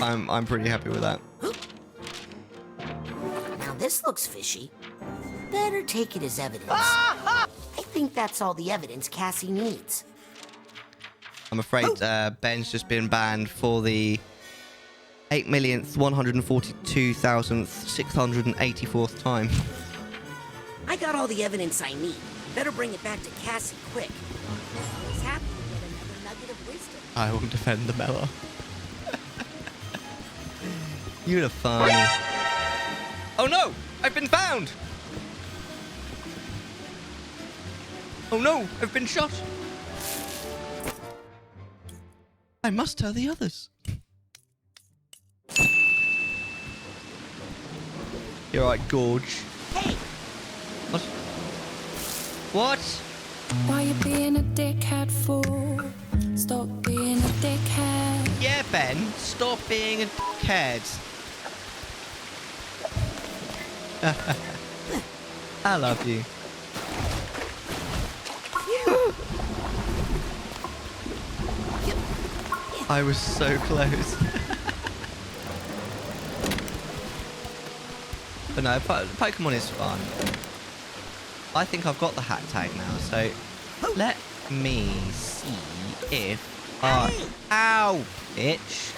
I'm pretty happy with that. Now this looks fishy. Better take it as evidence. I think that's all the evidence Cassie needs. I'm afraid Ben's just been banned for the 8,142,684th time. I got all the evidence I need. Better bring it back to Cassie quick. He's happy to get another nugget of wisdom. I will defend the Mellar. You're the fun. Oh no! I've been found! Oh no! I've been shot! I must tell the others. You're right, Gorge. Hey! What? What? Why you being a dickhead for? Stop being a dickhead. Yeah, Ben. Stop being a dickhead. I love you. I was so close. But no, Pokemon is fun. I think I've got the hat tag now, so let me see if Oh, ow, bitch.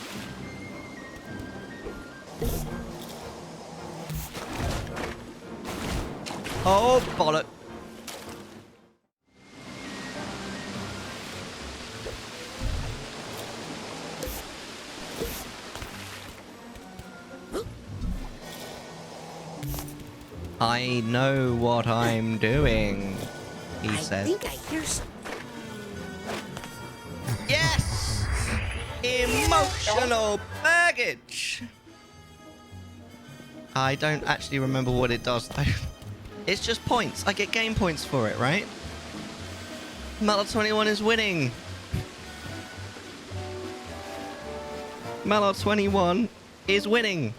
Oh, bollock. I know what I'm doing, he said. I think I hear something. Yes! Emotional baggage! I don't actually remember what it does, though. It's just points. I get game points for it, right? Mellar 21 is winning. Mellar 21 is winning.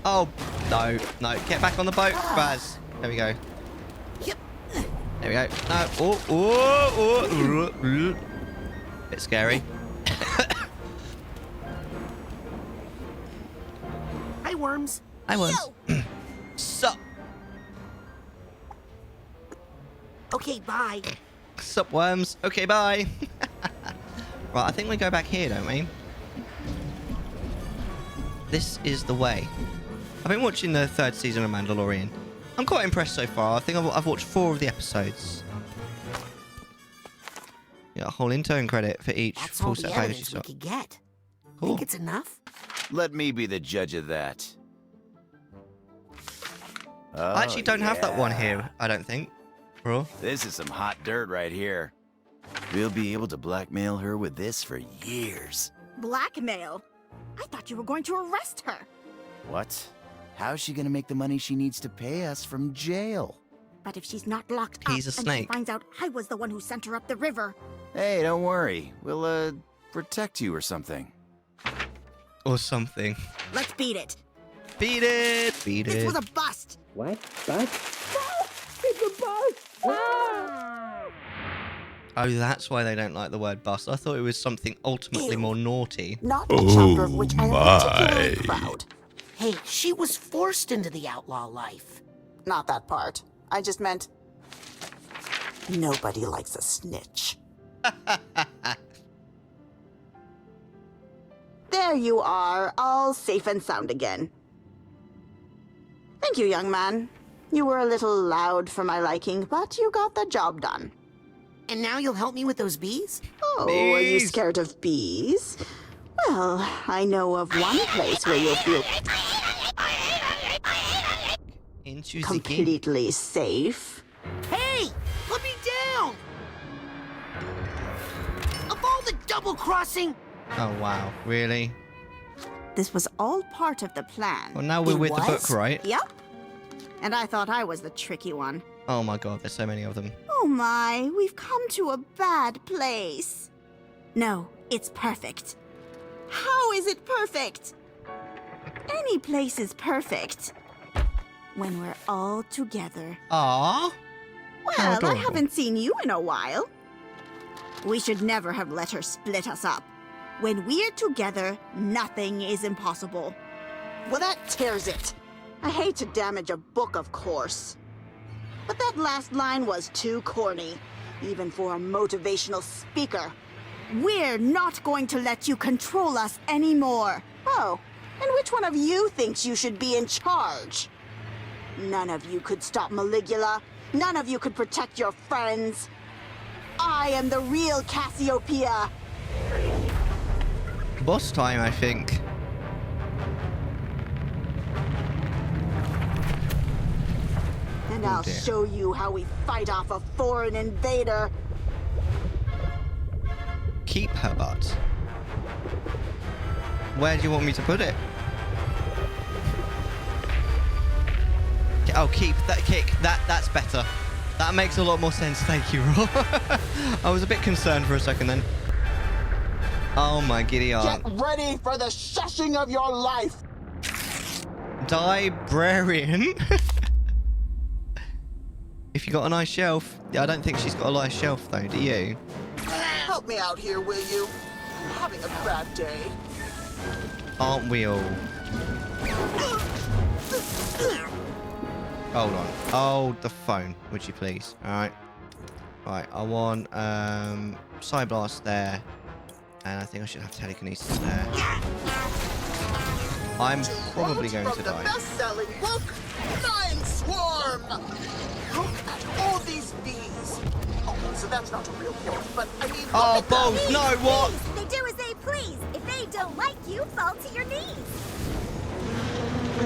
Oh, no, no. Get back on the boat, Baz. There we go. Yep. There we go. No. Oh. Bit scary. Hi, worms. Hi, worms. Sup? Okay, bye. Sup, worms? Okay, bye. Right, I think we go back here, don't we? This is the way. I've been watching the 3rd season of Mandalorian. I'm quite impressed so far. I think I've watched 4 of the episodes. Yeah, a whole intern credit for each That's full all set the package. evidence we could get. Cool. Think it's enough? Let me be the judge of that. I actually don't have that one here, I don't think. Bro. This is some hot dirt right here. We'll be able to blackmail her with this for years. Blackmail? I thought you were going to arrest her. What? How's she gonna make the money she needs to pay us from jail? But if she's not locked up He's a and she snake. finds out I was the one who sent her up the river. Hey, don't worry. We'll, protect you or something. Or something. Let's beat it. Beat it! Beat it. This was a bust. What? Bust? It's a bust! Ah! Oh, that's why they don't like the word bust. I thought it was something ultimately more naughty. Not a chapter of which I am particularly proud. Hey, she was forced into the outlaw life. Not that part. I just meant nobody likes a snitch. There you are, all safe and sound again. Thank you, young man. You were a little loud for my liking, but you got the job done. And now you'll help me with those bees? Oh, are you scared of bees? Well, I know of one place where you'll feel completely safe. Hey! Put me down! Of all the double-crossing... Oh, wow. Really? This was all part of the plan. Well, now we're with the book, right? Yep. And I thought I was the tricky one. Oh my god, there's so many of them. Oh my, we've come to a bad place. No, it's perfect. How is it perfect? Any place is perfect. When we're all together. Aww. Well, I haven't seen you in a while. We should never have let her split us up. When we're together, nothing is impossible. Well, that tears it. I hate to damage a book, of course. But that last line was too corny, even for a motivational speaker. We're not going to let you control us anymore. Oh, and which one of you thinks you should be in charge? None of you could stop Maligula. None of you could protect your friends. I am the real Cassiopeia. Boss time, I think. And I'll show you how we fight off a foreign invader. Keep her butt. Where do you want me to put it? Oh, keep that kick. That's better. That makes a lot more sense. Thank you, Rob. I was a bit concerned for a second then. Oh my giddy aunt. Get ready for the shushing of your life. Librarian. If you got a nice shelf. Yeah, I don't think she's got a nice shelf though, do you? Help me out here, will you? I'm having a bad day. Aren't we all? Hold on. Hold the phone, would you please? Alright. Right, I want Psyblast there. And I think I should have telekinesis there. I'm probably going to die. Best-selling book, Flying Swarm. Look at all these bees. Oh, so that's not a real point, but I mean. Oh, balls! No, what? They do as they please. If they don't like you, fall to your knees. I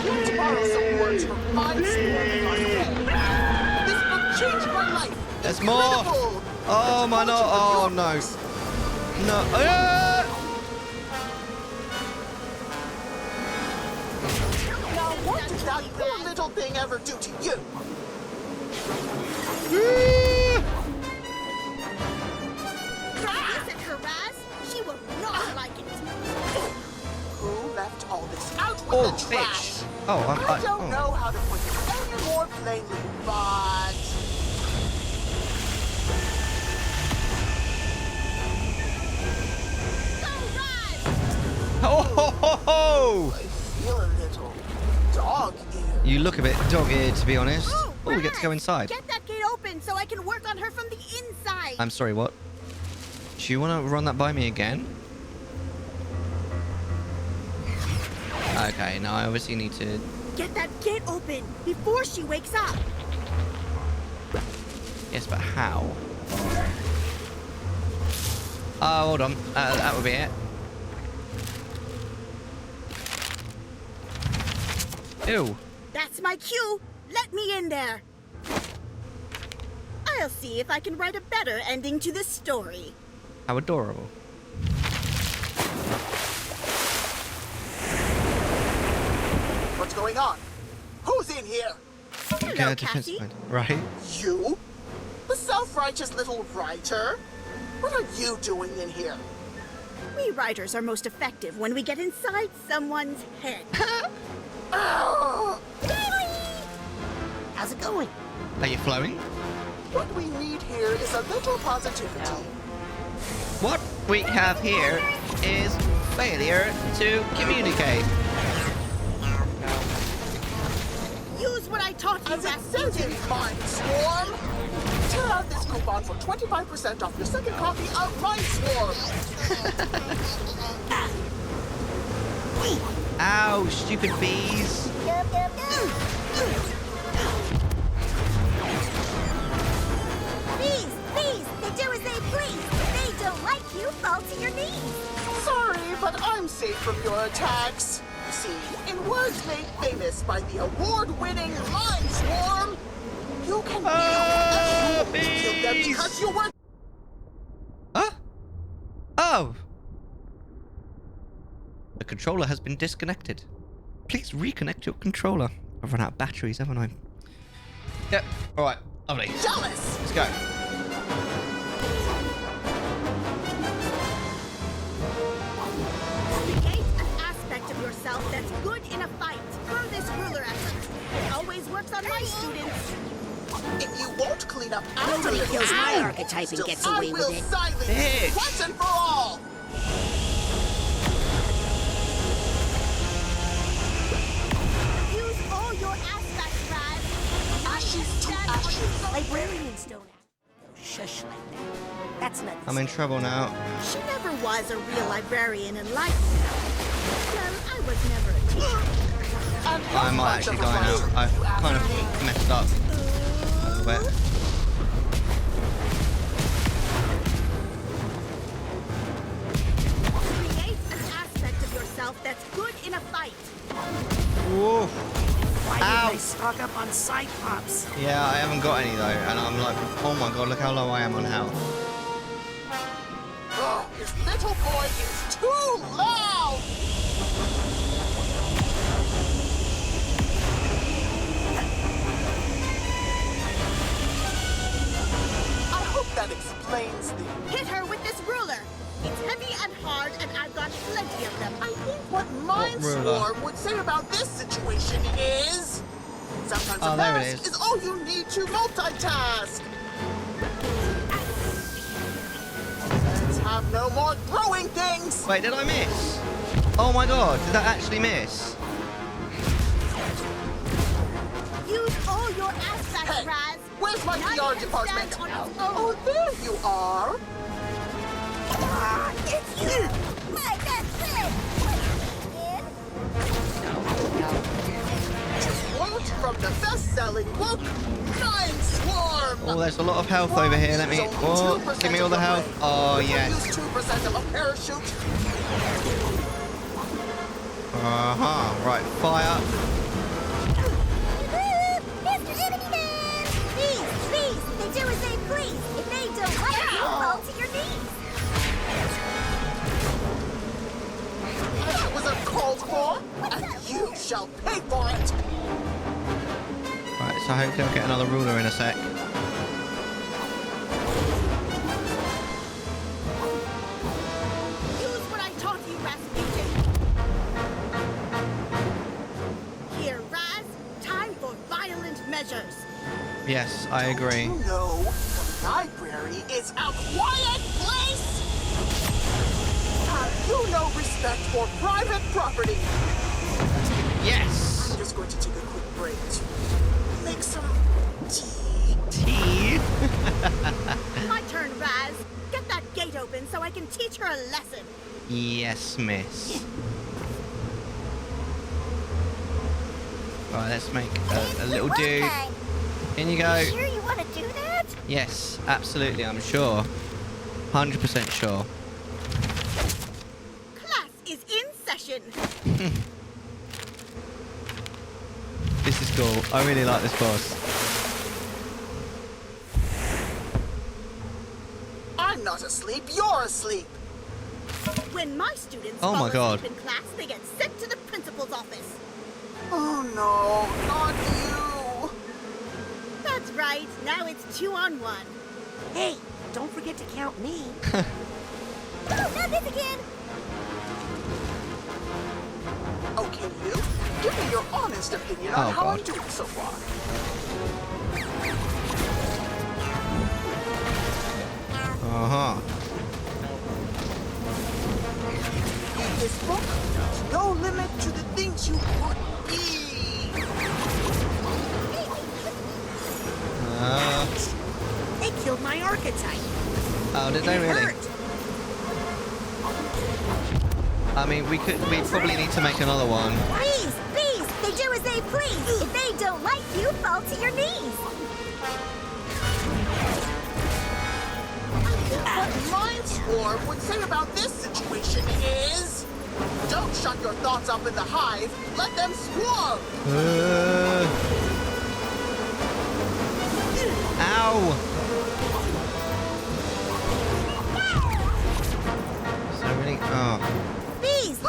want to borrow some words from Flying Swarm if I can. This book changed my life. There's more. Oh my no! Oh no! No! Now, what did that poor little thing ever do to you? Listen, Karaz. She will not like it. Who left all this out with Oh, the trash? bitch! Oh, I don't know how to put it any more plainly, but... Oh ho ho ho! I feel a little dog-eared. You look a bit dog-eared, to be honest. Oh, we get to go inside. Get that gate open so I can work on her from the inside. I'm sorry, what? Do you want to run that by me again? Okay, now I obviously need to... Get that gate open before she wakes up. Yes, but how? Oh, hold on. That would be it. Ew. That's my cue. Let me in there. I'll see if I can write a better ending to this story. How adorable. What's going on? Who's in here? Hello, Cassie. Right? You? The self-righteous little writer? What are you doing in here? We writers are most effective when we get inside someone's head. How's it going? Are you flowing? What we need here is a little positivity. What we have here is failure to communicate. Use what I taught you, As it says in Mind Swarm, tear out this coupon for 25% off your second copy of Mind Swarm. Ow, stupid bees. Bees, they do as they please. If they don't like you, fall to your knees. Sorry, but I'm safe from your attacks. You see, in words made famous by the award-winning Mind Swarm, you can kill them because you were... Huh? Oh! The controller has been disconnected. Please reconnect your controller. I've run out of batteries, haven't I? Yep. Alright. Lovely. Jealous! Let's go. Create an aspect of yourself that's good in a fight. Throw this ruler at her. It always works on my students. If you won't clean up after Nobody this kills my time, archetype and gets I away will with it. silence you once and for all! Use all your aspects, Raz. Ashes to ashes. Librarians don't shush like that. That's not. I'm in trouble now. She never was a real librarian in life. Well, I was never a teacher. I might actually die now. I've kind of messed up a little bit. Create an aspect of yourself that's good in a fight. Whoa. Why Ow. didn't I stock up on Cyclops? Yeah, I haven't got any though, and I'm like, oh my god, look how low I am on health. Oh, this little boy is too loud! I hope that explains the... Hit her with this ruler. It's heavy and hard, and I've got plenty of them. I think what Mind Swarm would say about this situation is... Sometimes Oh, a there it mask is. is all you need to multitask. Let's have no more throwing things. Wait, did I miss? Oh my god, did that actually miss? Use all your aspects, Raz. Where's my PR department? Oh, there you are. It's you! My best friend! Quote from the best-selling book, Mind Swarm! Oh, there's a lot of health over here. Let me... Oh, give me all the health. Oh, yes. Use 2% of a parachute. Right, fire. Mr. Enemy Man! Please, they do as they please. If they don't like you, fall to your knees. That was uncalled for, and you shall pay for it. Right, so hopefully I'll get another ruler in a sec. Use what I taught you, Rasputin. Here, Raz, time for violent measures. Yes, I agree. You know, the library is a quiet place. Have you no respect for private property? Yes. I'm just going to take a quick break to make some tea. Tea? My turn, Raz. Get that gate open so I can teach her a lesson. Yes, miss. Right, let's make a little dude. In you go. Sure you want to do that? Yes, absolutely, I'm sure. 100% sure. Class is in session. This is cool. I really like this boss. I'm not asleep, you're asleep. When my students Oh my fall God. asleep in class, they get sent to the principal's office. Oh no, not you. That's right. Now it's 2-on-1. Hey, don't forget to count me. Oh, not this again! Okay, you. Give me your honest opinion on how I'm doing so far. In this book, there's no limit to the things you could be. They killed my archetype. Oh, did they really? I mean, we probably need to make another one. Please, they do as they please. If they don't like you, fall to your knees. What Mind Swarm would say about this situation is... Don't shut your thoughts up in the hive. Let them swarm. Ow! So really... Oh. Bees! I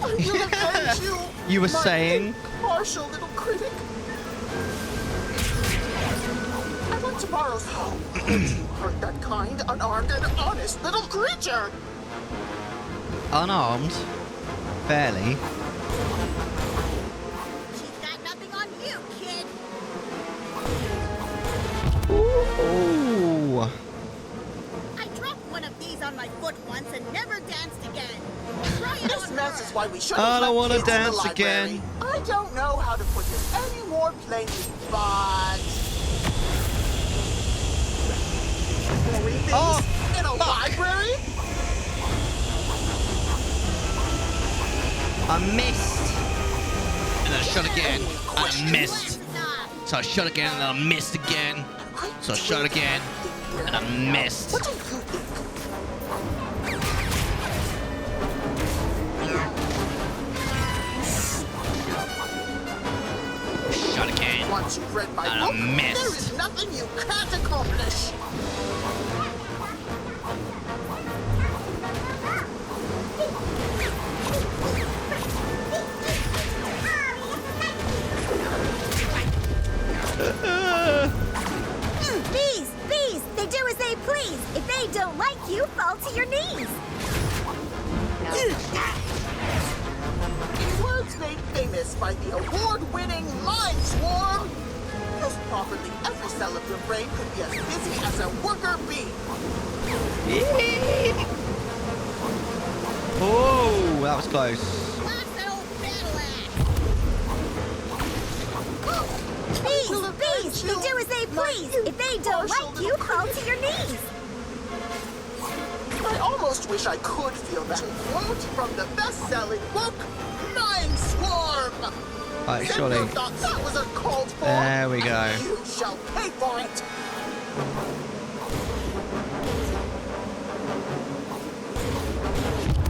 will avenge you! You were my saying? Partial little critic. I want tomorrow's home. You hurt that kind, unarmed, and honest little creature. Unarmed? Barely. She's got nothing on you, kid. Ooh. I dropped one of these on my foot once and never danced again. Try it This on mess her. is why we shouldn't I don't want wanna to dance the again. I don't know how to put this any more plainly, but... Throwing things in a library? I missed. And then I shot again. And I missed. So I shot again and then I missed again. So I shot again and I missed. What do you think? Shot again. Once you've read my And I book, missed. there is nothing you can't accomplish. Bees, they do as they please. If they don't like you, fall to your knees. Words made famous by the award-winning Mind Swarm. Used properly, every cell of your brain could be as busy as a worker bee. Oh, that was close. Bees, they do as they please. If they don't like you, fall to your knees. I almost wish I could feel that. Quote from the best-selling book, Mind Swarm. Right, surely. You thought that was uncalled for. There we go. You shall pay for it.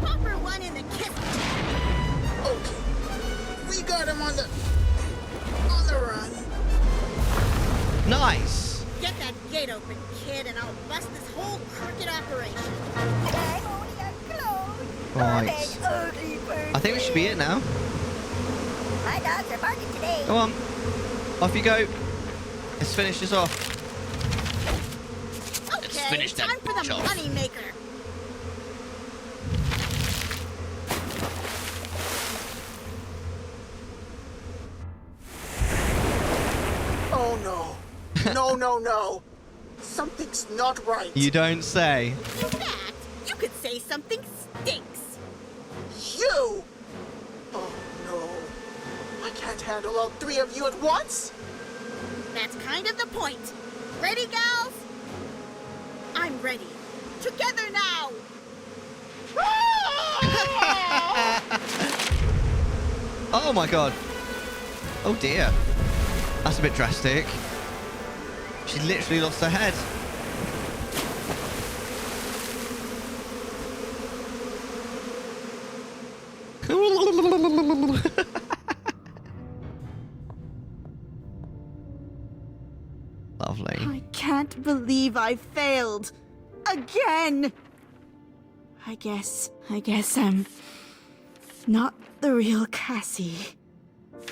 Proper one in the kiss. Okay, we got him on the run. Nice. Get that gate open, kid, and I'll bust this whole crooked operation. Right. I think we should be it now. My dogs are barking today. Go on. Off you go. Let's finish this off. Okay, finish that time for the job. money maker. Oh no. No. Something's not right. You don't say. In fact, you could say something stinks. You! Oh no. I can't handle all three of you at once. That's kind of the point. Ready, gals? I'm ready. Together now. Oh my god. Oh dear. That's a bit drastic. She literally lost her head. Lovely. I can't believe I failed. Again! I guess I'm not the real Cassie.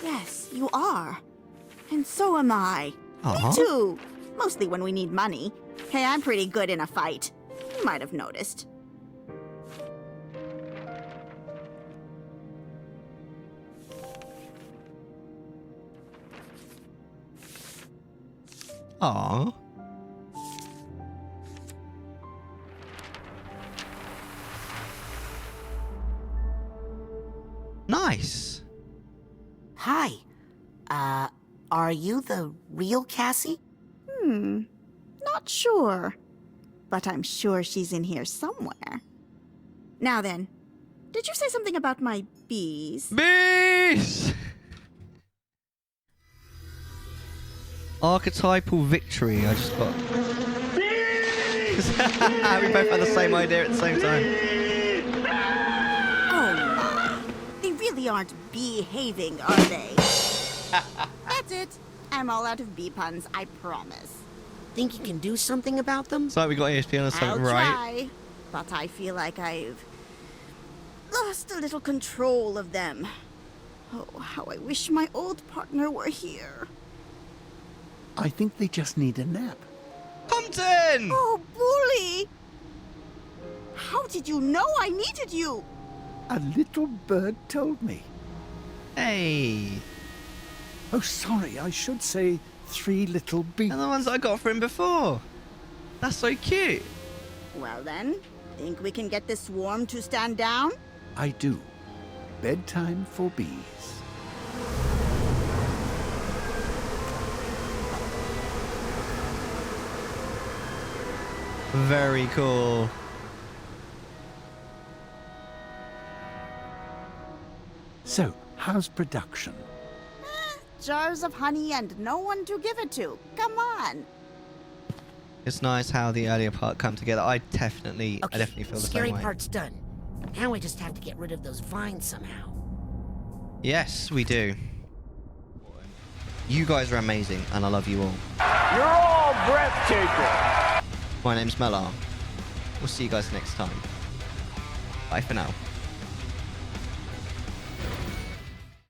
Yes, you are. And so am I. Aw. Me too. Mostly when we need money. Hey, I'm pretty good in a fight. You might have noticed. Aww. Nice. Hi. Are you the real Cassie? Not sure. But I'm sure she's in here somewhere. Now then, did you say something about my bees? Bees! Archetypal victory. I just got. We both had the same idea at the same time. Oh my. They really aren't behaving, are they? That's it. I'm all out of bee puns, I promise. Think you can do something about them? So we got ESP on I'll something, right? try, but I feel like I've lost a little control of them. Oh, how I wish my old partner were here. I think they just need a nap. Compton! Oh, Bully! How did you know I needed you? A little bird told me. Hey. Oh, sorry, I should say 3 little bees. And the ones I got for him before. That's so cute. Well then, think we can get this swarm to stand down? I do. Bedtime for bees. Very cool. So, how's production? Jars of honey and no one to give it to. Come on. It's nice how the earlier part come together. I definitely feel the scary same way. part's done. Now we just have to get rid of those vines somehow. Yes, we do. You guys are amazing, and I love you all. You're all breathtaking. My name's Mellar. We'll see you guys next time. Bye for now.